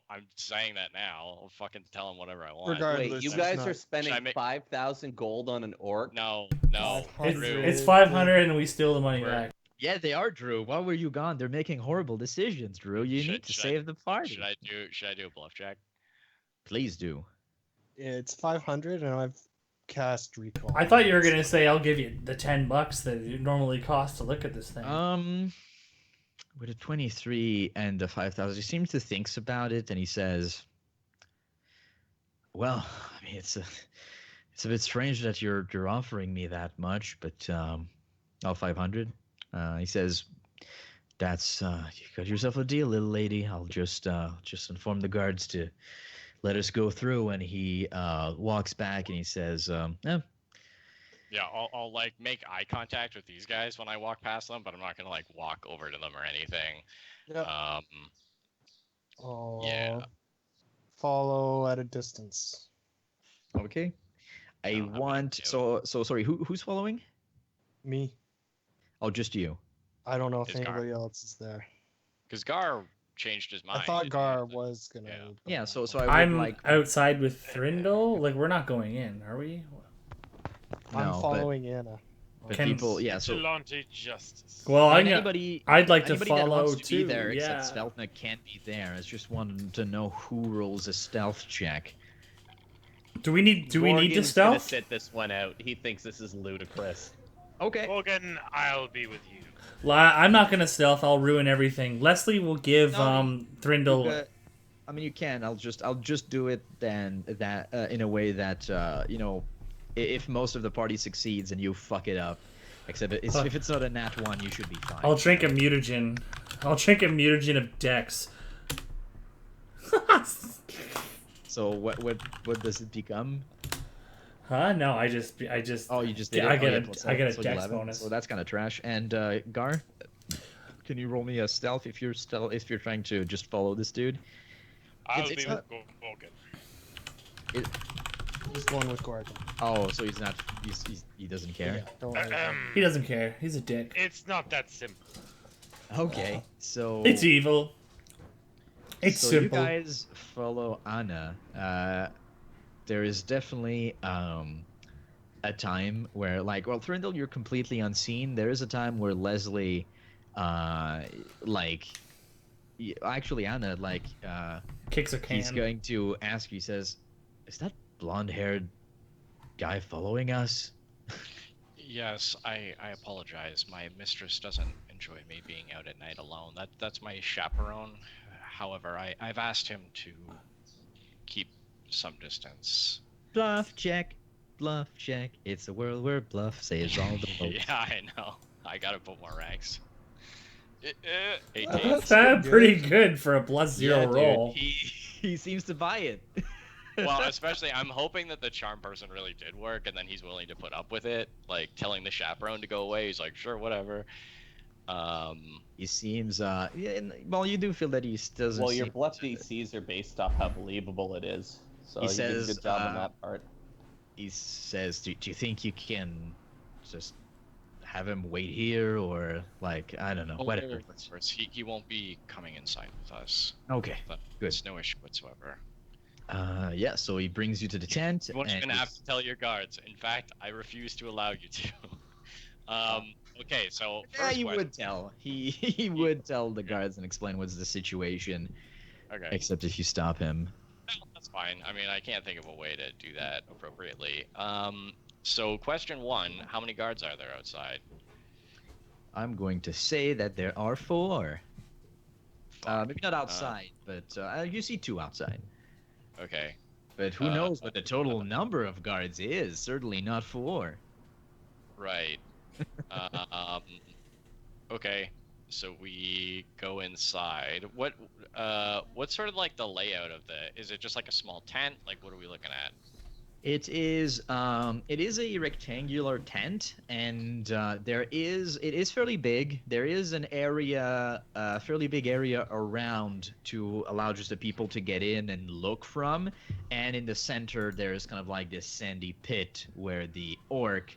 I'm saying that now. I'll fucking tell him whatever I want.
Regardless,
Wait, you
it's
guys
not-
are spending
Should I make-
5,000 gold on an orc?
No,
It's,
500.
it's 500 and we steal the money
We're-
back.
Yeah, they are, Drew. Why were you gone? They're making horrible decisions, Drew. You need to
Should
save the party.
Should I do a bluff check?
Please do.
It's 500, and I've cast recall.
I thought you were gonna say I'll give you the $10 that it normally costs to look at this thing.
With a 23 and a 5,000, he seems to think about it, and he says, "Well, I mean, it's a bit strange that you're offering me that much, but 500." He says, "That's you got yourself a deal, little lady. I'll just inform the guards to let us go through." And he walks back and he says,
Yeah, I'll like make eye contact with these guys when I walk past them, but I'm not gonna like walk over to them or anything.
Yep.
Yeah.
Follow at a distance.
"Okay, I
don't have
want
any
so sorry. Who's following?
Me.
Oh, just you.
I don't know if
Is Gar.
anybody else is there.
Because Gar changed his mind.
I thought
didn't
Gar
he?
was gonna.
Yeah.
but
Yeah,
not.
so I would
I'm
like
outside with Thrindle. Like we're not going in, are we?
I'm
no, but-
following Anna.
But
Can-
people, yeah. So
Vigilante justice.
Well,
I
I'm
mean,
gonna, I'd like to
anybody that
follow
wants to
too.
be there,
yeah.
except Sveltna can't be there. I just wanted to know who rolls a stealth check.
Do we need to
Morgan's gonna
stealth?
sit this one out. He thinks this is ludicrous.
Okay.
Morgan, I'll be with you.
I'm not gonna stealth. I'll ruin everything. Leslie will give
No,
Thrindle.
I mean, you can. I'll just do it then that in a way that if most of the party succeeds and you fuck it up, except if it's not a nat one, you should be fine.
I'll drink a mutagen. I'll drink a mutagen of Dex.
So what does it become?
Huh? No, I just.
Oh, you just did
Yeah,
it?
I get a
so
dex
11.
bonus.
So that's kind of trash. And Gar, can you roll me a stealth if you're trying to just follow this dude?
I'll
It's
be
not-
with Morgan.
He's going with Gordon.
Oh, so he's not. He doesn't care.
Yeah, don't worry.
He doesn't care. He's a dick.
It's not that simple.
Okay, so
It's evil. It's
so
simple.
you guys follow Anna. There is definitely a time where, like, well, Thrindle, you're completely unseen. There is a time where Leslie, actually Anna,
Kicks a can.
he's going to ask. He says, "Is that blonde-haired guy following us?"
Yes, I apologize. My mistress doesn't enjoy me being out at night alone. That's my chaperone. However, I've asked him to keep some distance.
Bluff check, bluff check. It's a world where bluff saves all the votes.
Yeah, I know. I gotta put more ranks. 18.
That's pretty good for a +0
Yeah, dude,
roll.
he seems to buy it.
Well, especially, I'm hoping that the charm person really did work, and then he's willing to put up with it. Like, telling the chaperone to go away, he's like, sure, whatever.
He seems well, you do feel that he doesn't.
Well, your
seem
bluff
to-
DCs are based off how believable it is. So
He
you did a
says,
good job on that part.
He says, "Do you think you can just have him wait here, or like I don't know, whatever."
Of course, he won't be coming inside with us.
Okay, good.
There's no issue whatsoever.
Yeah. So he brings you to the tent.
You won't
and
even have
he's-
to tell your guards. In fact, I refuse to allow you to. Okay, so
Yeah,
first
you
question.
would tell. He would tell the guards and explain what's the situation.
Okay,
Except if you stop him.
well, that's fine. I mean, I can't think of a way to do that appropriately. So question one: how many guards are there outside?
I'm going to say that there are 4.
Fuck.
Maybe not outside, but you see 2 outside.
Okay.
But who knows what the total number of guards is? Certainly not 4.
Right. Okay. So we go inside. What's sort of like the layout of is it just like a small tent? Like what are we looking at?
It is a rectangular tent, and it is fairly big. There is an area, a fairly big area around to allow just the people to get in and look from. And in the center, there's kind of like this sandy pit where the orc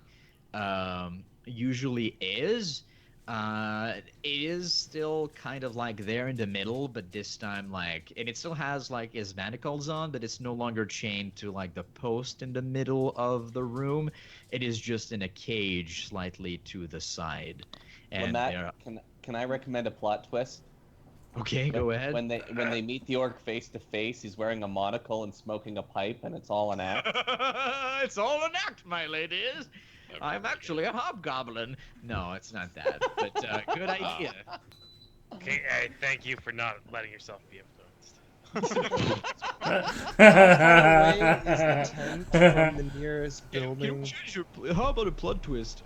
usually is. It is still kind of like there in the middle, but this time and it still has like his manacles on, but it's no longer chained to like the post in the middle of the room. It is just in a cage slightly to the side. And
Lamette,
there,
can I recommend a plot twist?
okay,
When,
go ahead.
when they meet the orc face to face, he's wearing a monocle and smoking a pipe, and it's all an act.
It's all an act, my ladies. I'm actually a hobgoblin. No, it's not that, but good idea.
Okay, thank you for not letting yourself be influenced.
How far away is the tent from the nearest building?
How about a plot twist?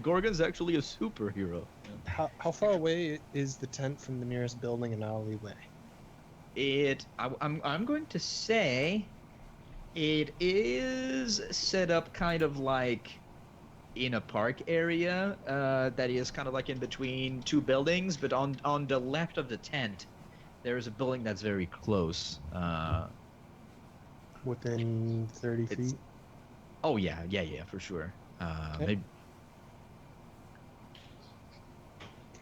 Gorgon's actually a superhero.
How far away is the tent from the nearest building and alleyway?
I'm going to say it is set up kind of like in a park area that is kind of like in between two buildings, but on the left of the tent there is a building that's very close.
Within 30 feet?
Oh yeah, for sure. Maybe.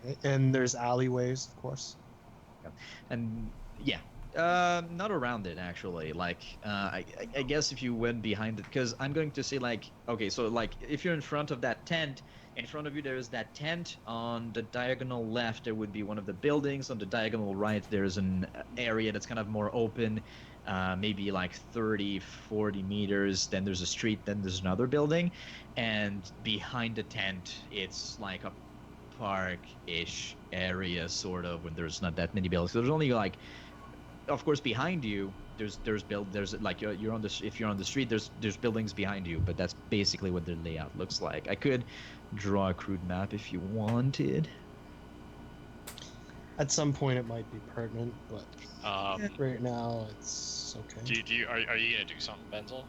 Okay. And there's alleyways, of course.
And yeah, not around it actually. I guess if you went behind it, because I'm going to say okay, so if you're in front of that tent, in front of you there is that tent. On the diagonal left there would be one of the buildings. On the diagonal right there's an area that's kind of more open, maybe like 30-40 meters. Then there's a street. Then there's another building, and behind the tent it's like a park-ish area sort of, when there's not that many buildings. There's only of course behind you there's like you're on if you're on the street there's buildings behind you, but that's basically what their layout looks like. I could draw a crude map if you wanted.
At some point it might be pertinent, but
Um,
right now it's okay.
Are you gonna do something, Benzel?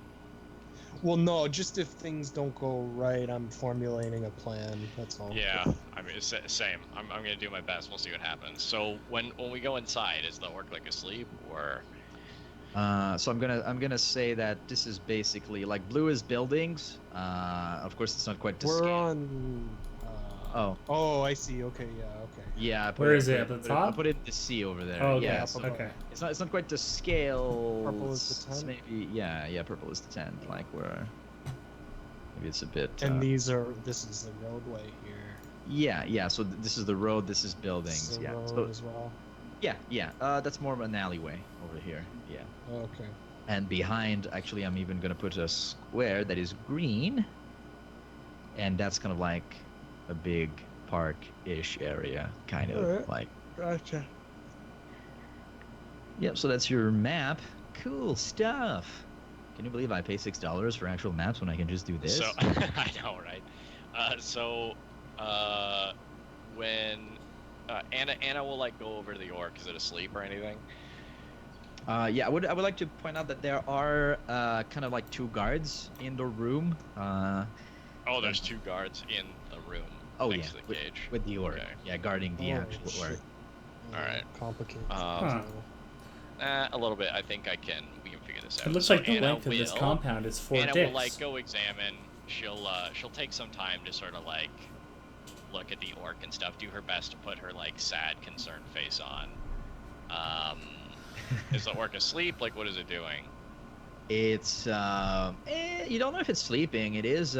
Well, no, just if things don't go right, I'm formulating a plan. That's all.
Yeah, I mean, same. I'm gonna do my best. We'll see what happens. So when we go inside, is the orc like asleep or?
So I'm gonna say that this is basically like blue is buildings. Of course it's not quite to
We're
scale.
on. Oh, I see. Okay, yeah, okay.
Yeah,
Where is it? At the
I
top?
put it in the C over there.
Oh, okay.
Yeah,
up
so
above.
Okay.
it's not quite to scale.
Purple is the
It's
tent?
maybe purple is the tent. Like maybe it's a bit.
And this is the roadway here.
Yeah. So this is the road. This is buildings.
This is the
Yeah.
road
So
as well.
yeah. That's more of an alleyway over here. Yeah.
Okay.
And behind, actually, I'm even gonna put a square that is green, and that's kind of like a big park-ish area, kind of
Alright.
like.
Gotcha.
Yep. So that's your map. Cool stuff. Can you believe I pay $6 for actual maps when I can just do this?
So I know, right? When Anna will like go over to the orc. Is it asleep or anything?
Yeah, I would like to point out that there are kind of like two guards in the room.
Oh, there's two guards in the room
Oh
next
yeah,
to the cage.
with the orc.
Okay.
Yeah, guarding the
Oh,
actual
shit.
orc.
Alright.
Complicated.
Huh.
A little bit. I think we can figure this out.
It looks
So
like the
Anna
length of this
will-
compound is 4
Anna
dicks.
will like go examine. She'll take some time to sort of like look at the orc and stuff. Do her best to put her like sad, concerned face on. Is the orc asleep? Like, what is it doing?
It's you don't know if it's sleeping. It is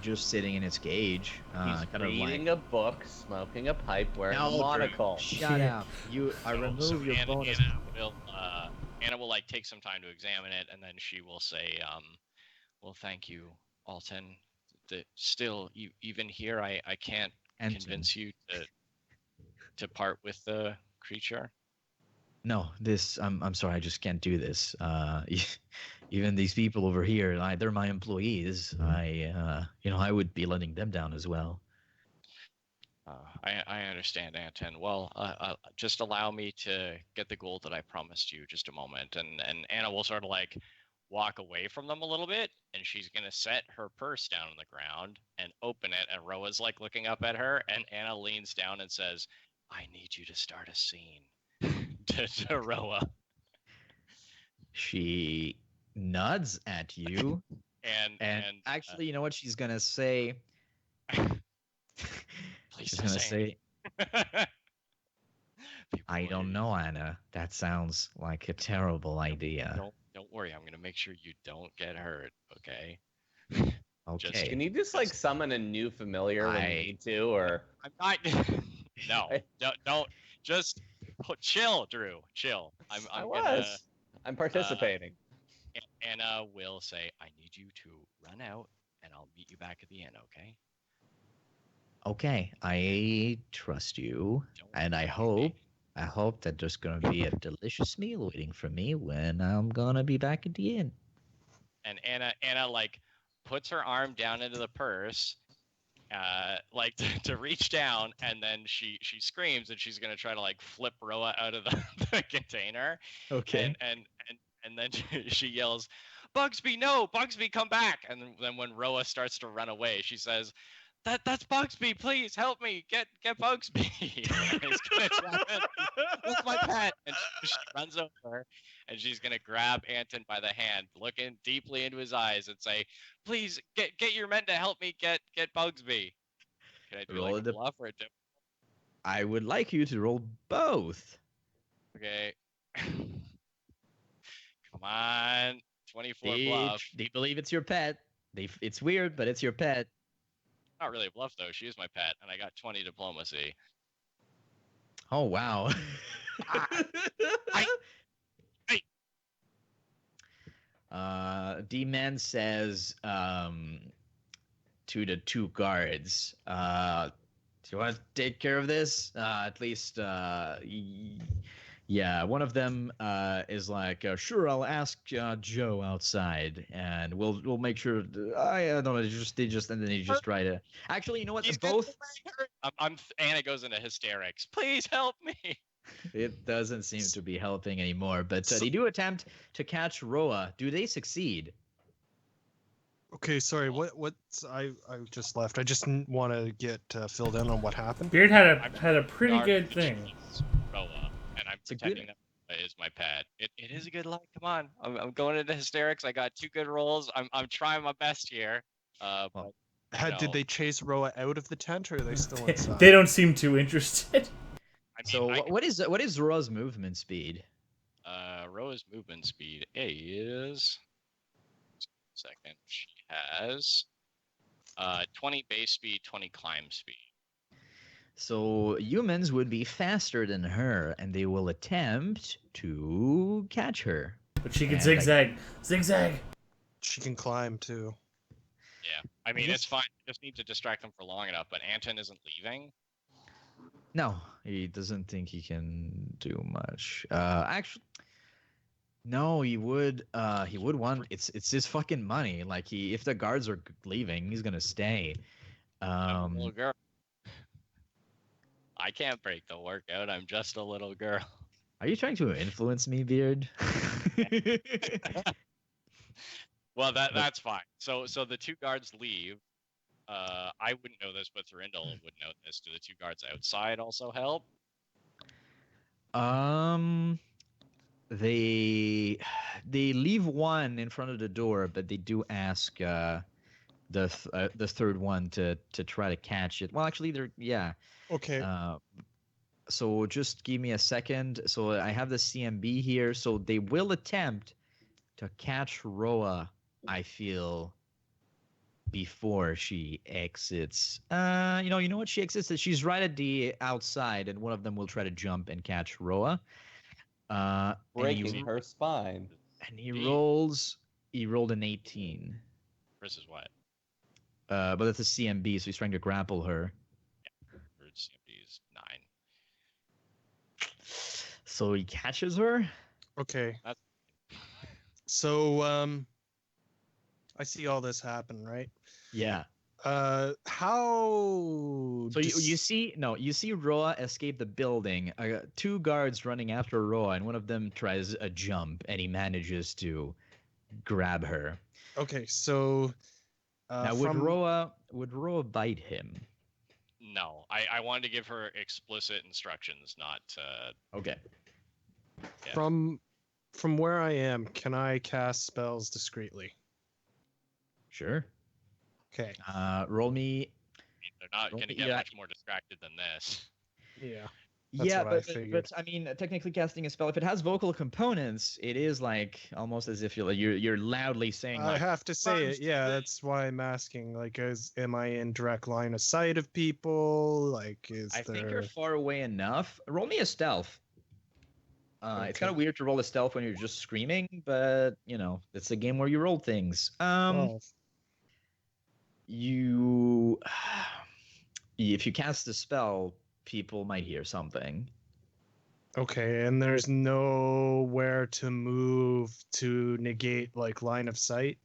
just sitting in its cage.
He's
Kind of
reading
like.
a book, smoking a pipe, wearing a
No,
monocle.
Shut up! I remove your bonus.
Anna will like take some time to examine it, and then she will say, "Well, thank you, Alton. Still, even here, I can't
Anton.
convince you to part with the creature."
No, I'm sorry, I just can't do this. Even these people over here, they're my employees. I would be letting them down as well.
I understand, Anton. Well, just allow me to get the gold that I promised you. Just a moment, and Anna will sort of like walk away from them a little bit, and she's gonna set her purse down on the ground and open it. And Roa's like looking up at her, and Anna leans down and says, "I need you to start a scene." to Roa,
She nods at you,
and
actually, you know what she's gonna say?
please
She's
don't
gonna
say
say, I don't know, Anna. That sounds like a terrible idea.
Don't worry. I'm gonna make sure you don't get hurt. Okay.
Okay.
Can you just like summon a new familiar when you need to, or
I'm not. No, don't. Just chill, Drew. Chill.
I'm participating.
Anna will say, "I need you to run out, and I'll meet you back at the inn." Okay.
Okay, I trust you, and I hope that there's gonna be a delicious meal waiting for me when I'm gonna be back at the inn.
And Anna like puts her arm down into the purse, like to reach down, and then she screams, and she's gonna try to like flip Roa out of the container.
Okay.
And then she yells, "Bugsby, no! Bugsby, come back!" And then when Roa starts to run away, she says, "That's Bugsby! Please help me! Get Bugsby!" That's my pet. And she runs over, and she's gonna grab Anton by the hand, looking deeply into his eyes, and say, "Please get your men to help me get Bugsby." Can I do
Roll
like a
the-
bluff or a dip?
I would like you to roll both.
Okay. Come on, 24 bluff.
They believe it's your pet. It's weird, but it's your pet.
Not really a bluff though. She is my pet, and I got 20 diplomacy.
Oh wow. D-Man says to the two guards, do you want to take care of this? At least, yeah, one of them is like, sure, I'll ask Joe outside, and we'll make sure. I don't know. They just and then they just try to. Actually, you know what? Both.
Anna goes into hysterics. Please help me.
It doesn't seem to be helping anymore, but they do attempt to catch Roa. Do they succeed?
Okay, sorry. What's I just left. I just want to get filled in on what happened.
Beard had a pretty good thing.
Roa, and I'm pretending that is my pet. It is a good line. Come on, I'm going into hysterics. I got 2 good rolls. I'm trying my best here. But,
Did they chase Roa out of the tent, or are they still inside?
They don't seem too interested.
What is Roa's movement speed?
Roa's movement speed is. Second, she has 20 base speed, 20 climb speed.
So humans would be faster than her, and they will attempt to catch her.
But she can zigzag. Zigzag.
She can climb too.
Yeah, I mean it's fine. You just need to distract them for long enough. But Anton isn't leaving.
No, he doesn't think he can do much. Actually, no, he would want. It's his fucking money. Like if the guards are leaving, he's gonna stay.
Little girl. I can't break the workout. I'm just a little girl.
Are you trying to influence me, Beard?
Well, that's fine. So the 2 guards leave. I wouldn't know this, but Thurindle would know this. Do the 2 guards outside also help?
They leave one in front of the door, but they do ask the third one to try to catch it. Well, actually, they're
Okay.
So just give me a second. So I have the CMB here. So they will attempt to catch Roa, I feel, before she exits. You know what? She exits. She's right at the outside, and one of them will try to jump and catch Roa.
Breaking her spine.
And he rolled an 18.
Versus what?
But it's a CMB, so he's trying to grapple her.
Yeah, CMB is 9.
So he catches her.
Okay. So I see all this happen, right?
Yeah.
How?
So you see Roa escape the building. 2 guards running after Roa, and one of them tries a jump, and he manages to grab her.
Okay, so
Now, would Roa bite him?
No, I wanted to give her explicit instructions, not.
Okay.
Yeah.
from where I am, can I cast spells discreetly?
Sure.
Okay.
Roll me.
They're not going to get much more distracted than this.
Yeah. That's
Yeah,
what I
but
figured.
I mean, technically casting a spell, if it has vocal components, it is like almost as if you're loudly saying.
I
Like,
have to say it. Yeah, that's why I'm asking. Like, am I in direct line of sight of people? Like,
I think you're far away enough. Roll me a stealth. It's kind of
Okay.
weird to roll a stealth when you're just screaming, but it's a game where you roll things.
12.
You, if you cast a spell, people might hear something.
Okay, and there's nowhere to move to negate like line of sight.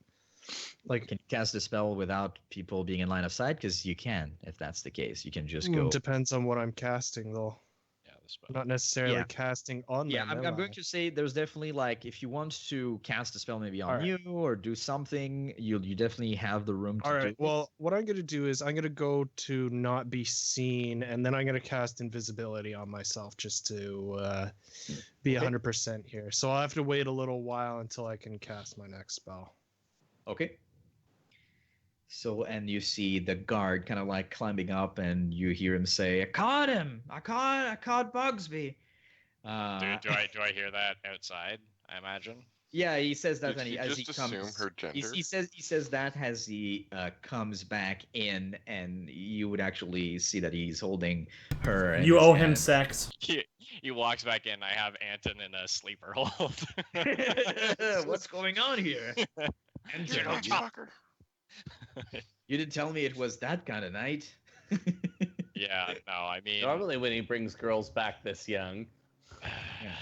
Like,
Can you cast a spell without people being in line of sight? Because you can, if that's the case. You can just go.
depends on what I'm casting, though.
Yeah, the spell.
Not necessarily
Yeah.
casting on
Yeah,
them.
I'm going to say there's definitely like if you want to cast a spell maybe on
Alright.
you or do something, you definitely have the room to
All
do
right.
it.
Well, what I'm gonna do is I'm gonna go to not be seen, and then I'm gonna cast invisibility on myself just to be
Okay.
100% here. So I'll have to wait a little while until I can cast my next spell.
Okay. So, and you see the guard kind of like climbing up, and you hear him say, "I caught him! I caught Bugsby."
Do I hear that outside? I imagine.
Yeah, he says that
Did
when
he
as he
just
comes.
assume her gender?
He says that as he comes back in, and you would actually see that he's holding her. in
You
his
owe him
hand.
sex.
He walks back in. I have Anton in a sleeper hold.
What's going on here?
You know, fucker.
You didn't tell me it was that kind of night.
Yeah, no, I mean,
Normally, when he brings girls back this young,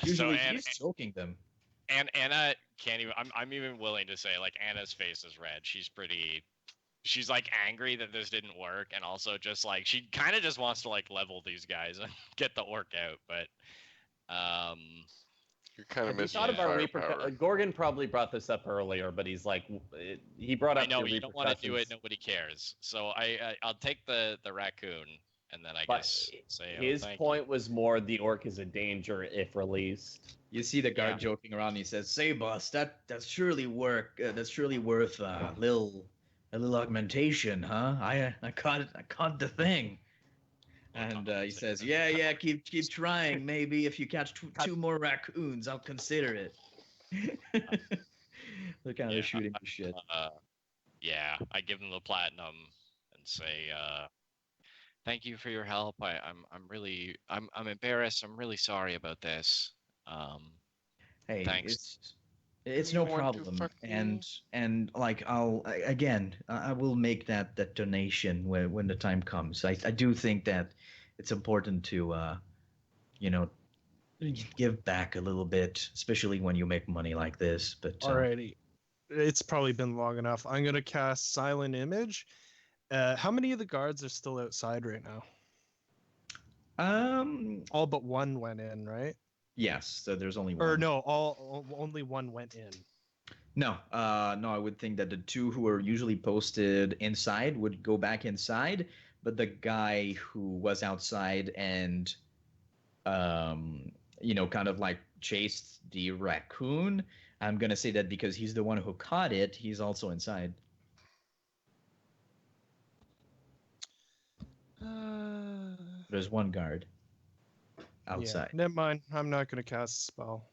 Usually
so
he's choking them.
and Anna can't even. I'm even willing to say like Anna's face is red. She's like angry that this didn't work, and also just like she kind of just wants to like level these guys and get the orc out. But
You're kind of
we
missing
thought
the
about
firepower.
Gorgon probably brought this up earlier, but he's like, he brought up
I know
the
you don't want to do it.
repercussions.
Nobody cares. So I'll take the raccoon, and then I
But
guess say oh,
his
thank
point was more the orc is a danger if released.
You see the guard
Yeah.
joking around. And he says, "Say, boss, that's surely that's surely worth a little augmentation, huh? I caught the thing." And he says, "Yeah, keep trying. Maybe if you catch two more raccoons, I'll consider it." They're kind of
Yeah,
shooting the shit.
Yeah, I give them the platinum and say, "Thank you for your help. I'm really I'm embarrassed. I'm really sorry about this.
Hey,
Thanks."
it's
You
no
want to
problem.
fuck me?
And like I will make that donation when the time comes. I do think that it's important to give back a little bit, especially when you make money like this. But
Alrighty. It's probably been long enough. I'm gonna cast Silent Image. How many of the guards are still outside right now? All but one went in, right?
yes, so there's only one.
Or no, only one went in.
No, I would think that the 2 who are usually posted inside would go back inside, but the guy who was outside and, kind of like chased the raccoon, I'm gonna say that because he's the one who caught it, he's also inside. There's one guard outside.
Yeah, never mind. I'm not gonna cast a spell.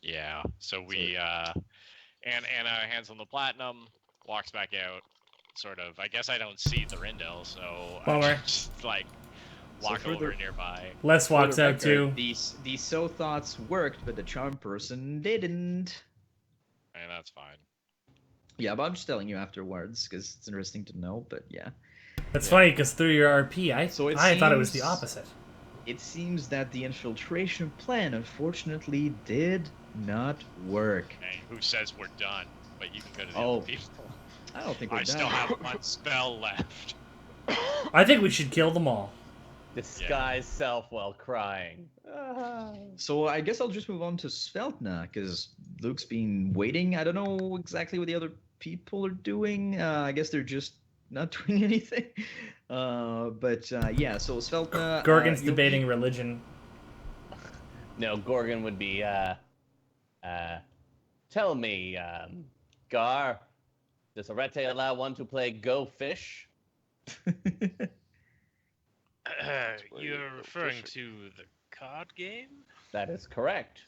Yeah. So we and Anna hands him the platinum, walks back out. Sort of. I guess I don't see the Rindel, so
Bummer.
I just like walk
for
over
the-
nearby.
Les walks
For the
out too.
record, These so thoughts worked, but the charm person didn't.
And that's fine.
Yeah, but I'm just telling you afterwards because it's interesting to know. But yeah,
That's funny because through your RP, I thought it was the
seems-
opposite.
it seems that the infiltration plan unfortunately did not work.
Okay, who says we're done? But you can go to the
Oh,
other people.
I don't think we're
I
done.
still have one spell left.
I think we should kill them all.
Disguise self while crying. Ah.
So I guess I'll just move on to Sveltna, because Luke's been waiting. I don't know exactly what the other people are doing. I guess they're just not doing anything. But yeah, so Sveltna.
Gorgon's
you'll
debating
be-
religion.
No, Gorgon would be, tell me, Gar, does Arete allow one to play Go Fish?
You're referring to the card game?
That is correct.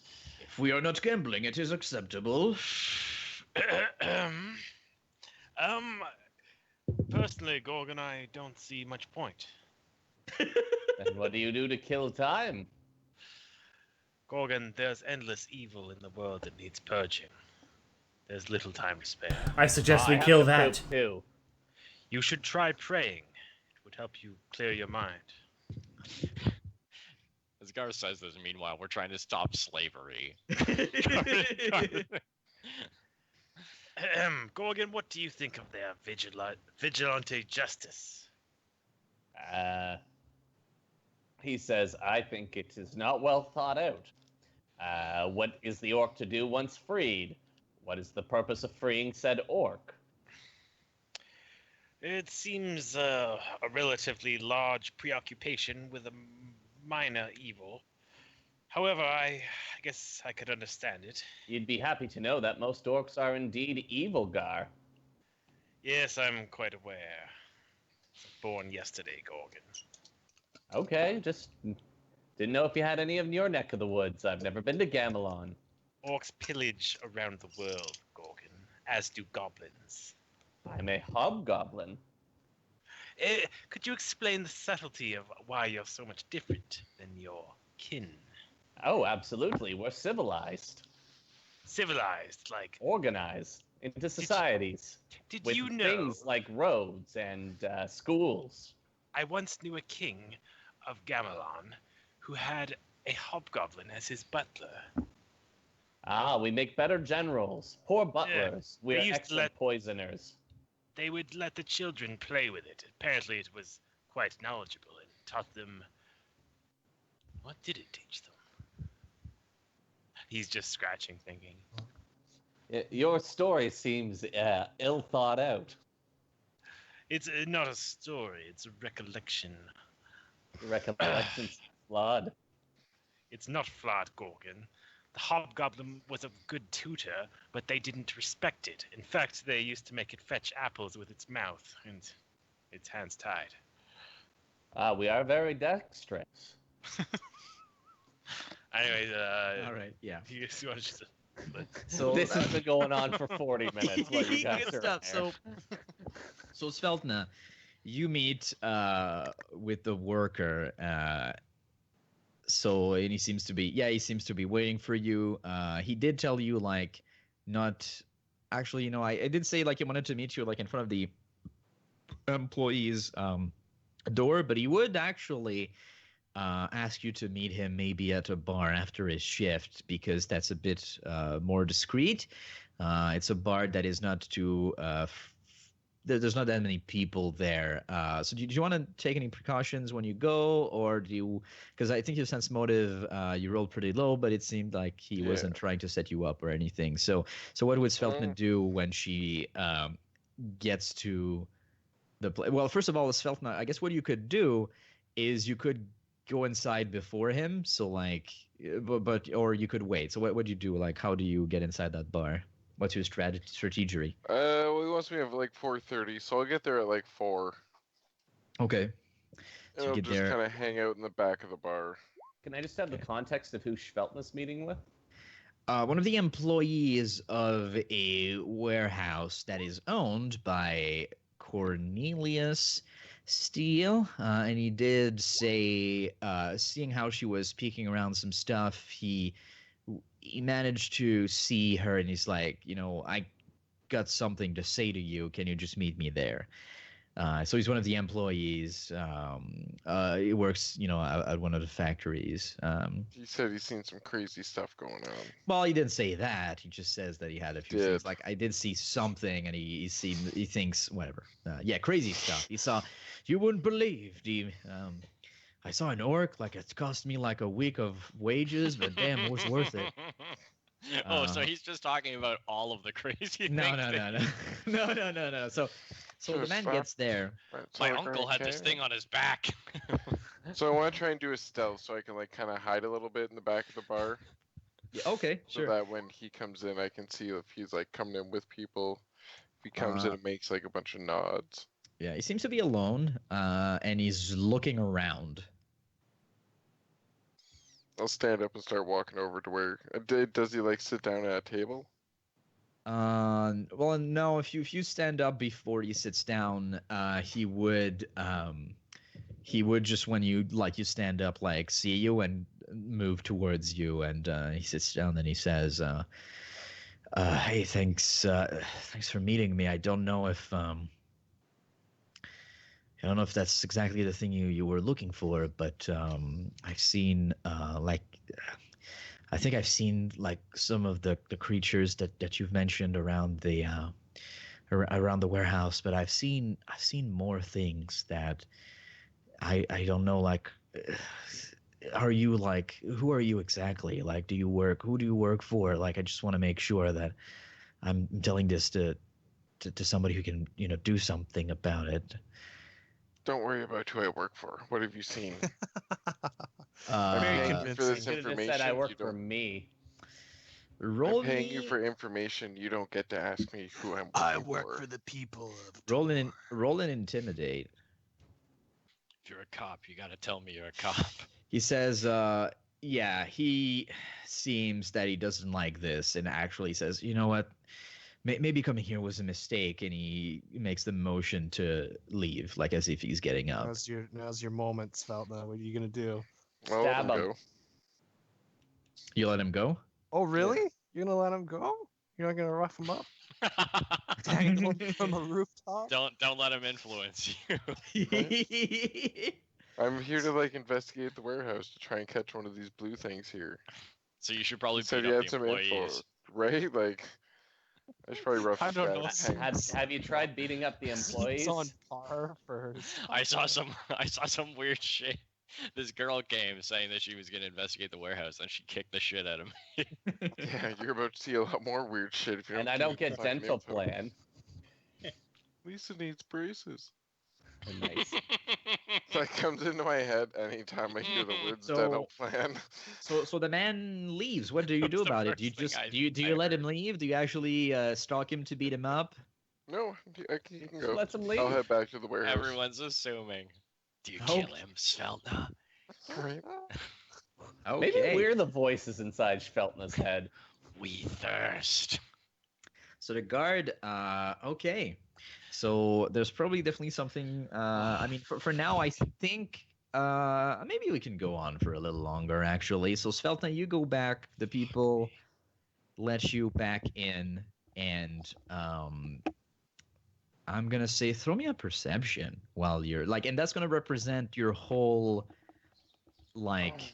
If we are not gambling, it is acceptable.
Personally, Gorgon, I don't see much point.
Then what do you do to kill time?
Gorgon, there's endless evil in the world that needs purging. There's little time to spare.
I suggest
I
we
have
kill
to
that.
poop too.
You should try praying. It would help you clear your mind.
As Gar says this, meanwhile, we're trying to stop slavery.
Gorgon, what do you think of their vigilante justice?
He says, I think it is not well thought out. What is the orc to do once freed? What is the purpose of freeing said orc?
It seems a relatively large preoccupation with a minor evil. However, I guess I could understand it.
You'd be happy to know that most orcs are indeed evil, Gar.
Yes, I'm quite aware. Born yesterday, Gorgon.
Okay, just didn't know if you had any of your neck of the woods. I've never been to Gamelon.
Orcs pillage around the world, Gorgon, as do goblins.
I'm a hobgoblin.
Could you explain the subtlety of why you're so much different than your kin?
Oh, absolutely. We're civilized,
Civilized, like...
organized into societies.
Did
with
you know...
things like roads and schools.
I once knew a king of Gamelon who had a hobgoblin as his butler.
Ah, we make better generals. Poor butlers.
they
We're
used to
excellent
let-
poisoners.
They would let the children play with it. Apparently it was quite knowledgeable and taught them... What did it teach them? He's just scratching, thinking.
Your story seems ill thought out.
It's not a story, it's a recollection.
Recollections flawed.
It's not flawed, Gorgon. The hobgoblin was a good tutor, but they didn't respect it. In fact, they used to make it fetch apples with its mouth and its hands tied.
Ah, we are very dexterous.
Anyway,
All right, yeah.
you want to just...
So
This has been going on for 40 minutes. What you guys
Good
are
stuff.
there.
So Sveltna, you meet with the worker. So and he seems to be waiting for you. He did tell you like not actually, I did say like he wanted to meet you like in front of the employees door, but he would actually ask you to meet him maybe at a bar after his shift because that's a bit more discreet. It's a bar that is not too there's not that many people there. So do you want to take any precautions when you go, or do you? Because I think your sense motive, you rolled pretty low, but it seemed like he wasn't trying to set you up or anything. So what would Sveltna do when she gets to the place? Well, first of all, Sveltna, I guess what you could do is you could go inside before him. So like, or you could wait. So what would you do? Like, how do you get inside that bar? What's your strategy?
Well, he wants me at like 4:30, so I'll get there at like 4.
Okay.
And
So you
I'll
get
just
there.
kind of hang out in the back of the bar.
Can I just have the context of who Schveltna's meeting with?
One of the employees of a warehouse that is owned by Cornelius Steele, and he did say, seeing how she was peeking around some stuff, he managed to see her, and he's like, I got something to say to you. Can you just meet me there? So he's one of the employees. He works, at one of the factories.
He said he's seen some crazy stuff going on.
Well, he didn't say that. He just says that he had a few
Did.
things. Like I did see something, and he thinks whatever. Yeah, crazy stuff. He saw, you wouldn't believe I saw an orc. Like it cost me like a week of wages, but damn, it was worth it.
Oh, so he's just talking about all of the crazy
No,
things.
no,
that-
no, no, no, no, no. So the man gets there.
Right, so
My
like,
uncle had this
okay.
thing on his back.
So I want to try and do a stealth so I can like kind of hide a little bit in the back of the bar,
Yeah, okay,
so
sure.
that when he comes in, I can see if he's like coming in with people. If he comes in and makes like a bunch of nods.
Yeah, he seems to be alone, and he's looking around.
I'll stand up and start walking over to where. Does he like sit down at a table?
Well, no. If you stand up before he sits down, he would just when you stand up, like see you and move towards you, and he sits down. Then he says, "Hey, thanks for meeting me. I don't know if that's exactly the thing you were looking for, but I've seen I think I've seen like some of the creatures that you've mentioned around the warehouse, but I've seen more things that I don't know. Like, are you like, who are you exactly? Like, who do you work for? Like, I just want to make sure that I'm telling this to somebody who can do something about it.
Don't worry about who I work for. What have you seen?
Uh,
Very
paying you for this
Should have just
information.
said I work
you
for
don't-
me.
roll
I'm paying you
me-
for information. You don't get to ask me who I'm working
I work
for.
for the people of
roll an intimidate.
If you're a cop, you gotta tell me you're a cop.
He says, yeah, he seems that he doesn't like this and actually says, you know what, maybe coming here was a mistake, and he makes the motion to leave, like as if he's getting up.
Now's your moment, Sveltna. What are you gonna do?
I'll let
Stab
him
him.
go.
You let him go?
Oh, really? You're gonna let him go? You're not gonna rough him up? Dangle him from a rooftop?
Don't let him influence you.
I'm here to like investigate the warehouse to try and catch one of these blue things here.
So you should probably
You said
beat
you
up
had
the
some info,
employees.
right? Like, I should probably rough
I
this
don't
guy
know.
up. Hang-
Have you tried beating up the employees?
He's on par for his
I saw some weird shit. This girl came saying that she was gonna investigate the warehouse, and she kicked the shit out of me.
Yeah, you're about to see a lot more weird shit if you don't.
And I
give
don't
me
get
fucking
dental
info.
plan.
Lisa needs braces.
Nice.
That comes into my head anytime I hear the words
So-
dental plan.
So the man leaves. What do you
That's
do
the
about it? Do you
first thing
just
I-
do you
I
let him
heard.
leave? Do you actually stalk him to beat him up?
No, you can go.
Let's him leave.
I'll head back to the warehouse.
Everyone's assuming. Do you
Okay.
kill him, Svelna?
Right.
Okay.
Maybe we're the voices inside Feltna's head.
We thirst.
So the guard, okay. So there's probably definitely something. I mean, for now, I think maybe we can go on for a little longer. Actually, so Sveltna, you go back. The people let you back in, and I'm gonna say throw me a perception while you're like, and that's gonna represent your whole like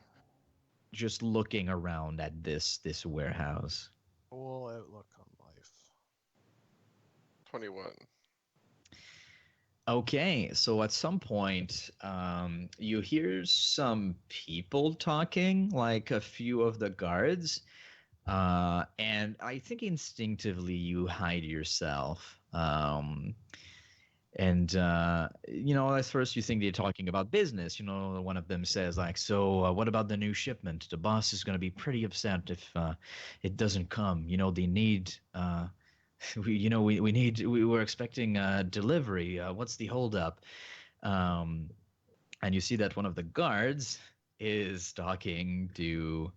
just looking around at this warehouse.
full outlook on life.
21.
Okay, so at some point, you hear some people talking, like a few of the guards, and I think instinctively you hide yourself. And at first you think they're talking about business. One of them says like, "So, what about the new shipment? The boss is going to be pretty upset if it doesn't come. They need." We were expecting delivery. What's the holdup? And you see that one of the guards is talking to.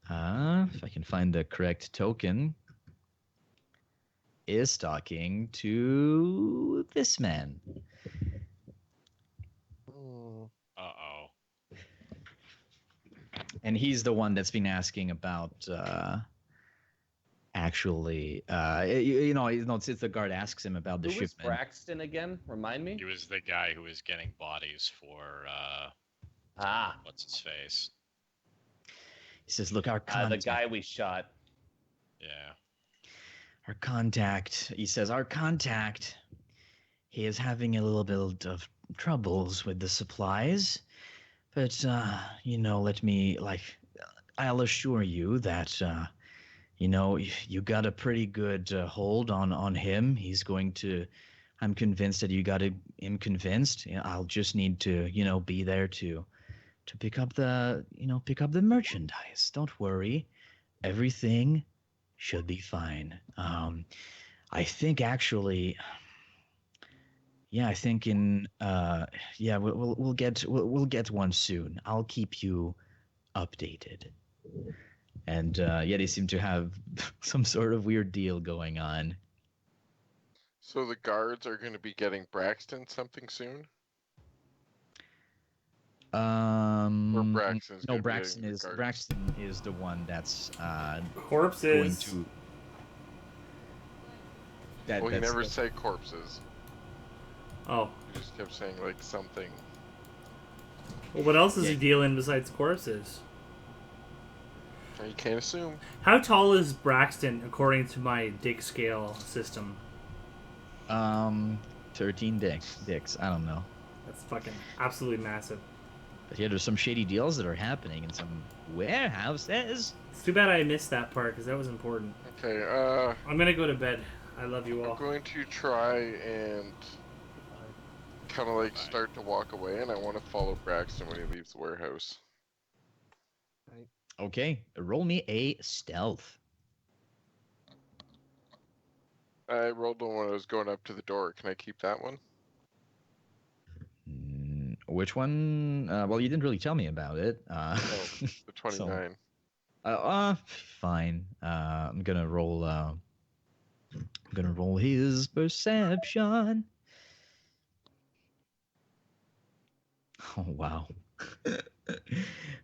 If I can find the correct token, is talking to this man.
Uh-oh.
And he's the one that's been asking about actually, since the guard asks him about the
Who was
shipment.
Braxton again? Remind me.
He was the guy who was getting bodies for
Ah,
what's his face?
He says, "Look, our
the
contact,
guy we shot.
Yeah.
our contact." He says, "Our contact. He is having a little bit of troubles with the supplies, but let me I'll assure you that you got a pretty good hold on him. He's going to. I'm convinced that you got him convinced. I'll just need to be there to pick up the merchandise. Don't worry, everything should be fine. I think actually, yeah, I think we'll get one soon. I'll keep you updated." And yeah, they seem to have some sort of weird deal going on.
So the guards are going to be getting Braxton something soon? Or Braxton's
No,
going to be getting the guards?
Braxton is the one that's going
Corpses.
to.
Well, he never said corpses.
Oh.
He just kept saying, like, something.
Well, what else is he dealing besides corpses?
You can't assume.
How tall is Braxton according to my dick scale system?
13 dicks. I don't know.
That's fucking absolutely massive.
But yeah, there's some shady deals that are happening in some warehouses.
It's too bad I missed that part because that was important.
Okay,
I'm gonna go to bed. I love you all.
I'm going to try and kind of like start to walk away, and I want to follow Braxton when he leaves the warehouse.
Okay, roll me a stealth.
I rolled one when I was going up to the door. Can I keep that one?
Which one? Well, you didn't really tell me about it.
The 29.
Fine. I'm gonna roll. I'm gonna roll his perception. Oh wow.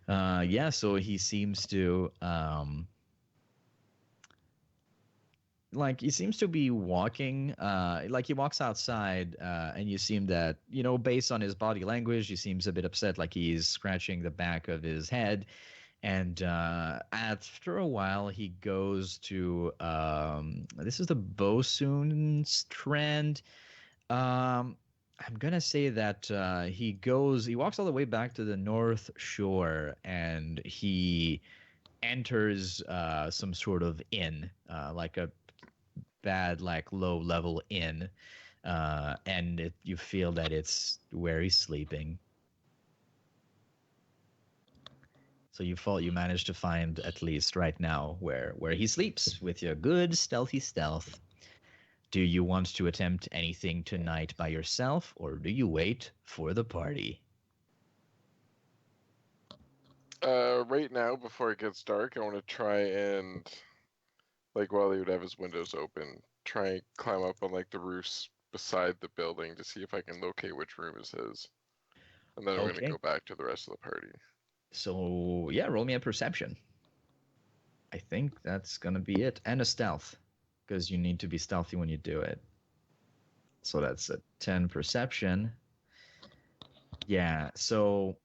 Yeah. So he seems to he seems to be walking, like he walks outside, and you seem that, based on his body language, he seems a bit upset, like he's scratching the back of his head. And after a while, he goes to, this is the Bosun Strand. I'm going to say that he walks all the way back to the North Shore, and he enters some sort of inn, like a bad, like low level inn, and you feel that it's where he's sleeping. So you manage to find, at least right now, where he sleeps with your good stealthy stealth. Do you want to attempt anything tonight by yourself, or do you wait for the party?
Right now, before it gets dark, I want to try and, like, while he would have his windows open, try and climb up on, like, the roofs beside the building to see if I can locate which room is his. And then I'm going to go back to the rest of the party.
So, yeah, roll me a perception. I think that's going to be it. And a stealth, because you need to be stealthy when you do it. So that's a 10 perception. Yeah, so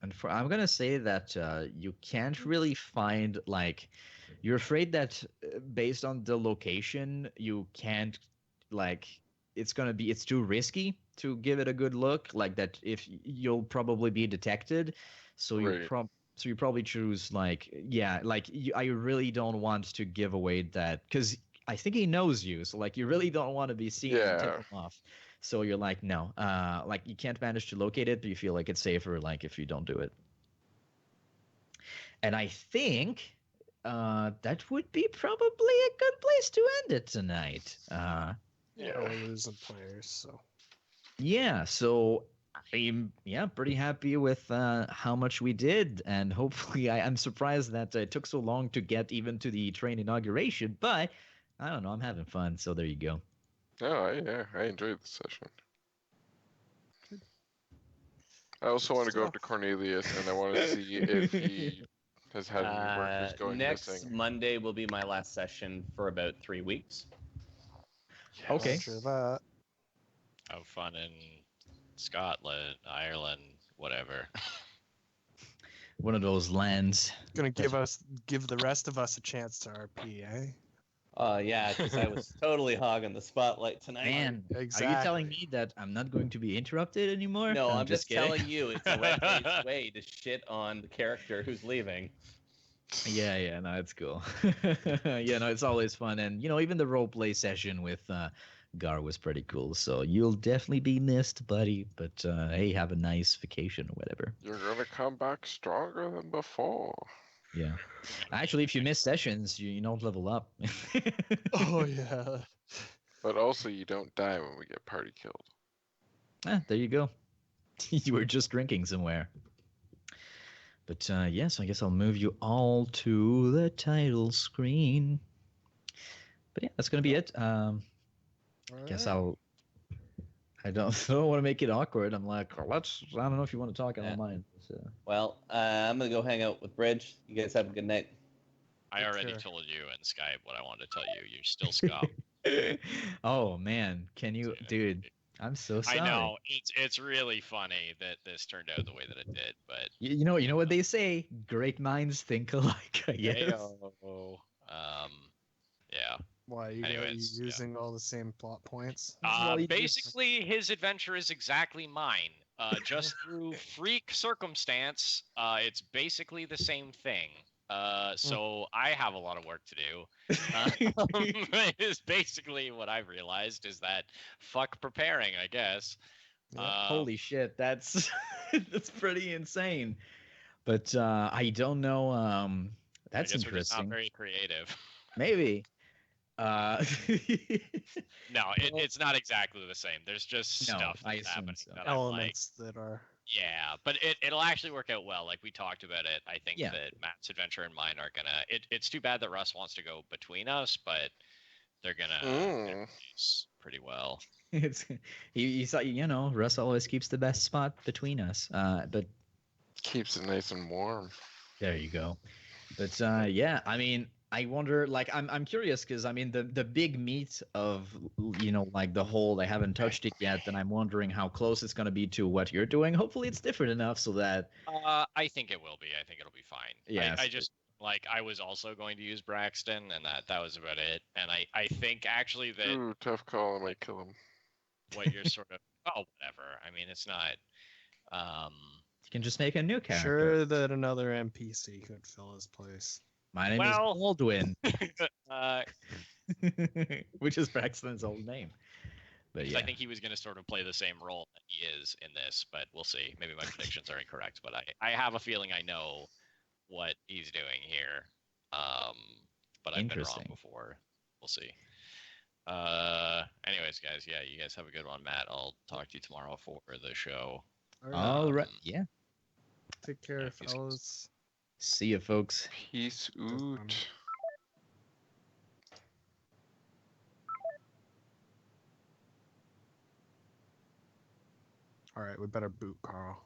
I'm going to say that you can't really find, like, you're afraid that based on the location, you can't, like, it's too risky to give it a good look, like that if you'll probably be detected. So you probably choose, like, yeah, like I really don't want to give away that, because I think he knows you, so like you really don't want to be seen and tip him off. So you're like, no, like you can't manage to locate it, but you feel like it's safer, like if you don't do it. And I think that would be probably a good place to end it tonight.
Losing players, so.
Yeah, so I'm pretty happy with how much we did, and hopefully I'm surprised that it took so long to get even to the train inauguration, but I don't know, I'm having fun, so there you go.
Oh, I enjoyed the session. I also want to go up to Cornelius, and I want to see if he Has had any workers going
Next
missing.
Monday will be my last session for about 3 weeks.
Okay.
Roger that.
Have fun in Scotland, Ireland, whatever.
One of those lands.
Gonna give the rest of us a chance to RP, eh?
Yeah, because I was totally hogging the spotlight tonight.
Man, are you
Exactly.
telling me that I'm not going to be interrupted anymore?
No, I'm just
kidding.
telling you, it's a red face way to shit on the character who's leaving.
Yeah, no, it's cool. Yeah, no, it's always fun, and even the role play session with Gar was pretty cool. So you'll definitely be missed, buddy. But hey, have a nice vacation or whatever.
You're gonna come back stronger than before.
Yeah, actually, if you miss sessions, you don't level up.
Oh yeah.
But also, you don't die when we get party killed.
There you go. You were just drinking somewhere. But yes, I guess I'll move you all to the title screen. But yeah, that's gonna be it. Guess I don't want to make it awkward. I'm like, I don't know if you want to talk. I
Yeah.
don't mind. So.
Well, I'm gonna go hang out with Bridge. You guys have a good night.
I already
Okay.
told you in Skype what I wanted to tell you. You're still scum.
Oh man, can you, dude? I'm so sorry.
I know it's really funny that this turned out the way that it did, but
You know what they say? Great minds think alike. I guess.
Heyo. Yeah.
Why you
Anyways, yeah.
using all the same plot points?
Well, you just-
Basically, his adventure is exactly mine. Just through freak circumstance, it's basically the same thing. So I have a lot of work to do. Is basically what I've realized is that fuck preparing, I guess.
Holy shit, that's that's pretty insane. But I don't know. That's
I guess we're just not
interesting.
very creative.
Maybe.
No, it's not exactly the same. There's just
No,
stuff
I
that's
assume
happening
so.
that I'm like,
Elements that are.
yeah, but it'll actually work out well. Like we talked about it. I think
Yeah.
that Matt's adventure and mine are gonna. It's too bad that Russ wants to go between us, but they're gonna use pretty well.
It's he thought Russ always keeps the best spot between us. But
Keeps it nice and warm.
there you go. But yeah, I mean, I wonder. Like, I'm curious because I mean, the big meat of like the whole. I haven't touched it yet, and I'm wondering how close it's gonna be to what you're doing. Hopefully, it's different enough so that.
I think it will be. I think it'll be fine.
Yeah,
I just I was also going to use Braxton, and that was about it. And I think actually that
Ooh, tough call. I might kill him.
what you're sort of whatever. I mean, it's not.
You can just make a new character.
Sure that another NPC could fill his place.
My name
Well-
is Baldwin,
Uh,
which is Braxton's old name. But yeah,
I think he was going to sort of play the same role that he is in this, but we'll see. Maybe my predictions are incorrect, but I have a feeling I know what he's doing here. But I've been wrong
Interesting.
before. We'll see. Anyways, guys, yeah, you guys have a good one, Matt. I'll talk to you tomorrow for the show.
all right. Yeah.
Take care,
Yeah, peace.
fellas.
See you, folks.
Peace out.
All right, we better boot Carl.